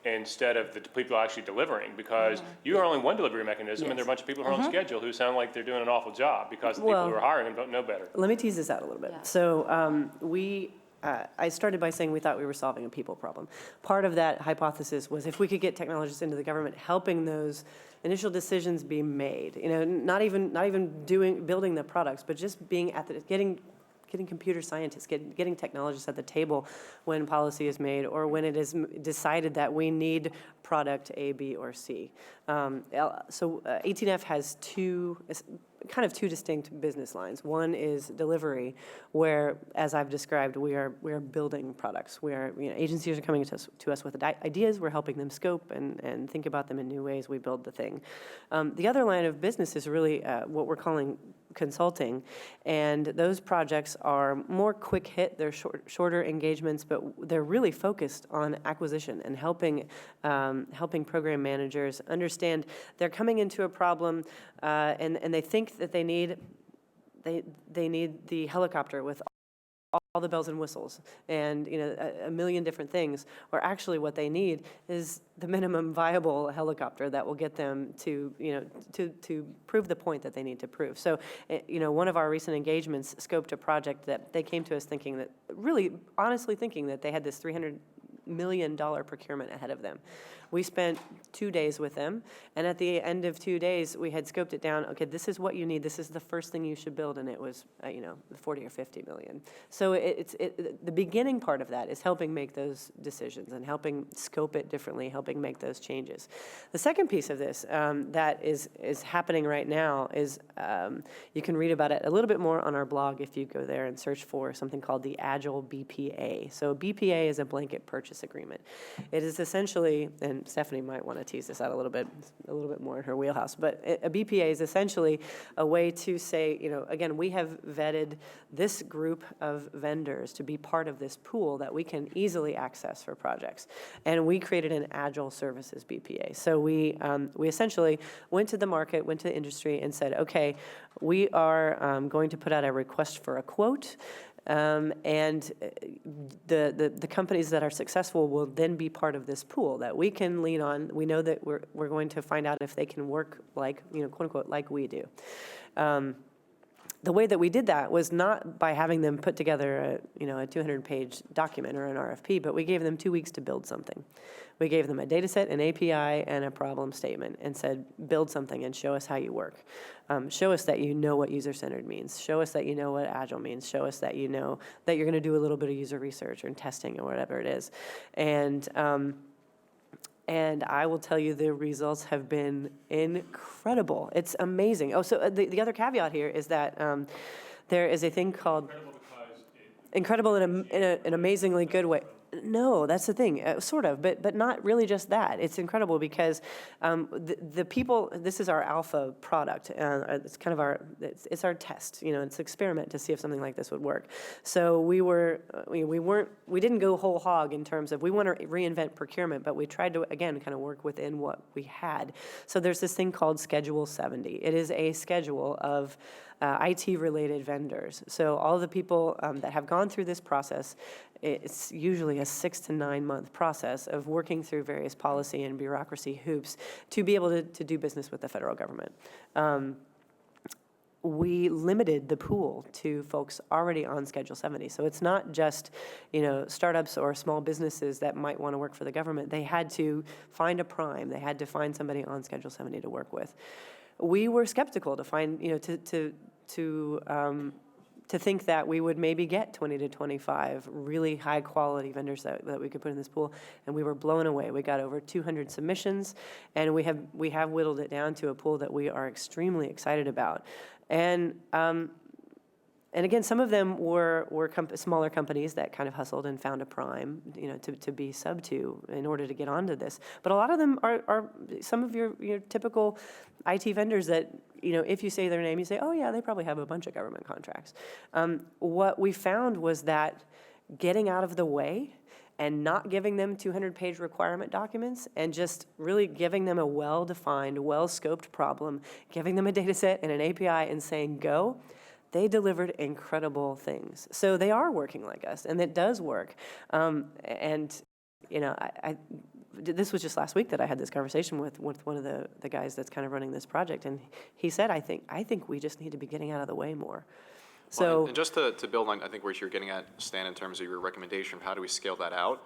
instead of the people actually delivering? Because you are only one delivery mechanism, and there are a bunch of people who are on schedule who sound like they're doing an awful job because the people who are hiring them don't know better. Let me tease this out a little bit. So I started by saying we thought we were solving a people problem. Part of that hypothesis was if we could get technologists into the government, helping those initial decisions be made. Not even building the products, but just being at getting computer scientists, getting technologists at the table when policy is made or when it is decided that we need product A, B, or C. So 18F has two distinct business lines. One is delivery, where, as I've described, we are building products. Agencies are coming to us with ideas. We're helping them scope and think about them in new ways. We build the thing. The other line of business is really what we're calling consulting, and those projects are more quick hit. They're shorter engagements, but they're really focused on acquisition and helping program managers understand they're coming into a problem, and they think that they need the helicopter with all the bells and whistles and a million different things, where actually what they need is the minimum viable helicopter that will get them to prove the point that they need to prove. So one of our recent engagements scoped a project that they came to us thinking that, really honestly thinking that they had this $300 million procurement ahead of them. We spent 2 days with them, and at the end of 2 days, we had scoped it down. Okay, this is what you need. This is the first thing you should build, and it was 40 or 50 million. So the beginning part of that is helping make those decisions and helping scope it differently, helping make those changes. The second piece of this that is happening right now is you can read about it a little bit more on our blog if you go there and search for something called the Agile BPA. So BPA is a blanket purchase agreement. It is essentially, and Stephanie might want to tease this out a little bit more in her wheelhouse, but a BPA is essentially a way to say, again, we have vetted this group of vendors to be part of this pool that we can easily access for projects. And we created an Agile Services BPA. So we essentially went to the market, went to the industry and said, okay, we are going to put out a request for a quote. And the companies that are successful will then be part of this pool that we can lean on. We know that we're going to find out if they can work like, quote unquote, like we do. The way that we did that was not by having them put together a 200-page document or an RFP, but we gave them 2 weeks to build something. We gave them a data set, an API, and a problem statement and said, build something and show us how you work. Show us that you know what user-centered means. Show us that you know what Agile means. Show us that you know that you're going to do a little bit of user research or testing or whatever it is. And I will tell you the results have been incredible. It's amazing. Oh, so the other caveat here is that there is a thing called incredible in an amazingly good way. No, that's the thing, sort of, but not really just that. It's incredible because the people, this is our alpha product. It's kind of it's our test, it's an experiment to see if something like this would work. So we didn't go whole hog in terms of we want to reinvent procurement, but we tried to, again, kind of work within what we had. So there's this thing called Schedule 70. It is a schedule of IT-related vendors. So all the people that have gone through this process, it's usually a 6 to 9 month process of working through various policy and bureaucracy hoops to be able to do business with the federal government. We limited the pool to folks already on Schedule 70. So it's not just, startups or small businesses that might want to work for the government. They had to find a prime. They had to find somebody on Schedule 70 to work with. We were skeptical to find, to think that we would maybe get 20 to 25 really high quality vendors that we could put in this pool, and we were blown away. We got over 200 submissions, and we have whittled it down to a pool that we are extremely excited about. And again, some of them were smaller companies that kind of hustled and found a prime, to be sub to in order to get onto this. But a lot of them are some of your typical IT vendors that, if you say their name, you say, oh yeah, they probably have a bunch of government contracts. What we found was that getting out of the way and not giving them 200-page requirement documents and just really giving them a well-defined, well-scoped problem, giving them a data set and an API and saying go, they delivered incredible things. So they are working like us, and it does work. This was just last week that I had this conversation with one of the guys that's kind of running this project, and he said, I think we just need to be getting out of the way more. So, and just to build on, I think where you're getting at, Stan, in terms of your recommendation of how do we scale that out,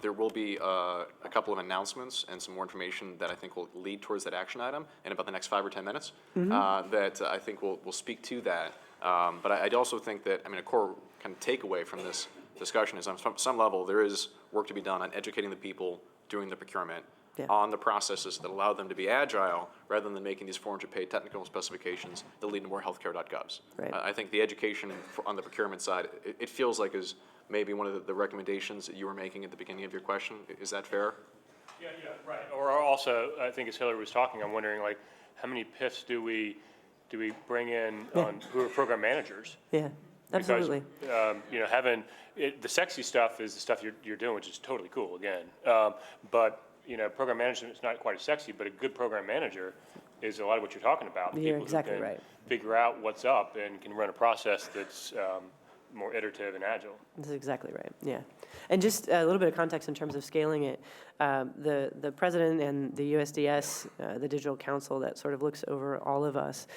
there will be a couple of announcements and some more information that I think will lead towards that action item in about the next 5 or 10 minutes that I think will speak to that. But I also think that, a core kind of takeaway from this discussion is on some level there is work to be done on educating the people doing the procurement on the processes that allow them to be agile rather than making these 400-page technical specifications that lead to more healthcare.govs. Right. I think the education on the procurement side, it feels like is maybe one of the recommendations that you were making at the beginning of your question. Is that fair? Yeah, right. Or also, I think as Hillary was talking, I'm wondering how many PIFs do we bring in on who are program managers? Yeah. Absolutely. Because, having the sexy stuff is the stuff you're doing, which is totally cool again. But program management is not quite as sexy, but a good program manager is a lot of what you're talking about. You're People exactly who can right. figure out what's up and can run a process that's more iterative and agile. That's exactly right, yeah. And just a little bit of context in terms of scaling it. The president and the USDS, the Digital Council that sort of looks over all of us,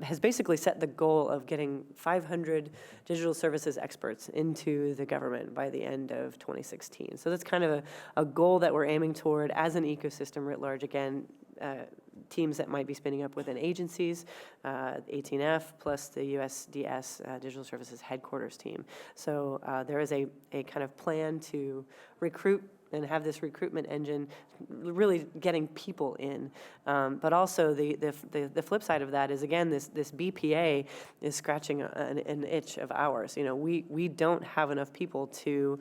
has basically set the goal of getting 500 digital services experts into the government by the end of 2016. So that's kind of a goal that we're aiming toward as an ecosystem writ large. Again, teams that might be spinning up within agencies, 18F plus the USDS Digital Services Headquarters team. So there is a kind of plan to recruit and have this recruitment engine really getting people in. But also the flip side of that is, again, this BPA is scratching an itch of ours. You know, we don't have enough people to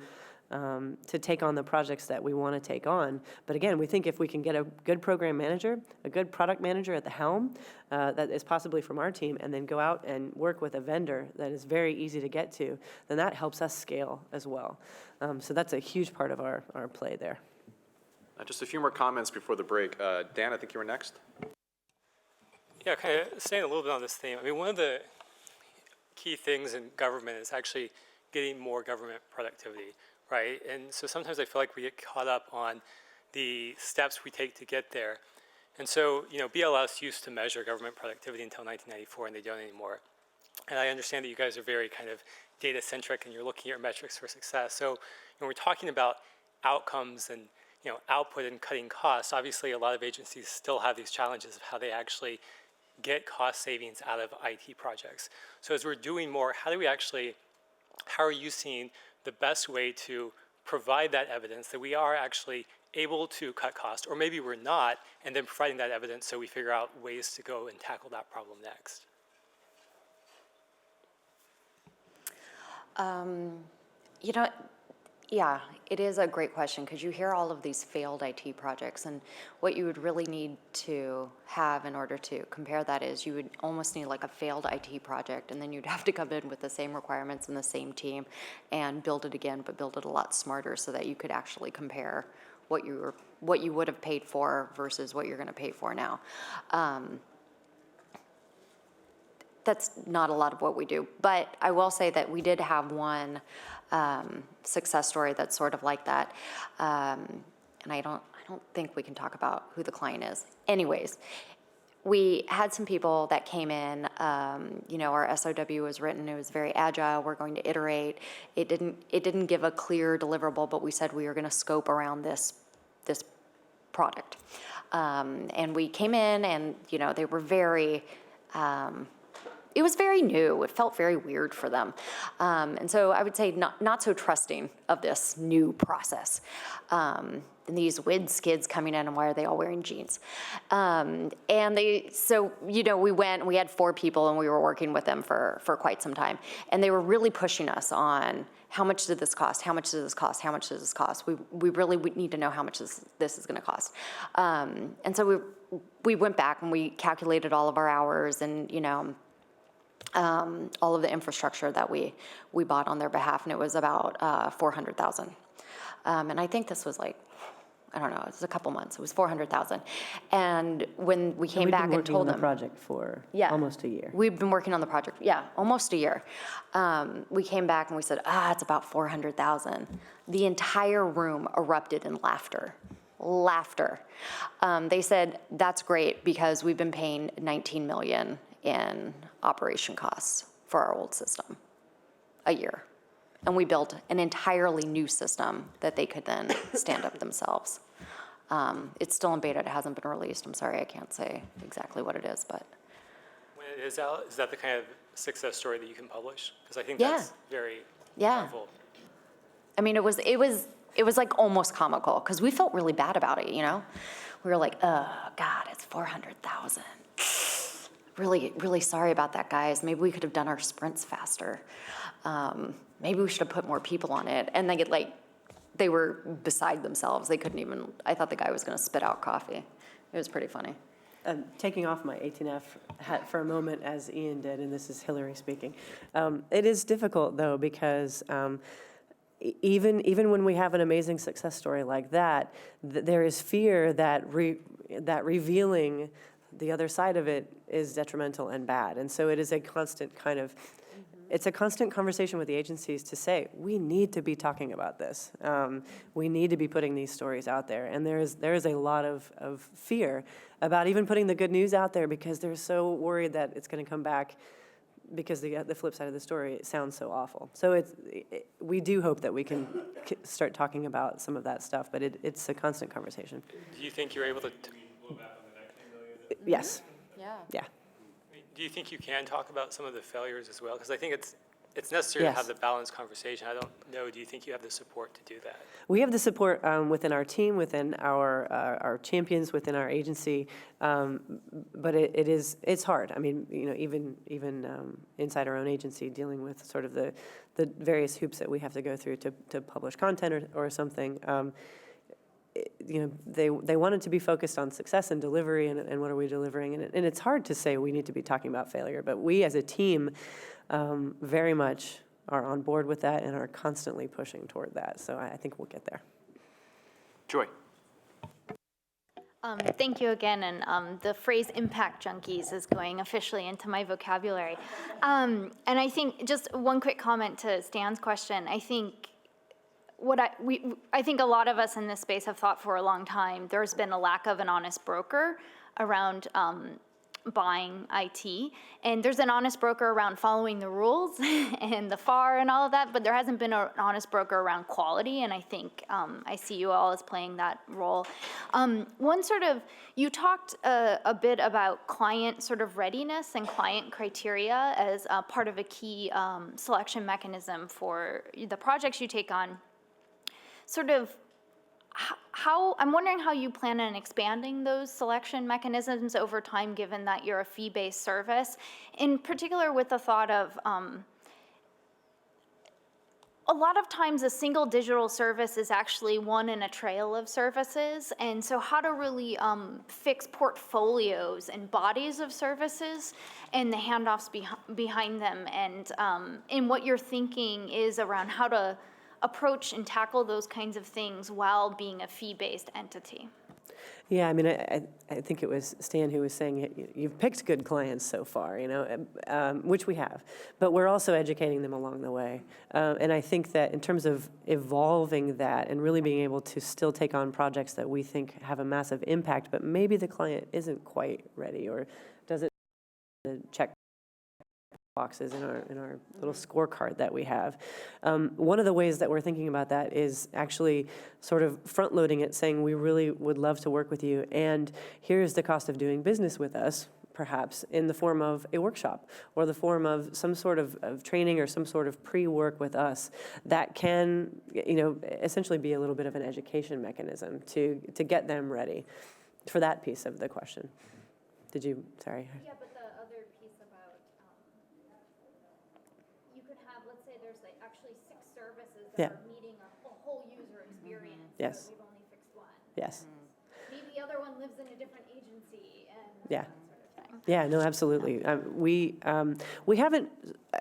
take on the projects that we want to take on. But again, we think if we can get a good program manager, a good product manager at the helm, that is possibly from our team, and then go out and work with a vendor that is very easy to get to, then that helps us scale as well. So that's a huge part of our play there. Just a few more comments before the break. Dan, I think you were next. Yeah, kind of staying a little bit on this theme. I mean, one of the key things in government is actually getting more government productivity, right? And so sometimes I feel like we get caught up on the steps we take to get there. And so, you know, BLS used to measure government productivity until 1994, and they don't anymore. And I understand that you guys are very kind of data-centric, and you're looking at metrics for success. So when we're talking about outcomes and, you know, output and cutting costs, obviously a lot of agencies still have these challenges of how they actually get cost savings out of IT projects. So as we're doing more, how are you seeing the best way to provide that evidence that we are actually able to cut costs, or maybe we're not, and then providing that evidence so we figure out ways to go and tackle that problem next? You know, yeah, it is a great question, because you hear all of these failed IT projects, and what you would really need to have in order to compare that is you would almost need like a failed IT project, and then you'd have to come in with the same requirements and the same team and build it again, but build it a lot smarter so that you could actually compare what you would have paid for versus what you're going to pay for now. That's not a lot of what we do, but I will say that we did have one success story that's sort of like that, and I don't think we can talk about who the client is. Anyways, we had some people that came in. You know, our SOW was written. It was very agile. We're going to iterate. It didn't give a clear deliverable, but we said we were going to scope around this product, and we came in, and you know, they were very. It was very new. It felt very weird for them. And so I would say not so trusting of this new process. And these WIDS kids coming in, and why are they all wearing jeans? So, you know, we went, and we had 4 people, and we were working with them for quite some time. And they were really pushing us on, how much did this cost? How much did this cost? How much does this cost? We really need to know how much this is gonna cost. And so we went back, and we calculated all of our hours, and, you know, all of the infrastructure that we bought on their behalf, and it was about $400,000. And I think this was like, I don't know, it was a couple months. It was $400,000. And when we came back and told them, we've been working on the project for almost a year. We've been working on the project, almost a year. We came back and we said, it's about $400,000. The entire room erupted in laughter. They said, that's great, because we've been paying $19 million in operation costs for our old system a year. And we built an entirely new system that they could then stand up themselves. It's still in beta. It hasn't been released. I'm sorry, I can't say exactly what it is, but. When it is out, is that the kind of success story that you can publish? Because I think that's very powerful. I mean, it was like almost comical, because we felt really bad about it, you know? We were like, oh, God, it's $400,000. Really, really sorry about that, guys. Maybe we could have done our sprints faster. Maybe we should have put more people on it. And they were beside themselves. They couldn't even, I thought the guy was gonna spit out coffee. It was pretty funny. Taking off my 18F hat for a moment, as Ian did, and this is Hillary speaking. It is difficult, though, because even when we have an amazing success story like that, there is fear that revealing the other side of it is detrimental and bad. And so it is a constant kind of it's a constant conversation with the agencies to say, we need to be talking about this. We need to be putting these stories out there. And there is a lot of fear about even putting the good news out there because they're so worried that it's going to come back because the flip side of the story sounds so awful. So we do hope that we can start talking about some of that stuff, but it's a constant conversation. Do you think you're able to? Yes. Yeah. Yeah. Do you think you can talk about some of the failures as well? Because I think it's necessary to have the balanced conversation. I don't know. Do you think you have the support to do that? We have the support within our team, within our champions, within our agency, but it's hard. I mean, even inside our own agency, dealing with sort of the various hoops that we have to go through to publish content or something. They wanted to be focused on success and delivery and what are we delivering. And it's hard to say we need to be talking about failure, but we as a team very much are on board with that and are constantly pushing toward that. So I think we'll get there. Joy. Thank you again, and the phrase impact junkies is going officially into my vocabulary. And I think just one quick comment to Stan's question. I think I think a lot of us in this space have thought for a long time there's been a lack of an honest broker around buying IT, and there's an honest broker around following the rules and the FAR and all of that, but there hasn't been an honest broker around quality, and I think I see you all as playing that role. You talked a bit about client sort of readiness and client criteria as part of a key selection mechanism for the projects you take on. I'm wondering how you plan on expanding those selection mechanisms over time, given that you're a fee-based service, in particular with the thought of a lot of times a single digital service is actually one in a trail of services, and so how to really fix portfolios and bodies of services and the handoffs behind them, and what your thinking is around how to approach and tackle those kinds of things while being a fee-based entity. Yeah, I mean, I think it was Stan who was saying you've picked good clients so far, which we have, but we're also educating them along the way. And I think that in terms of evolving that and really being able to still take on projects that we think have a massive impact, but maybe the client isn't quite ready or doesn't check boxes in our little scorecard that we have. One of the ways that we're thinking about that is actually sort of front-loading it, saying we really would love to work with you, and here's the cost of doing business with us, perhaps in the form of a workshop or the form of some sort of training or some sort of pre-work with us that can, essentially be a little bit of an education mechanism to get them ready for that piece of the question. Sorry. Yeah, but the other piece about, you could have, let's say there's actually 6 services that are meeting a whole user experience, Yes. but we've only fixed one. Yes. Maybe the other one lives in a different agency and Yeah. that sort of thing. Yeah, no, absolutely. We haven't,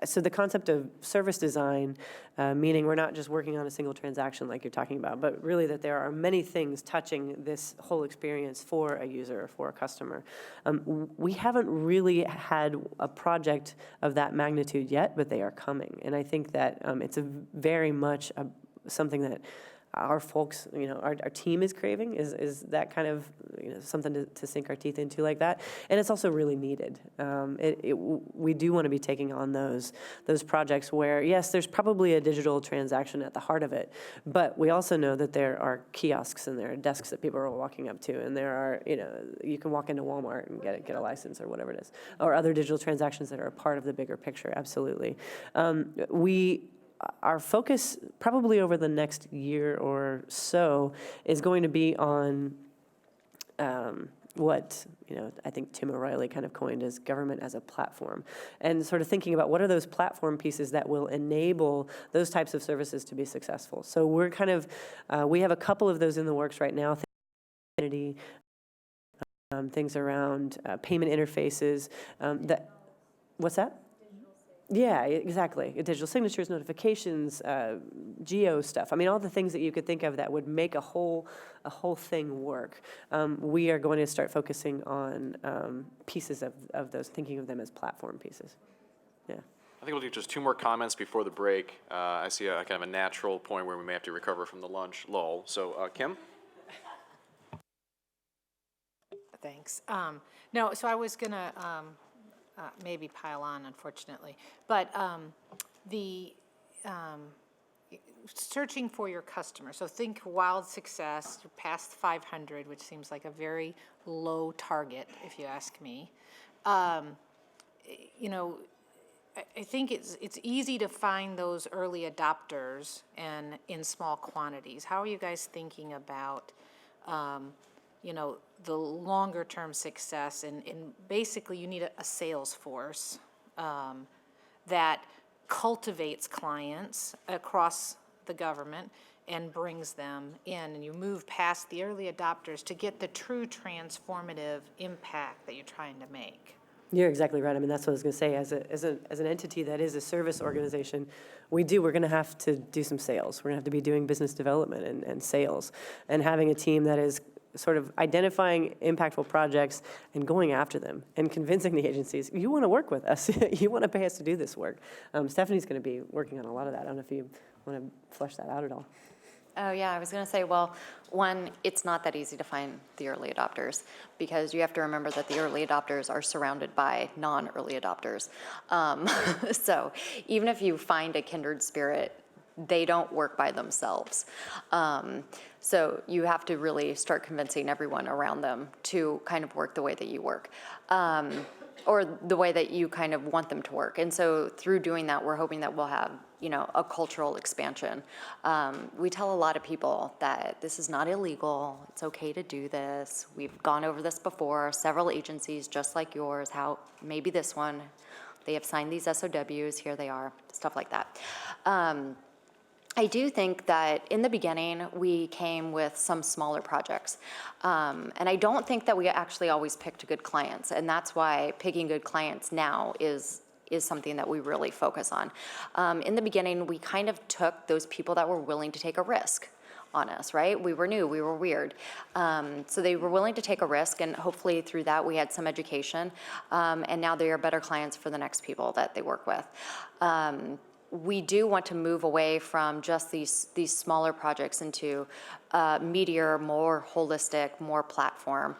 so the concept of service design, meaning we're not just working on a single transaction like you're talking about, but really that there are many things touching this whole experience for a user or for a customer. We haven't really had a project of that magnitude yet, but they are coming. And I think that it's very much something that our folks, our team is craving, is that kind of something to sink our teeth into like that. And it's also really needed. We do want to be taking on those projects where, yes, there's probably a digital transaction at the heart of it, but we also know that there are kiosks and there are desks that people are walking up to, and there are, you can walk into Walmart and get a license or whatever it is, or other digital transactions that are a part of the bigger picture, absolutely. Our focus probably over the next year or so is going to be on what I think Tim O'Reilly kind of coined as government as a platform, and sort of thinking about what are those platform pieces that will enable those types of services to be successful. So we're kind of, we have a couple of those in the works right now, things around payment interfaces. What's that? Yeah, exactly. Digital signatures, notifications, geo stuff. I mean, all the things that you could think of that would make a whole thing work. We are going to start focusing on pieces of those, thinking of them as platform pieces. Yeah. I think we'll do just 2 more comments before the break. I see a kind of a natural point where we may have to recover from the lunch lull. So, Kim? Thanks. No, so I was going to maybe pile on, unfortunately. But the searching for your customer. So think wild success, you're past 500, which seems like a very low target, if you ask me. You know, I think it's easy to find those early adopters and in small quantities. How are you guys thinking about, you know, the longer term success? And basically you need a sales force that cultivates clients across the government and brings them in, and you move past the early adopters to get the true transformative impact that you're trying to make. You're exactly right. I mean, that's what I was going to say. As an entity that is a service organization, we're going to have to do some sales. We're going to have to be doing business development and sales, and having a team that is sort of identifying impactful projects and going after them and convincing the agencies, you want to work with us. You want to pay us to do this work. Stephanie's going to be working on a lot of that. I don't know if you want to flesh that out at all. Oh, yeah, I was going to say, well, one, it's not that easy to find the early adopters, because you have to remember that the early adopters are surrounded by non-early adopters. So even if you find a kindred spirit, they don't work by themselves. So you have to really start convincing everyone around them to kind of work the way that you work. Or the way that you kind of want them to work. And so through doing that, we're hoping that we'll have, you know, a cultural expansion. We tell a lot of people that this is not illegal. It's okay to do this. We've gone over this before. Several agencies just like yours, how maybe this one, they have signed these SOWs, here they are, stuff like that. I do think that in the beginning, we came with some smaller projects. And I don't think that we actually always picked good clients. And that's why picking good clients now is something that we really focus on. In the beginning, we kind of took those people that were willing to take a risk on us, right? We were new, we were weird. So they were willing to take a risk, and hopefully through that we had some education. And now they are better clients for the next people that they work with. We do want to move away from just these smaller projects into meatier, more holistic, more platform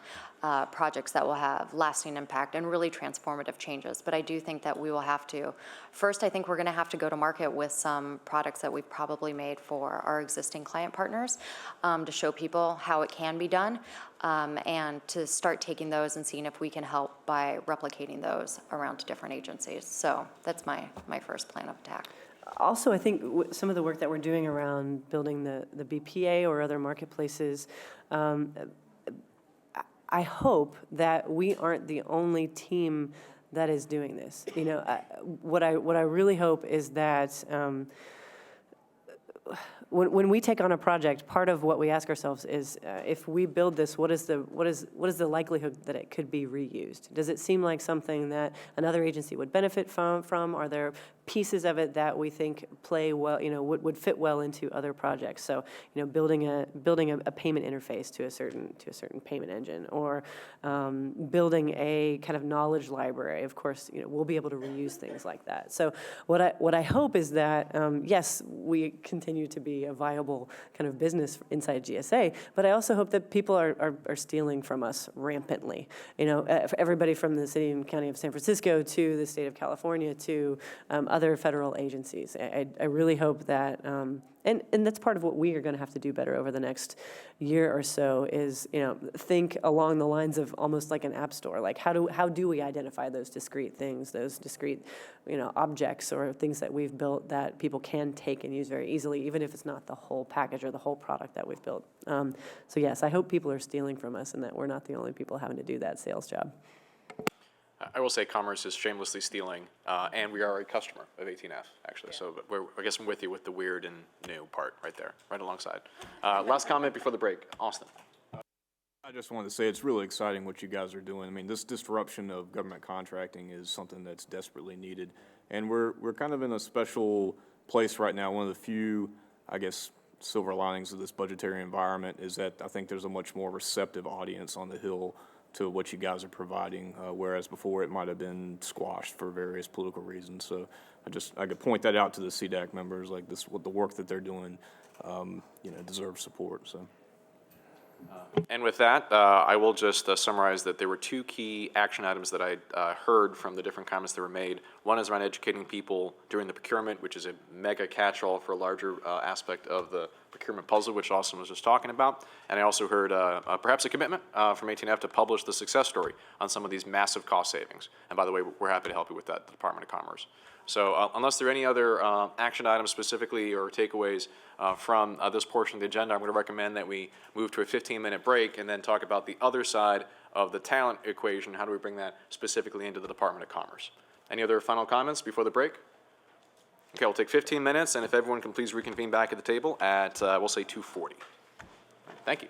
projects that will have lasting impact and really transformative changes. But I do think that we will have to, first, I think we're going to have to go to market with some products that we've probably made for our existing client partners to show people how it can be done, and to start taking those and seeing if we can help by replicating those around to different agencies. So that's my first plan of attack. Also, I think some of the work that we're doing around building the BPA or other marketplaces, I hope that we aren't the only team that is doing this. You know, what I really hope is that when we take on a project, part of what we ask ourselves is, if we build this, what is the likelihood that it could be reused? Does it seem like something that another agency would benefit from? Are there pieces of it that we think play well, you know, would fit well into other projects? So, you know, building a payment interface to a certain payment engine, or building a kind of knowledge library. Of course, you know, we'll be able to reuse things like that. So what I hope is that yes, we continue to be a viable kind of business inside GSA, but I also hope that people are stealing from us rampantly. You know, everybody from the city and county of San Francisco to the state of California to other federal agencies. I really hope that, and that's part of what we are going to have to do better over the next year or so, is, you know, think along the lines of almost like an app store. Like how do we identify those discrete things, those discrete, you know, objects or things that we've built that people can take and use very easily, even if it's not the whole package or the whole product that we've built. So yes, I hope people are stealing from us and that we're not the only people having to do that sales job. I will say Commerce is shamelessly stealing, and we are a customer of 18F, actually. So I guess I'm with you with the weird and new part right there, right alongside. Last comment before the break. Austin. I just wanted to say it's really exciting what you guys are doing. I mean, this disruption of government contracting is something that's desperately needed. And we're kind of in a special place right now. One of the few, I guess, silver linings of this budgetary environment is that I think there's a much more receptive audience on the Hill to what you guys are providing, whereas before it might have been squashed for various political reasons. So I could point that out to the CDAC members, like this, what the work that they're doing, deserves support, so. And with that, I will just summarize that there were two key action items that I heard from the different comments that were made. One is around educating people during the procurement, which is a mega catch-all for a larger aspect of the procurement puzzle, which Austin was just talking about. And I also heard perhaps a commitment from 18F to publish the success story on some of these massive cost savings. And by the way, we're happy to help you with that, the Department of Commerce. So unless there are any other action items specifically or takeaways from this portion of the agenda, I'm going to recommend that we move to a 15-minute break and then talk about the other side of the talent equation. How do we bring that specifically into the Department of Commerce? Any other final comments before the break? Okay, we'll take 15 minutes, and if everyone can please reconvene back at the table at, we'll say 2:40. Thank you.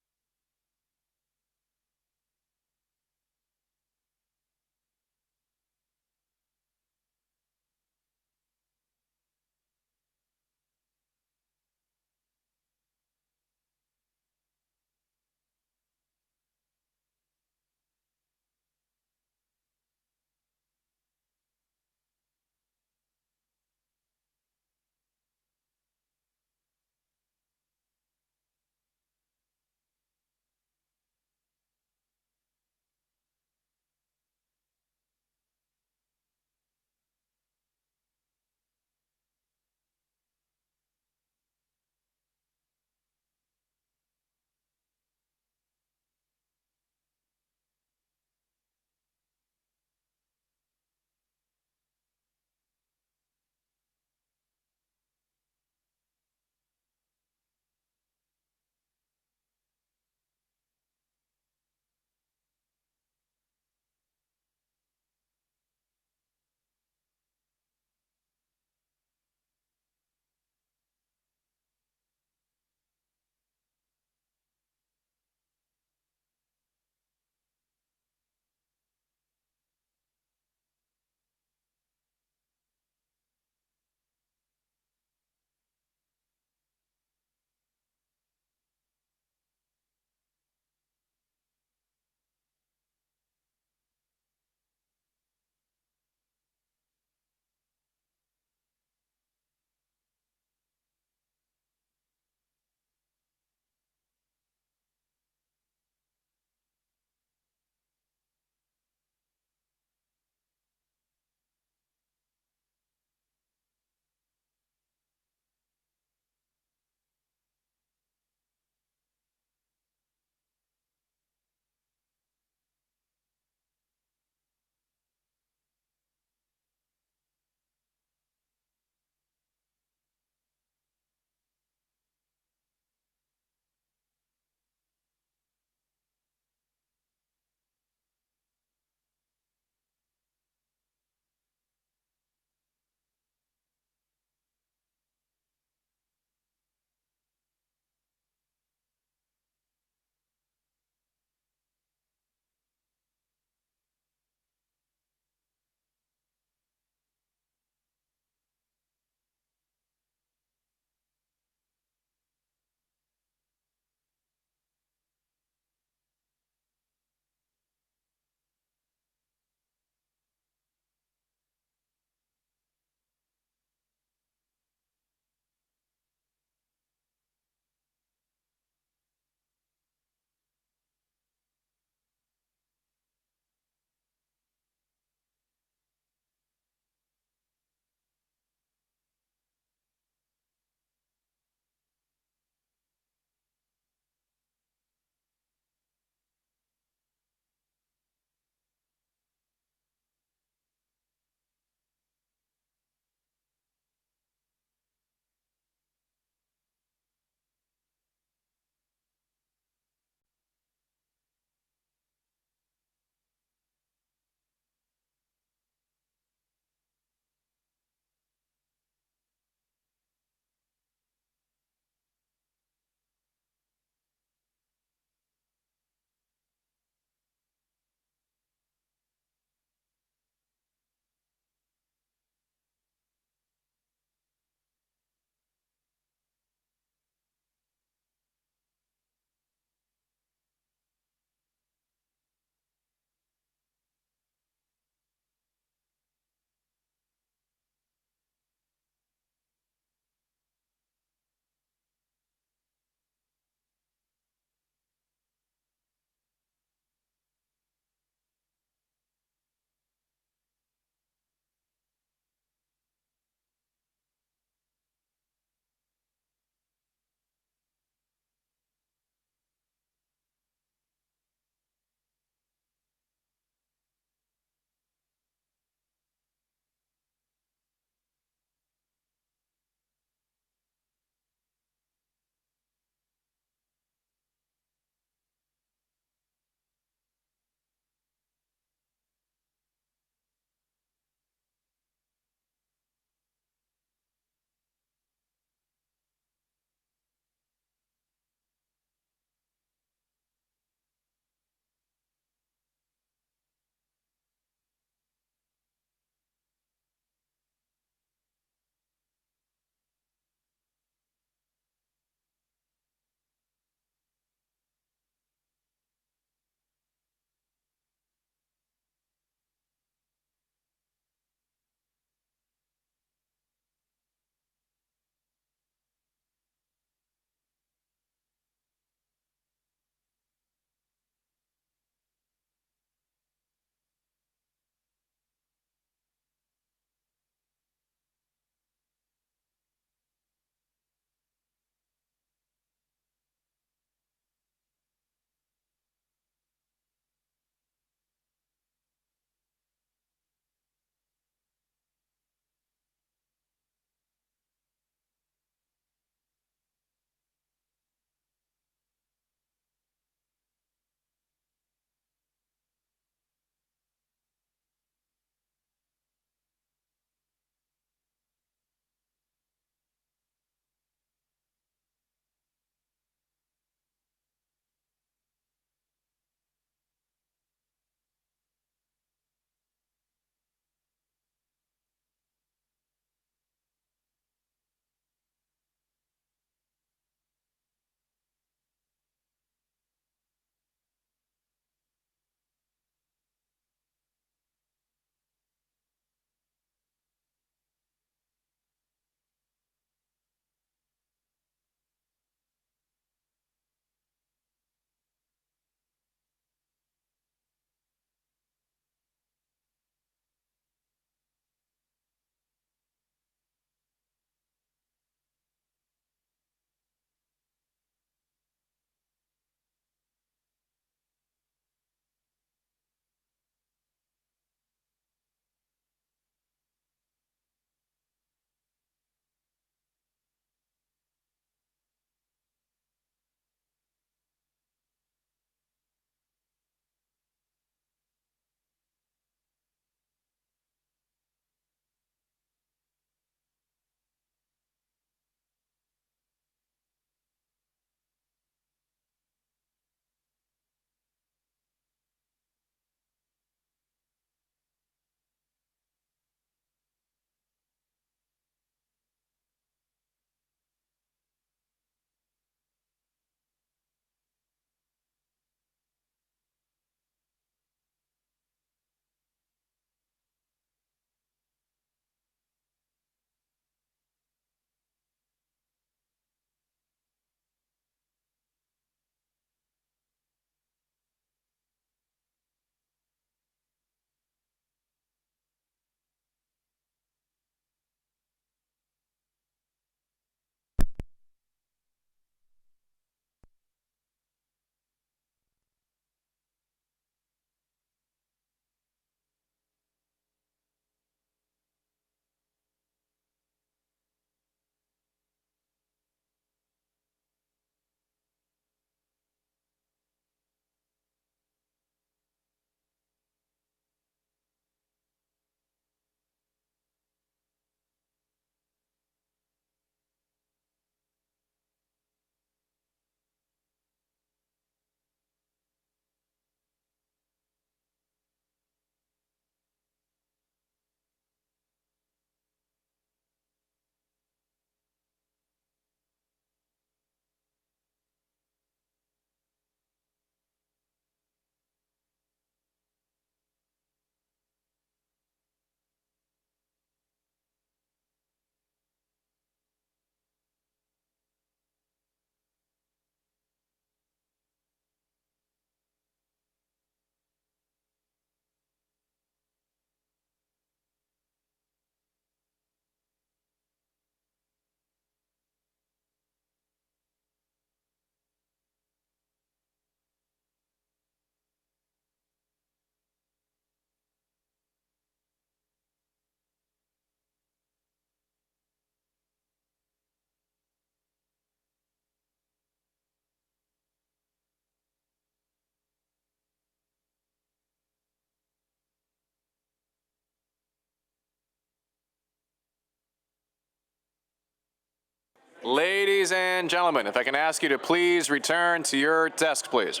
Ladies and gentlemen, if I can ask you to please return to your desks, please.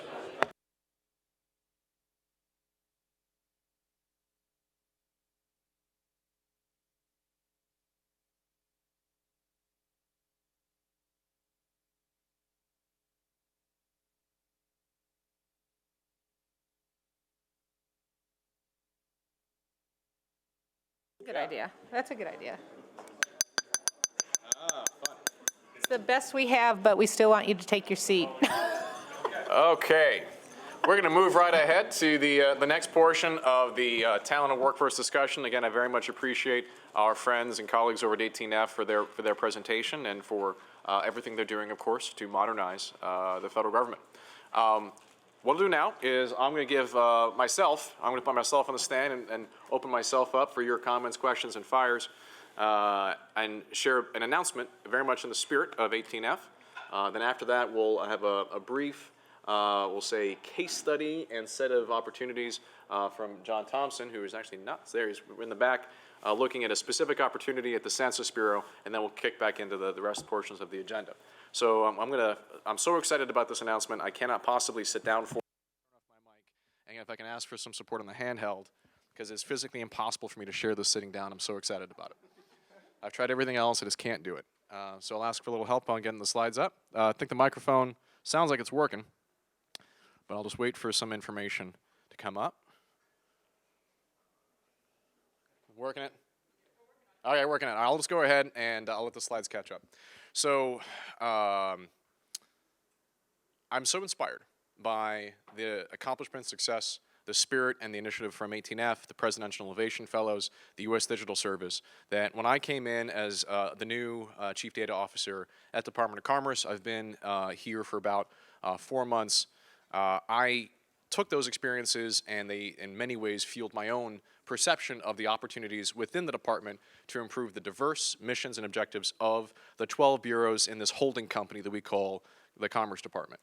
Good idea. That's a good idea. It's the best we have, but we still want you to take your seat. Okay. We're going to move right ahead to the next portion of the talent and workforce discussion. Again, I very much appreciate our friends and colleagues over at 18F for their presentation and for everything they're doing, of course, to modernize the federal government. What I'll do now is I'm going to give I'm going to put myself on the stand and open myself up for your comments, questions, and fires, and share an announcement very much in the spirit of 18F. Then after that, we'll have a brief, we'll say, case study and set of opportunities from John Thompson, who is actually not there. He's in the back, looking at a specific opportunity at the Census Bureau, and then we'll kick back into the rest portions of the agenda. So I'm so excited about this announcement. I cannot possibly sit down for. Turn off my mic, and if I can ask for some support on the handheld, because it's physically impossible for me to share this sitting down. I'm so excited about it. I've tried everything else, I just can't do it. So I'll ask for a little help on getting the slides up. I think the microphone sounds like it's working, but I'll just wait for some information to come up. Working it? Okay, working it. I'll just go ahead and I'll let the slides catch up. So I'm so inspired by the accomplishment, success, the spirit, and the initiative from 18F, the Presidential Innovation Fellows, the U.S. Digital Service, that when I came in as the new Chief Data Officer at the Department of Commerce, I've been here for about 4 months. I took those experiences and they, in many ways, fueled my own perception of the opportunities within the department to improve the diverse missions and objectives of the 12 bureaus in this holding company that we call the Commerce Department.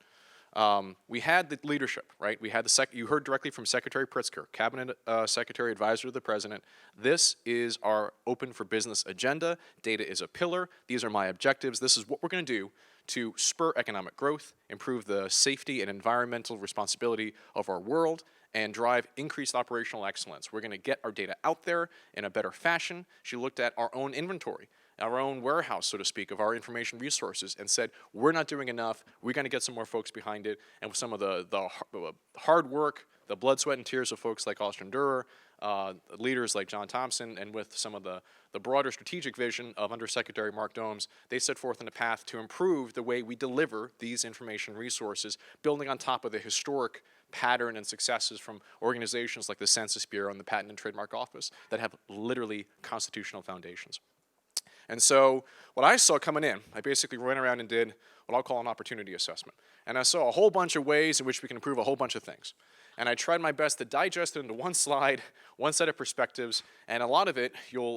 We had the leadership, right? We had you heard directly from Secretary Pritzker, Cabinet Secretary, Advisor to the President. This is our open for business agenda. Data is a pillar. These are my objectives. This is what we're going to do to spur economic growth, improve the safety and environmental responsibility of our world, and drive increased operational excellence. We're going to get our data out there in a better fashion. She looked at our own inventory, our own warehouse, so to speak, of our information resources and said, we're not doing enough. We're going to get some more folks behind it. And with some of the hard work, the blood, sweat, and tears of folks like Austin Durer, leaders like John Thompson, and with some of the broader strategic vision of Undersecretary Mark Domes, they set forth on a path to improve the way we deliver these information resources, building on top of the historic pattern and successes from organizations like the Census Bureau and the Patent and Trademark Office that have literally constitutional foundations. And so what I saw coming in, I basically went around and did what I'll call an opportunity assessment. And I saw a whole bunch of ways in which we can improve a whole bunch of things. And I tried my best to digest it into one slide, one set of perspectives, and a lot of it,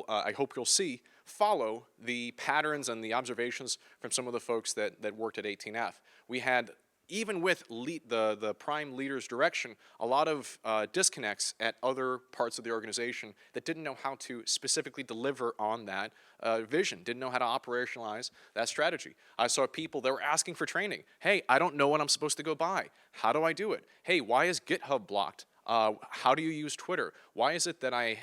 I hope you'll see, follow the patterns and the observations from some of the folks that worked at 18F. We had, even with the prime leader's direction, a lot of disconnects at other parts of the organization that didn't know how to specifically deliver on that vision, didn't know how to operationalize that strategy. I saw people that were asking for training. Hey, I don't know what I'm supposed to go buy. How do I do it? Hey, why is GitHub blocked? How do you use Twitter? Why is it that I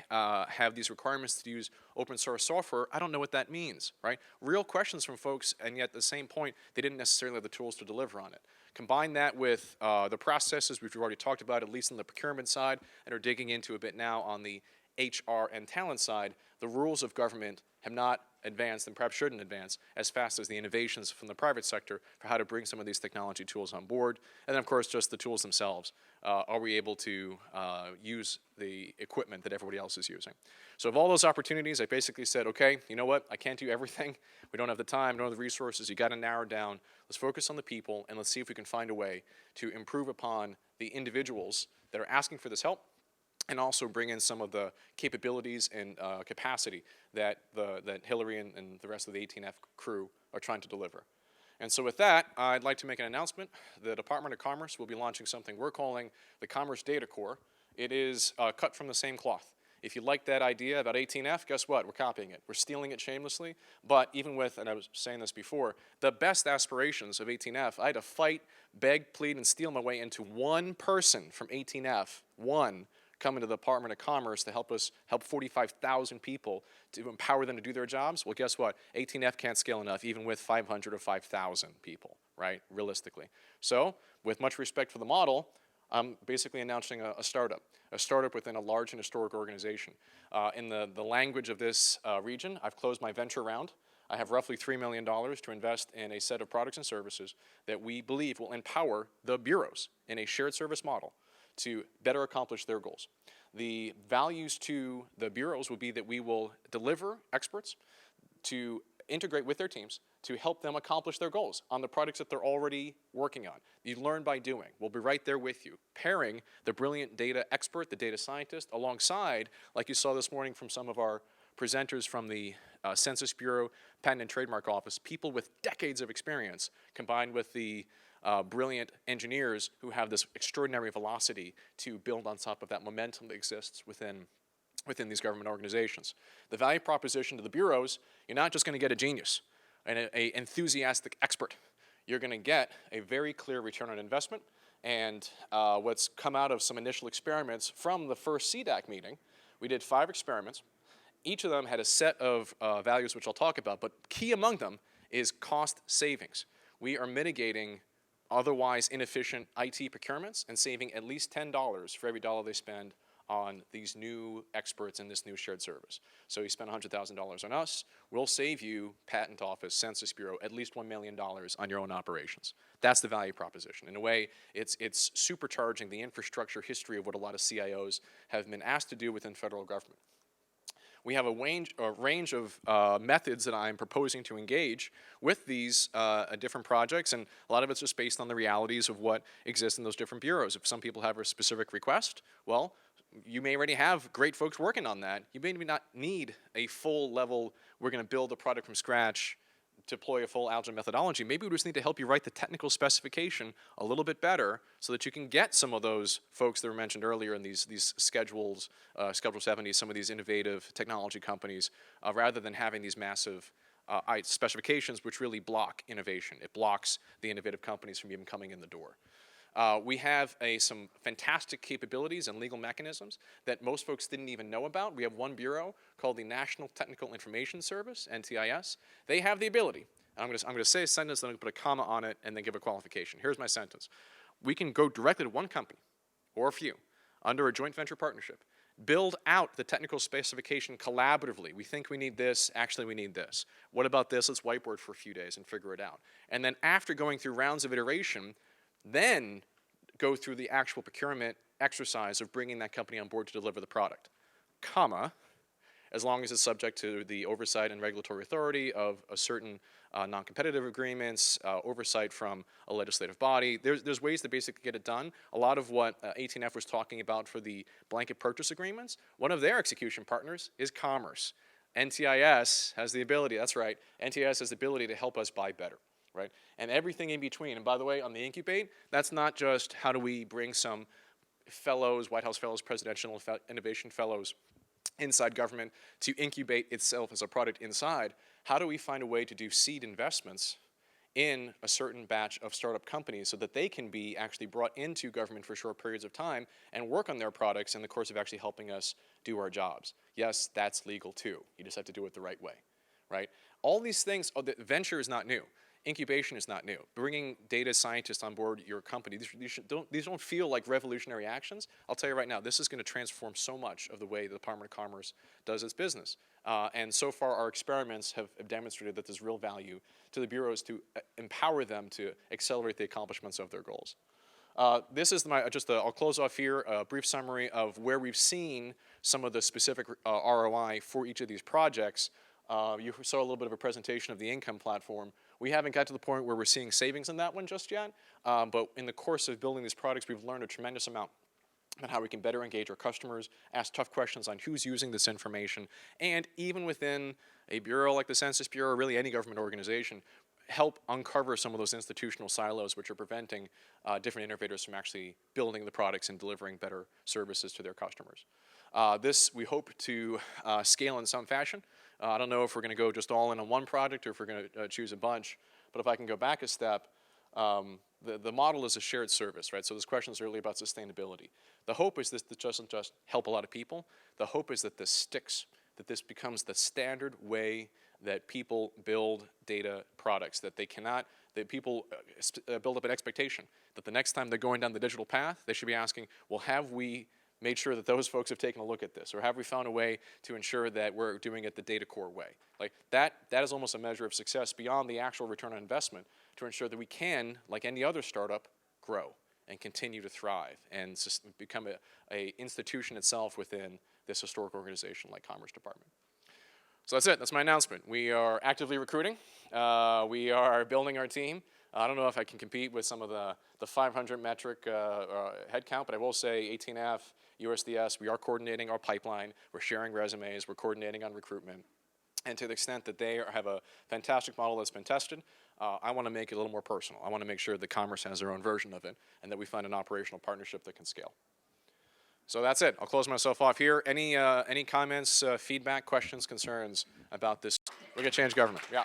have these requirements to use open source software? I don't know what that means, right? Real questions from folks, and yet at the same point, they didn't necessarily have the tools to deliver on it. Combine that with the processes which we've already talked about, at least on the procurement side, and are digging into a bit now on the HR and talent side, the rules of government have not advanced and perhaps shouldn't advance as fast as the innovations from the private sector for how to bring some of these technology tools on board. And then, of course, just the tools themselves. Are we able to use the equipment that everybody else is using? So of all those opportunities, I basically said, okay, you know what? I can't do everything. We don't have the time, don't have the resources. You got to narrow down. Let's focus on the people, and let's see if we can find a way to improve upon the individuals that are asking for this help, and also bring in some of the capabilities and capacity that Hillary and the rest of the 18F crew are trying to deliver. And so with that, I'd like to make an announcement. The Department of Commerce will be launching something we're calling the Commerce Data Core. It is cut from the same cloth. If you like that idea about 18F, guess what? We're copying it. We're stealing it shamelessly. But even with, and I was saying this before, the best aspirations of 18F, I had to fight, beg, plead, and steal my way into one person from 18F, one, coming to the Department of Commerce to help 45,000 people to empower them to do their jobs. Well, guess what? 18F can't scale enough, even with 500 or 5,000 people, right, realistically. So, with much respect for the model, I'm basically announcing a startup within a large and historic organization. In the language of this region, I've closed my venture round. I have roughly $3 million to invest in a set of products and services that we believe will empower the bureaus in a shared service model to better accomplish their goals. The values to the bureaus will be that we will deliver experts to integrate with their teams to help them accomplish their goals on the products that they're already working on. You learn by doing. We'll be right there with you, pairing the brilliant data expert, the data scientist, alongside, like you saw this morning from some of our presenters from the Census Bureau, Patent and Trademark Office, people with decades of experience, combined with the brilliant engineers who have this extraordinary velocity to build on top of that momentum that exists within these government organizations. The value proposition to the bureaus, you're not just going to get a genius and an enthusiastic expert. You're going to get a very clear return on investment. And what's come out of some initial experiments from the first CDAC meeting, we did 5 experiments. Each of them had a set of values which I'll talk about, but key among them is cost savings. We are mitigating otherwise inefficient IT procurements and saving at least $10 for every dollar they spend on these new experts in this new shared service. So you spend $100,000 on us, we'll save you, Patent Office, Census Bureau, at least $1 million on your own operations. That's the value proposition. In a way, it's supercharging the infrastructure history of what a lot of CIOs have been asked to do within federal government. We have a range of methods that I'm proposing to engage with these different projects, and a lot of it's just based on the realities of what exists in those different bureaus. If some people have a specific request, well, you may already have great folks working on that. You may not need a full level, we're going to build a product from scratch, deploy a full agile methodology. Maybe we just need to help you write the technical specification a little bit better so that you can get some of those folks that were mentioned earlier in these schedules, Schedule 70, some of these innovative technology companies, rather than having these massive specifications which really block innovation. It blocks the innovative companies from even coming in the door. We have some fantastic capabilities and legal mechanisms that most folks didn't even know about. We have one bureau called the National Technical Information Service, NTIS. They have the ability, I'm going to say a sentence, then I'm going to put a comma on it, and then give a qualification. Here's my sentence. We can go directly to one company, or a few, under a joint venture partnership, build out the technical specification collaboratively. We think we need this, actually we need this. What about this? Let's whiteboard for a few days and figure it out. And then after going through rounds of iteration, then go through the actual procurement exercise of bringing that company on board to deliver the product, comma, as long as it's subject to the oversight and regulatory authority of a certain non-competitive agreements, oversight from a legislative body. There's ways to basically get it done. A lot of what 18F was talking about for the blanket purchase agreements, one of their execution partners is Commerce. NTIS has the ability, that's right, NTIS has the ability to help us buy better. Right? And everything in between. And by the way, on the Incubate, that's not just how do we bring some fellows, White House fellows, presidential innovation fellows inside government to incubate itself as a product inside. How do we find a way to do seed investments in a certain batch of startup companies so that they can be actually brought into government for short periods of time and work on their products in the course of actually helping us do our jobs? Yes, that's legal too. You just have to do it the right way. Right? All these things, the venture is not new. Incubation is not new. Bringing data scientists on board your company, these don't feel like revolutionary actions. I'll tell you right now, this is going to transform so much of the way the Department of Commerce does its business. And so far, our experiments have demonstrated that there's real value to the bureaus to empower them to accelerate the accomplishments of their goals. This is I'll close off here, a brief summary of where we've seen some of the specific ROI for each of these projects. You saw a little bit of a presentation of the income platform. We haven't got to the point where we're seeing savings in that one just yet, but in the course of building these products, we've learned a tremendous amount about how we can better engage our customers, ask tough questions on who's using this information, and even within a bureau like the Census Bureau, or really any government organization, help uncover some of those institutional silos which are preventing different innovators from actually building the products and delivering better services to their customers. This we hope to scale in some fashion. I don't know if we're going to go just all in on one project or if we're going to choose a bunch. But if I can go back a step, the model is a shared service, right? So this question is really about sustainability. The hope is this doesn't just help a lot of people. The hope is that this sticks, that this becomes the standard way that people build data products, that people build up an expectation that the next time they're going down the digital path, they should be asking, well, have we made sure that those folks have taken a look at this? Or have we found a way to ensure that we're doing it the data core way? Like that is almost a measure of success beyond the actual return on investment to ensure that we can, like any other startup, grow and continue to thrive and become a institution itself within this historic organization like Commerce Department. So that's it. That's my announcement. We are actively recruiting. We are building our team. I don't know if I can compete with some of the 500 metric headcount, but I will say 18F, USDS, we are coordinating our pipeline. We're sharing resumes. We're coordinating on recruitment. And to the extent that they have a fantastic model that's been tested, I want to make it a little more personal. I want to make sure that Commerce has their own version of it and that we find an operational partnership that can scale. So that's it. I'll close myself off here. Any comments, feedback, questions, concerns about this? We're going to change government. Yeah.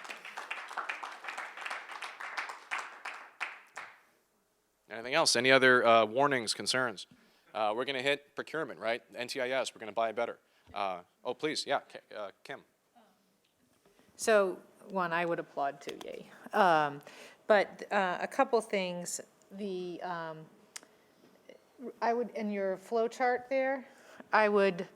Anything else? Any other warnings, concerns? We're going to hit procurement, right? NTIS, we're going to buy better. Oh, please, yeah, Kim. So, one, I would applaud too, yay. But a couple things. I would, in your flow chart there, I would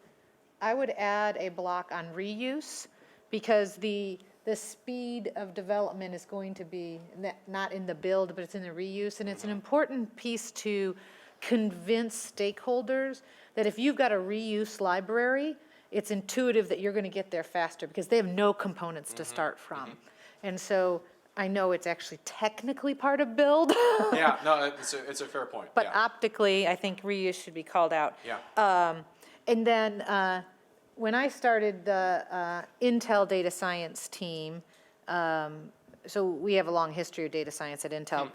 add a block on reuse, because the speed of development is going to be not in the build, but it's in the reuse. And it's an important piece to convince stakeholders that if you've got a reuse library, it's intuitive that you're going to get there faster because they have no components to start from. And so I know it's actually technically part of build. Yeah, no, it's a fair point. But optically, I think reuse should be called out. Yeah. And then when I started the Intel data science team, so we have a long history of data science at Intel,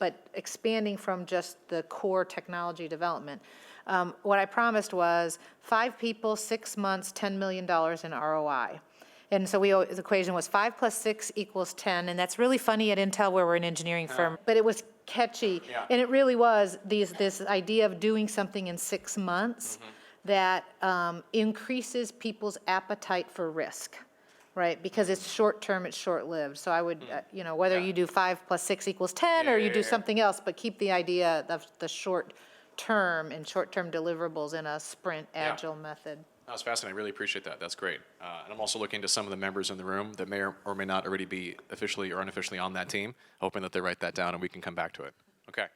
but expanding from just the core technology development, what I promised was 5 people, 6 months, $10 million in ROI. And so the equation was 5 + 6 = 10, and that's really funny at Intel where we're an engineering firm, but it was catchy. Yeah. And it really was this idea of doing something in 6 months that increases people's appetite for risk, right? Because it's short-term, it's short-lived. So I would, whether you do 5 + 6 = 10 or you do something else, but keep the idea of the short-term and short-term deliverables in a sprint agile method. That was fascinating. I really appreciate that. That's great. And I'm also looking to some of the members in the room that may or may not already be officially or unofficially on that team, hoping that they write that down and we can come back to it. Okay.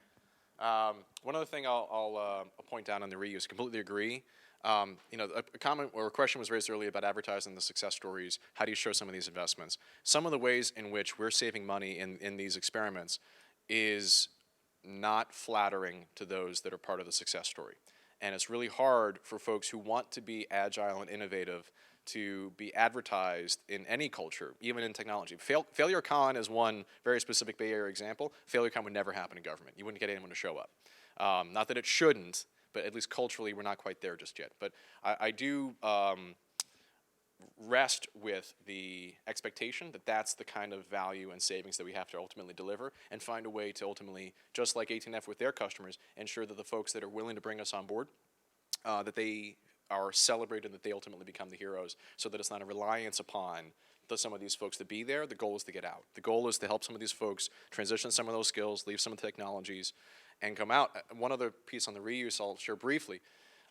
One other thing I'll point down on the reuse. Completely agree. A comment or a question was raised earlier about advertising the success stories. How do you show some of these investments? Some of the ways in which we're saving money in these experiments is not flattering to those that are part of the success story. And it's really hard for folks who want to be agile and innovative to be advertised in any culture, even in technology. FailureCon is one very specific Bay Area example. FailureCon would never happen in government. You wouldn't get anyone to show up. Not that it shouldn't, but at least culturally, we're not quite there just yet. But I do rest with the expectation that that's the kind of value and savings that we have to ultimately deliver and find a way to ultimately, just like 18F with their customers, ensure that the folks that are willing to bring us on board, that they are celebrated, that they ultimately become the heroes, so that it's not a reliance upon some of these folks to be there. The goal is to get out. The goal is to help some of these folks transition some of those skills, leave some of the technologies, and come out. One other piece on the reuse I'll share briefly.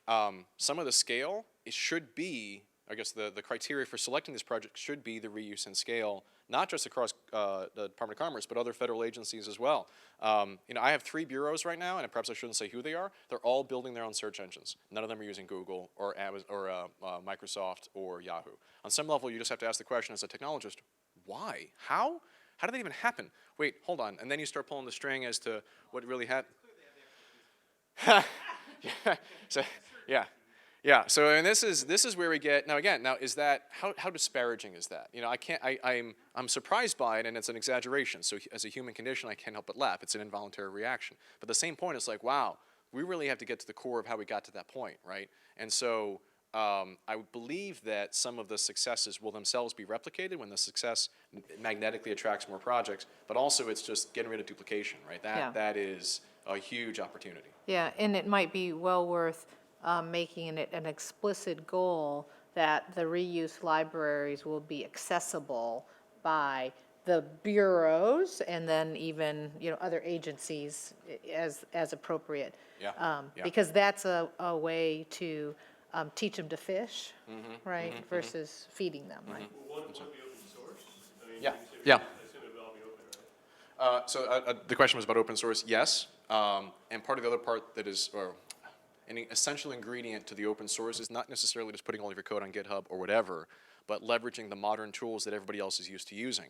Some of the scale, it should be, I guess the criteria for selecting this project should be the reuse and scale, not just across the Department of Commerce, but other federal agencies as well. I have 3 bureaus right now, and perhaps I shouldn't say who they are. They're all building their own search engines. None of them are using Google or Amazon or Microsoft or Yahoo. On some level, you just have to ask the question as a technologist, why? How? How did that even happen? Wait, hold on. And then you start pulling the string as to what really happened. Yeah. So and this is where we get now. Is that how disparaging is that? I'm surprised by it, and it's an exaggeration. So as a human condition, I can't help but laugh. It's an involuntary reaction. But at the same point, it's like, wow, we really have to get to the core of how we got to that point, right? And so I believe that some of the successes will themselves be replicated when the success magnetically attracts more projects, but also it's just getting rid of duplication, right? That is a huge opportunity. Yeah, and it might be well worth making it an explicit goal that the reuse libraries will be accessible by the bureaus and then even, other agencies as appropriate. Yeah. Because that's a way to teach them to fish, right, versus feeding them, right? Yeah. So the question was about open source. Yes. And part of the other part that is, or an essential ingredient to the open source is not necessarily just putting all of your code on GitHub or whatever, but leveraging the modern tools that everybody else is used to using.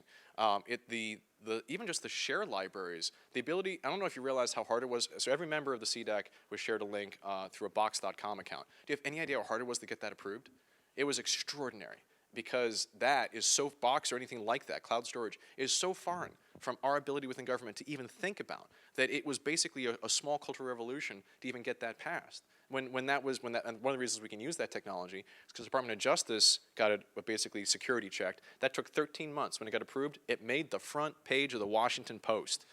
Even just the share libraries, the ability, I don't know if you realize how hard it was. So every member of the CDAC was shared a link through a Box.com account. Do you have any idea how hard it was to get that approved? It was extraordinary, because that is so, Box or anything like that, cloud storage, is so foreign from our ability within government to even think about, that it was basically a small cultural revolution to even get that passed. And one of the reasons we can use that technology is because the Department of Justice got it basically security checked. That took 13 months. When it got approved, it made the front page of the Washington Post.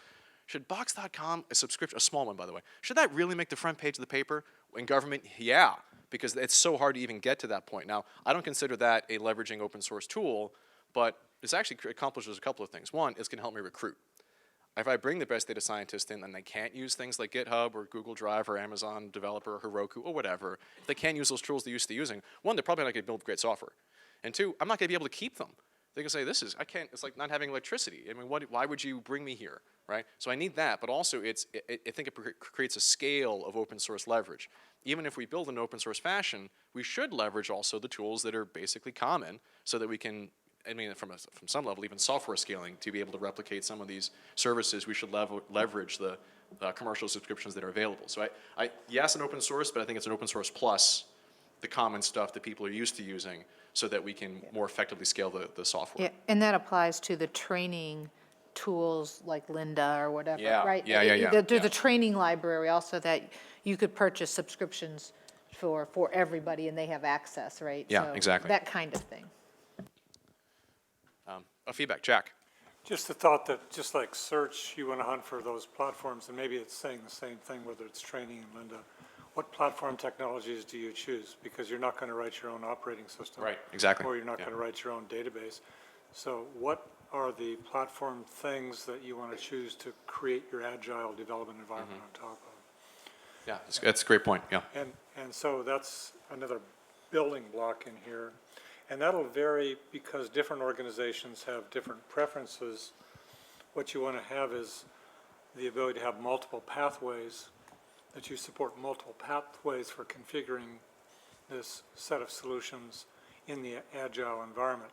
Should Box.com, a subscription, a small one by the way, should that really make the front page of the paper in government? Yeah, because it's so hard to even get to that point. Now, I don't consider that a leveraging open source tool, but it actually accomplishes a couple of things. One, it's going to help me recruit. If I bring the best data scientists in and they can't use things like GitHub or Google Drive or Amazon Developer or Heroku or whatever, if they can't use those tools they're used to using, one, they're probably not going to build great software. And two, I'm not going to be able to keep them. They can say, I can't, it's like not having electricity. I mean, why would you bring me here, right? So I need that, but also I think it creates a scale of open source leverage. Even if we build in open source fashion, we should leverage also the tools that are basically common so that we can, from some level, even software scaling, to be able to replicate some of these services, we should leverage the commercial subscriptions that are available. So yes, an open source, but I think it's an open source plus the common stuff that people are used to using so that we can more effectively scale the software. Yeah, and that applies to the training tools like Lynda or whatever, Yeah, right? yeah. There's a training library also that you could purchase subscriptions for everybody and they have access, right? Yeah, So exactly. that kind of thing. Feedback, Jack. Just the thought that just like search, you want to hunt for those platforms, and maybe it's saying the same thing, whether it's training and Lynda. What platform technologies do you choose? Because you're not going to write your own operating system. Right, exactly. Or you're not going to write your own database. So what are the platform things that you want to choose to create your agile development environment on top of? Yeah, that's a great point, yeah. And so that's another building block in here. And that'll vary because different organizations have different preferences. What you want to have is the ability to have multiple pathways, that you support multiple pathways for configuring this set of solutions in the agile environment.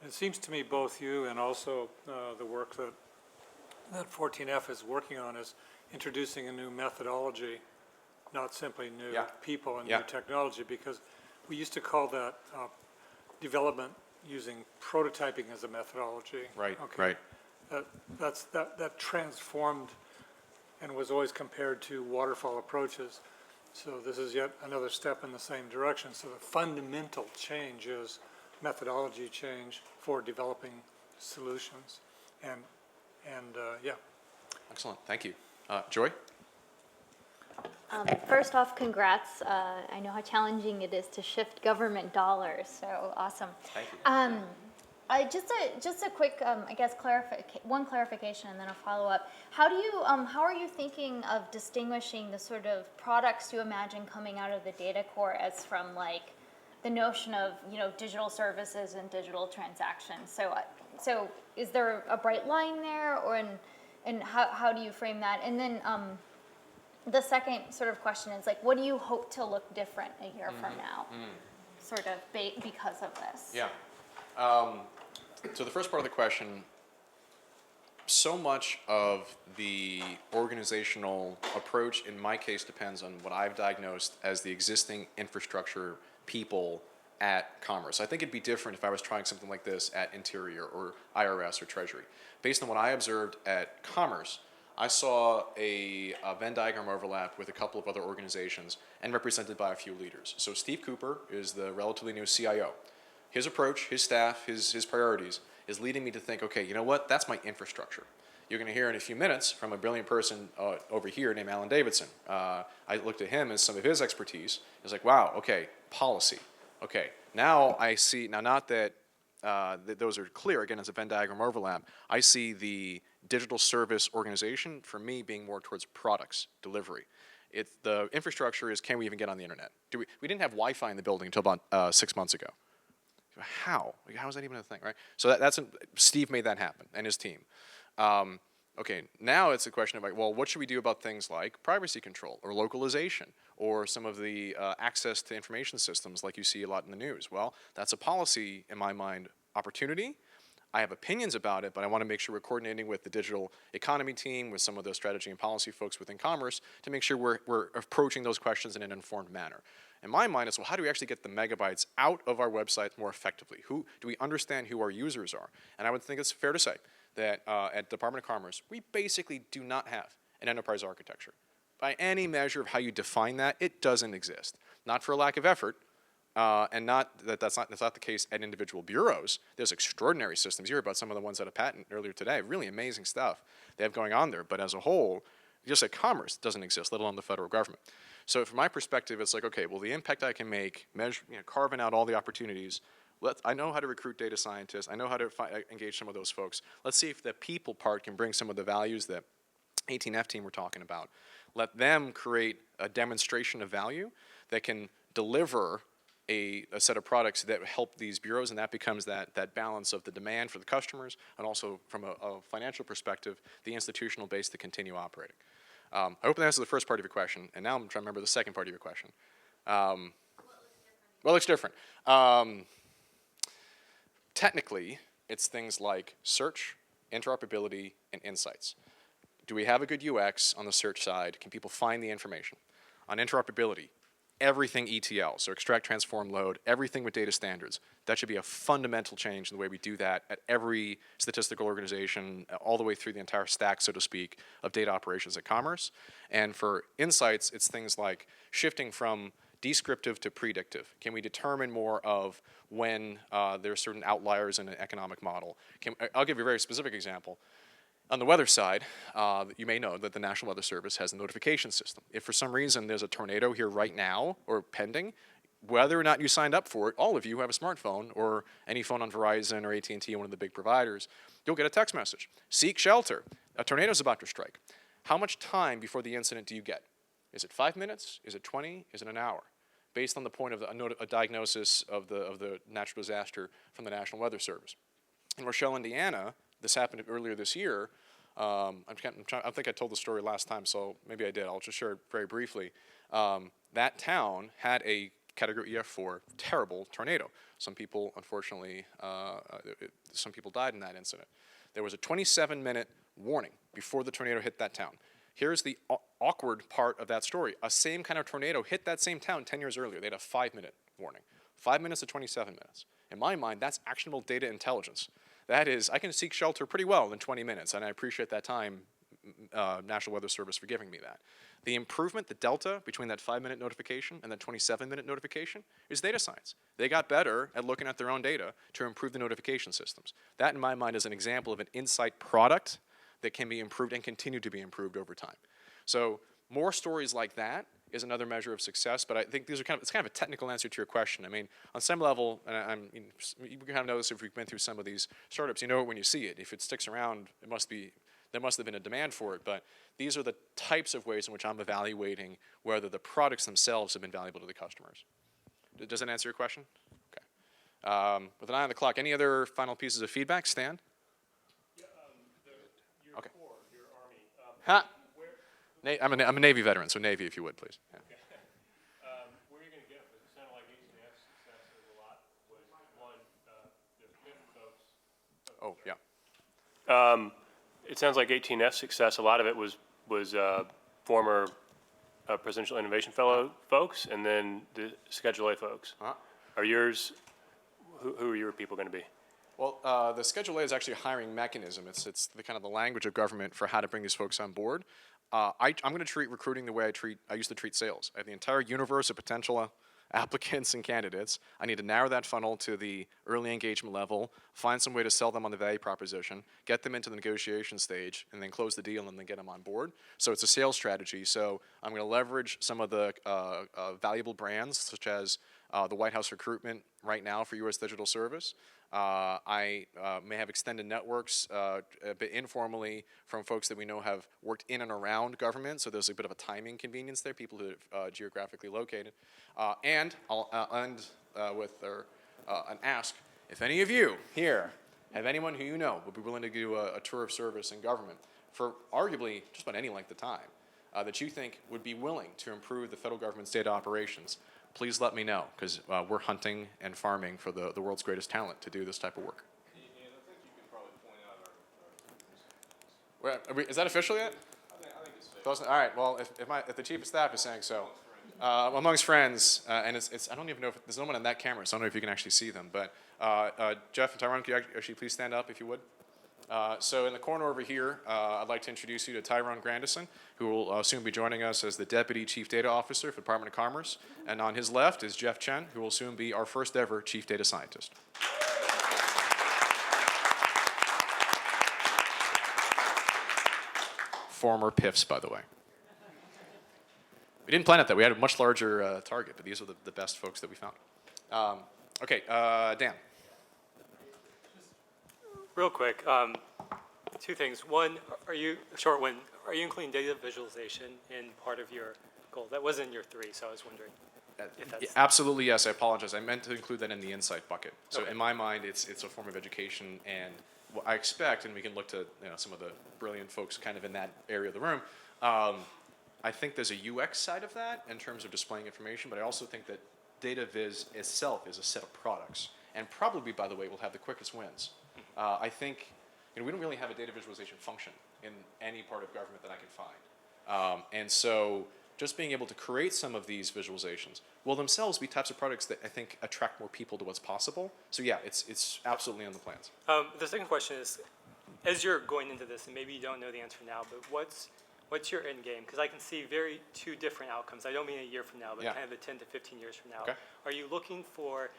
And it seems to me both you and also the work that 14F is working on is introducing a new methodology, not simply new people and new technology, because we used to call that development using prototyping as a methodology. Right, okay. right. That transformed and was always compared to waterfall approaches. So this is yet another step in the same direction. So the fundamental change is methodology change for developing solutions. And yeah. Excellent, thank you. Joy? First off, congrats. I know how challenging it is to shift government dollars, so awesome. Thank you. Just a quick, I guess, one clarification and then a follow-up. How are you thinking of distinguishing the sort of products you imagine coming out of the data core as from like the notion of, digital services and digital transactions? So is there a bright line there, and how do you frame that? And then the second sort of question is like, what do you hope to look different a year from now, sort of because of this? Yeah. So the first part of the question, so much of the organizational approach in my case depends on what I've diagnosed as the existing infrastructure people at Commerce. I think it'd be different if I was trying something like this at Interior or IRS or Treasury. Based on what I observed at Commerce, I saw a Venn diagram overlap with a couple of other organizations and represented by a few leaders. So Steve Cooper is the relatively new CIO. His approach, his staff, his priorities is leading me to think, okay, you know what, that's my infrastructure. You're going to hear in a few minutes from a brilliant person over here named Alan Davidson. I looked at him as some of his expertise. I was like, wow, okay, policy. Okay, now I see, now not that those are clear, again, as a Venn diagram overlap, I see the digital service organization, for me, being more towards products, delivery. The infrastructure is, can we even get on the internet? We didn't have Wi-Fi in the building until about 6 months ago. How? Like, how is that even a thing, right? So Steve made that happen, and his team. Okay, now it's a question of like, well, what should we do about things like privacy control or localization or some of the access to information systems like you see a lot in the news? Well, that's a policy, in my mind, opportunity. I have opinions about it, but I want to make sure we're coordinating with the digital economy team, with some of the strategy and policy folks within Commerce to make sure we're approaching those questions in an informed manner. In my mind, it's, well, how do we actually get the megabytes out of our website more effectively? Do we understand who our users are? And I would think it's fair to say that at Department of Commerce, we basically do not have an enterprise architecture. By any measure of how you define that, it doesn't exist. Not for a lack of effort, and not that's not the case at individual bureaus. There's extraordinary systems. You heard about some of the ones at a patent earlier today. Really amazing stuff they have going on there. But as a whole, just at Commerce doesn't exist, let alone the federal government. So from my perspective, it's like, okay, well, the impact I can make, carving out all the opportunities. I know how to recruit data scientists. I know how to engage some of those folks. Let's see if the people part can bring some of the values that 18F team were talking about. Let them create a demonstration of value that can deliver a set of products that help these bureaus, and that becomes that balance of the demand for the customers and also from a financial perspective, the institutional base to continue operating. I hope that answers the first part of your question, and now I'm trying to remember the second part of your question. Well, it's different. Technically, it's things like search, interoperability, and insights. Do we have a good UX on the search side? Can people find the information? On interoperability, everything ETL, so extract, transform, load, everything with data standards. That should be a fundamental change in the way we do that at every statistical organization, all the way through the entire stack, so to speak, of data operations at Commerce. And for insights, it's things like shifting from descriptive to predictive. Can we determine more of when there are certain outliers in an economic model? I'll give you a very specific example. On the weather side, you may know that the National Weather Service has a notification system. If for some reason there's a tornado here right now or pending, whether or not you signed up for it, all of you who have a smartphone or any phone on Verizon or AT&T, one of the big providers, you'll get a text message. Seek shelter. A tornado's about to strike. How much time before the incident do you get? Is it 5 minutes? Is it 20? Is it an hour? Based on the point of a diagnosis of the natural disaster from the National Weather Service. In Rochelle, Indiana, this happened earlier this year. I think I told the story last time, so maybe I did. I'll just share it very briefly. That town had a Category EF4 terrible tornado. Some people, unfortunately, some people died in that incident. There was a 27-minute warning before the tornado hit that town. Here's the awkward part of that story. A same kind of tornado hit that same town 10 years earlier. They had a 5-minute warning. 5 minutes to 27 minutes. In my mind, that's actionable data intelligence. That is, I can seek shelter pretty well in 20 minutes, and I appreciate that time, National Weather Service, for giving me that. The improvement, the delta between that 5-minute notification and that 27-minute notification is data science. They got better at looking at their own data to improve the notification systems. That, in my mind, is an example of an insight product that can be improved and continue to be improved over time. So more stories like that is another measure of success, but I think these are it's kind of a technical answer to your question. I mean, on some level, and you kind of know this if we've been through some of these startups, you know it when you see it. If it sticks around, there must have been a demand for it, but these are the types of ways in which I'm evaluating whether the products themselves have been valuable to the customers. Does that answer your question? Okay. With an eye on the clock, any other final pieces of feedback? Stan? Your okay. Corps, your Army. I'm a Navy veteran, so Navy, if you would, please. Yeah. Okay. Where are you going to get them? Because it sounded like 18F's success was a lot. Was one, the fifth folks. Oh, yeah. It sounds like 18F's success, a lot of it was former Presidential Innovation Fellow folks and then the Schedule A folks. Are yours, who are your people going to be? Well, the Schedule A is actually a hiring mechanism. It's the kind of the language of government for how to bring these folks on board. I'm going to treat recruiting the way I used to treat sales. I have the entire universe of potential applicants and candidates. I need to narrow that funnel to the early engagement level, find some way to sell them on the value proposition, get them into the negotiation stage, and then close the deal and then get them on board. So it's a sales strategy. So I'm going to leverage some of the valuable brands, such as the White House recruitment right now for U.S. Digital Service. I may have extended networks a bit informally from folks that we know have worked in and around government, so there's a bit of a timing convenience there, people who are geographically located. And I'll end with an ask, if any of you here have anyone who you know would be willing to do a tour of service in government for arguably just about any length of time, that you think would be willing to improve the federal government's data operations, please let me know, because we're hunting and farming for the world's greatest talent to do this type of work. Is that official yet? I think it's safe. All right, well, if the chief of staff is saying so. Amongst friends, and I don't even know if there's no one on that camera, so I don't know if you can actually see them, but Jeff and Tyrone, can you actually please stand up if you would? So in the corner over here, I'd like to introduce you to Tyrone Grandison, who will soon be joining us as the Deputy Chief Data Officer for the Department of Commerce. And on his left is Jeff Chen, who will soon be our first ever Chief Data Scientist. Former PIFs, by the way. We didn't plan it that. We had a much larger target, but these are the best folks that we found. Okay, Dan. Real quick, two things. One, are you including data visualization in part of your goal? That wasn't in your 3, so I was wondering if that's... Absolutely, yes. I apologize. I meant to include that in the insight bucket. So in my mind, it's a form of education, and what I expect, and we can look to some of the brilliant folks kind of in that area of the room, I think there's a UX side of that in terms of displaying information, but I also think that data viz itself is a set of products, and probably, by the way, will have the quickest wins. I think we don't really have a data visualization function in any part of government that I can find. And so just being able to create some of these visualizations will themselves be types of products that I think attract more people to what's possible. So yeah, it's absolutely on the plans. The second question is, as you're going into this, and maybe you don't know the answer now, but what's your end game? Because I can see two different outcomes. I don't mean a year from now, but kind of the 10 to 15 years from now. Okay. Are you looking for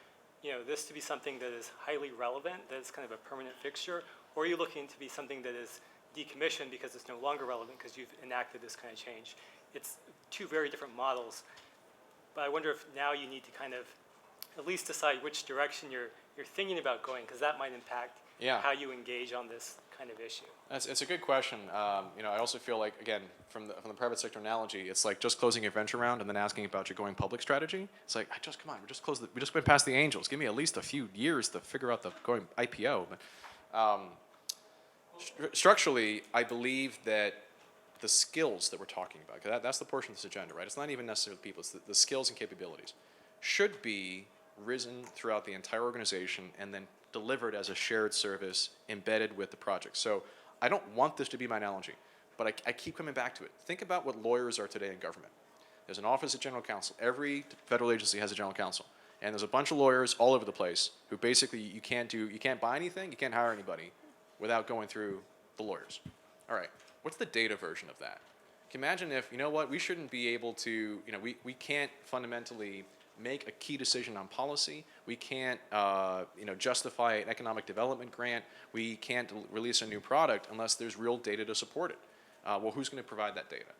this to be something that is highly relevant, that is kind of a permanent fixture, or are you looking to be something that is decommissioned because it's no longer relevant because you've enacted this kind of change? It's two very different models, but I wonder if now you need to kind of at least decide which direction you're thinking about going, because that might impact how you engage on this kind of issue. It's a good question. I also feel like, again, from the private sector analogy, it's like just closing a venture round and then asking about your going public strategy. It's like, come on, we just went past the angels. Give me at least a few years to figure out the going IPO. But structurally, I believe that the skills that we're talking about, because that's the portion of this agenda, right? It's not even necessarily the people, it's the skills and capabilities, should be risen throughout the entire organization and then delivered as a shared service embedded with the project. So I don't want this to be my analogy, but I keep coming back to it. Think about what lawyers are today in government. There's an office of general counsel. Every federal agency has a general counsel. And there's a bunch of lawyers all over the place who basically you can't buy anything, you can't hire anybody without going through the lawyers. All right, what's the data version of that? Can you imagine if, we shouldn't be able to, we can't fundamentally make a key decision on policy. We can't, justify an economic development grant. We can't release a new product unless there's real data to support it. Well, who's going to provide that data?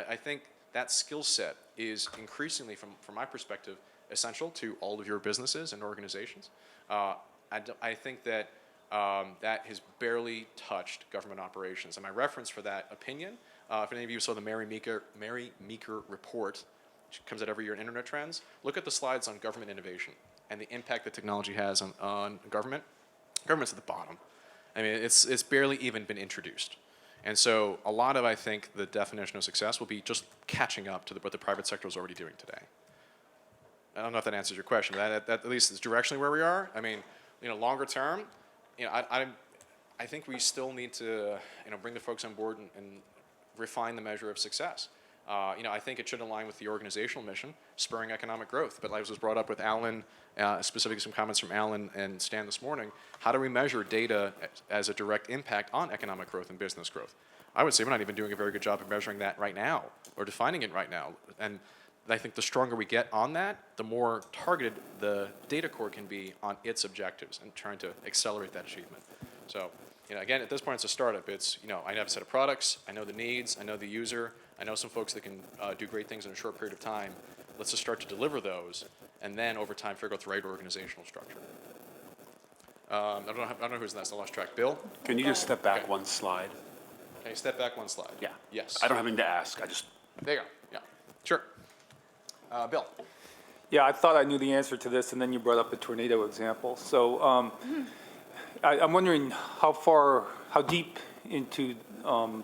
I think that skill set is increasingly, from my perspective, essential to all of your businesses and organizations. I think that that has barely touched government operations. And my reference for that opinion, if any of you saw the Mary Meeker report, which comes out every year in Internet Trends, look at the slides on government innovation and the impact that technology has on government. Government's at the bottom. I mean, it's barely even been introduced. And so a lot of, I think, the definition of success will be just catching up to what the private sector is already doing today. I don't know if that answers your question, but that at least is directionally where we are. I mean, longer term, I think we still need to, bring the folks on board and refine the measure of success. I think it should align with the organizational mission, spurring economic growth. But as was brought up with Alan, specifically some comments from Alan and Stan this morning, how do we measure data as a direct impact on economic growth and business growth? I would say we're not even doing a very good job of measuring that right now or defining it right now. And I think the stronger we get on that, the more targeted the data core can be on its objectives and trying to accelerate that achievement. So, again, at this point, it's a startup. It's, I have a set of products, I know the needs, I know the user, I know some folks that can do great things in a short period of time. Let's just start to deliver those, and then over time, figure out the right organizational structure. I don't know who's next. I lost track. Bill? Can you just step back one slide? Can you step back one slide? Yeah. Yes. I don't have anything to ask. I just. There you go. Yeah. Sure. Bill? Yeah, I thought I knew the answer to this, and then you brought up the tornado example. So I'm wondering how deep into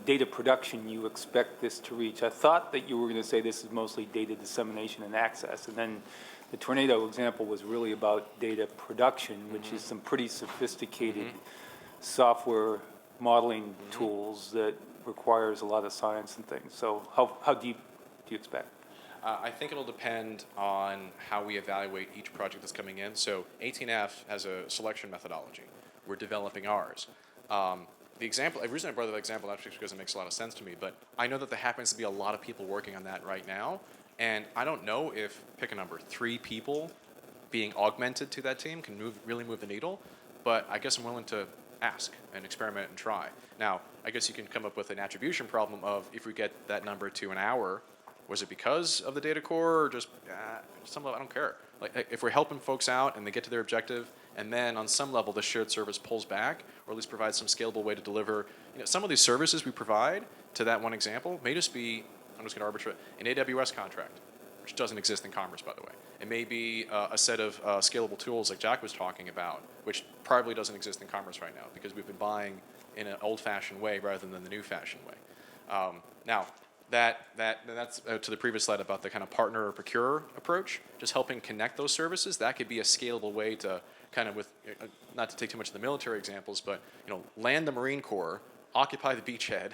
data production you expect this to reach. I thought that you were going to say this is mostly data dissemination and access, and then the tornado example was really about data production, which is some pretty sophisticated software modeling tools that requires a lot of science and things. So how deep do you expect? I think it'll depend on how we evaluate each project that's coming in. So 18F has a selection methodology. We're developing ours. The reason I brought that example actually is because it makes a lot of sense to me, but I know that there happens to be a lot of people working on that right now, and I don't know if, pick a number, 3 people being augmented to that team can really move the needle, but I guess I'm willing to ask and experiment and try. Now, I guess you can come up with an attribution problem of if we get that number to an hour, was it because of the data core or just some level? I don't care. Like if we're helping folks out and they get to their objective, and then on some level the shared service pulls back, or at least provides some scalable way to deliver. Some of these services we provide to that one example may just be, I'm just going to arbitrate, an AWS contract, which doesn't exist in Commerce, by the way. It may be a set of scalable tools like Jack was talking about, which probably doesn't exist in Commerce right now because we've been buying in an old-fashioned way rather than the new-fashioned way. Now, that's to the previous slide about the kind of partner or procurer approach, just helping connect those services. That could be a scalable way to kind of, with not to take too much of the military examples, but land the Marine Corps, occupy the beachhead,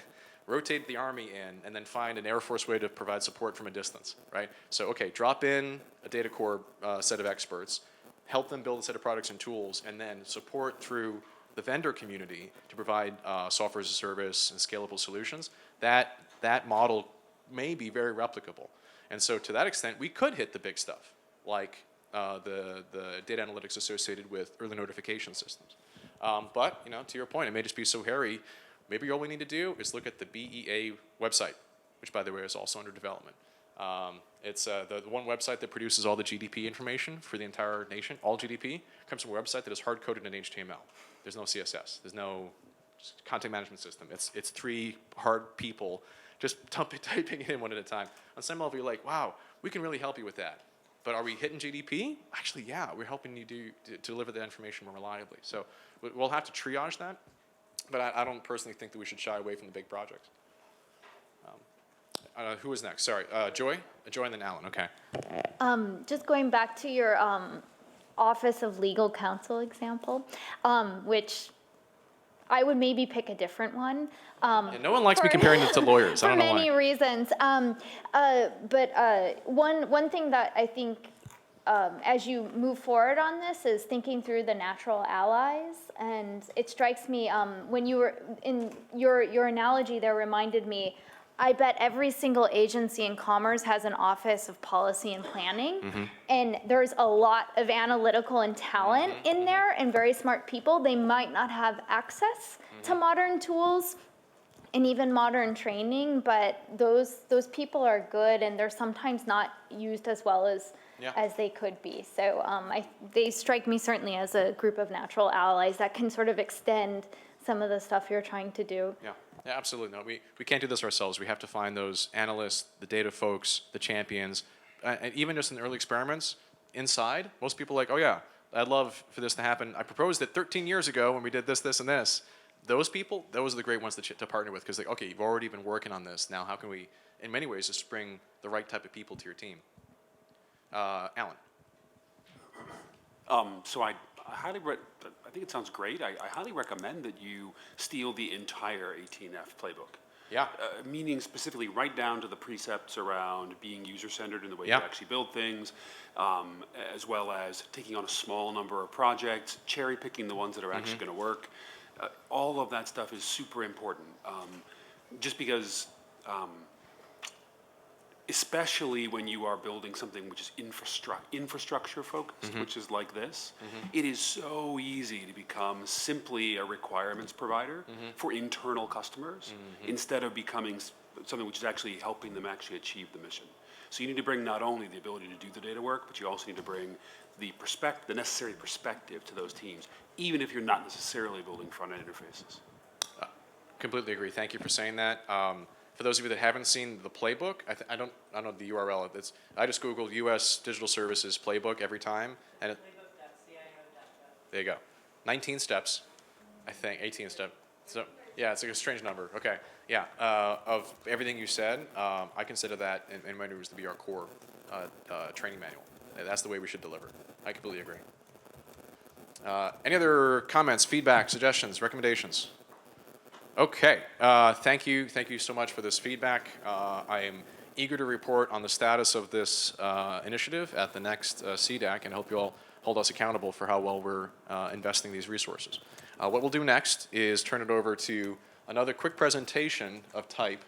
rotate the Army in, and then find an Air Force way to provide support from a distance, right? So, okay, drop in a data core set of experts, help them build a set of products and tools, and then support through the vendor community to provide software as a service and scalable solutions. That model may be very replicable. And so to that extent, we could hit the big stuff, like the data analytics associated with early notification systems. But, to your point, it may just be so hairy. Maybe all we need to do is look at the BEA website, which, by the way, is also under development. It's the one website that produces all the GDP information for the entire nation. All GDP comes from a website that is hard-coded in HTML. There's no CSS. There's no content management system. It's 3 hard people just typing it in one at a time. On some level, you're like, wow, we can really help you with that. But are we hitting GDP? Actually, yeah, we're helping you to deliver that information more reliably. So we'll have to triage that, but I don't personally think that we should shy away from the big projects. Who was next? Sorry, Joy? Joy and then Alan, okay. Just going back to your Office of Legal Counsel example, which I would maybe pick a different one. No one likes me comparing it to lawyers. I don't know why. For many reasons. But one thing that I think as you move forward on this is thinking through the natural allies. And it strikes me, when you were in your analogy there reminded me, I bet every single agency in commerce has an office of policy and planning. And there's a lot of analytical and talent in there and very smart people. They might not have access to modern tools and even modern training, but those people are good and they're sometimes not used as well as they could be. So they strike me certainly as a group of natural allies that can sort of extend some of the stuff you're trying to do. Yeah, absolutely. No, we can't do this ourselves. We have to find those analysts, the data folks, the champions, and even just in the early experiments, inside, most people are like, oh yeah, I'd love for this to happen. I proposed it 13 years ago when we did this, this, and this. Those people, those are the great ones to partner with, because okay, you've already been working on this. Now how can we, in many ways, just bring the right type of people to your team? Alan. So I think it sounds great. I highly recommend that you steal the entire 18F playbook. Yeah. Meaning specifically right down to the precepts around being user-centered in the way Yeah. you actually build things, as well as taking on a small number of projects, cherry-picking the ones that are actually going to work. All of that stuff is super important. Just because, especially when you are building something which is infrastructure focused, which is like this, it is so easy to become simply a requirements provider for internal customers instead of becoming something which is actually helping them actually achieve the mission. So you need to bring not only the ability to do the data work, but you also need to bring the necessary perspective to those teams, even if you're not necessarily building front-end interfaces. Completely agree. Thank you for saying that. For those of you that haven't seen the playbook, I don't know the URL. I just Googled U.S. Digital Services Playbook every time, and there you go. 19 steps, I think, 18 steps. So yeah, it's like a strange number. Okay, yeah. Of everything you said, I consider that in many ways to be our core training manual. That's the way we should deliver. I completely agree. Any other comments, feedback, suggestions, recommendations? Okay, thank you so much for this feedback. I am eager to report on the status of this initiative at the next CDAC, and hope you all hold us accountable for how well we're investing these resources. What we'll do next is turn it over to another quick presentation of type,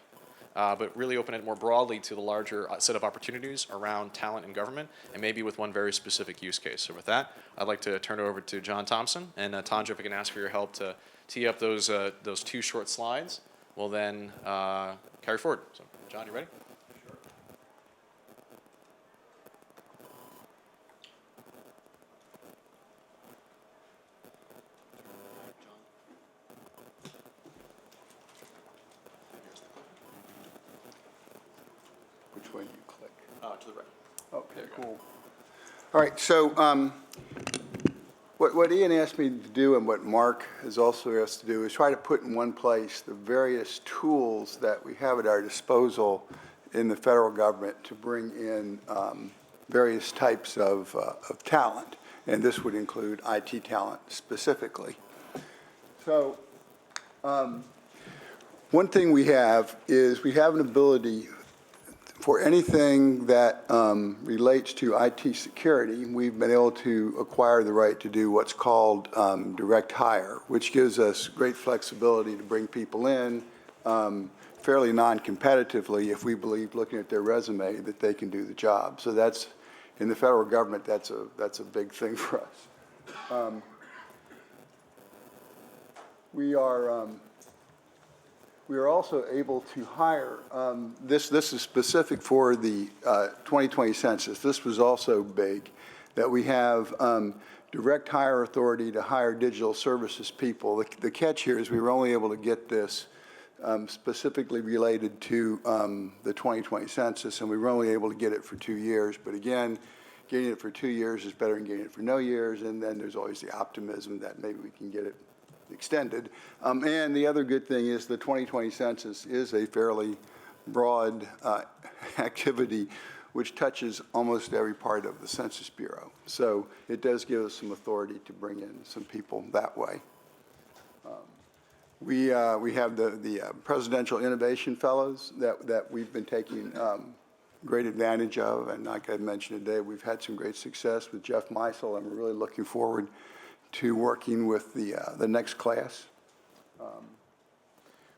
but really open it more broadly to the larger set of opportunities around talent and government, and maybe with one very specific use case. So with that, I'd like to turn it over to John Thompson, and Tanja, if I can ask for your help to tee up those two short slides, we'll then carry forward. So, John, you ready? Sure. Which way do you click? To the right. Okay, cool. All right, so what Ian asked me to do and what Mark has also asked to do is try to put in one place the various tools that we have at our disposal in the federal government to bring in various types of talent, and this would include IT talent specifically. So one thing we have is we have an ability for anything that relates to IT security. We've been able to acquire the right to do what's called direct hire, which gives us great flexibility to bring people in fairly non-competitively if we believe, looking at their resume, that they can do the job. So that's, in the federal government, that's a big thing for us. We are also able to hire, this is specific for the 2020 census. This was also big, that we have direct hire authority to hire digital services people. The catch here is we were only able to get this specifically related to the 2020 census, and we were only able to get it for 2 years. But again, getting it for 2 years is better than getting it for no years, and then there's always the optimism that maybe we can get it extended. And the other good thing is the 2020 census is a fairly broad activity which touches almost every part of the Census Bureau. So it does give us some authority to bring in some people that way. We have the Presidential Innovation Fellows that we've been taking great advantage of, and like I mentioned today, we've had some great success with Jeff Meisel, and we're really looking forward to working with the next class.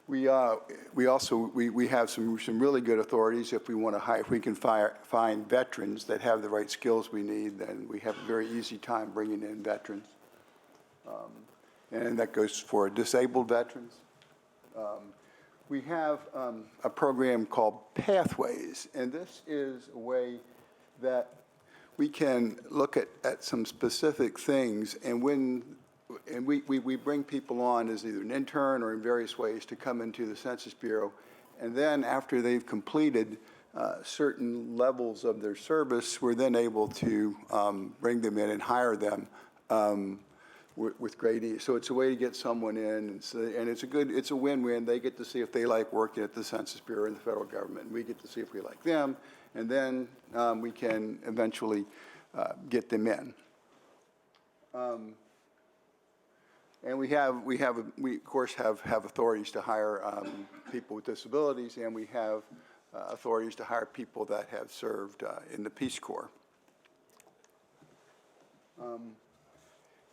We also have some really good authorities if we want to hire. If we can find veterans that have the right skills we need, then we have a very easy time bringing in veterans. And that goes for disabled veterans. We have a program called Pathways, and this is a way that we can look at some specific things, and we bring people on as either an intern or in various ways to come into the Census Bureau, and then after they've completed certain levels of their service, we're then able to bring them in and hire them with great ease. So it's a way to get someone in, and it's a win-win. They get to see if they like working at the Census Bureau and the federal government, and we get to see if we like them, and then we can eventually get them in. And we of course have authorities to hire people with disabilities, and we have authorities to hire people that have served in the Peace Corps.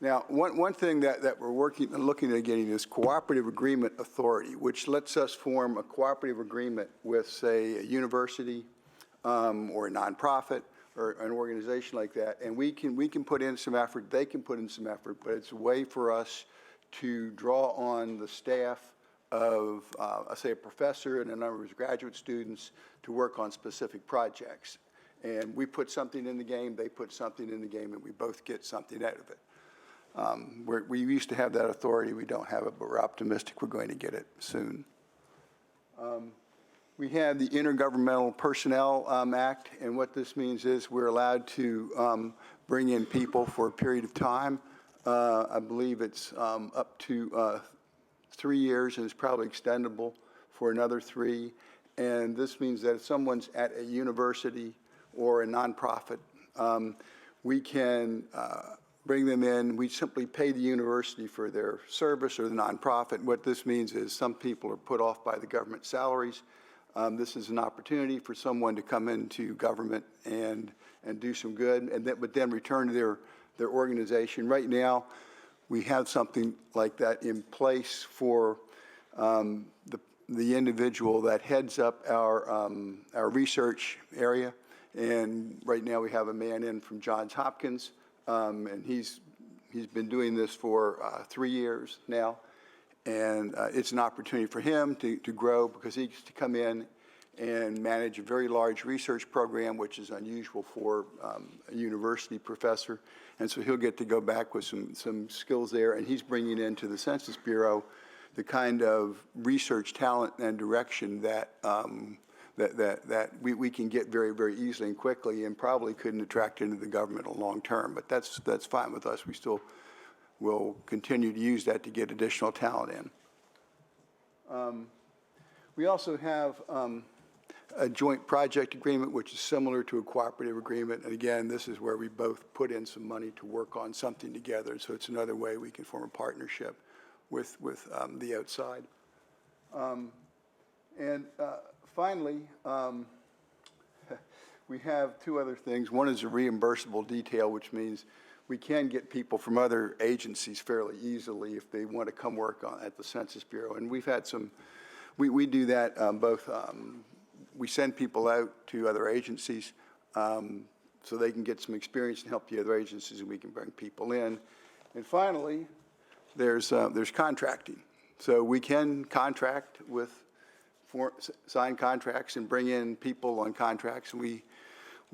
Now, one thing that we're looking at getting is cooperative agreement authority, which lets us form a cooperative agreement with, say, a university or a nonprofit or an organization like that, and we can put in some effort, they can put in some effort, but it's a way for us to draw on the staff of, say, a professor and a number of his graduate students to work on specific projects. And we put something in the game, they put something in the game, and we both get something out of it. We used to have that authority. We don't have it, but we're optimistic we're going to get it soon. We have the Intergovernmental Personnel Act, and what this means is we're allowed to bring in people for a period of time. I believe it's up to 3 years, and it's probably extendable for another 3. And this means that if someone's at a university or a nonprofit, we can bring them in. We simply pay the university for their service or the nonprofit. What this means is some people are put off by the government salaries. This is an opportunity for someone to come into government and do some good, and but then return to their organization. Right now, we have something like that in place for the individual that heads up our research area. And right now we have a man in from Johns Hopkins, and he's been doing this for 3 years now. And it's an opportunity for him to grow, because he gets to come in and manage a very large research program, which is unusual for a university professor. And so he'll get to go back with some skills there, and he's bringing into the Census Bureau the kind of research talent and direction that that we can get very, very easily and quickly, and probably couldn't attract into the government long term. But that's fine with us. We still will continue to use that to get additional talent in. We also have a joint project agreement, which is similar to a cooperative agreement. And again, this is where we both put in some money to work on something together. So it's another way we can form a partnership with the outside. Finally, we have 2 other things. One is a reimbursable detail, which means we can get people from other agencies fairly easily if they want to come work at the Census Bureau. And we've had some, we do that both, we send people out to other agencies so they can get some experience and help the other agencies, and we can bring people in. And finally, there's contracting. So we can contract with, sign contracts and bring in people on contracts. We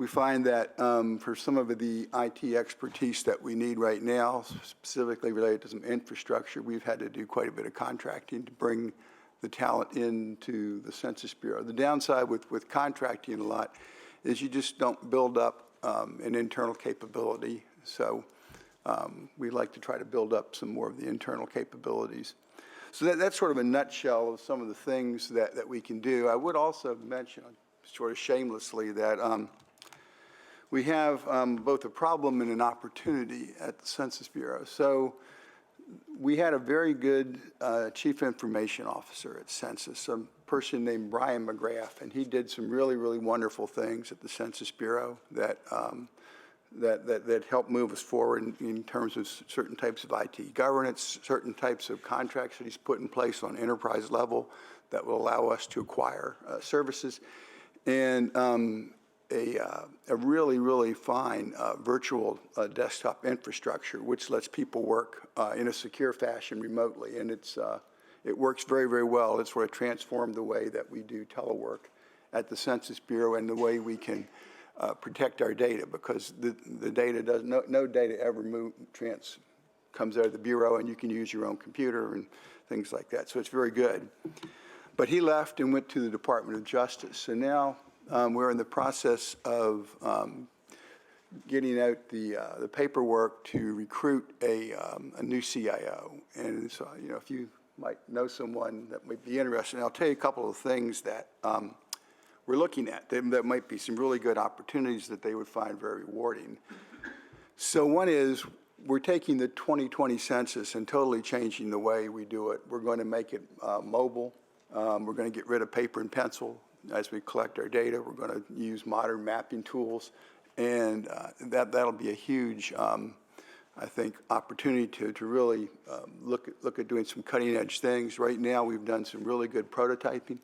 find that for some of the IT expertise that we need right now, specifically related to some infrastructure, we've had to do quite a bit of contracting to bring the talent into the Census Bureau. The downside with contracting a lot is you just don't build up an internal capability. So we like to try to build up some more of the internal capabilities. So that's sort of a nutshell of some of the things that we can do. I would also mention, sort of shamelessly, that we have both a problem and an opportunity at the Census Bureau. So we had a very good chief information officer at Census, a person named Brian McGrath, and he did some really, really wonderful things at the Census Bureau that helped move us forward in terms of certain types of IT governance, certain types of contracts that he's put in place on enterprise level that will allow us to acquire services, and a really, really fine virtual desktop infrastructure, which lets people work in a secure fashion remotely. And it works very, very well. It's sort of transformed the way that we do telework at the Census Bureau and the way we can protect our data, because the data no data ever comes out of the Bureau, and you can use your own computer and things like that. So it's very good. But he left and went to the Department of Justice. And now we're in the process of getting out the paperwork to recruit a new CIO. And so, you know, if you might know someone that might be interested, and I'll tell you a couple of things that we're looking at. That might be some really good opportunities that they would find very rewarding. So one is, we're taking the 2020 census and totally changing the way we do it. We're going to make it mobile. We're going to get rid of paper and pencil as we collect our data. We're going to use modern mapping tools, and that'll be a huge, I think, opportunity to really look at doing some cutting-edge things. Right now, we've done some really good prototyping,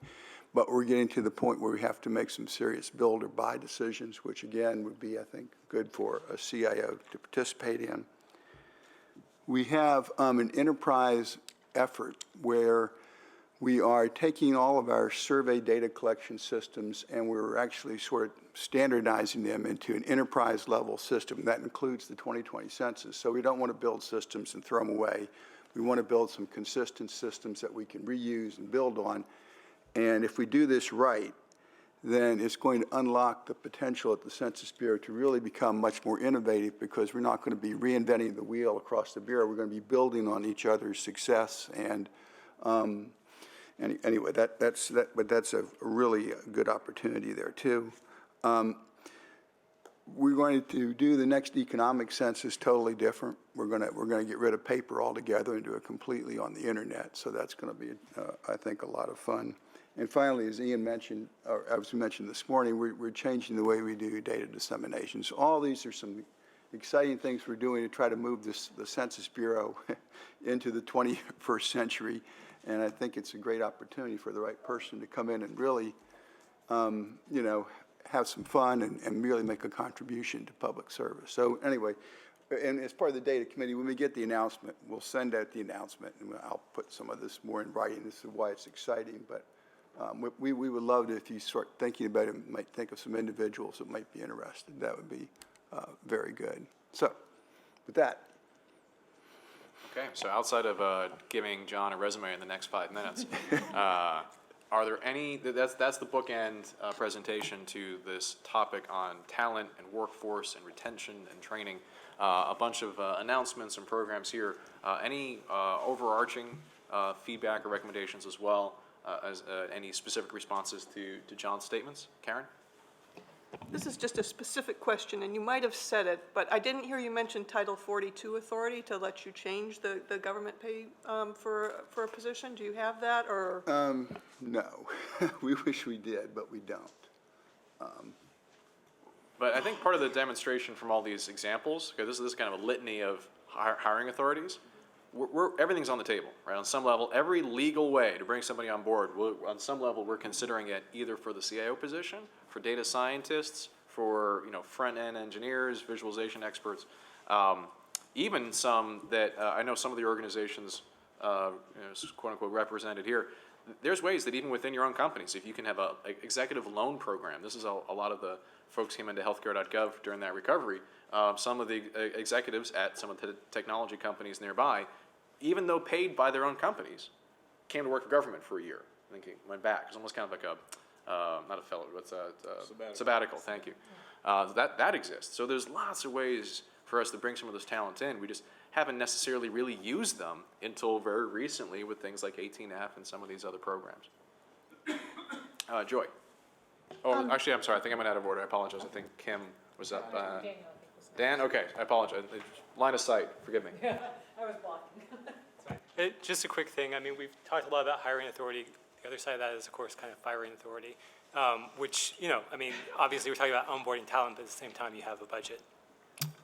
but we're getting to the point where we have to make some serious build or buy decisions, which again would be, I think, good for a CIO to participate in. We have an enterprise effort where we are taking all of our survey data collection systems and we're actually sort of standardizing them into an enterprise level system. That includes the 2020 census. So we don't want to build systems and throw them away. We want to build some consistent systems that we can reuse and build on. And if we do this right, then it's going to unlock the potential at the Census Bureau to really become much more innovative, because we're not going to be reinventing the wheel across the Bureau. We're going to be building on each other's success. And anyway, but that's a really good opportunity there too. We're going to do the next economic census totally different. We're going to get rid of paper altogether and do it completely on the internet. So that's going to be, I think, a lot of fun. And finally, as Ian mentioned, or as we mentioned this morning, we're changing the way we do data dissemination. So all these are some exciting things we're doing to try to move the Census Bureau into the 21st century. And I think it's a great opportunity for the right person to come in and really, you know, have some fun and really make a contribution to public service. So anyway, and as part of the data committee, when we get the announcement, we'll send out the announcement, and I'll put some of this more in writing. This is why it's exciting. But we would love to, if you start thinking about it, might think of some individuals that might be interested. That would be very good. So with that. Okay, so outside of giving John a resume in the next 5 minutes, are there any, that's the bookend presentation to this topic on talent and workforce and retention and training. A bunch of announcements and programs here. Any overarching feedback or recommendations as well as any specific responses to John's statements? Karen? This is just a specific question, and you might have said it, but I didn't hear you mention Title 42 authority to let you change the government pay for a position. Do you have that, or? No. We wish we did, but we don't. But I think part of the demonstration from all these examples, because this is kind of a litany of hiring authorities, everything's on the table, right? On some level, every legal way to bring somebody on board, on some level, we're considering it either for the CIO position, for data scientists, for front-end engineers, visualization experts, even some that I know some of the organizations, quote-unquote, represented here. There's ways that even within your own companies, if you can have an executive loan program, this is a lot of the folks came into healthcare.gov during that recovery. Some of the executives at some of the technology companies nearby, even though paid by their own companies, came to work for government for a year. I think he went back. It's almost kind of like not a fellow, what's a sabbatical, thank you. That exists. So there's lots of ways for us to bring some of this talent in. We just haven't necessarily really used them until very recently with things like 18F and some of these other programs. Joy. Oh, actually, I'm sorry. I think I went out of order. I apologize. I think Kim was up. Dan? Okay, I apologize. Line of sight. Forgive me. I was blocking. Just a quick thing. I mean, we've talked a lot about hiring authority. The other side of that is, of course, kind of firing authority, which, I mean, obviously we're talking about onboarding talent, but at the same time you have a budget.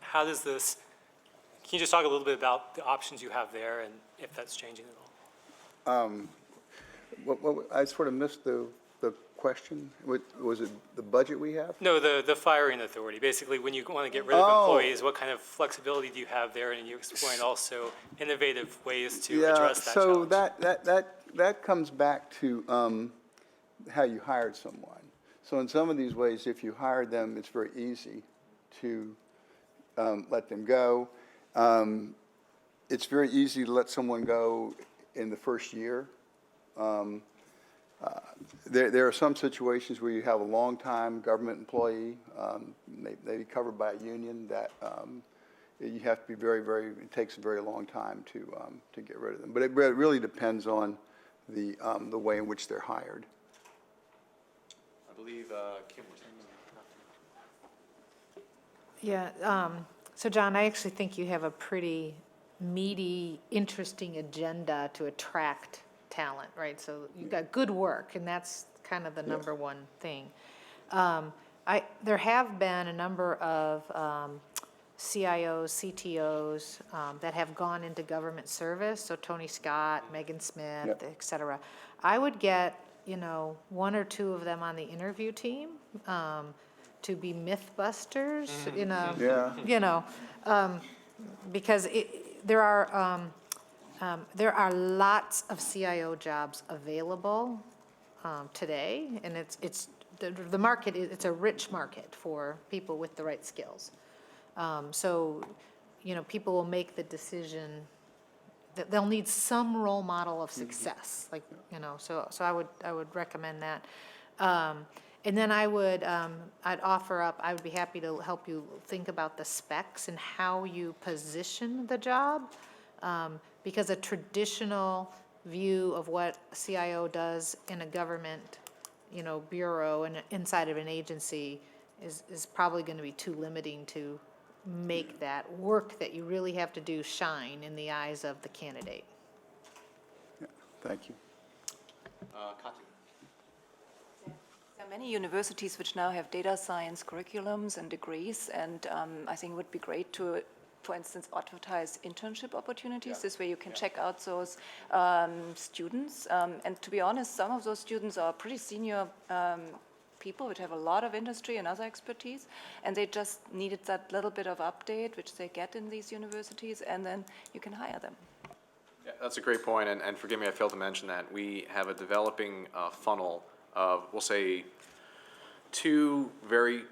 How does this, can you just talk a little bit about the options you have there and if that's changing at all? I sort of missed the question. Was it the budget we have? No, the firing authority. Basically, when you want to get rid of employees, what kind of flexibility do you have there? And you explained also innovative ways to address that challenge. So that comes back to how you hired someone. So in some of these ways, if you hired them, it's very easy to let them go. It's very easy to let someone go in the first year. There are some situations where you have a long-time government employee, maybe covered by a union, that you have to be it takes a very long time to get rid of them. But it really depends on the way in which they're hired. I believe Kim was saying. Yeah, So John, I actually think you have a pretty meaty, interesting agenda to attract talent, right? So you've got good work, and that's kind of the number one thing. There have been a number of CIOs, CTOs that have gone into government service, so Tony Scott, Megan Smith, et cetera. I would get, one or two of them on the interview team to be myth-busters, because there are lots of CIO jobs available today, and the market it's a rich market for people with the right skills. So, people will make the decision that they'll need some role model of success, so I would recommend that. And then I'd offer up, I would be happy to help you think about the specs and how you position the job, because a traditional view of what a CIO does in a government, bureau and inside of an agency is probably going to be too limiting to make that work that you really have to do shine in the eyes of the candidate. Yeah, thank you. Kathy. There are many universities which now have data science curriculums and degrees, and I think it would be great to, for instance, advertise internship opportunities. This way you can check out those students. And to be honest, some of those students are pretty senior people which have a lot of industry and other expertise, and they just needed that little bit of update which they get in these universities, and then you can hire them. Yeah, that's a great point, and forgive me, I failed to mention that. We have a developing funnel of, we'll say, 2 very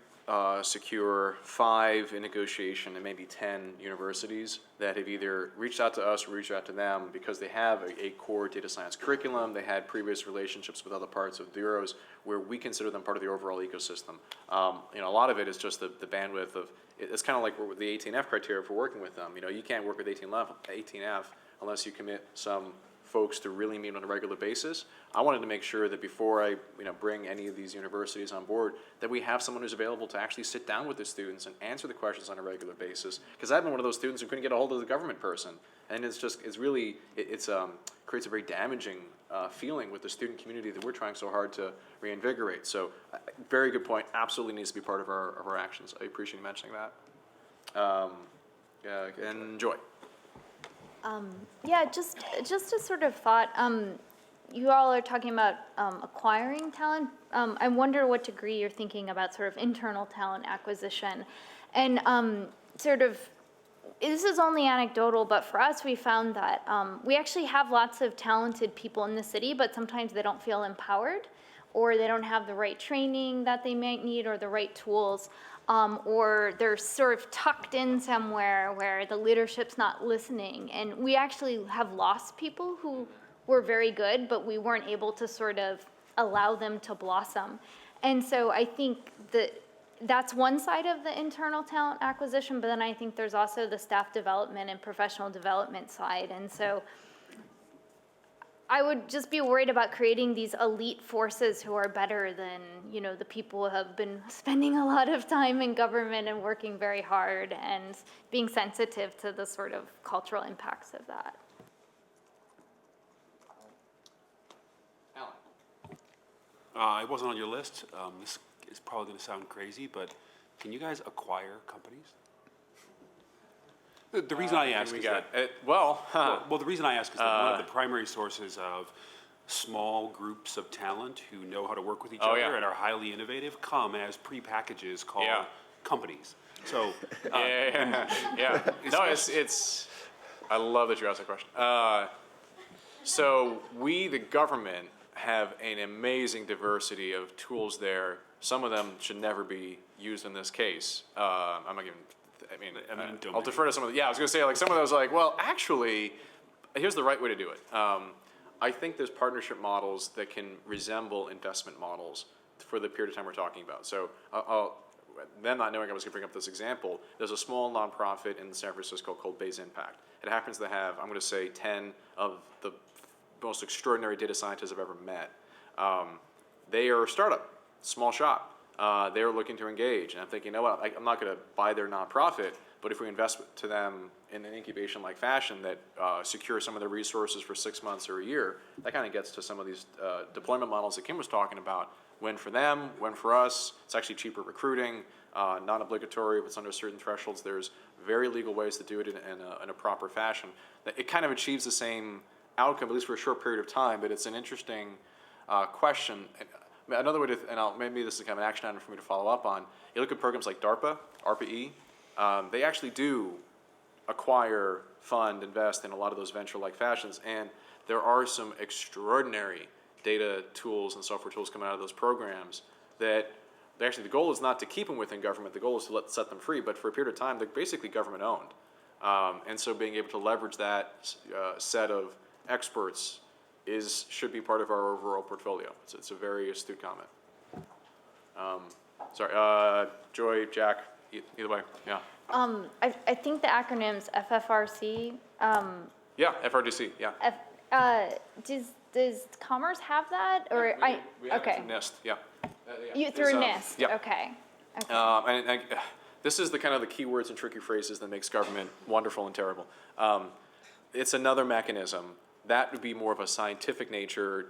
secure, 5 in negotiation, and maybe 10 universities that have either reached out to us or reached out to them because they have a core data science curriculum, they had previous relationships with other parts of bureaus where we consider them part of the overall ecosystem. A lot of it is just the bandwidth of, it's kind of like with the 18F criteria for working with them. You can't work with 18F unless you commit some folks to really meet on a regular basis. I wanted to make sure that before I bring any of thes universities on board, that we have someone who's available to actually sit down with the students and answer the questions on a regular basis. Because I've been one of those students who couldn't get a hold of the government person, and it creates a very damaging feeling with the student community that we're trying so hard to reinvigorate. So, very good point. Absolutely needs to be part of our actions. I appreciate you mentioning that. And Joy. Just a sort of thought. You all are talking about acquiring talent. I wonder what degree you're thinking about sort of internal talent acquisition. And this is only anecdotal, but for us, we found that we actually have lots of talented people in the city, but sometimes they don't feel empowered, or they don't have the right training that they might need or the right tools. Or they're sort of tucked in somewhere where the leadership's not listening. And we actually have lost people who were very good, but we weren't able to sort of allow them to blossom. And so I think that's one side of the internal talent acquisition, but then I think there's also the staff development and professional development side. And so I would just be worried about creating these elite forces who are better than, the people who have been spending a lot of time in government and working very hard and being sensitive to the sort of cultural impacts of that. I wasn't on your list. This is probably going to sound crazy, but can you guys acquire companies? The reason I ask is that the reason I ask is that one of the primary sources of small groups of talent who know how to work with each other and are highly innovative come as pre-packages called companies. So No, it's. I love that you asked that question. So we, the government, have an amazing diversity of tools there. Some of them should never be used in this case. I'm not giving. I'll defer to some of the, I was going to say, like, some of those, actually, here's the right way to do it. I think there's partnership models that can resemble investment models for the period of time we're talking about. So, them not knowing I was going to bring up this example, there's a small nonprofit in San Francisco called Bayes Impact. It happens to have, I'm going to say, 10 of the most extraordinary data scientists I've ever met. They are a startup, small shop. They're looking to engage, and I'm thinking, I'm not going to buy their nonprofit, But if we invest to them in an incubation-like fashion that secure some of their resources for 6 months or a year, that kind of gets to some of these deployment models that Kim was talking about. Win for them, win for us. It's actually cheaper recruiting, non-obligatory if it's under certain thresholds. There's very legal ways to do it in a proper fashion. It kind of achieves the same outcome, at least for a short period of time, but it's an interesting question. Another way to, maybe this is kind of an action item for me to follow up on, you look at programs like DARPA, ARPA-E, they actually do acquire, fund, invest in a lot of those venture-like fashions, and there are some extraordinary data tools and software tools coming out of those programs that actually the goal is not to keep them within government, the goal is to set them free, but for a period of time, they're basically government owned. And so being able to leverage that set of experts should be part of our overall portfolio. It's a very astute comment. Sorry, Joy, Jack, either way, yeah. I think the acronym's FFRC. Yeah, FRDC, yeah. Does Commerce have that, or We have it okay? through NIST, yeah. You through NIST, yeah. okay. And this is the kind of the keywords and tricky phrases that makes government wonderful and terrible. It's another mechanism. That would be more of a scientific nature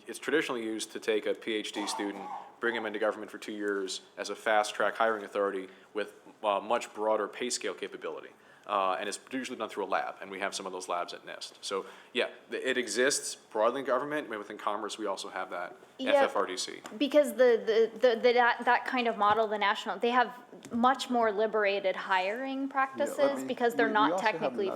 it's traditionally used to take a PhD student, bring him into government for 2 years as a fast-track hiring authority with much broader pay scale capability. And it's usually done through a lab, and we have some of those labs at NIST. So yeah, it exists broadly in government. I mean, within Commerce, we also have that FFRDC. Because that kind of model, the national, they have much more liberated hiring practices because they're not technically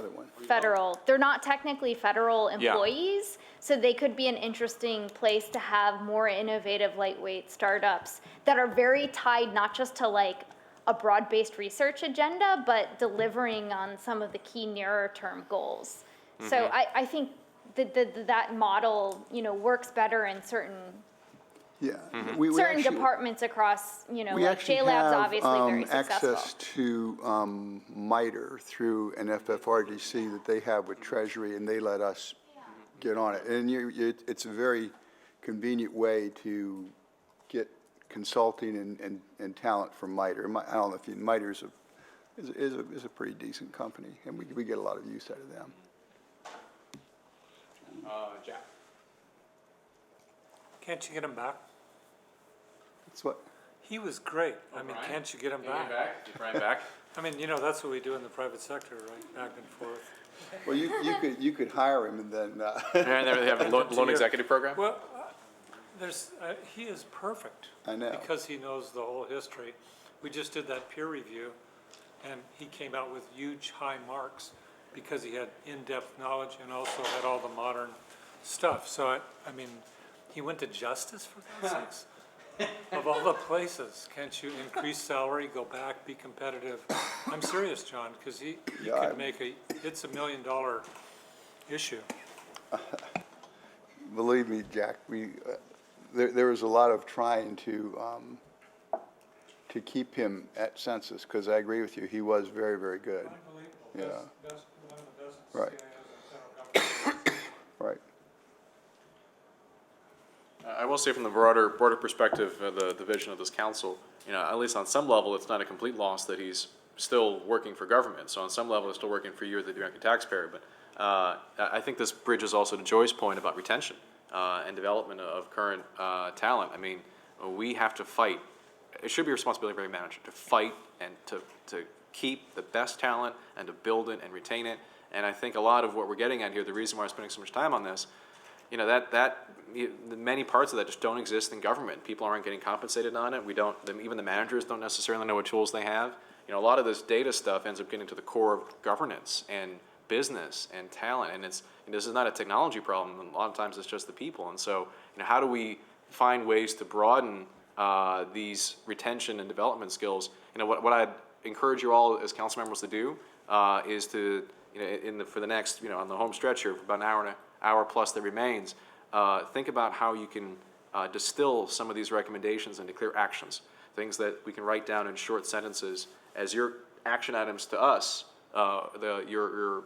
federal. They're not technically federal employees, so they could be an interesting place to have more innovative, lightweight startups that are very tied not just to like a broad-based research agenda, but delivering on some of the key nearer-term goals. Mm-hmm. So I think that model, works better in certain departments across, like JLab's obviously very successful. Access to MITRE through an FFRDC that they have with Treasury, and they let us get on it. And it's a very convenient way to get consulting and talent from MITRE. I don't know if MITRE is a pretty decent company, and we get a lot of use out of them. Jack. Can't you get him back? That's what? He was great. I mean, can't you get him back? You bring him back? I mean, that's what we do in the private sector, right? Back and forth. Well, you could hire him and then. And they have a loan executive program? Well, he is perfect. I know. Because he knows the whole history. We just did that peer review, and he came out with huge high marks because he had in-depth knowledge and also had all the modern stuff. So, I mean, he went to justice for those things. Of all the places, can't you increase salary, go back, be competitive? I'm serious, John, because he could make it's $1 million issue. Believe me, Jack, there was a lot of trying to keep him at census, because I agree with you, he was very, very good. Yeah. One of the best Right. CIOs in the federal government. Right. I will say from the broader perspective, the vision of this council, at least on some level, it's not a complete loss that he's still working for government. So on some level, he's still working for you as the American taxpayer. But I think this bridges also to Joy's point about retention and development of current talent. I mean, we have to fight. It should be a responsibility of every manager to fight and to keep the best talent and to build it and retain it. And I think a lot of what we're getting at here, the reason why I'm spending so much time on this, many parts of that just don't exist in government. People aren't getting compensated on it. Even the managers don't necessarily know what tools they have. A lot of this data stuff ends up getting to the core of governance and business and talent. And this is not a technology problem. A lot of times it's just the people. And so, how do we find ways to broaden these retention and development skills? What I'd encourage you all as council members to do is to, for the next, on the home stretch here, for about an hour plus that remains, think about how you can distill some of these recommendations into clear actions, things that we can write down in short sentences as your action items to us, your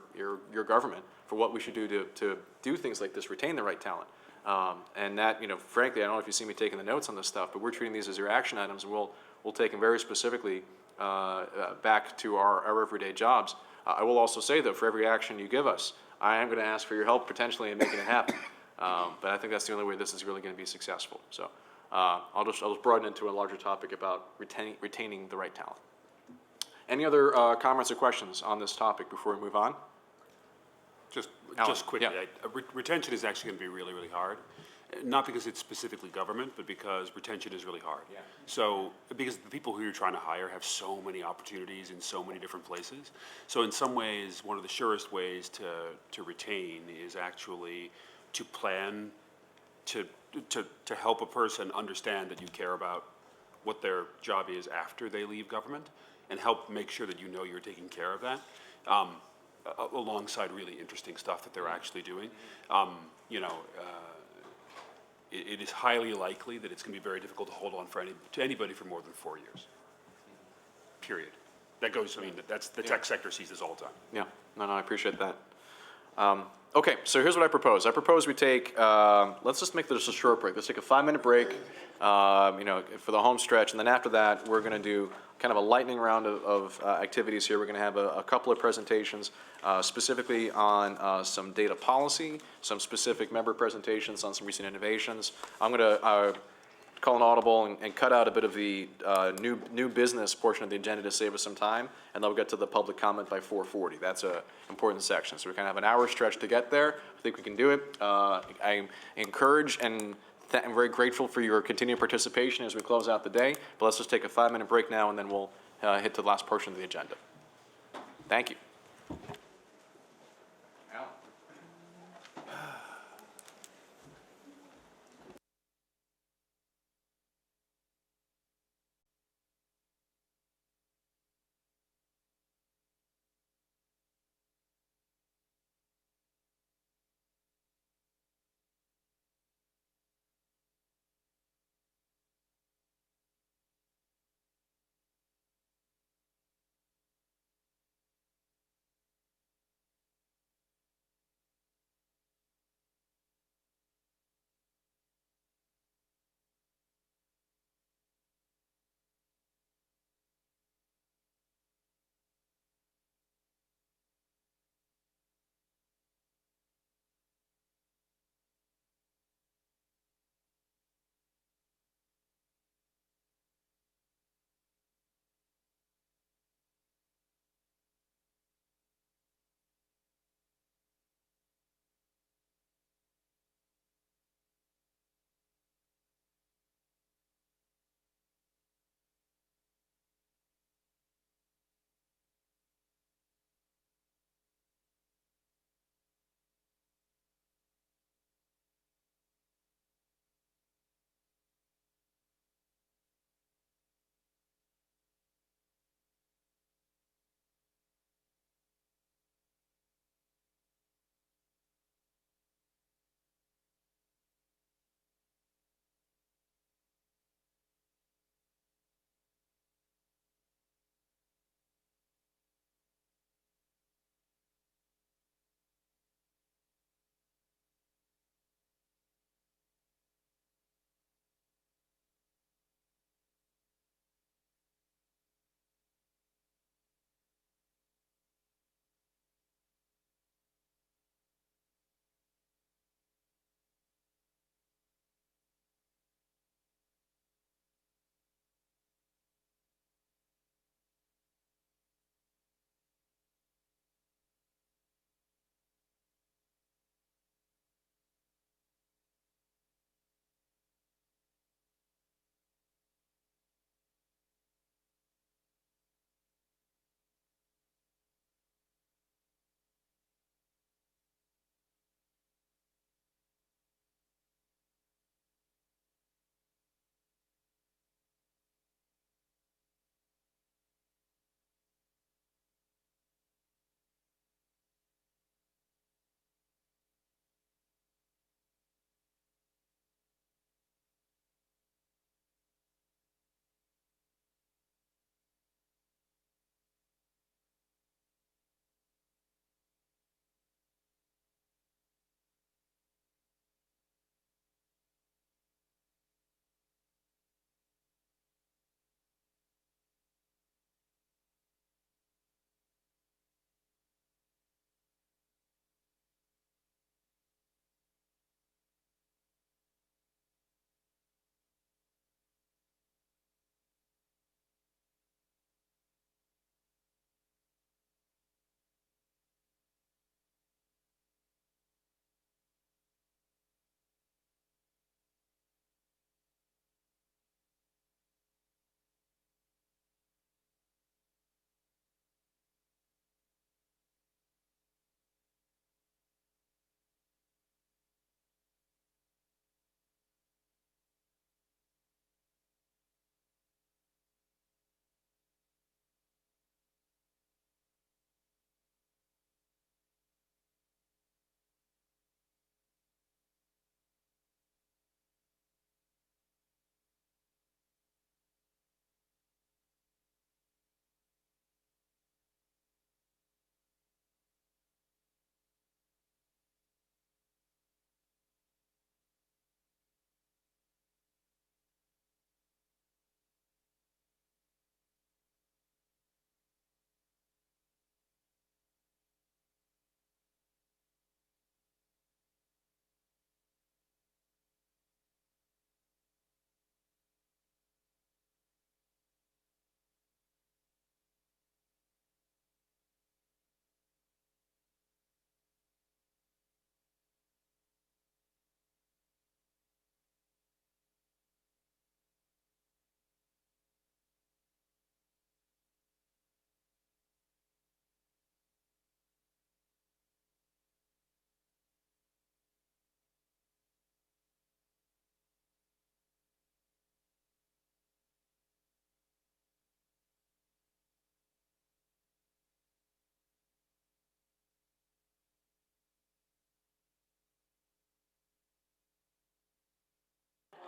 government, for what we should do to do things like this, retain the right talent. And that, frankly, I don't know if you see me taking the notes on this stuff, but we're treating these as your action items, and we'll take them very specifically back to our everyday jobs. I will also say, though, for every action you give us, I am going to ask for your help potentially in making it happen. But I think that's the only way this is really going to be successful. So I'll just broaden into a larger topic about retaining the right talent. Any other comments or questions on this topic before we move on? Just Alan, quickly, yeah. Retention is actually going to be really, really hard. Not because it's specifically government, but because retention is really hard. Yeah. So, because the people who you're trying to hire have so many opportunities in so many different places. So in some ways, one of the surest ways to retain is actually to plan, to help a person understand that you care about what their job is after they leave government, and help make sure that you know you're taking care of that, alongside really interesting stuff that they're actually doing. It is highly likely that it's going to be very difficult to hold on to anybody for more than 4 years. Period. That goes, I mean, that's, the tech sector sees this all the time. Yeah, no, I appreciate that. Okay, so here's what I propose. I propose we take, let's just make this a short break. Let's take a 5-minute break, for the home stretch, and then after that, we're going to do kind of a lightning round of activities here. We're going to have a couple of presentations specifically on some data policy, some specific member presentations on some recent innovations. I'm going to call an audible and cut out a bit of the new business portion of the agenda to save us some time, and then we'll get to the public comment by 4:40. That's an important section. So we kind of have an hour stretch to get there. I think we can do it. I encourage and I'm very grateful for your continued participation as we close out the day. But let's just take a 5-minute break now, and then we'll hit the last portion of the agenda. Thank you.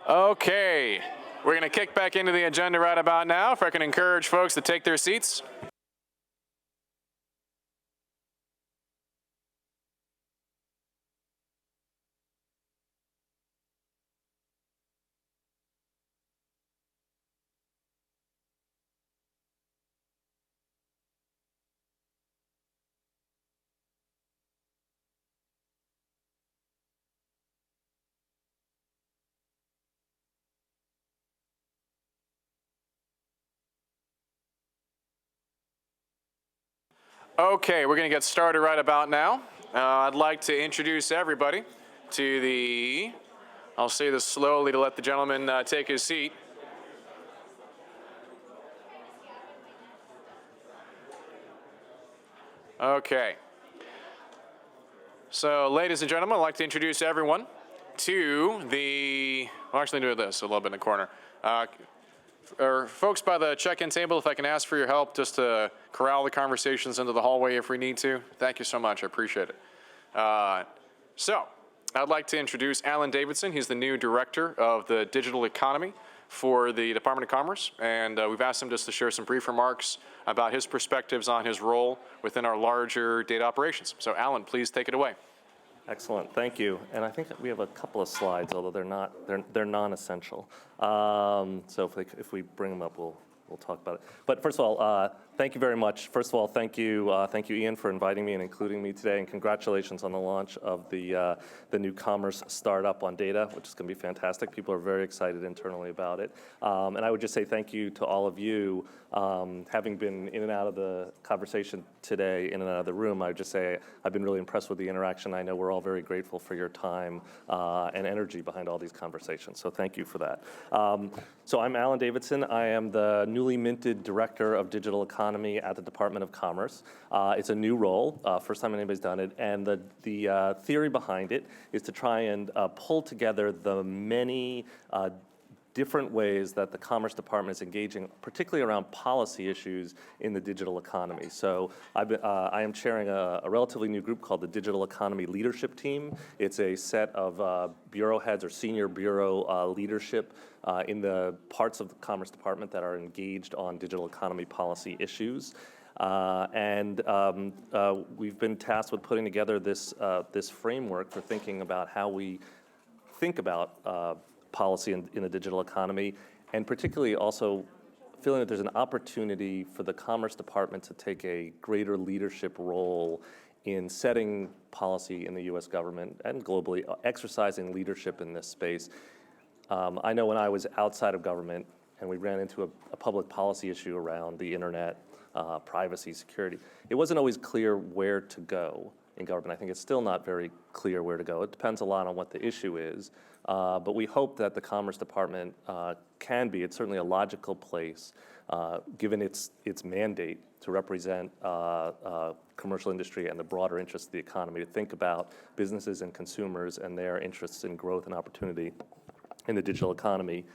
Okay, we're going to kick back into the agenda right about now. If I can encourage folks to take their seats. Okay, we're going to get started right about now. I'd like to introduce everybody to the, I'll say this slowly to let the gentleman take his seat. Okay. So, ladies and gentlemen, I'd like to introduce everyone to the, well, actually do this a little bit in the corner. Or folks by the check-in table, if I can ask for your help just to corral the conversations into the hallway if we need to. Thank you so much, I appreciate it. So, I'd like to introduce Alan Davidson. He's the new director of the digital economy for the Department of Commerce, and we've asked him just to share some brief remarks about his perspectives on his role within our larger data operations. So Alan, please take it away. Excellent, thank you. And I think that we have a couple of slides, although they're non-essential. So if we bring them up, we'll talk about it. But first of all, thank you very much. First of all, thank you, Ian, for inviting me and including me today, and congratulations on the launch of the new commerce startup on data, which is going to be fantastic. People are very excited internally about it. And I would just say thank you to all of you. Having been in and out of the conversation today, in and out of the room, I would just say I've been really impressed with the interaction. I know we're all very grateful for your time and energy behind all these conversations, so thank you for that. So I'm Alan Davidson. I am the newly minted Director of Digital Economy at the Department of Commerce. It's a new role, first time anybody's done it, and the theory behind it is to try and pull together the many different ways that the Commerce Department is engaging, particularly around policy issues in the digital economy. So I am chairing a relatively new group called the Digital Economy Leadership Team. It's a set of bureau heads or senior bureau leadership in the parts of the Commerce Department that are engaged on digital economy policy issues. We've been tasked with putting together this framework for thinking about how we think about policy in the digital economy, and particularly also feeling that there's an opportunity for the Commerce Department to take a greater leadership role in setting policy in the U.S. government and globally, exercising leadership in this space. I know when I was outside of government and we ran into a public policy issue around the internet, privacy, security, it wasn't always clear where to go in government. I think it's still not very clear where to go. It depends a lot on what the issue is. But we hope that the Commerce Department can be, it's certainly a logical place, given its mandate to represent commercial industry and the broader interests of the economy, to think about businesses and consumers and their interests in growth and opportunity in the digital economy.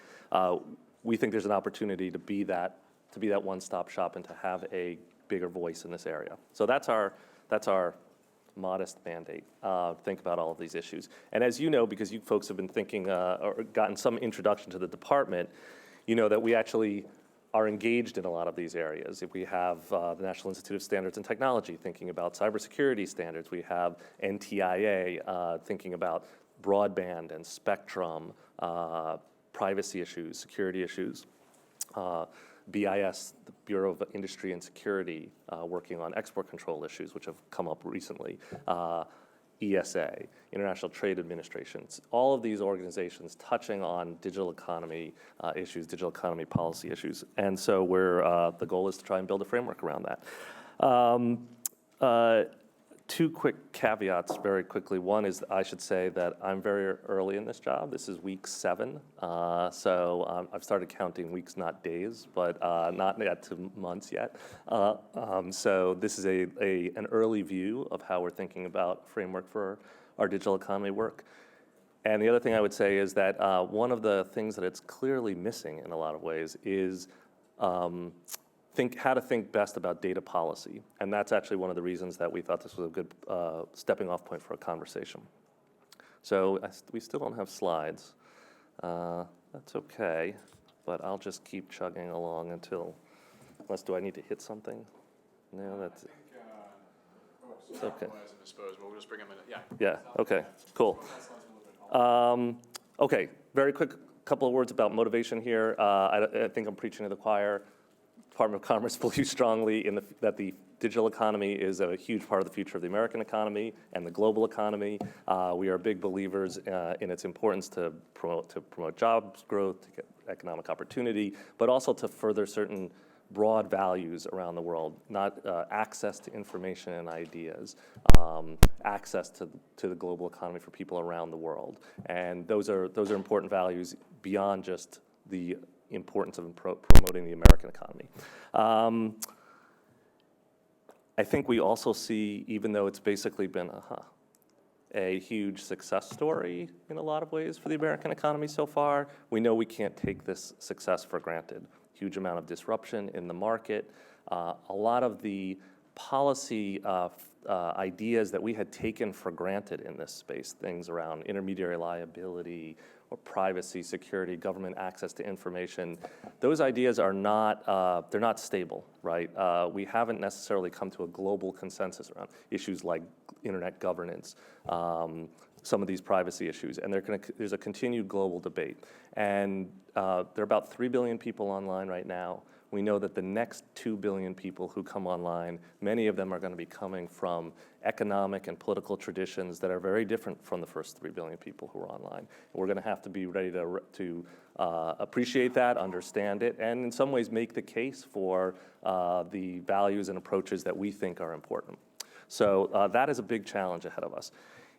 We think there's an opportunity to be that one-stop shop and to have a bigger voice in this area. So that's our modest mandate, think about all of these issues. And as you know, because you folks have been thinking or gotten some introduction to the department, you know that we actually are engaged in a lot of these areas. If we have the National Institute of Standards and Technology thinking about cybersecurity standards, we have NTIA thinking about broadband and spectrum, privacy issues, security issues. BIS, the Bureau of Industry and Security, working on export control issues, which have come up recently. ESA, International Trade Administrations, all of these organizations touching on digital economy issues, digital economy policy issues. And so the goal is to try and build a framework around that. Two quick caveats very quickly. One is I should say that I'm very early in this job. This is week 7. So I've started counting weeks, not days, but not yet to months yet. So this is an early view of how we're thinking about framework for our digital economy work. And the other thing I would say is that one of the things that it's clearly missing in a lot of ways is how to think best about data policy. And that's actually one of the reasons that we thought this was a good stepping off point for a conversation. So we still don't have slides. That's okay, but I'll just keep chugging along until, unless do I need to hit something? No, that's it. It's okay. We'll just bring him in, yeah. Yeah, okay, cool. Okay, very quick couple of words about motivation here. I think I'm preaching to the choir. Department of Commerce believes strongly in that the digital economy is a huge part of the future of the American economy and the global economy. We are big believers in its importance to promote jobs growth, to get economic opportunity, but also to further certain broad values around the world, not access to information and ideas, access to the global economy for people around the world. And those are important values beyond just the importance of promoting the American economy. I think we also see, even though it's basically been a huge success story in a lot of ways for the American economy so far, we know we can't take this success for granted. Huge amount of disruption in the market. A lot of the policy ideas that we had taken for granted in this space, things around intermediary liability or privacy, security, government access to information, those ideas are not, they're not stable, right? We haven't necessarily come to a global consensus around issues like internet governance, some of these privacy issues, and there's a continued global debate. And there are about 3 billion people online right now. We know that the next 2 billion people who come online, many of them are going to be coming from economic and political traditions that are very different from the first 3 billion people who are online. And we're going to have to be ready to appreciate that, understand it, and in some ways make the case for the values and approaches that we think are important. So that is a big challenge ahead of us.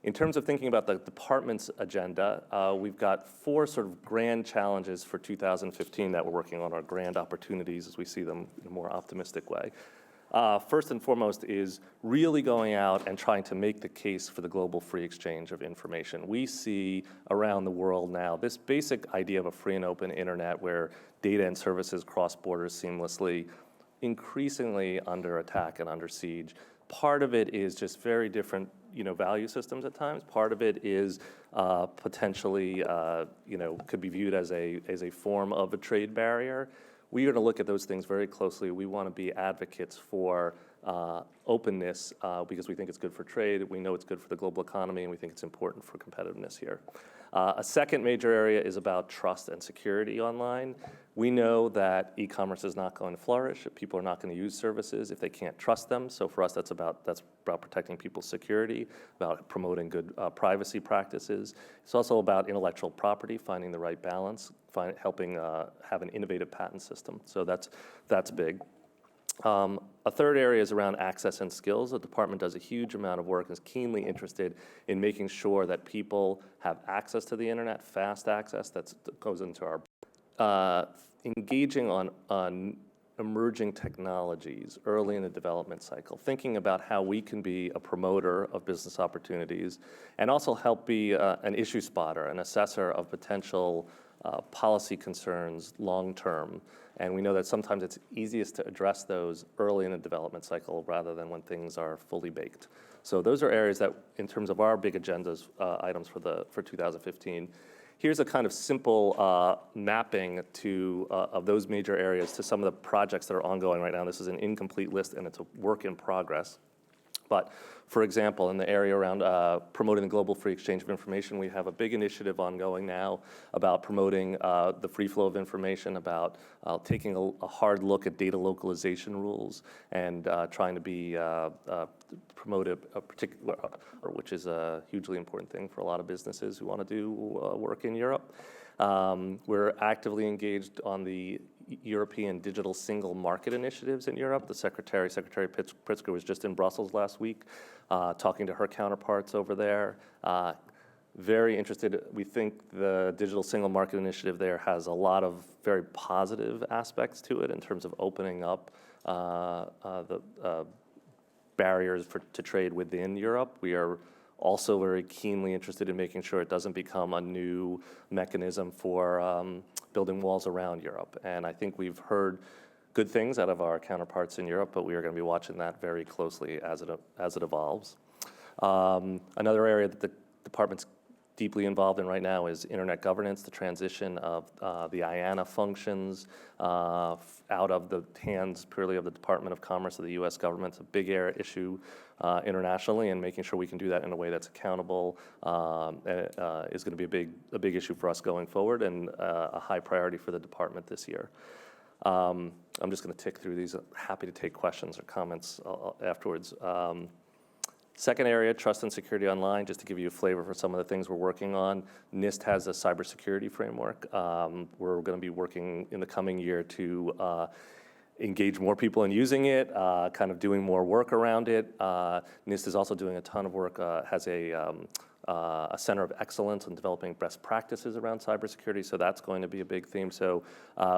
In terms of thinking about the department's agenda, we've got 4 sort of grand challenges for 2015 that we're working on, our grand opportunities as we see them in a more optimistic way. First and foremost is really going out and trying to make the case for the global free exchange of information. We see around the world now this basic idea of a free and open internet where data and services cross borders seamlessly, increasingly under attack and under siege. Part of it is just very different, value systems at times. Part of it is potentially, could be viewed as a form of a trade barrier. We are going to look at those things very closely. We want to be advocates for openness because we think it's good for trade. We know it's good for the global economy, and we think it's important for competitiveness here. A second major area is about trust and security online. We know that e-commerce is not going to flourish if people are not going to use services if they can't trust them. So for us, that's about protecting people's security, about promoting good privacy practices. It's also about intellectual property, finding the right balance, helping have an innovative patent system. So that's big. A third area is around access and skills. The department does a huge amount of work and is keenly interested in making sure that people have access to the internet, fast access, that goes into our engaging on emerging technologies early in the development cycle, thinking about how we can be a promoter of business opportunities and also help be an issue spotter, an assessor of potential policy concerns long-term. And we know that sometimes it's easiest to address those early in the development cycle rather than when things are fully baked. So those are areas that, in terms of our big agendas, items for 2015, here's a kind of simple mapping of those major areas to some of the projects that are ongoing right now. This is an incomplete list, and it's a work in progress. But for example, in the area around promoting the global free exchange of information, we have a big initiative ongoing now about promoting the free flow of information, about taking a hard look at data localization rules and trying to promote a particular, which is a hugely important thing for a lot of businesses who want to do work in Europe. We're actively engaged on the European Digital Single Market initiatives in Europe. Secretary Pritzker was just in Brussels last week talking to her counterparts over there. Very interested. We think the Digital Single Market initiative there has a lot of very positive aspects to it in terms of opening up the barriers to trade within Europe. We are also very keenly interested in making sure it doesn't become a new mechanism for building walls around Europe. And I think we've heard good things out of our counterparts in Europe, but we are going to be watching that very closely as it evolves. Another area that the department's deeply involved in right now is internet governance, the transition of the IANA functions out of the hands purely of the Department of Commerce of the U.S. government. It's a big issue internationally, and making sure we can do that in a way that's accountable is going to be a big issue for us going forward, and a high priority for the department this year. I'm just going to tick through these. Happy to take questions or comments afterwards. Second area, trust and security online, just to give you a flavor for some of the things we're working on. NIST has a cybersecurity framework. We're going to be working in the coming year to engage more people in using it, kind of doing more work around it. NIST is also doing a ton of work, has a center of excellence in developing best practices around cybersecurity, so that's going to be a big theme. So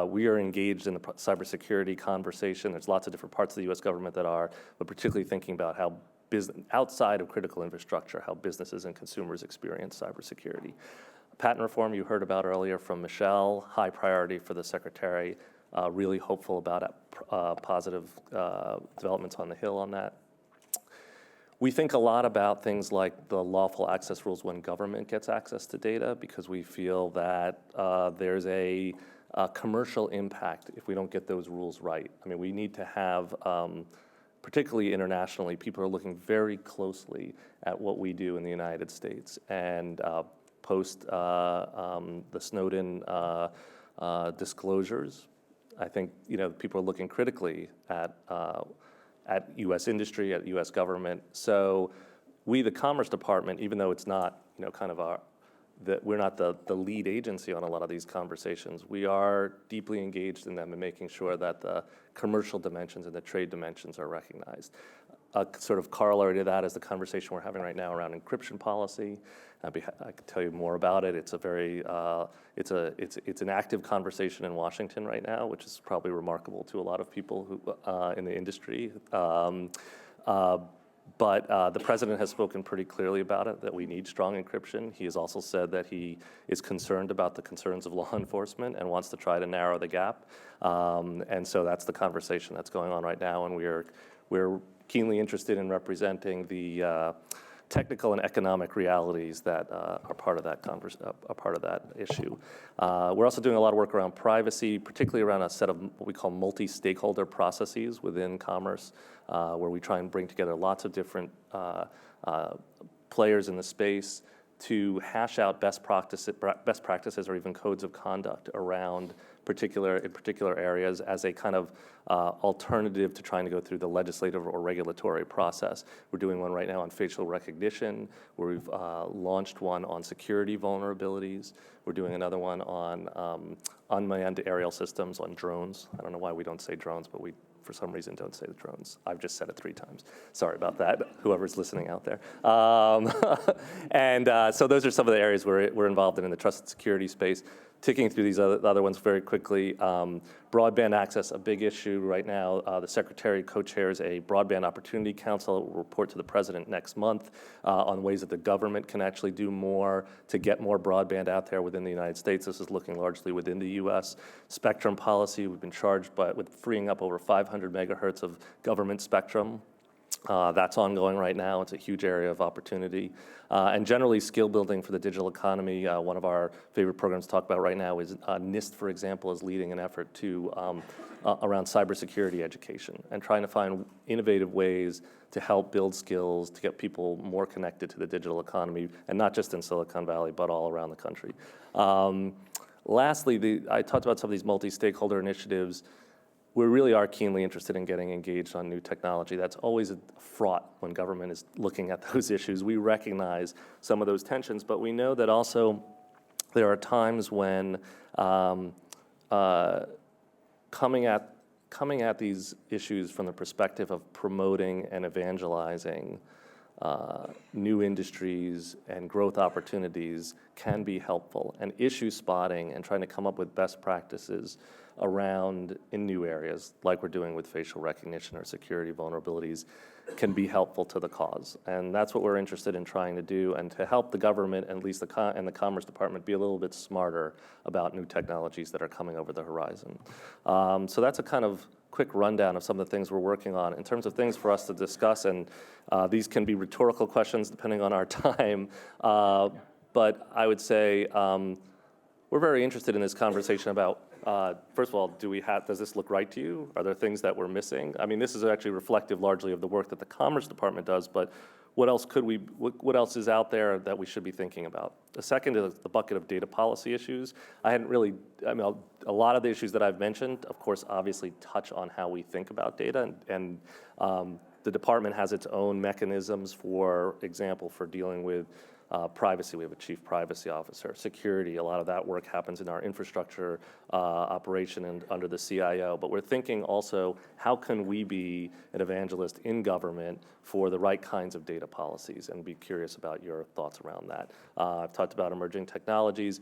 we are engaged in the cybersecurity conversation. There's lots of different parts of the U.S. government that are, but particularly thinking about how outside of critical infrastructure, how businesses and consumers experience cybersecurity. Patent reform you heard about earlier from Michelle, high priority for the Secretary. Really hopeful about positive developments on the Hill on that. We think a lot about things like the lawful access rules when government gets access to data, because we feel that there's a commercial impact if we don't get those rules right. I mean, we need to have, particularly internationally, people are looking very closely at what we do in the United States. And post the Snowden disclosures, I think people are looking critically at U.S. industry, at U.S. government. So we, the Commerce Department, even though it's not kind of we're not the lead agency on a lot of these conversations, we are deeply engaged in them and making sure that the commercial dimensions and the trade dimensions are recognized. A sort of corollary to that is the conversation we're having right now around encryption policy. I can tell you more about it. It's a very, it's an active conversation in Washington right now, which is probably remarkable to a lot of people who in the industry. But the president has spoken pretty clearly about it, that we need strong encryption. He has also said that he is concerned about the concerns of law enforcement and wants to try to narrow the gap. And so that's the conversation that's going on right now, and we're keenly interested in representing the technical and economic realities that are part of that issue. We're also doing a lot of work around privacy, particularly around a set of what we call multi-stakeholder processes within commerce, where we try and bring together lots of different players in the space to hash out best practices or even codes of conduct around in particular areas as a kind of alternative to trying to go through the legislative or regulatory process. We're doing one right now on facial recognition, where we've launched one on security vulnerabilities. We're doing another one on unmanned aerial systems, on drones. I don't know why we don't say drones, but we, for some reason, don't say the drones. I've just said it 3 times. Sorry about that, whoever's listening out there. So those are some of the areas we're involved in the trust and security space. Ticking through these other ones very quickly. Broadband access, a big issue right now. The Secretary co-chairs a Broadband Opportunity Council. It will report to the President next month on ways that the government can actually do more to get more broadband out there within the United States. This is looking largely within the U.S. Spectrum policy, we've been charged with freeing up over 500 megahertz of government spectrum. That's ongoing right now. It's a huge area of opportunity. And generally, skill building for the digital economy. One of our favorite programs to talk about right now is NIST, for example, is leading an effort to around cybersecurity education and trying to find innovative ways to help build skills, to get people more connected to the digital economy, and not just in Silicon Valley, but all around the country. Lastly, I talked about some of these multi-stakeholder initiatives. We really are keenly interested in getting engaged on new technology. That's always fraught when government is looking at those issues. We recognize some of those tensions, but we know that also there are times when coming at these issues from the perspective of promoting and evangelizing new industries and growth opportunities can be helpful. And issue spotting and trying to come up with best practices around in new areas, like we're doing with facial recognition or security vulnerabilities, can be helpful to the cause. And that's what we're interested in trying to do, and to help the government, at least and the Commerce Department, be a little bit smarter about new technologies that are coming over the horizon. So that's a kind of quick rundown of some of the things we're working on. In terms of things for us to discuss, and these can be rhetorical questions depending on our time, But I would say we're very interested in this conversation about, first of all, does this look right to you? Are there things that we're missing? I mean, this is actually reflective largely of the work that the Commerce Department does, but what else is out there that we should be thinking about? The second is the bucket of data policy issues. A lot of the issues that I've mentioned, of course, obviously touch on how we think about data, and the department has its own mechanisms, for example, for dealing with privacy. We have a chief privacy officer. Security, a lot of that work happens in our infrastructure operation and under the CIO. But we're thinking also, how can we be an evangelist in government for the right kinds of data policies, and be curious about your thoughts around that. I've talked about emerging technologies.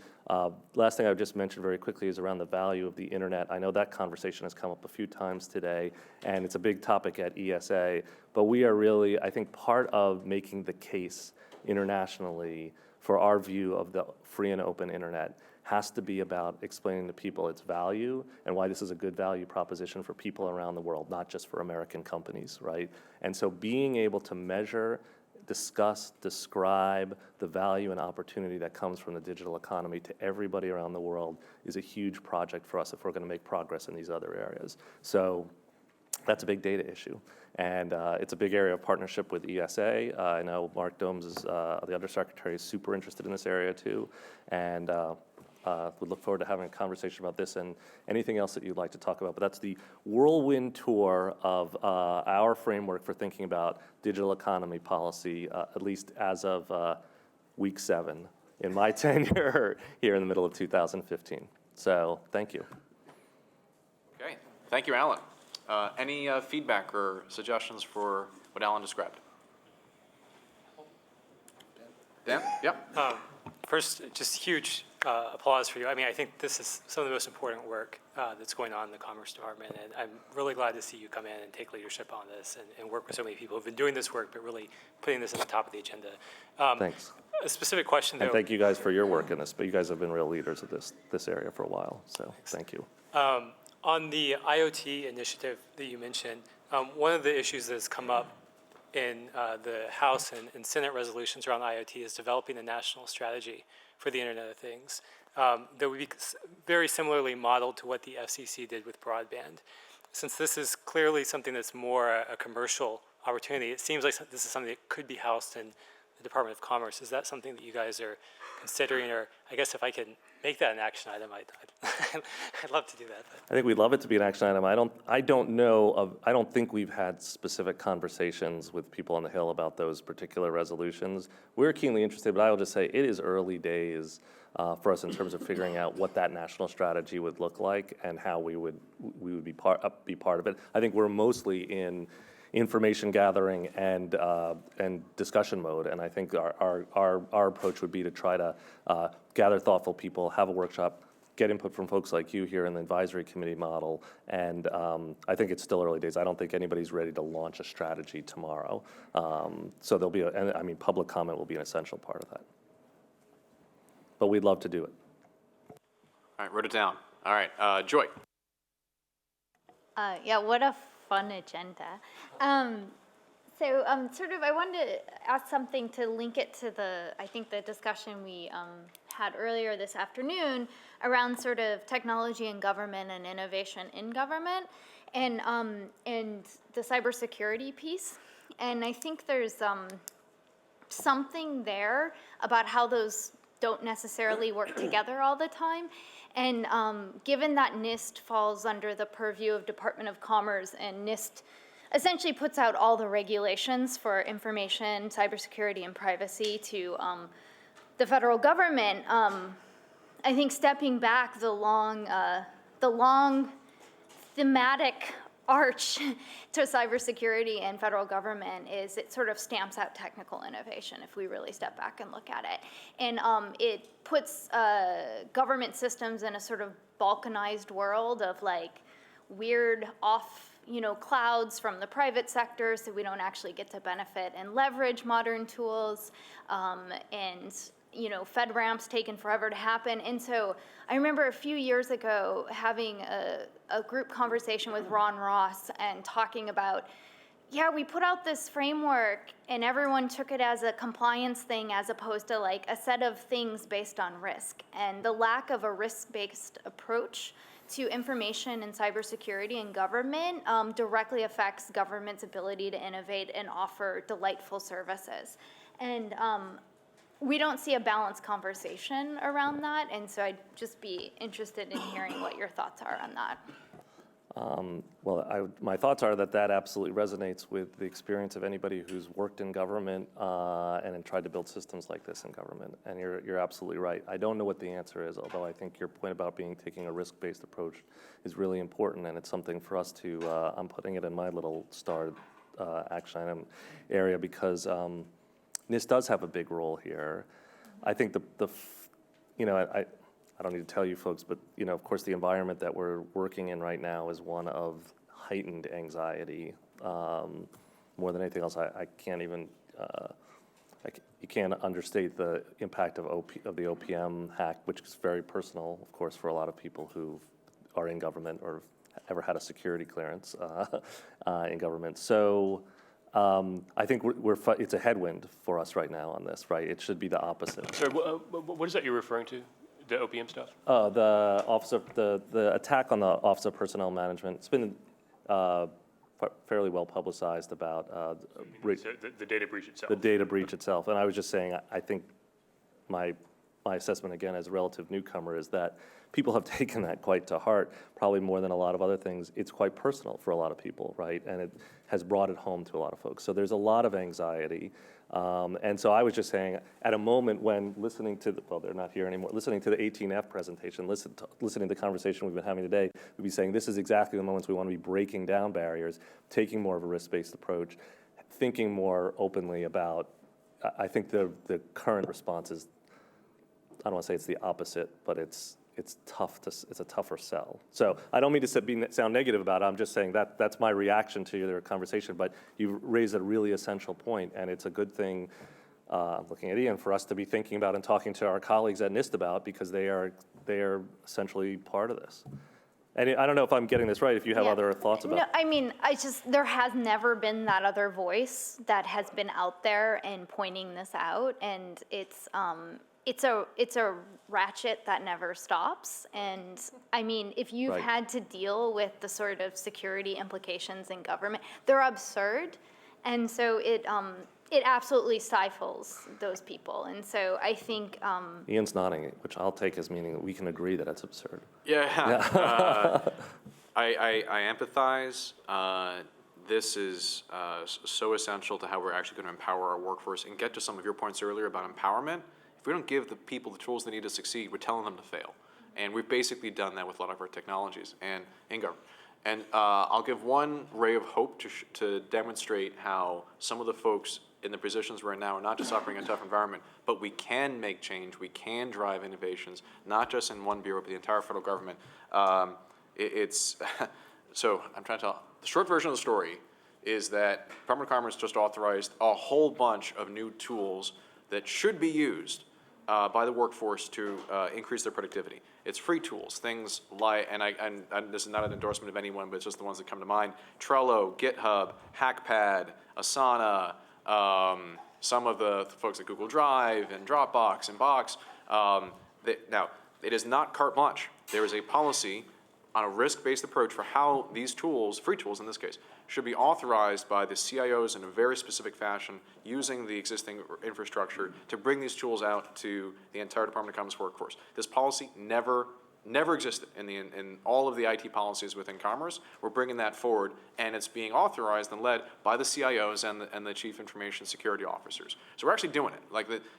Last thing I would just mention very quickly is around the value of the internet. I know that conversation has come up a few times today, and it's a big topic at ESA, but we are really, I think, part of making the case internationally for our view of the free and open internet has to be about explaining to people its value and why this is a good value proposition for people around the world, not just for American companies, right? And so being able to measure, discuss, describe the value and opportunity that comes from the digital economy to everybody around the world is a huge project for us if we're going to make progress in these other areas. So that's a big data issue. And it's a big area of partnership with ESA. I know Mark Domes, the Undersecretary, is super interested in this area too. And we look forward to having a conversation about this and anything else that you'd like to talk about. But that's the whirlwind tour of our framework for thinking about digital economy policy, at least as of week 7 in my tenure here in the middle of 2015. So thank you. Okay, thank you, Alan. Any feedback or suggestions for what Alan described? Dan? Yep. First, just huge applause for you. I mean, I think this is some of the most important work that's going on in the Commerce Department, and I'm really glad to see you come in and take leadership on this and work with so many people who've been doing this work, but really putting this at the top of the agenda. Thanks. A specific question, though. And thank you guys for your work in this, but you guys have been real leaders of this area for a while, so thank you. On the IoT initiative that you mentioned, one of the issues that has come up in the House and Senate resolutions around IoT is developing a national strategy for the Internet of Things that would be very similarly modeled to what the FCC did with broadband. Since this is clearly something that's more a commercial opportunity, it seems like this is something that could be housed in the Department of Commerce. Is that something that you guys are considering? Or I guess if I could make that an action item, I'd love to do that. But. I think we'd love it to be an action item. I don't think we've had specific conversations with people on the Hill about those particular resolutions. We're keenly interested, but I will just say it is early days for us in terms of figuring out what that national strategy would look like and how we would be part of it. I think we're mostly in information gathering and discussion mode, and I think our approach would be to try to gather thoughtful people, have a workshop, get input from folks like you here in the advisory committee model, and I think it's still early days. I don't think anybody's ready to launch a strategy tomorrow. So there'll be public comment will be an essential part of that. But we'd love to do it. All right, wrote it down. All right, Joy. Yeah, what a fun agenda. I wanted to ask something to link it to the discussion we had earlier this afternoon around sort of technology in government and innovation in government and the cybersecurity piece. And I think there's something there about how those don't necessarily work together all the time. And given that NIST falls under the purview of Department of Commerce, and NIST essentially puts out all the regulations for information, cybersecurity, and privacy to the federal government, I think stepping back the long thematic arch to cybersecurity and federal government is it sort of stamps out technical innovation if we really step back and look at it. And it puts government systems in a sort of balkanized world of like weird off, clouds from the private sector, so we don't actually get to benefit and leverage modern tools. FedRAMP's taken forever to happen. And so I remember a few years ago having a group conversation with Ron Ross and talking about yeah, we put out this framework and everyone took it as a compliance thing as opposed to like a set of things based on risk. And the lack of a risk-based approach to information and cybersecurity in government directly affects government's ability to innovate and offer delightful services. And we don't see a balanced conversation around that, and so I'd just be interested in hearing what your thoughts are on that. My thoughts are that absolutely resonates with the experience of anybody who's worked in government and tried to build systems like this in government. And you're absolutely right. I don't know what the answer is, although I think your point about taking a risk-based approach is really important, and it's something for us to. I'm putting it in my little star action item area because NIST does have a big role here. I think I don't need to tell you folks, but of course, the environment that we're working in right now is one of heightened anxiety. More than anything else, I can't even. You can't understate the impact of the OPM hack, which is very personal, of course, for a lot of people who are in government or ever had a security clearance in government. So. I think it's a headwind for us right now on this, right? It should be the opposite. Sorry, what is that you're referring to? The OPM stuff? The attack on the Office of Personnel Management. It's been fairly well publicized about the data breach itself. The data breach itself, and I was just saying, I think my assessment again as a relative newcomer is that people have taken that quite to heart, probably more than a lot of other things. It's quite personal for a lot of people, right? And it has brought it home to a lot of folks. So there's a lot of anxiety. And so I was just saying, at a moment when listening to they're not here anymore, listening to the 18F presentation, listening to the conversation we've been having today, we'd be saying this is exactly the moments we want to be breaking down barriers, taking more of a risk-based approach, thinking more openly about, I think the current response is, I don't want to say it's the opposite, but it's a tougher sell. So I don't mean to sound negative about it. I'm just saying that's my reaction to your conversation. But you raise a really essential point, and it's a good thing. Looking at Ian, for us to be thinking about and talking to our colleagues at NIST about, because they are essentially part of this. And I don't know if I'm getting this right. If you have other thoughts about. No, I mean, there has never been that other voice that has been out there and pointing this out, and it's a ratchet that never stops. And I mean, if you've had to deal with the sort of security implications in government, they're absurd. And so it absolutely stifles those people. And so I think. Ian's nodding, which I'll take as meaning that we can agree that it's absurd. Yeah. I empathize. This is so essential to how we're actually going to empower our workforce and get to some of your points earlier about empowerment. If we don't give the people the tools they need to succeed, we're telling them to fail. And we've basically done that with a lot of our technologies and in government. And I'll give one ray of hope to demonstrate how some of the folks in the positions we're in now are not just operating in a tough environment, but we can make change, we can drive innovations, not just in one bureau, but the entire federal government. So I'm trying to tell, the short version of the story is that Department of Commerce just authorized a whole bunch of new tools that should be used by the workforce to increase their productivity. It's free tools, things like, and this is not an endorsement of anyone, but it's just the ones that come to mind: Trello, GitHub, Hackpad, Asana, some of the folks at Google Drive and Dropbox and Box. Now, it is not carte blanche. There is a policy on a risk-based approach for how these tools, free tools in this case, should be authorized by the CIOs in a very specific fashion using the existing infrastructure to bring these tools out to the entire Department of Commerce workforce. This policy never existed in all of the IT policies within Commerce. We're bringing that forward, and it's being authorized and led by the CIOs and the Chief Information Security Officers. So we're actually doing it.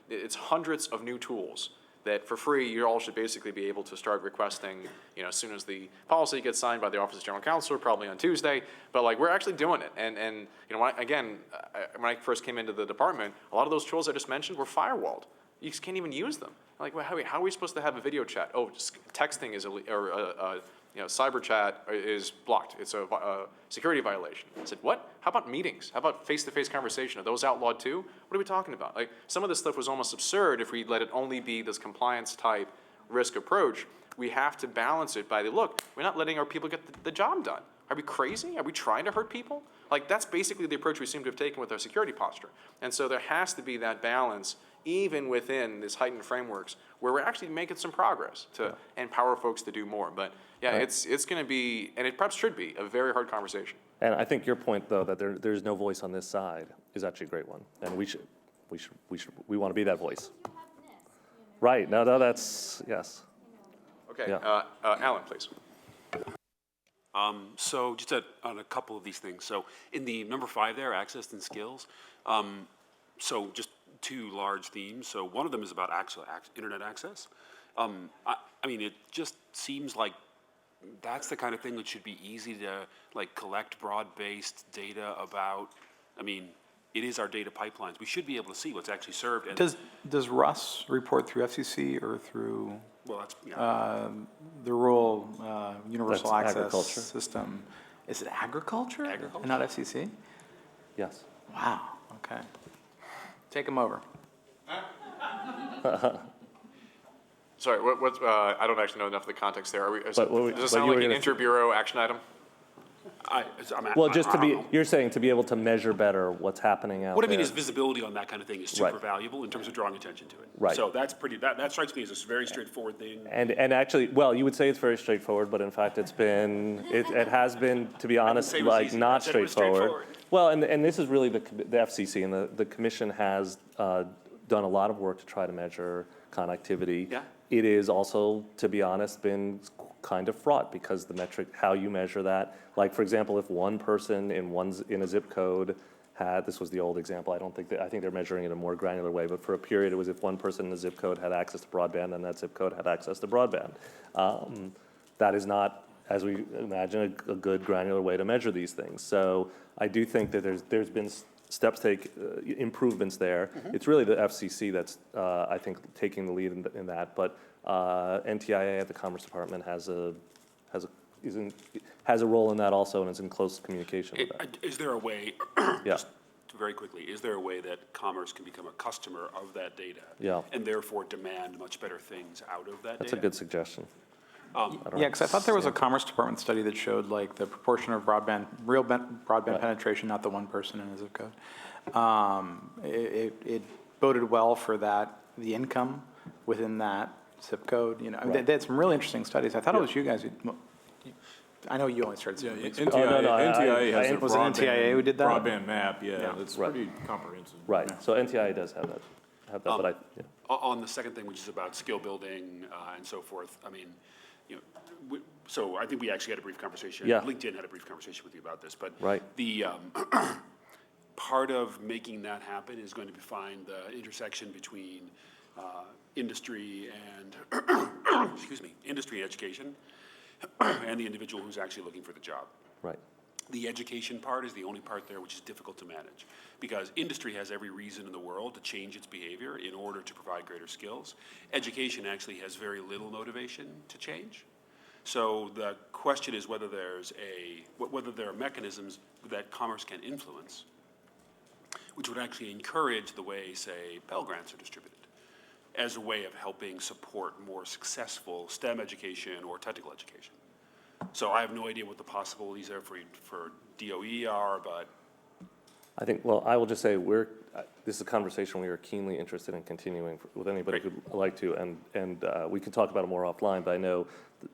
It's hundreds of new tools that for free you all should basically be able to start requesting, as soon as the policy gets signed by the Office of General Counsel, probably on Tuesday. But we're actually doing it. And when I first came into the department, a lot of those tools I just mentioned were firewalled. You just can't even use them. How are we supposed to have a video chat? Oh, just texting is cyber chat is blocked. It's a security violation. I said, what? How about meetings? How about face-to-face conversation? Are those outlawed too? What are we talking about? Some of this stuff was almost absurd if we let it only be this compliance type risk approach. We have to balance it by look, we're not letting our people get the job done. Are we crazy? Are we trying to hurt people? Like, that's basically the approach we seem to have taken with our security posture. And so there has to be that balance, even within this heightened frameworks, where we're actually making some progress to empower folks to do more. But yeah, Right. it's going to be, and it perhaps should be, a very hard conversation. And I think your point, though, that there's no voice on this side is actually a great one. And we want to be that voice. Right, no, that's, yes. Okay, Yeah. Alan, please. So just on a couple of these things. So in the number 5 there, access and skills, so just 2 large themes. So one of them is about internet access. I mean, it just seems like that's the kind of thing that should be easy to like collect broad-based data about. I mean, it is our data pipelines. We should be able to see what's actually served. And Does Russ report through FCC or through well, that's the rural universal That's access agriculture. system? Is it agriculture? Agriculture. And not FCC? Yes. Wow, okay. Take them over. Sorry, what's, I don't actually know enough of the context there. Are we, does But what we- this but sound you like were an gonna- inter-bureau action item? Well, just to be, you're saying to be able to measure better what's happening out there. What I mean is visibility on that kind of thing is super Right. valuable in terms of drawing attention to it. Right. So that's pretty, that strikes me as a very straightforward thing. And actually, well, you would say it's very straightforward, but in fact, it has been, to be honest, say it was like easy. I not said it was straightforward. Well, and this is really the FCC, and the commission has done a lot of work to try to measure connectivity. Yeah. It is also, to be honest, been kind of fraught because the metric, how you measure that, like, for example, if one person in a zip code had, this was the old example, I think they're measuring it in a more granular way, but for a period, it was if one person in the zip code had access to broadband, then that zip code had access to broadband. That is not, as we imagine, a good granular way to measure these things. So I do think that there's been steps improvements there. It's really the FCC that's, I think, taking the lead in that, but NTIA at the Commerce Department has a role in that also, and is in close communication with that. Is there a way, Yeah. just very quickly, is there a way that Commerce can become a customer of that data? Yeah. And therefore demand much better things out of that That's a data? good suggestion. Yeah, because I thought there was a Commerce Department study that showed like the proportion of broadband penetration, not the one person in a zip code. It boded well for that, the income within that zip code, you know. I mean, they had some really interesting studies. I thought it was you guys I know you only started. Yeah, some- NTIA has a Was it NTIA who did that? broadband map, yeah, it's Right. pretty comprehensive. Right, so NTIA does have that, but yeah. On the second thing, which is about skill building and so forth, I mean, you know, so I think we actually had a brief conversation. Yeah. LinkedIn had a brief conversation with you about this, but Right. the part of making that happen is going to be find the intersection between industry and excuse me, industry and education, and the individual who's actually looking for the job. Right. The education part is the only part there which is difficult to manage, because industry has every reason in the world to change its behavior in order to provide greater skills. Education actually has very little motivation to change. So the question is whether there are mechanisms that Commerce can influence, which would actually encourage the way, say, Pell Grants are distributed, as a way of helping support more successful STEM education or technical education. So I have no idea what the possibilities are for DOE are, but I think, well, I will just say this is a conversation we are keenly interested in continuing with anybody who'd like to, and we can talk about it more offline, but I know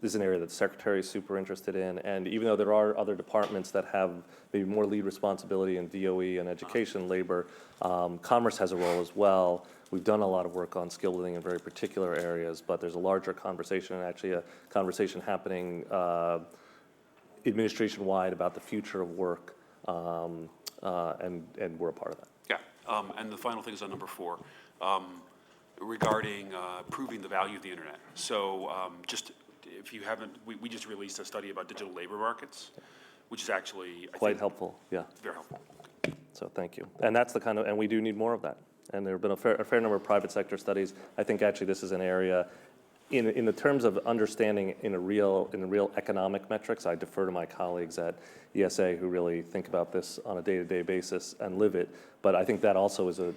this is an area that the Secretary is super interested in, and even though there are other departments that have maybe more lead responsibility in DOE and education, labor, Commerce has a role as well. We've done a lot of work on skill building in very particular areas, but there's a larger conversation, and actually a conversation happening administration-wide about the future of work, and we're a part of that. yeah. And the final thing is on number 4, regarding proving the value of the internet. So just if you haven't, we just released a study about digital labor markets, which is actually I Quite think, helpful, yeah. very helpful. So thank you. And that's the kind of, and we do need more of that. And there have been a fair number of private sector studies. I think actually this is an area, in the terms of understanding in the real economic metrics, I defer to my colleagues at ESA who really think about this on a day-to-day basis and live it. But I think that also is a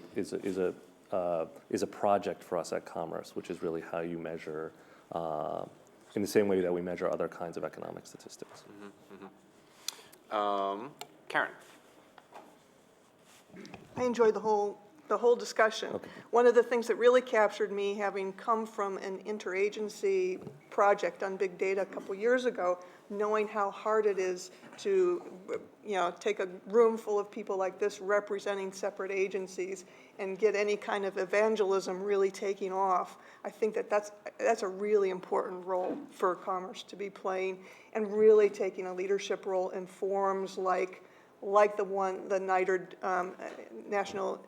project for us at Commerce, which is really how you measure, in the same way that we measure other kinds of economic statistics. Karen? I enjoyed the whole discussion. One of the things that really captured me, having come from an interagency project on big data a couple years ago, knowing how hard it is to, take a room full of people like this representing separate agencies and get any kind of evangelism really taking off. I think that's a really important role for Commerce to be playing, and really taking a leadership role in forums like the NITRD, National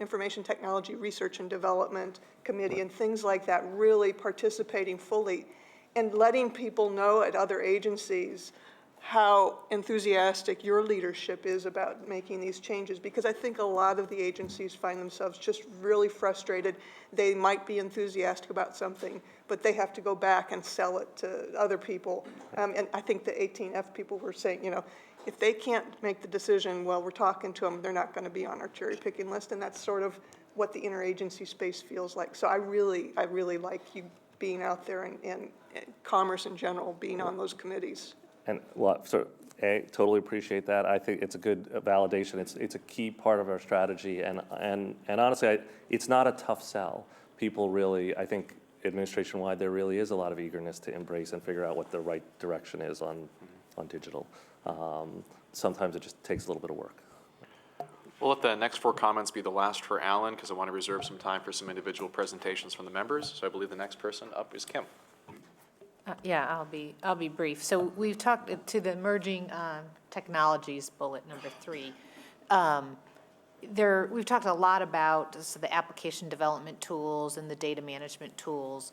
Information Technology Research and Development Committee, and things like that, really participating fully and letting people know at other agencies how enthusiastic your leadership is about making these changes, because I think a lot of the agencies find themselves just really frustrated. They might be enthusiastic about something, but they have to go back and sell it to other people. And I think the 18F people were saying, if they can't make the decision, well, we're talking to them, they're not going to be on our cherry picking list, and that's sort of what the interagency space feels like. So I really like you being out there, and Commerce in general being on those committees. And totally appreciate that. I think it's a good validation. It's a key part of our strategy, and honestly, it's not a tough sell. People really, I think, administration-wide, there really is a lot of eagerness to embrace and figure out what the right direction is on digital. Sometimes it just takes a little bit of work. We'll let the next 4 comments be the last for Alan, because I want to reserve some time for some individual presentations from the members. So I believe the next person up is Kim. Yeah, I'll be brief. So we've talked to the emerging technologies bullet number 3. We've talked a lot about the application development tools and the data management tools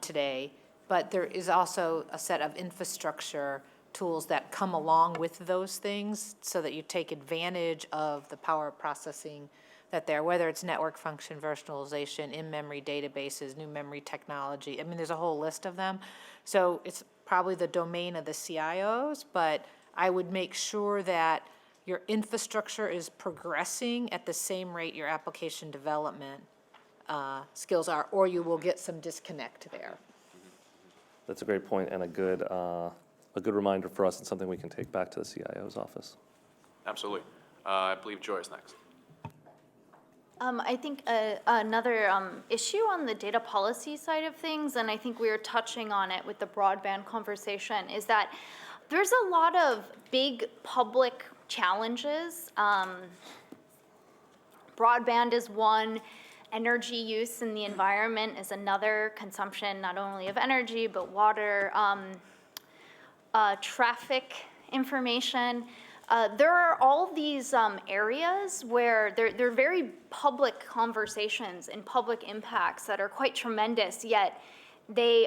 today, but there is also a set of infrastructure tools that come along with those things, so that you take advantage of the power processing that whether it's network function virtualization, in-memory databases, new memory technology. I mean, there's a whole list of them. So it's probably the domain of the CIOs, but I would make sure that your infrastructure is progressing at the same rate your application development skills are, or you will get some disconnect there. That's a great point, and a good reminder for us, and something we can take back to the CIO's office. Absolutely. I believe Joy is next. I think another issue on the data policy side of things, and I think we were touching on it with the broadband conversation, is that there's a lot of big public challenges. Broadband is one, energy use in the environment is another, consumption not only of energy but water, traffic information. There are all these areas where they're very public conversations and public impacts that are quite tremendous, yet they,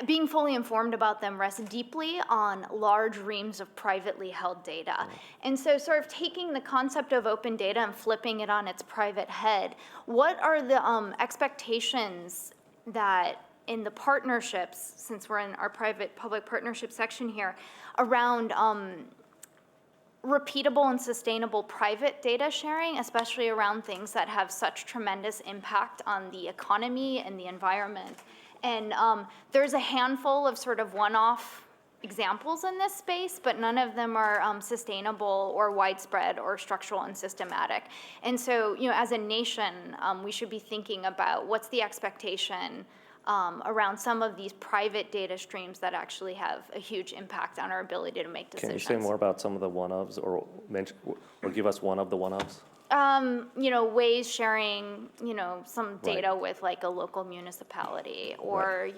being fully informed about them, rest deeply on large reams of privately held data. And so sort of taking the concept of open data and flipping it on its private head, what are the expectations that in the partnerships, since we're in our private-public partnership section here, around repeatable and sustainable private data sharing, especially around things that have such tremendous impact on the economy and the environment. And there's a handful of sort of one-off examples in this space, but none of them are sustainable or widespread or structural and systematic. And so, as a nation, we should be thinking about what's the expectation around some of these private data streams that actually have a huge impact on our ability to make decisions. Can you say more about some of the one-ofs, or give us one of the one-ofs? Ways sharing, some data with like a local municipality, or,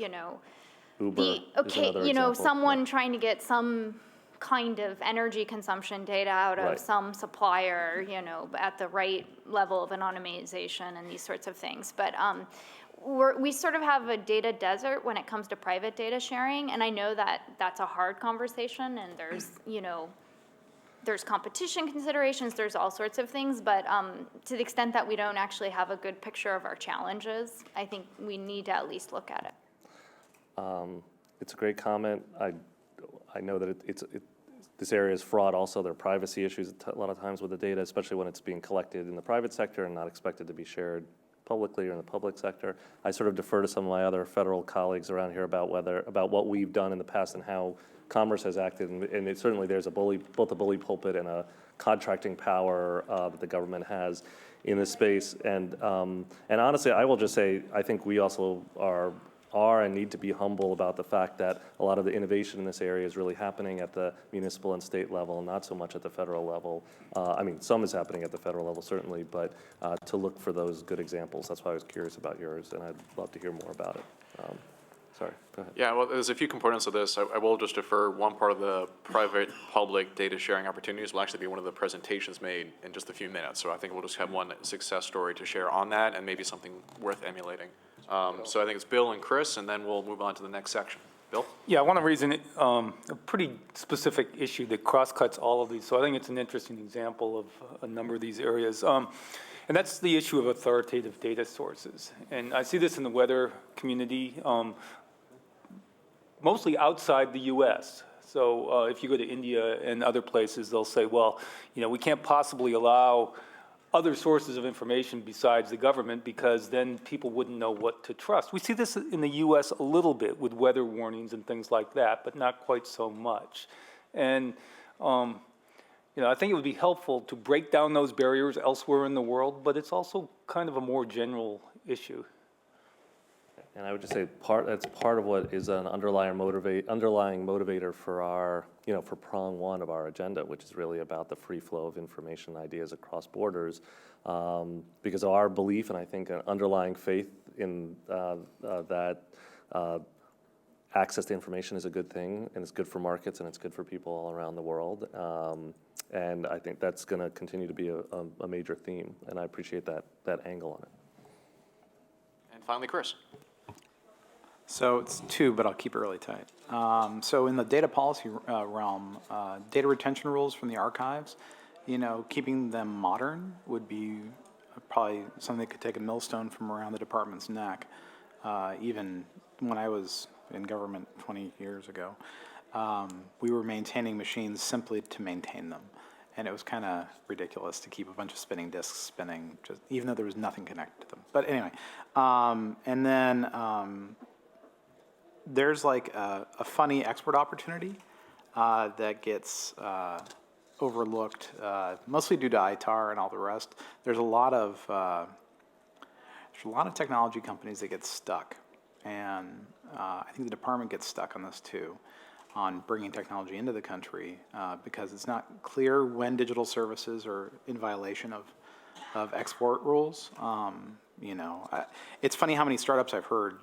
Uber is another example. someone trying to get some kind of energy consumption data out of some supplier, at the right level of anonymization and these sorts of things. But we sort of have a data desert when it comes to private data sharing, and I know that that's a hard conversation, and there's, there's competition considerations, there's all sorts of things, but to the extent that we don't actually have a good picture of our challenges, I think we need to at least look at it. It's a great comment. I know that this area is fraught also. There are privacy issues a lot of times with the data, especially when it's being collected in the private sector and not expected to be shared publicly or in the public sector. I sort of defer to some of my other federal colleagues around here about what we've done in the past and how Commerce has acted, and certainly there's both a bully pulpit and a contracting power that the government has in this space. And honestly, I will just say, I think we also are and need to be humble about the fact that a lot of the innovation in this area is really happening at the municipal and state level, not so much at the federal level. I mean, some is happening at the federal level, certainly, but to look for those good examples. That's why I was curious about yours, and I'd love to hear more about it. Sorry, go ahead. Yeah, well, there's a few components of this. I will just defer. One part of the private-public data sharing opportunities will actually be one of the presentations made in just a few minutes. So I think we'll just have one success story to share on that and maybe something worth emulating. So I think it's Bill and Chris, and then we'll move on to the next section. Bill? Yeah, I want to raise a pretty specific issue that cross-cuts all of these. So I think it's an interesting example of a number of these areas. And that's the issue of authoritative data sources. And I see this in the weather community, mostly outside the U.S. So if you go to India and other places, they'll say, well, we can't possibly allow other sources of information besides the government because then people wouldn't know what to trust. We see this in the U.S. a little bit with weather warnings and things like that, but not quite so much. And I think it would be helpful to break down those barriers elsewhere in the world, but it's also kind of a more general issue. And I would just say that's part of what is an underlying motivator for our, for prong one of our agenda, which is really about the free flow of information and ideas across borders, because of our belief and I think an underlying faith in that access to information is a good thing, and it's good for markets, and it's good for people all around the world. And I think that's going to continue to be a major theme, and I appreciate that angle on it. And finally, Chris. So it's two, but I'll keep it really tight. So in the data policy realm, data retention rules from the archives, keeping them modern would be probably something that could take a millstone from around the department's neck. Even when I was in government 20 years ago, we were maintaining machines simply to maintain them. And it was kind of ridiculous to keep a bunch of spinning disks spinning, even though there was nothing connected to them. But anyway, and then there's like a funny export opportunity that gets overlooked, mostly due to ITAR and all the rest. There's a lot of technology companies that get stuck, and I think the department gets stuck on this too, on bringing technology into the country because it's not clear when digital services are in violation of export rules. It's funny how many startups I've heard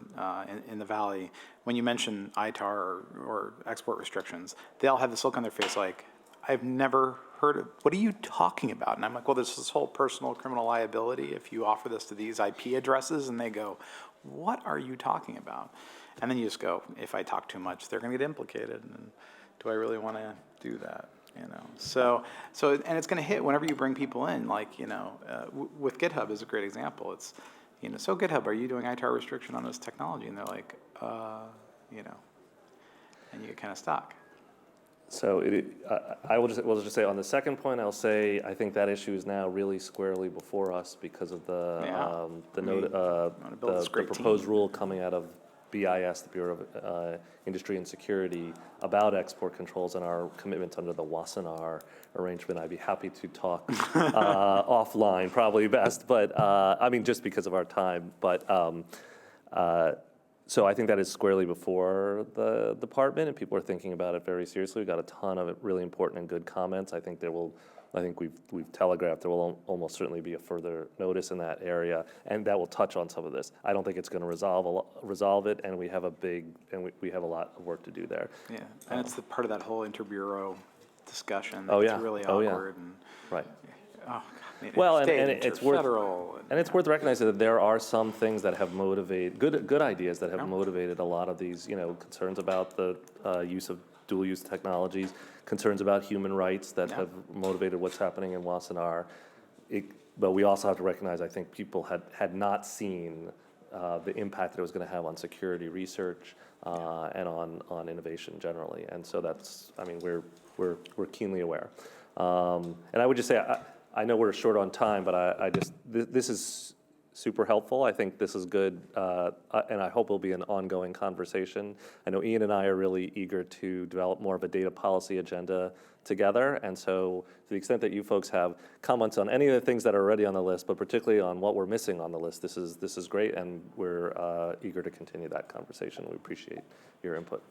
in the Valley, when you mention ITAR or export restrictions, they all have this look on their face like, I've never heard of, what are you talking about? And I'm like, well, there's this whole personal criminal liability if you offer this to these IP addresses, and they go, what are you talking about? And then you just go, if I talk too much, they're going to get implicated, and do I really want to do that? So and it's going to hit whenever you bring people in. Like with GitHub is a great example. It's so GitHub, are you doing ITAR restriction on this technology? And they're like, and you get kind of stuck. So I will just say on the second point, I'll say I think that issue is now really squarely before us because of the proposed rule coming out of BIS, the Bureau of Industry and Security, about export controls and our commitment under the Wassenaar arrangement. I'd be happy to talk offline, probably best, but just because of our time. But so I think that is squarely before the department, and people are thinking about it very seriously. We've got a ton of really important and good comments. I think we've telegraphed there will almost certainly be a further notice in that area, and that will touch on some of this. I don't think it's going to resolve it, and we have we have a lot of work to do there. Yeah, and it's the part of that whole interbureau discussion. It's really awkward. Yeah. And, right. Oh, God, well, and it's worth recognizing that there are some things that have motivated good ideas that have motivated a lot of these concerns about the use of dual-use technologies, concerns about human rights that have motivated what's happening in Wassenaar. But we also have to recognize, I think people had not seen the impact that it was going to have on security research and on innovation generally. And so that's, we're keenly aware. And I would just say, I know we're short on time, but this is super helpful. I think this is good, and I hope it'll be an ongoing conversation. I know Ian and I are really eager to develop more of a data policy agenda together, and so to the extent that you folks have comments on any of the things that are already on the list, but particularly on what we're missing on the list, this is great, and we're eager to continue that conversation. We appreciate your input.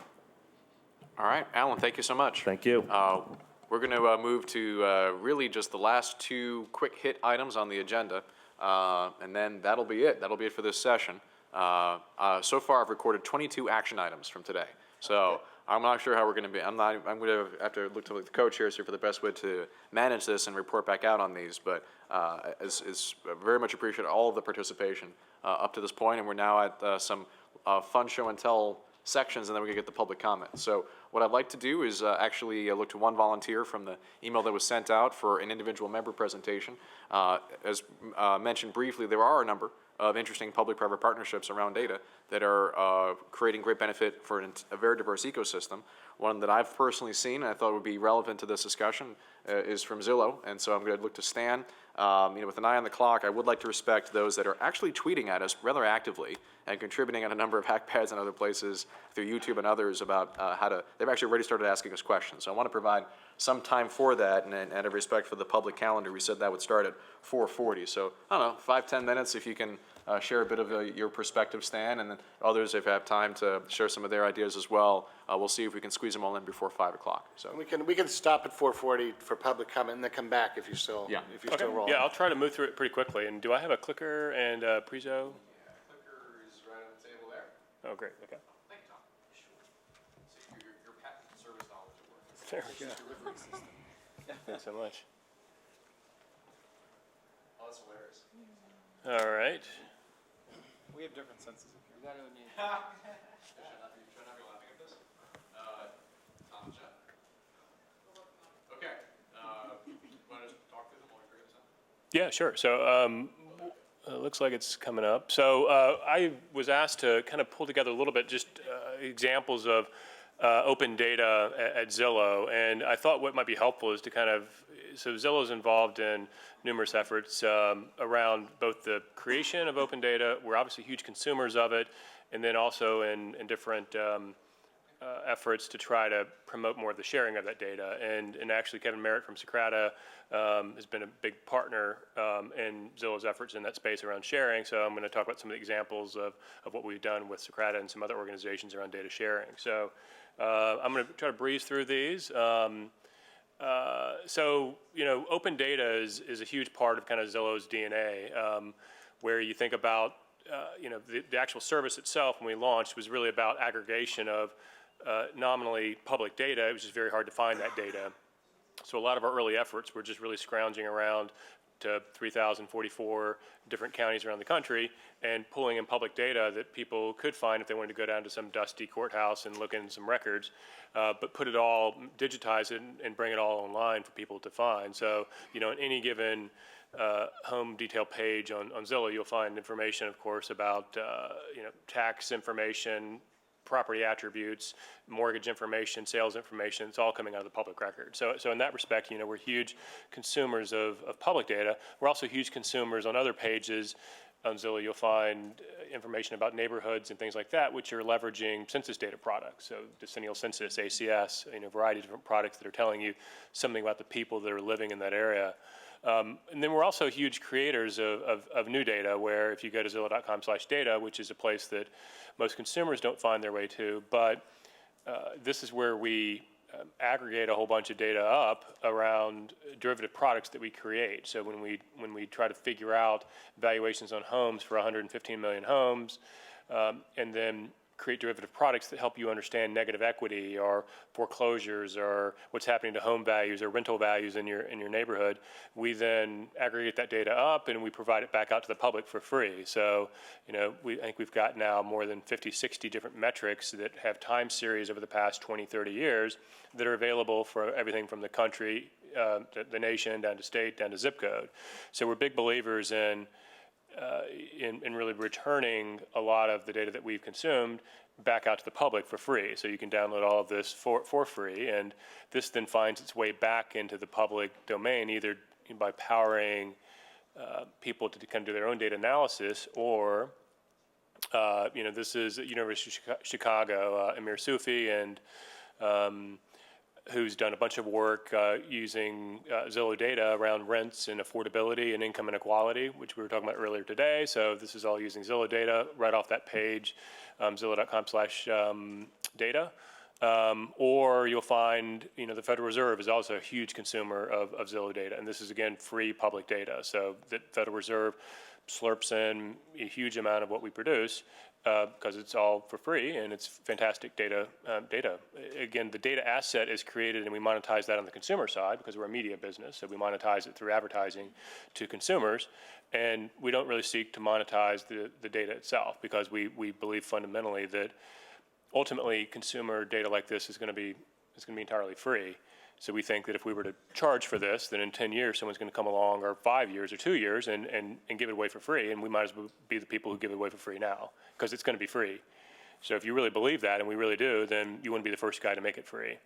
All right, Alan, thank you so much. Thank you. We're going to move to really just the last two quick hit items on the agenda, and then that'll be it. That'll be it for this session. So far, I've recorded 22 action items from today. So I'm not sure how we're going to be. I'm going to have to look to the co-chairs here for the best way to manage this and report back out on these. But it's very much appreciate all of the participation up to this point, and we're now at some fun show and tell sections, and then we can get the public comment. So what I'd like to do is actually look to one volunteer from the email that was sent out for an individual member presentation. As mentioned briefly, there are a number of interesting public-private partnerships around data that are creating great benefit for a very diverse ecosystem. One that I've personally seen and I thought would be relevant to this discussion is from Zillow, and so I'm going to look to Stan. With an eye on the clock, I would like to respect those that are actually tweeting at us rather actively and contributing on a number of hackpads and other places through YouTube and others about they've actually already started asking us questions. So I want to provide some time for that, and out of respect for the public calendar, we said that would start at 4:40. So, I don't know, 5-10 minutes if you can share a bit of your perspective, Stan, and then others, if you have time to share some of their ideas as well, we'll see if we can squeeze them all in before 5 o'clock. So We can stop at 4:40 for public comment and then come back if you still, if you still roll. Yeah, I'll try to move through it pretty quickly. And do I have a clicker and a Prezo? Clicker is right on the table there. Oh, great, okay. Thank you, Tom. So your patent service knowledge at work. There we go. Thanks so much. Oh, that's hilarious. All right. We have different senses of humor. Should not be laughing at this. Tom, Jeff. Okay. Want to just talk through them while we figure this out? Yeah, sure. So it looks like it's coming up. So I was asked to kind of pull together a little bit just examples of open data at Zillow, and I thought what might be helpful is to so Zillow's involved in numerous efforts around both the creation of open data, we're obviously huge consumers of it, and then also in different efforts to try to promote more of the sharing of that data. And actually Kevin Merritt from Socrata has been a big partner in Zillow's efforts in that space around sharing. So I'm going to talk about some of the examples of what we've done with Socrata and some other organizations around data sharing. So I'm going to try to breeze through these. Open data is a huge part of kind of Zillow's DNA, where you think about, the actual service itself when we launched was really about aggregation of nominally public data. It was just very hard to find that data. So a lot of our early efforts were just really scrounging around to 3,044 different counties around the country and pulling in public data that people could find if they wanted to go down to some dusty courthouse and look in some records, but put it all, digitize it, and bring it all online for people to find. So, in any given home detail page on Zillow, you'll find information, of course, about, tax information, property attributes, mortgage information, sales information. It's all coming out of the public record. So in that respect, we're huge consumers of public data. We're also huge consumers on other pages on Zillow. You'll find information about neighborhoods and things like that, which are leveraging census data products. So decennial census, ACS, a variety of different products that are telling you something about the people that are living in that area. And then we're also huge creators of new data, where if you go to Zillow.com/data, which is a place that most consumers don't find their way to, but this is where we aggregate a whole bunch of data up around derivative products that we create. So when we try to figure out valuations on homes for 115 million homes, and then create derivative products that help you understand negative equity or foreclosures or what's happening to home values or rental values in your neighborhood, we then aggregate that data up and we provide it back out to the public for free. So, I think we've got now more than 50, 60 different metrics that have time series over the past 20, 30 years that are available for everything from the country, the nation, down to state, down to zip code. So we're big believers in really returning a lot of the data that we've consumed back out to the public for free. So you can download all of this for free, and this then finds its way back into the public domain, either by powering people to kind of do their own data analysis, or this is at University of Chicago, Amir Sufi, and who's done a bunch of work using Zillow data around rents and affordability and income inequality, which we were talking about earlier today. So this is all using Zillow data right off that page, zillow.com/data. Or you'll find, the Federal Reserve is also a huge consumer of Zillow data. And this is, again, free public data. So the Federal Reserve slurps in a huge amount of what we produce because it's all for free, and it's fantastic data. Again, the data asset is created, and we monetize that on the consumer side because we're a media business. So we monetize it through advertising to consumers. And we don't really seek to monetize the data itself because we believe fundamentally that ultimately consumer data like this is going to be entirely free. So we think that if we were to charge for this, then in 10 years someone's going to come along, or 5 years or 2 years, and give it away for free, and we might as well be the people who give it away for free now because it's going to be free. So if you really believe that, and we really do, then you wouldn't be the first guy to make it free.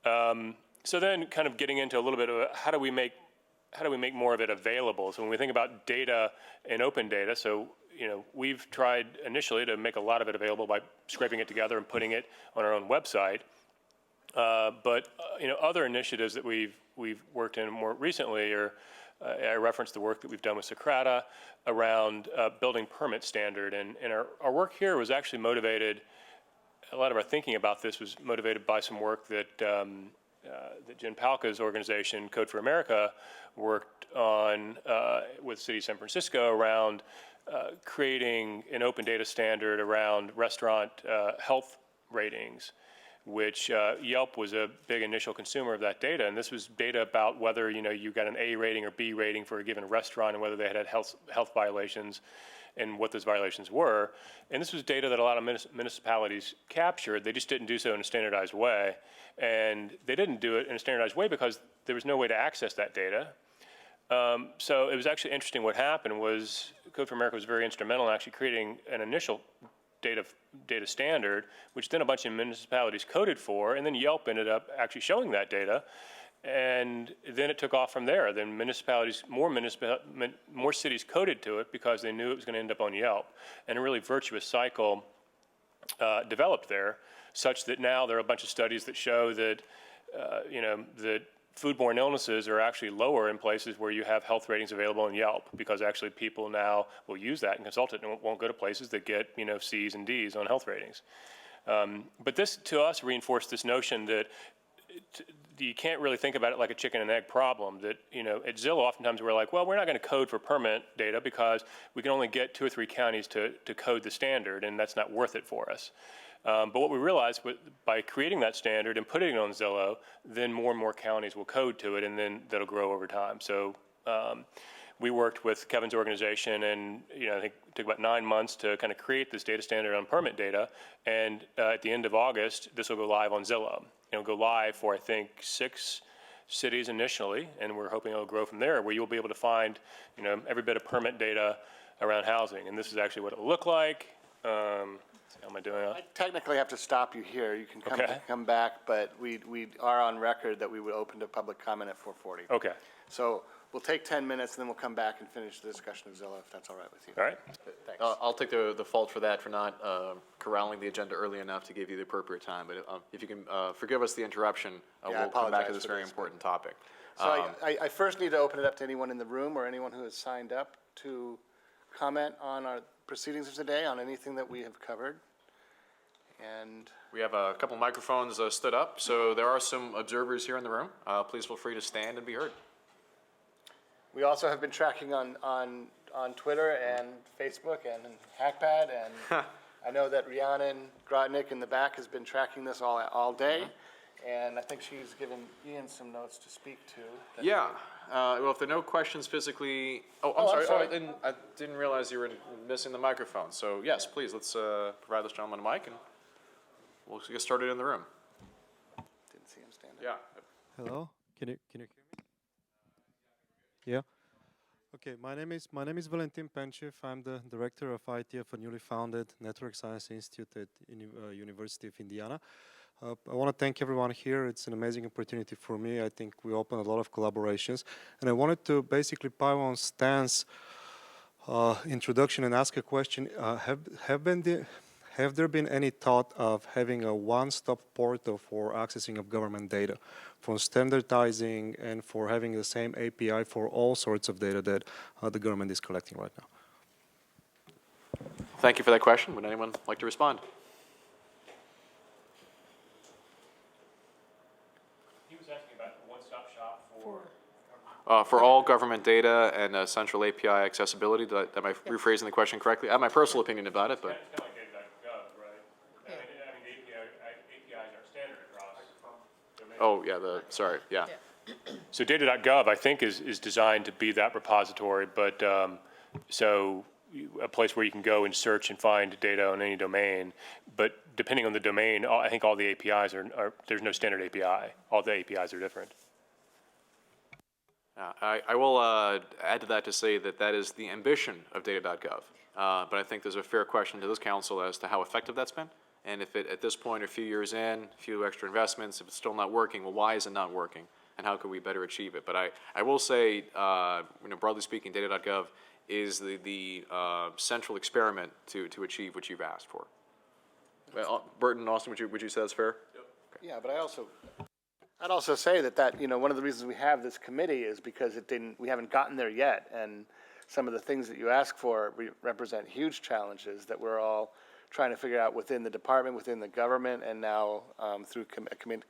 So then kind of getting into a little bit of how do we make more of it available? So when we think about data and open data, so we've tried initially to make a lot of it available by scraping it together and putting it on our own website. But other initiatives that we've worked in more recently are, I referenced the work that we've done with Socrata around building permit standard. And our work here was actually motivated, a lot of our thinking about this was motivated by some work that Jen Palka's organization, Code for America, worked on with the city of San Francisco around creating an open data standard around restaurant health ratings, which Yelp was a big initial consumer of that data. And this was data about whether you got an A rating or B rating for a given restaurant and whether they had health violations and what those violations were. And this was data that a lot of municipalities captured. They just didn't do so in a standardized way. And they didn't do it in a standardized way because there was no way to access that data. So it was actually interesting. What happened was Code for America was very instrumental in actually creating an initial data standard, which then a bunch of municipalities coded for, and then Yelp ended up actually showing that data. And then it took off from there. Then more cities coded to it because they knew it was going to end up on Yelp. And a really virtuous cycle developed there, such that now there are a bunch of studies that show that, that foodborne illnesses are actually lower in places where you have health ratings available on Yelp, because actually people now will use that and consult it and won't go to places that get, C's and D's on health ratings. But this, to us, reinforced this notion that you can't really think about it like a chicken and egg problem. That, at Zillow, oftentimes we're like, well, we're not going to code for permit data because we can only get 2 or 3 counties to code the standard, and that's not worth it for us. But what we realized by creating that standard and putting it on Zillow, then more and more counties will code to it, and then that'll grow over time. So we worked with Kevin's organization, and I think it took about 9 months to kind of create this data standard on permit data. And at the end of August, this will go live on Zillow. It'll go live for, I think, 6 cities initially, and we're hoping it'll grow from there, where you'll be able to find every bit of permit data around housing. And this is actually what it'll look like. How am I doing? I technically have to stop you here. You can come back, but we are on record that we would open to public comment at 4:40. Okay. So we'll take 10 minutes, and then we'll come back and finish the discussion of Zillow, if that's all right with you. All right. Thanks. I'll take the fault for that, for not corralling the agenda early enough to give you the appropriate time. But if you can forgive us the interruption, we'll come back to this very important topic. So I first need to open it up to anyone in the room or anyone who has signed up to comment on our proceedings of today, on anything that we have covered. And we have a couple microphones stood up, so there are some observers here in the room. Please feel free to stand and be heard. we also have been tracking on Twitter and Facebook and Hackpad, and I know that Rhiannon Grotnick in the back has been tracking this all day. And I think she's given Ian some notes to speak to. Yeah. Well, if there are no questions physically, I'm sorry. I didn't realize you were missing the microphone. So yes, please, let's provide this gentleman a mic, and we'll get started in the room. Didn't see him stand up. Yeah. Hello. Can you hear me? Yeah. Okay. My name is Valentin Penchev. I'm the director of IT of a newly founded Network Science Institute at University of Indiana. I want to thank everyone here. It's an amazing opportunity for me. I think we open a lot of collaborations. And I wanted to basically pile on Stan's introduction and ask a question. Have there been any thought of having a one-stop portal for accessing of government data, for standardizing and for having the same API for all sorts of data that the government is collecting right now? Thank you for that question. Would anyone like to respond? He was asking about a one-stop shop For all government data and central API accessibility. Am I rephrasing the question correctly? I have my personal opinion about it, but. It's kind of like data.gov, right? I mean, the APIs are standard across domains. Oh, yeah, sorry, yeah. So data.gov, I think, is designed to be that repository, but a place where you can go and search and find data on any domain. But depending on the domain, I think all the APIs there's no standard API. All the APIs are different. I will add to that to say that is the ambition of data.gov. But I think there's a fair question to this council as to how effective that's been. And if it, at this point, a few years in, a few extra investments, if it's still not working, well, why is it not working? And how could we better achieve it? But I will say, broadly speaking, data.gov is the central experiment to achieve what you've asked for. Burton, Austin, would you say that's fair? Yep. Okay. Yeah, but I'd also say that one of the reasons we have this committee is because we haven't gotten there yet, and some of the things that you ask for represent huge challenges that we're all trying to figure out within the department, within the government, and now through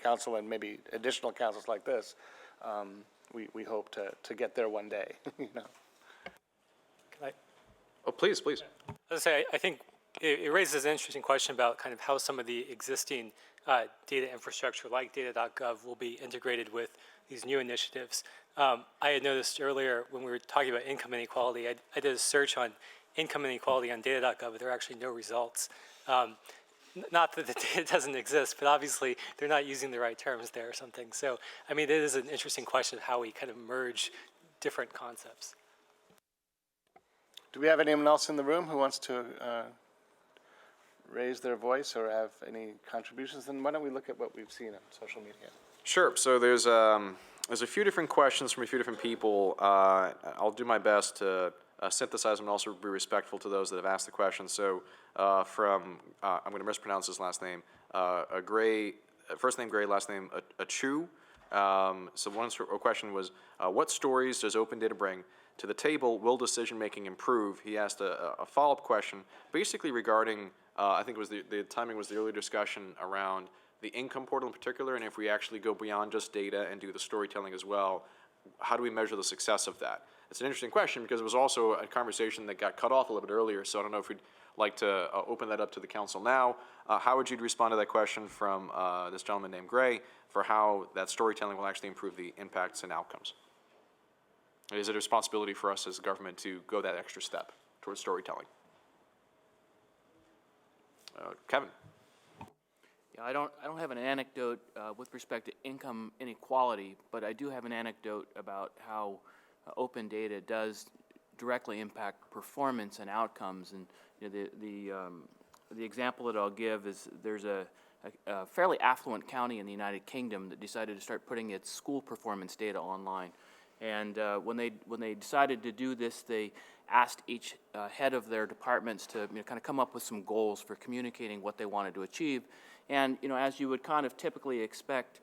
council and maybe additional councils like this, we hope to get there one day. Oh, please. I was going to say, I think it raises an interesting question about kind of how some of the existing data infrastructure like data.gov will be integrated with these new initiatives. I had noticed earlier when we were talking about income inequality, I did a search on income inequality on data.gov, but there are actually no results. Not that the data doesn't exist, but obviously they're not using the right terms there or something. So, I mean, it is an interesting question of how we kind of merge different concepts. Do we have anyone else in the room who wants to raise their voice or have any contributions? Then why don't we look at what we've seen on social media? Sure. So there's a few different questions from a few different people. I'll do my best to synthesize them and also be respectful to those that have asked the question. So I'm going to mispronounce his last name. First name Gray, last name Achu. So one question was, what stories does open data bring to the table? Will decision-making improve? He asked a follow-up question, basically regarding, I think it was the timing was the earlier discussion around the income portal in particular, and if we actually go beyond just data and do the storytelling as well, how do we measure the success of that? It's an interesting question because it was also a conversation that got cut off a little bit earlier, so I don't know if we'd like to open that up to the council now. How would you respond to that question from this gentleman named Gray for how that storytelling will actually improve the impacts and outcomes? Is it a responsibility for us as a government to go that extra step towards storytelling? Kevin. Yeah, I don't have an anecdote with respect to income inequality, but I do have an anecdote about how open data does directly impact performance and outcomes. And the example that I'll give is there's a fairly affluent county in the United Kingdom that decided to start putting its school performance data online. And when they decided to do this, they asked each head of their departments to kind of come up with some goals for communicating what they wanted to achieve. And as you would kind of typically expect,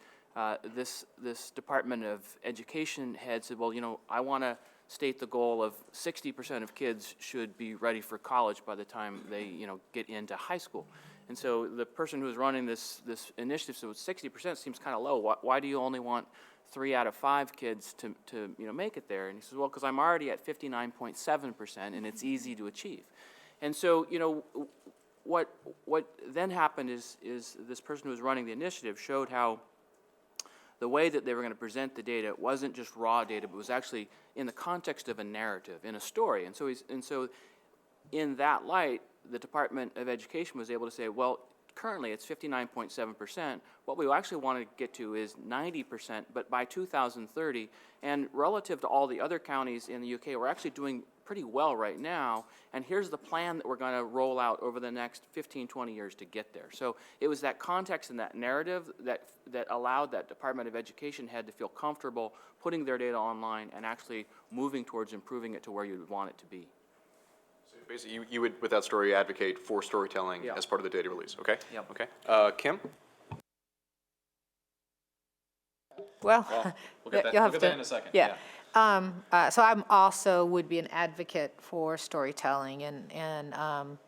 this Department of Education head said, well, I want to state the goal of 60% of kids should be ready for college by the time they get into high school. And so the person who was running this initiative said, 60% seems kind of low. Why do you only want 3 out of 5 kids to make it there? And he says, well, because I'm already at 59.7% and it's easy to achieve. And so what then happened is this person who was running the initiative showed how the way that they were going to present the data wasn't just raw data, but was actually in the context of a narrative, in a story. And so in that light, the Department of Education was able to say, well, currently it's 59.7%. What we actually want to get to is 90%, but by 2030, and relative to all the other counties in the UK, we're actually doing pretty well right now, and here's the plan that we're going to roll out over the next 15, 20 years to get there. So it was that context and that narrative that allowed that Department of Education head to feel comfortable putting their data online and actually moving towards improving it to where you'd want it to be. So basically, you would, with that story, advocate for storytelling Yeah. as part of the data release, okay? Yep. Okay. Kim? Well, We'll get that, you'll we'll have get to. that in a second. Yeah. So I'm also would be an advocate for storytelling and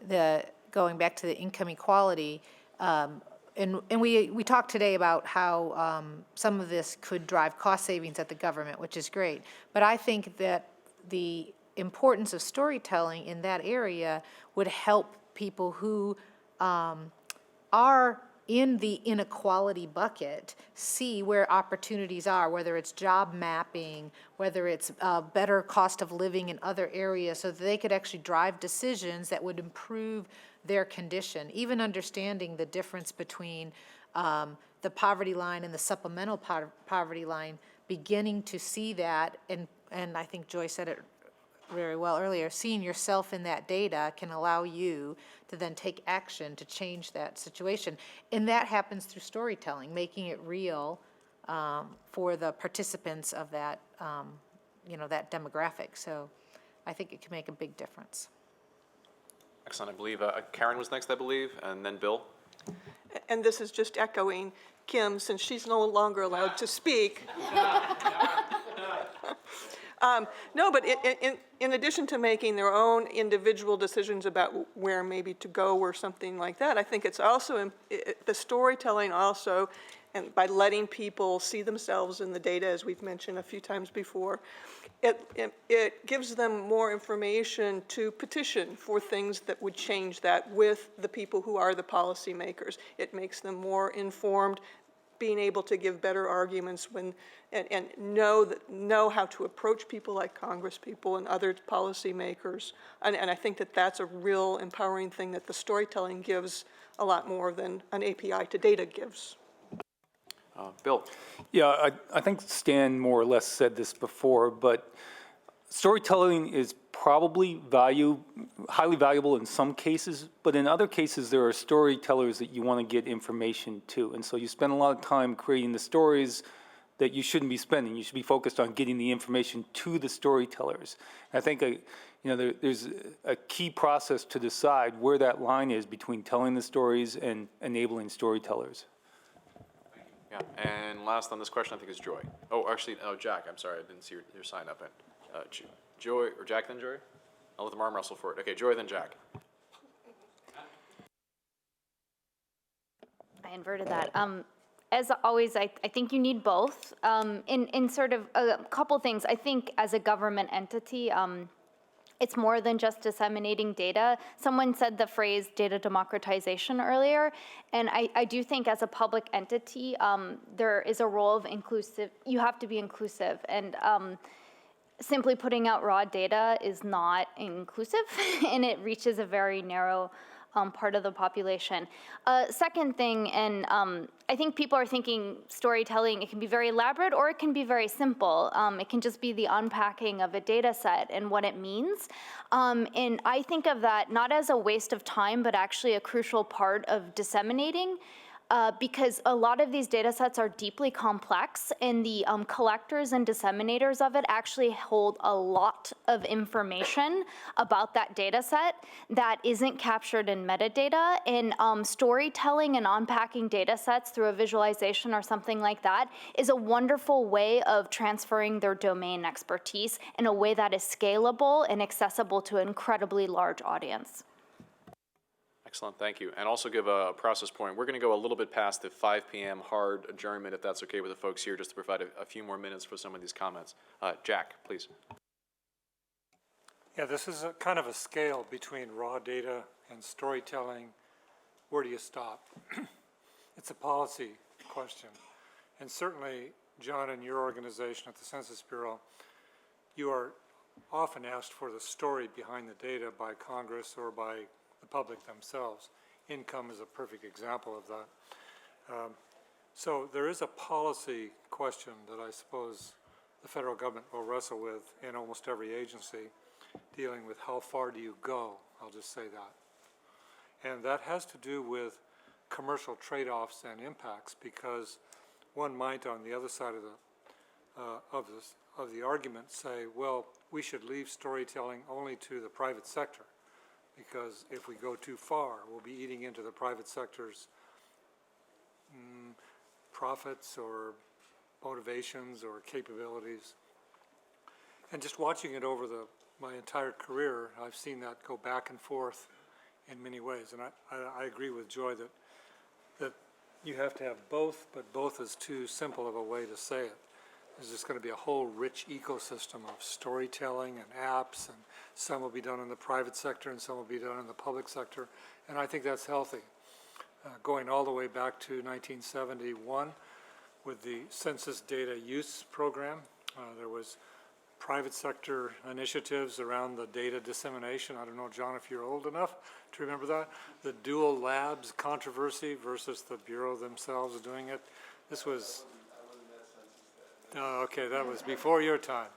the going back to the income equality. And we talked today about how some of this could drive cost savings at the government, which is great. But I think that the importance of storytelling in that area would help people who are in the inequality bucket see where opportunities are, whether it's job mapping, whether it's better cost of living in other areas, so that they could actually drive decisions that would improve their condition. Even understanding the difference between the poverty line and the supplemental poverty line, beginning to see that, and I think Joy said it very well earlier, seeing yourself in that data can allow you to then take action to change that situation. And that happens through storytelling, making it real for the participants of that, that demographic. So I think it can make a big difference. Excellent. I believe Karen was next, I believe, and then Bill. And this is just echoing Kim, since she's no longer allowed to speak. No, but in addition to making their own individual decisions about where maybe to go or something like that, I think it's also, the storytelling also, and by letting people see themselves in the data, as we've mentioned a few times before, it gives them more information to petition for things that would change that with the people who are the policymakers. It makes them more informed, being able to give better arguments and know how to approach people like Congress people and other policymakers. And I think that that's a real empowering thing that the storytelling gives a lot more than an API to data gives. Bill. Yeah, I think Stan more or less said this before, but storytelling is probably highly valuable in some cases, but in other cases there are storytellers that you want to get information to. And so you spend a lot of time creating the stories that you shouldn't be spending. You should be focused on getting the information to the storytellers. And I think there's a key process to decide where that line is between telling the stories and enabling storytellers. Yeah, and last on this question, I think is Joy. Oh, actually, Jack, I'm sorry, I didn't see your sign up. Joy, or Jack then Joy? I'll let them arm wrestle for it. Okay, Joy then Jack. I inverted that. As always, I think you need both. In sort of a couple things, I think as a government entity, it's more than just disseminating data. Someone said the phrase data democratization earlier, and I do think as a public entity, there is a role of you have to be inclusive, and simply putting out raw data is not inclusive, and it reaches a very narrow part of the population. Second thing, and I think people are thinking storytelling, it can be very elaborate or it can be very simple. It can just be the unpacking of a data set and what it means. And I think of that not as a waste of time, but actually a crucial part of disseminating. Because a lot of these data sets are deeply complex, and the collectors and disseminators of it actually hold a lot of information about that data set that isn't captured in metadata. And storytelling and unpacking data sets through a visualization or something like that is a wonderful way of transferring their domain expertise in a way that is scalable and accessible to an incredibly large audience. Excellent, thank you. And also give a process point. We're going to go a little bit past the 5 p.m. hard adjournment, if that's okay with the folks here, just to provide a few more minutes for some of these comments. Jack, please. Yeah, this is a kind of a scale between raw data and storytelling. Where do you stop? It's a policy question. And certainly, John, in your organization at the Census Bureau, you are often asked for the story behind the data by Congress or by the public themselves. Income is a perfect example of that. So there is a policy question that I suppose the federal government will wrestle with in almost every agency. dealing with how far do you go, I'll just say that. And that has to do with commercial trade-offs and impacts, because one might, on the other side of the argument, say, well, we should leave storytelling only to the private sector, because if we go too far, we'll be eating into the private sector's profits or motivations or capabilities. And just watching it over my entire career, I've seen that go back and forth in many ways. And I agree with Joy that you have to have both, but both is too simple of a way to say it. There's just going to be a whole rich ecosystem of storytelling and apps, and some will be done in the private sector and some will be done in the public sector, and I think that's healthy. Going all the way back to 1971 with the Census Data Use Program, there was private sector initiatives around the data dissemination. I don't know, John, if you're old enough to remember that. The dual labs controversy versus the Bureau themselves doing it. This was, okay, that was before your time.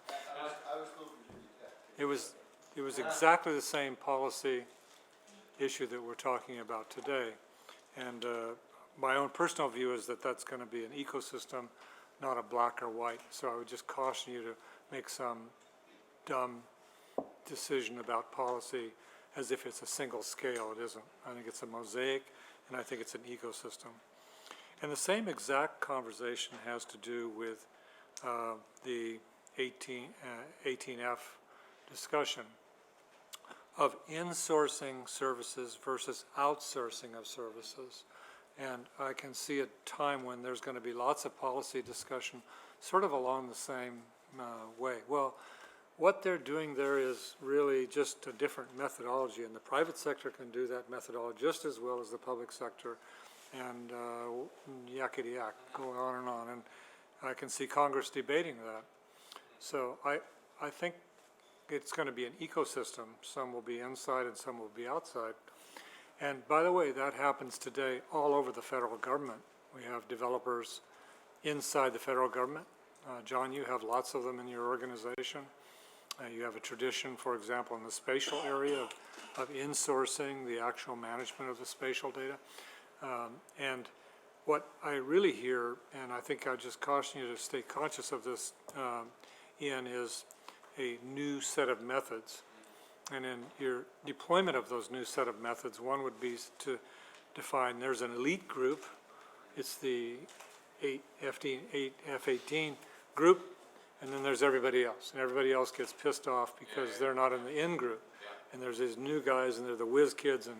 It was exactly the same policy issue that we're talking about today. And my own personal view is that that's going to be an ecosystem, not a black or white. So I would just caution you to make some dumb decision about policy as if it's a single scale. It isn't. I think it's a mosaic, and I think it's an ecosystem. And the same exact conversation has to do with the 18F discussion of insourcing services versus outsourcing of services. And I can see a time when there's going to be lots of policy discussion sort of along the same way. Well, what they're doing there is really just a different methodology, and the private sector can do that methodology just as well as the public sector, and yakety-yak, going on. And I can see Congress debating that. So I think it's going to be an ecosystem. Some will be inside and some will be outside. And by the way, that happens today all over the federal government. We have developers inside the federal government. John, you have lots of them in your organization. You have a tradition, for example, in the spatial area of insourcing the actual management of the spatial data. And what I really hear, and I think I just caution you to stay conscious of this, Ian, is a new set of methods. And in your deployment of those new set of methods, one would be to define there's an elite group. It's the 8F18 group, and then there's everybody else. And everybody else gets pissed off because they're not in the in group. And there's these new guys, and they're the whiz kids, and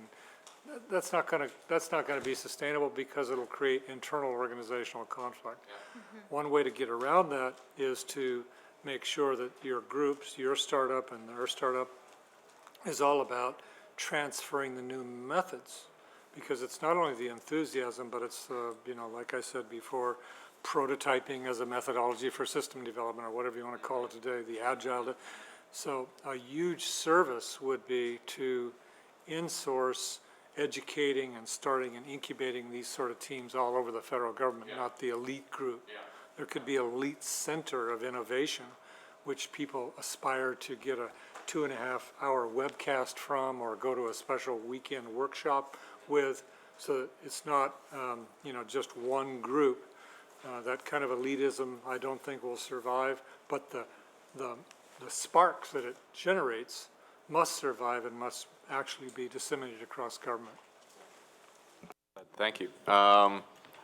that's not going to be sustainable because it'll create internal organizational conflict. One way to get around that is to make sure that your groups, your startup and their startup, is all about transferring the new methods, because it's not only the enthusiasm, but it's, like I said before, prototyping as a methodology for system development, or whatever you want to call it today, the agile. So a huge service would be to insource educating and starting and incubating these sort of teams all over the federal government, not the elite group. There could be an elite center of innovation, which people aspire to get a 2.5-hour webcast from, or go to a special weekend workshop with, so that it's not, just one group. That kind of elitism, I don't think will survive, but the sparks that it generates must survive and must actually be disseminated across government. Thank you.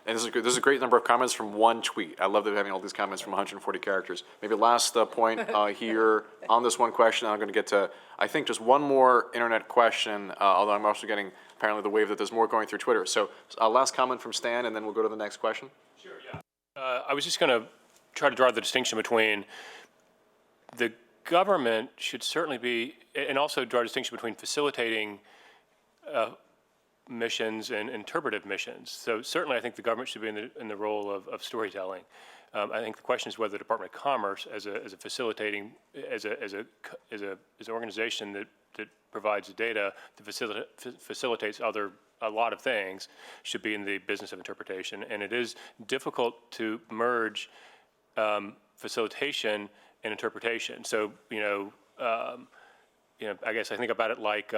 And this is a great number of comments from one tweet. I love that having all these comments from 140 characters. Maybe last point here on this one question. I'm going to get to, I think, just one more internet question, although I'm also getting apparently the wave that there's more going through Twitter. So last comment from Stan, and then we'll go to the next question. Sure, yeah. I was just going to try to draw the distinction between the government should certainly be, and also draw a distinction between facilitating missions and interpretive missions. So certainly I think the government should be in the role of storytelling. I think the question is whether the Department of Commerce, as a facilitating, as an organization that provides the data that facilitates a lot of things, should be in the business of interpretation. And it is difficult to merge facilitation and interpretation. So, I guess I think about it like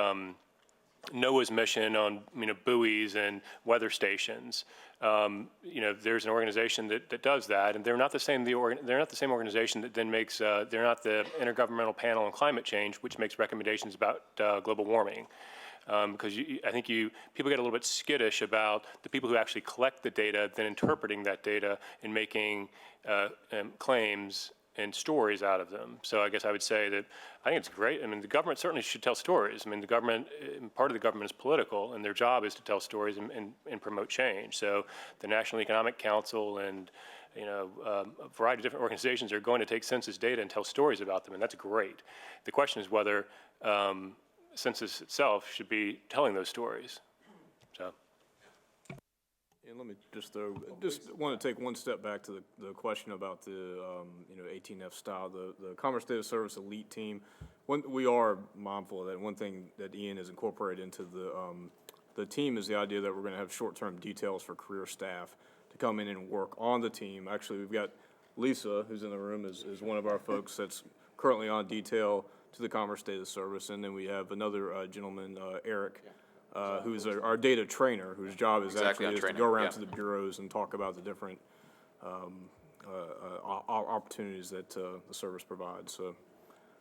NOAA's mission on, buoys and weather stations. There's an organization that does that, and they're not the same. They're not the same organization that then makes. They're not the Intergovernmental Panel on Climate Change, which makes recommendations about global warming. Because I think people get a little bit skittish about the people who actually collect the data, then interpreting that data and making claims and stories out of them. So I guess I would say that I think it's great. I mean, the government certainly should tell stories. I mean, the government, part of the government is political, and their job is to tell stories and promote change. So the National Economic Council and a variety of different organizations are going to take census data and tell stories about them, and that's great. The question is whether census itself should be telling those stories. So. And let me just want to take one step back to the question about the 18F style, the Commerce Data Service Elite Team. We are mindful of that. One thing that Ian has incorporated into the team is the idea that we're going to have short-term details for career staff to come in and work on the team. Actually, we've got Lisa, who's in the room, is one of our folks that's currently on detail to the Commerce Data Service, and then we have another gentleman, Eric, who's our data trainer, whose job is actually to go around to the bureaus and talk about the different opportunities that the service provides. So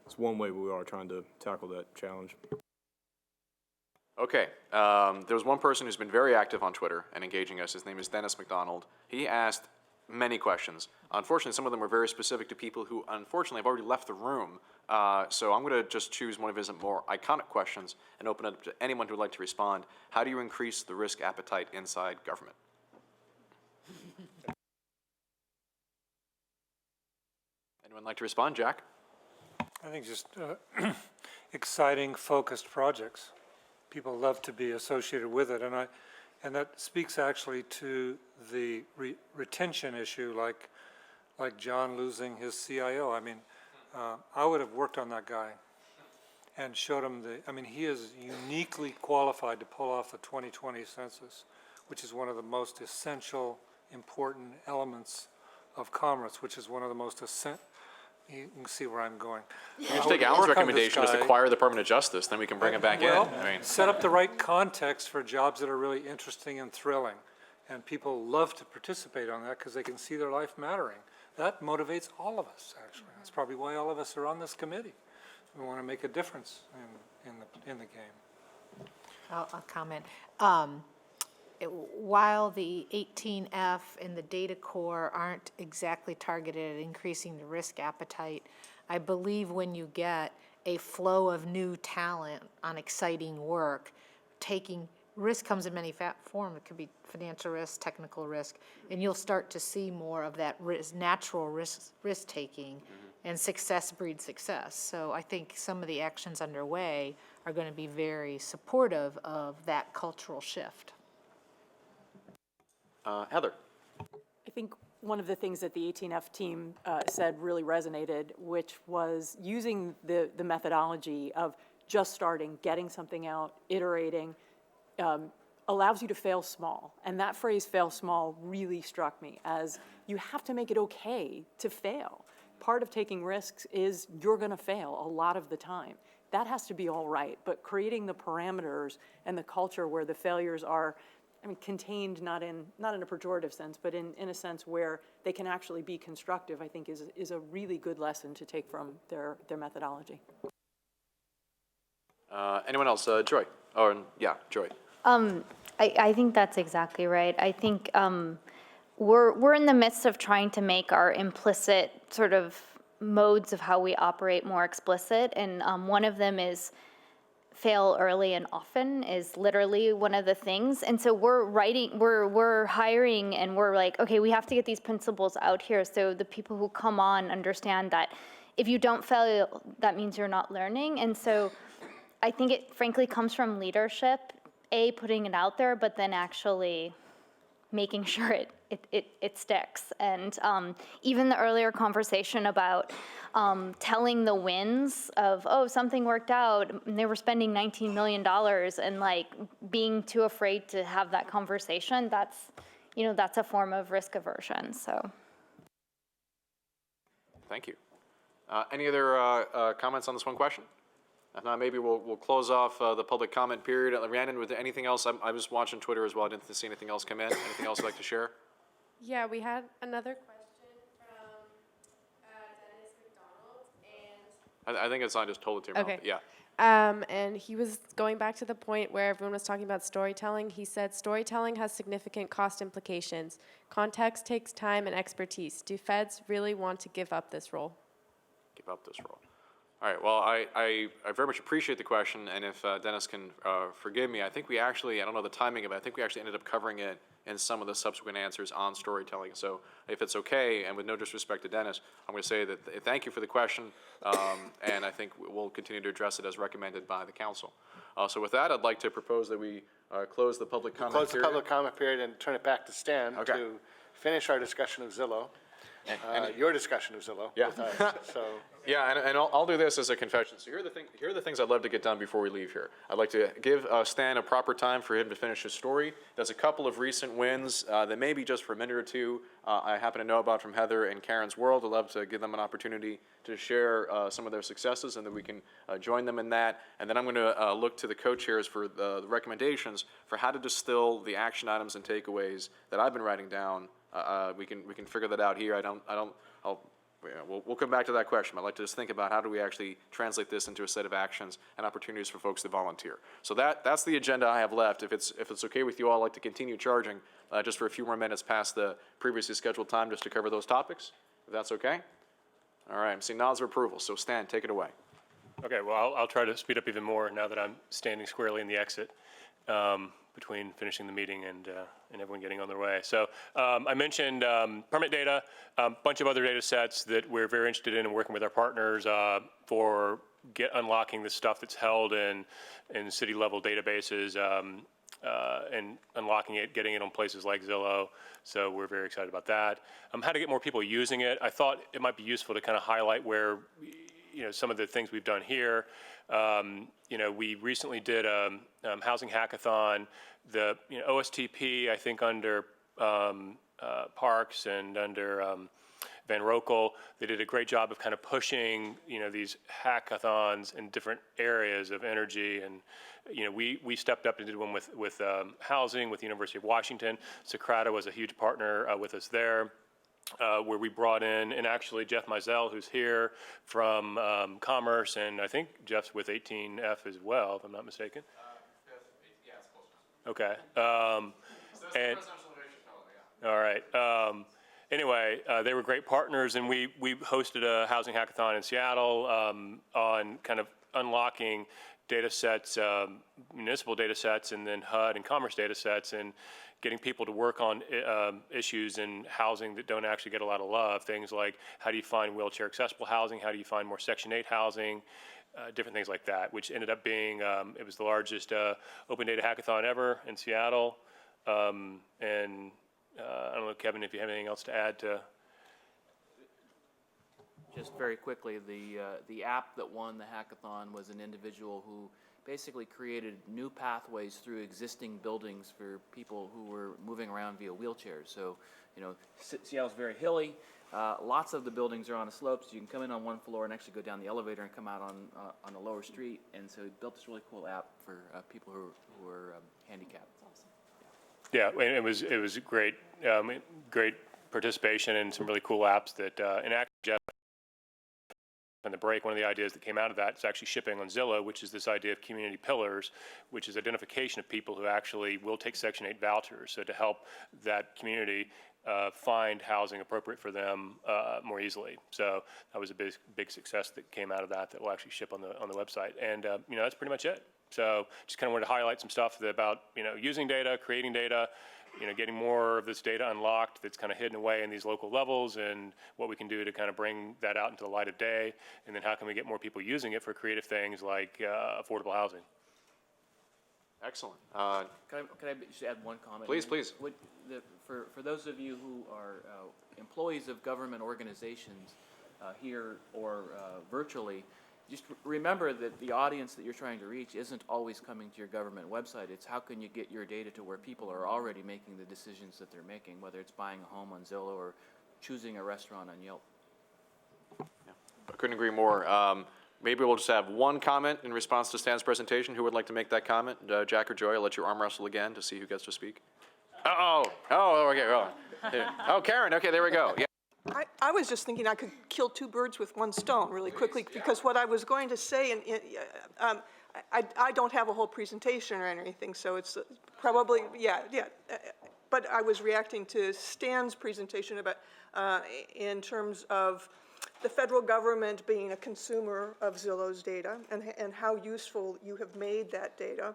it's one way we are trying to tackle that challenge. Okay, there was one person who's been very active on Twitter and engaging us. His name is Dennis McDonald. He asked many questions. Unfortunately, some of them were very specific to people who, unfortunately, have already left the room. So I'm going to just choose one of his more iconic questions and open it up to anyone who would like to respond. How do you increase the risk appetite inside government? Anyone like to respond? Jack? I think just exciting, focused projects. People love to be associated with it, and that speaks actually to the retention issue, like John losing his CIO. I mean, I would have worked on that guy and showed him he is uniquely qualified to pull off the 2020 census, which is one of the most essential, important elements of commerce, which is one of the most you can see where I'm going. You can take Alan's recommendation is acquire the Department of Justice, then we can bring it back in. Set up the right context for jobs that are really interesting and thrilling. And people love to participate on that because they can see their life mattering. That motivates all of us, actually. That's probably why all of us are on this committee. We want to make a difference in the game. I'll comment. While the 18F and the data core aren't exactly targeted at increasing the risk appetite, I believe when you get a flow of new talent on exciting work, risk comes in many forms. It could be financial risk, technical risk, and you'll start to see more of that natural risk-taking, and success breeds success. So I think some of the actions underway are going to be very supportive of that cultural shift. Heather. I think one of the things that the 18F team said really resonated, which was using the methodology of just starting, getting something out, iterating, allows you to fail small. And that phrase, fail small, really struck me as you have to make it okay to fail. Part of taking risks is you're going to fail a lot of the time. That has to be all right, but creating the parameters and the culture where the failures are contained not in a pejorative sense, but in a sense where they can actually be constructive, I think is a really good lesson to take from their methodology. Anyone else? Joy. Joy. I think that's exactly right. I think we're in the midst of trying to make our implicit sort of modes of how we operate more explicit, and one of them is fail early and often is literally one of the things. And so we're hiring, and we're like, okay, we have to get these principles out here so the people who come on understand that if you don't fail, that means you're not learning. And so I think it frankly comes from leadership, putting it out there, but then actually making sure it sticks. And even the earlier conversation about telling the wins of, something worked out, and they were spending $19 million, and being too afraid to have that conversation, that's a form of risk aversion, so. Thank you. Any other comments on this one question? If not, maybe we'll close off the public comment period. Rhiannon, with anything else? I was watching Twitter as well. I didn't see anything else come in. Anything else you'd like to share? Yeah, we had another question from Dennis McDonald, and I think it's on. Just told it to him. okay, Yeah. and he was going back to the point where everyone was talking about storytelling. He said storytelling has significant cost implications. Context takes time and expertise. Do feds really want to give up this role? Give up this role. All right, well, I very much appreciate the question, and if Dennis can forgive me, I think we actually, I don't know the timing of it, I think we actually ended up covering it in some of the subsequent answers on storytelling. So if it's okay, and with no disrespect to Dennis, I'm going to say that thank you for the question, and I think we'll continue to address it as recommended by the council. So with that, I'd like to propose that we close the public comment period. Close the public comment period and turn it back to Stan to finish our discussion of Zillow. Your discussion of Zillow. Yeah. With us, so. Yeah, and I'll do this as a confession. So here are the things I'd love to get done before we leave here. I'd like to give Stan a proper time for him to finish his story. There's a couple of recent wins that maybe just for a minute or two I happen to know about from Heather and Karen's world. I'd love to give them an opportunity to share some of their successes, and that we can join them in that. And then I'm going to look to the co-chairs for the recommendations for how to distill the action items and takeaways that I've been writing down. We can figure that out here. We'll come back to that question. I'd like to just think about how do we actually translate this into a set of actions and opportunities for folks to volunteer. So that's the agenda I have left. If it's okay with you all, I'd like to continue charging just for a few more minutes past the previously scheduled time just to cover those topics, if that's okay. All right, I'm seeing nods of approval. So Stan, take it away. Okay, well, I'll try to speed up even more now that I'm standing squarely in the exit between finishing the meeting and everyone getting on their way. So I mentioned permit data, a bunch of other data sets that we're very interested in and working with our partners for unlocking the stuff that's held in city-level databases and unlocking it, getting it on places like Zillow. So we're very excited about that. How to get more people using it. I thought it might be useful to kind of highlight where, some of the things we've done here. We recently did a housing hackathon. The OSTP, I think under Parks and under Van Rokel, they did a great job of kind of pushing these hackathons in different areas of energy. And we stepped up and did one with housing with the University of Washington. Socrata was a huge partner with us there. Where we brought in, and actually Jeff Mizell, who's here from Commerce, and I think Jeff's with 18F as well, if I'm not mistaken. Yeah, it's close. Okay. All right. Anyway, they were great partners, and we hosted a housing hackathon in Seattle on kind of unlocking data sets, municipal data sets, and then HUD and Commerce data sets, and getting people to work on issues in housing that don't actually get a lot of love. Things like how do you find wheelchair accessible housing? How do you find more Section 8 housing? Different things like that, which ended up being, it was the largest open data hackathon ever in Seattle. And I don't know, Kevin, if you have anything else to add to. Just very quickly, the app that won the hackathon was an individual who basically created new pathways through existing buildings for people who were moving around via wheelchairs. So, Seattle's very hilly. Lots of the buildings are on a slope, so you can come in on one floor and actually go down the elevator and come out on a lower street. And so he built this really cool app for people who are handicapped. Awesome. Yeah, and it was great, great participation and some really cool apps that, and actually, Jeff, on the break, one of the ideas that came out of that is actually shipping on Zillow, which is this idea of community pillars, which is identification of people who actually will take Section 8 vouchers. So to help that community find housing appropriate for them more easily. So that was a big success that came out of that will actually ship on the website. And that's pretty much it. So just kind of wanted to highlight some stuff about using data, creating data, getting more of this data unlocked that's kind of hidden away in these local levels, and what we can do to kind of bring that out into the light of day, and then how can we get more people using it for creative things like affordable housing. Excellent. Can I just add one comment? Please, please. For those of you who are employees of government organizations here or virtually, just remember that the audience that you're trying to reach isn't always coming to your government website. It's how can you get your data to where people are already making the decisions that they're making, whether it's buying a home on Zillow or choosing a restaurant on Yelp. Yeah, I couldn't agree more. maybe we'll just have one comment in response to Stan's presentation. Who would like to make that comment? Jack or Joy, I'll let you arm wrestle again to see who gets to speak. Okay. Oh, Karen, okay, there we go. Yeah. I was just thinking I could kill two birds with one stone really quickly, because what I was going to say, I don't have a whole presentation or anything, so it's probably, but I was reacting to Stan's presentation about, in terms of the federal government being a consumer of Zillow's data and how useful you have made that data.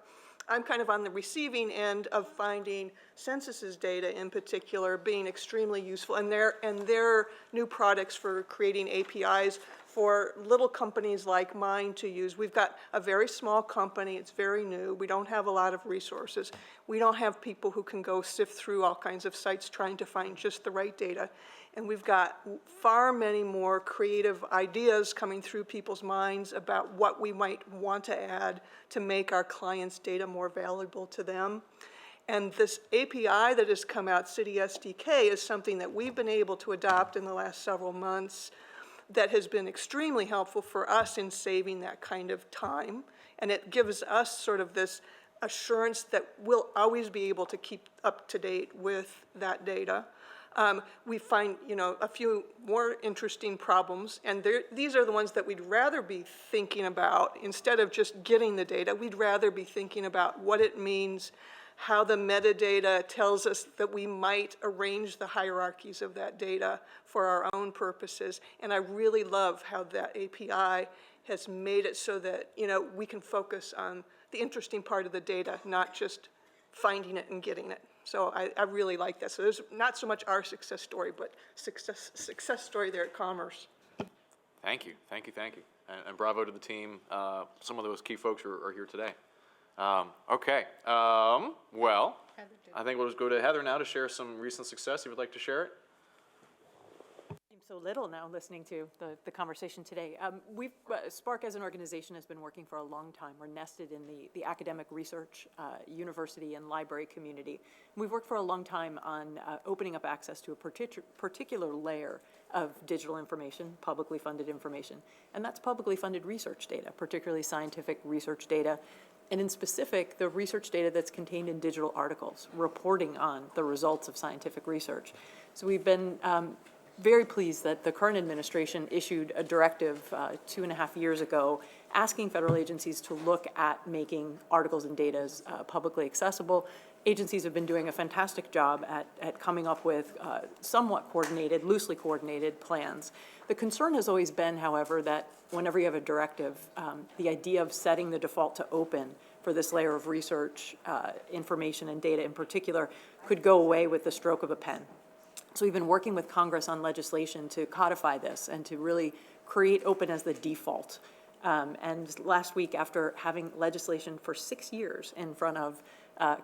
I'm kind of on the receiving end of finding Census's data in particular being extremely useful, and their new products for creating APIs for little companies like mine to use. We've got a very small company, it's very new, we don't have a lot of resources. We don't have people who can go sift through all kinds of sites trying to find just the right data. And we've got far many more creative ideas coming through people's minds about what we might want to add to make our clients' data more valuable to them. And this API that has come out, City SDK, is something that we've been able to adopt in the last several months that has been extremely helpful for us in saving that kind of time. And it gives us sort of this assurance that we'll always be able to keep up to date with that data. We find, a few more interesting problems, and these are the ones that we'd rather be thinking about. Instead of just getting the data, we'd rather be thinking about what it means, how the metadata tells us that we might arrange the hierarchies of that data for our own purposes. And I really love how that API has made it so that, we can focus on the interesting part of the data, not just finding it and getting it. So I really like that. So there's not so much our success story, but success story there at Commerce. Thank you. And bravo to the team. Some of those key folks are here today. Okay. Well, I think we'll just go to Heather now to share some recent success. You would like to share it? So little now listening to the conversation today. Spark as an organization has been working for a long time. We're nested in the academic research, university and library community. We've worked for a long time on opening up access to a particular layer of digital information, publicly funded information, and that's publicly funded research data, particularly scientific research data, and in specific, the research data that's contained in digital articles, reporting on the results of scientific research. So we've been very pleased that the current administration issued a directive 2.5 years ago asking federal agencies to look at making articles and data publicly accessible. Agencies have been doing a fantastic job at coming up with somewhat coordinated, loosely coordinated plans. The concern has always been, however, that whenever you have a directive, the idea of setting the default to open for this layer of research, information and data in particular, could go away with the stroke of a pen. So we've been working with Congress on legislation to codify this and to really create open as the default. And last week, after having legislation for 6 years in front of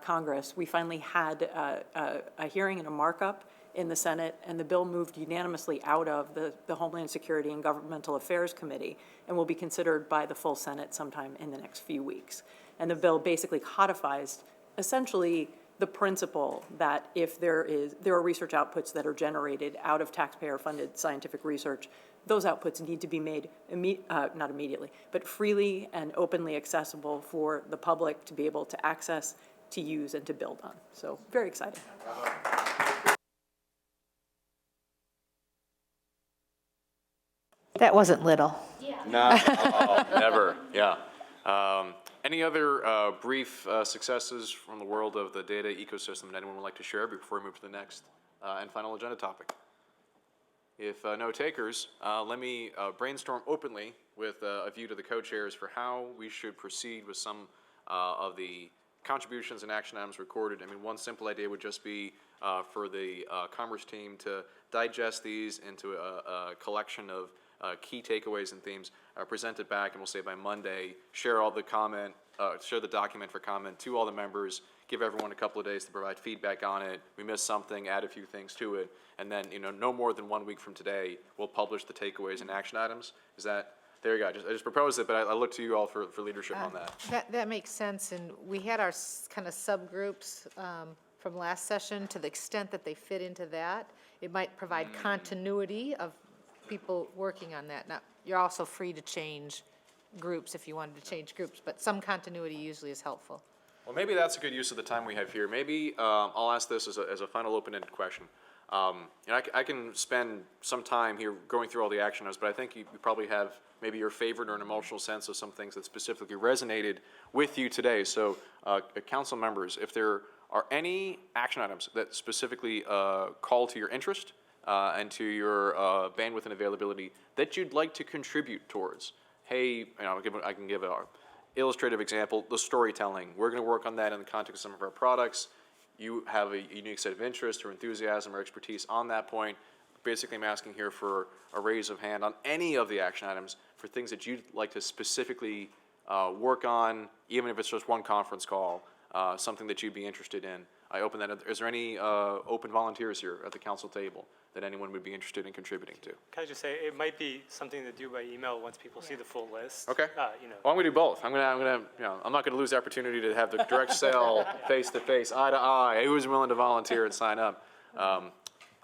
Congress, we finally had a hearing and a markup in the Senate, and the bill moved unanimously out of the Homeland Security and Governmental Affairs Committee and will be considered by the full Senate sometime in the next few weeks. And the bill basically codifies essentially the principle that if there are research outputs that are generated out of taxpayer-funded scientific research, those outputs need to be made, not immediately, but freely and openly accessible for the public to be able to access, to use, and to build on. So very exciting. That wasn't little. No, never. Yeah. Any other brief successes from the world of the data ecosystem that anyone would like to share before we move to the next and final agenda topic? If no takers, let me brainstorm openly with a view to the co-chairs for how we should proceed with some of the contributions and action items recorded. I mean, one simple idea would just be for the Commerce team to digest these into a collection of key takeaways and themes, present it back, and we'll say by Monday, share all the share the document for comment to all the members, give everyone a couple of days to provide feedback on it. We missed something, add a few things to it, and then no more than 1 week from today, we'll publish the takeaways and action items. Is that, there you go, I just proposed it, but I look to you all for leadership on that. That makes sense, and we had our kind of subgroups from last session. To the extent that they fit into that, it might provide continuity of people working on that. Now, you're also free to change groups if you wanted to change groups, but some continuity usually is helpful. Well, maybe that's a good use of the time we have here. Maybe I'll ask this as a final open-ended question. I can spend some time here going through all the action items, but I think you probably have maybe your favorite or an emotional sense of some things that specifically resonated with you today. So, council members, if there are any action items that specifically call to your interest and to your bandwidth and availability that you'd like to contribute towards, hey, I can give an illustrative example, the storytelling. We're going to work on that in the context of some of our products. You have a unique set of interest or enthusiasm or expertise on that point. Basically, I'm asking here for a raise of hand on any of the action items for things that you'd like to specifically work on, even if it's just one conference call, something that you'd be interested in. I open that up. Is there any open volunteers here at the council table that anyone would be interested in contributing to? Can I just say, it might be something to do by email once people see the full list. Okay. Well, I'm going to do both. I'm not going to lose the opportunity to have the direct sale, face to face, eye to eye. Who's willing to volunteer and sign up?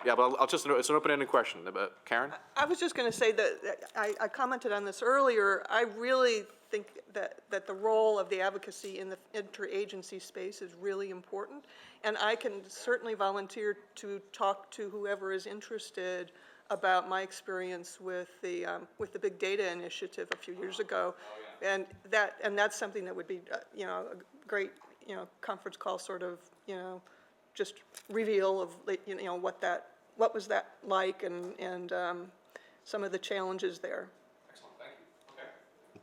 Yeah, but it's an open-ended question. Karen? I was just going to say that I commented on this earlier. I really think that the role of the advocacy in the interagency space is really important. And I can certainly volunteer to talk to whoever is interested about my experience with the Big Data Initiative a few years ago. And that's something that would be, a great, conference call sort of, just reveal of, what was that like and some of the challenges there. Excellent, thank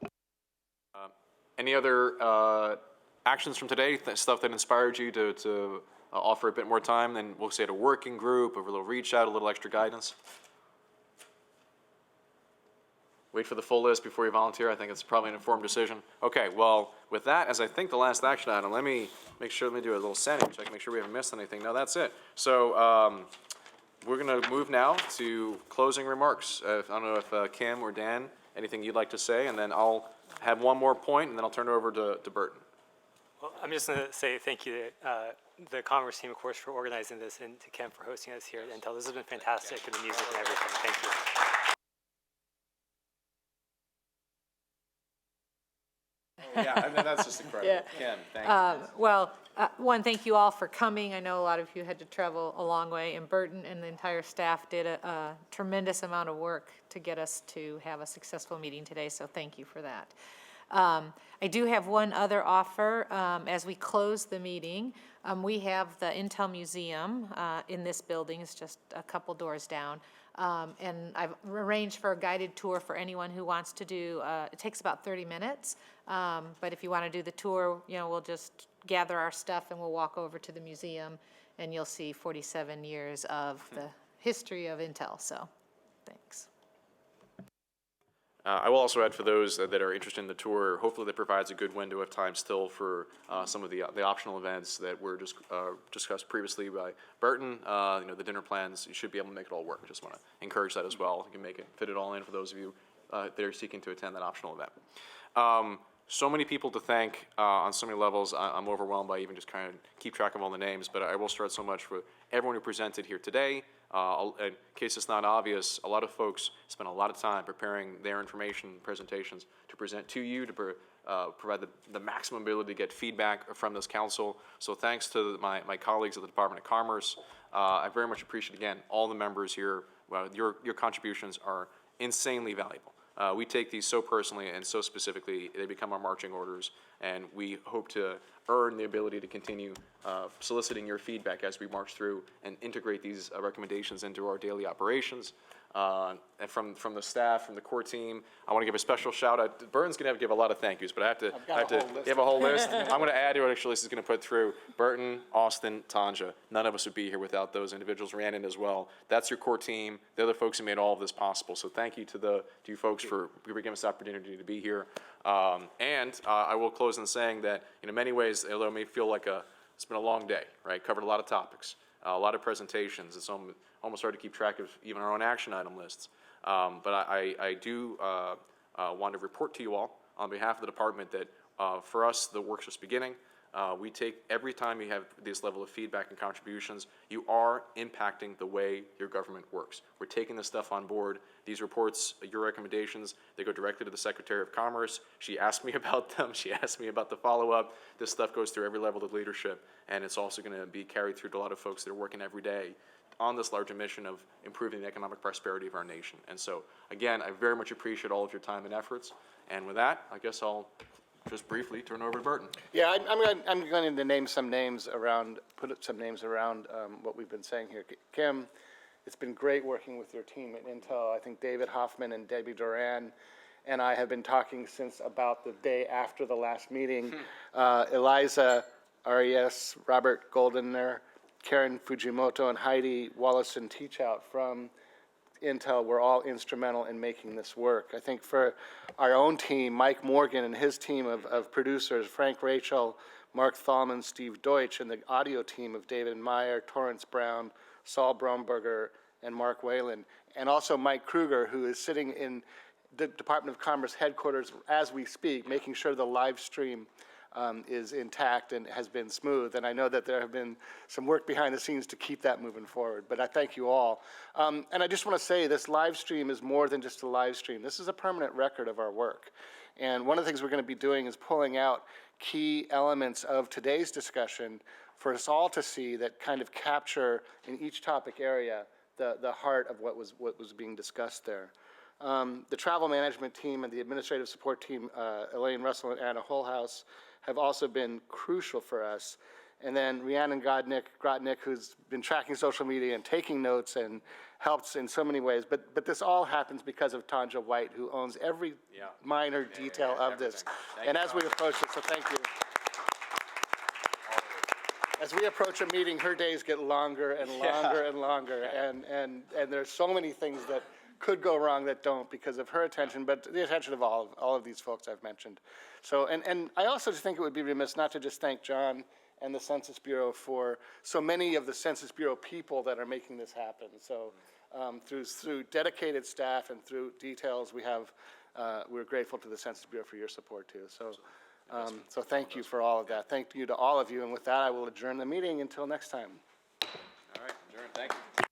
you. Okay. Any other actions from today, stuff that inspired you to offer a bit more time than, we'll say, at a working group, a little reach out, a little extra guidance? Wait for the full list before you volunteer. I think it's probably an informed decision. Okay, well, with that, as I think the last action item, let me do a little sanity check, make sure we haven't missed anything. No, that's it. So we're going to move now to closing remarks. I don't know if Kim or Dan, anything you'd like to say, and then I'll have one more point, and then I'll turn it over to Burton. Well, I'm just going to say thank you to the Commerce team, of course, for organizing this, and to Kim for hosting us here at Intel. This has been fantastic, and the music and everything. Thank you. Yeah, I mean, that's just incredible. Yeah. Kim, thank you. Well, one, thank you all for coming. I know a lot of you had to travel a long way, and Burton and the entire staff did a tremendous amount of work to get us to have a successful meeting today, so thank you for that. I do have one other offer. As we close the meeting, we have the Intel Museum in this building. It's just a couple doors down. And I've arranged for a guided tour for anyone who wants to do, it takes about 30 minutes. But if you want to do the tour, we'll just gather our stuff and we'll walk over to the museum and you'll see 47 years of the history of Intel. So, thanks. I will also add, for those that are interested in the tour, hopefully that provides a good window of time still for some of the optional events that were just discussed previously by Burton. The dinner plans, you should be able to make it all work. Just want to encourage that as well. You can fit it all in for those of you that are seeking to attend that optional event. So many people to thank on so many levels. I'm overwhelmed by even just kind of keep track of all the names, but I will start so much with everyone who presented here today. In case it's not obvious, a lot of folks spent a lot of time preparing their information presentations to present to you, to provide the maximum ability to get feedback from this council. So thanks to my colleagues at the Department of Commerce. I very much appreciate, again, all the members here. Your contributions are insanely valuable. We take these so personally and so specifically, they become our marching orders, and we hope to earn the ability to continue soliciting your feedback as we march through and integrate these recommendations into our daily operations. And from the staff, from the core team, I want to give a special shout out. Burton's going to give a lot of thank yous, but I have to you have a whole list. I'm going to add to what actually this is going to put through. Burton, Austin, Tanja. None of us would be here without those individuals. Rhiannon as well. That's your core team. They're the folks who made all of this possible. So thank you to you folks for giving us the opportunity to be here. And I will close in saying that in many ways, although it may feel like it's been a long day, right? Covered a lot of topics, a lot of presentations. It's almost hard to keep track of even our own action item lists. But I do want to report to you all on behalf of the department that for us, the work's just beginning. We take, every time you have this level of feedback and contributions, you are impacting the way your government works. We're taking this stuff on board. These reports, your recommendations, they go directly to the Secretary of Commerce. She asked me about them. She asked me about the follow-up. This stuff goes through every level of leadership, and it's also going to be carried through to a lot of folks that are working every day on this larger mission of improving the economic prosperity of our nation. And so, again, I very much appreciate all of your time and efforts. And with that, I guess I'll just briefly turn over to Burton. Yeah, I'm going to name some names around, put some names around what we've been saying here. Kim, it's been great working with your team at Intel. I think David Hoffman and Debbie Duran and I have been talking since about the day after the last meeting. Eliza Arias, Robert Goldener, Karen Fujimoto, and Heidi Wallison-Teachout from Intel were all instrumental in making this work. I think for our own team, Mike Morgan and his team of producers, Frank Rachel, Mark Thalman, Steve Deutsch, and the audio team of David Meyer, Torrance Brown, Saul Bromberger, and Mark Whalen, and also Mike Kruger, who is sitting in the Department of Commerce headquarters as we speak, making sure the live stream is intact and has been smooth. And I know that there have been some work behind the scenes to keep that moving forward, but I thank you all. And I just want to say this live stream is more than just a live stream. This is a permanent record of our work. And one of the things we're going to be doing is pulling out key elements of today's discussion for us all to see that kind of capture in each topic area the heart of what was being discussed there. The travel management team and the administrative support team, Elaine Russell and Anna Holhouse, have also been crucial for us. And then Rhiannon Grotnick, who's been tracking social media and taking notes and helps in so many ways. But this all happens because of Tanja White, who owns every minor detail of this. And as we approach it, so thank you. As we approach a meeting, her days get longer and longer and longer. And there's so many things that could go wrong that don't because of her attention, but the attention of all of these folks I've mentioned. So, and I also just think it would be remiss not to just thank John and the Census Bureau for so many of the Census Bureau people that are making this happen. So through dedicated staff and through details, we're grateful to the Census Bureau for your support too. So thank you for all of that. Thank you to all of you. And with that, I will adjourn the meeting until next time. All right, adjourn. Thank you.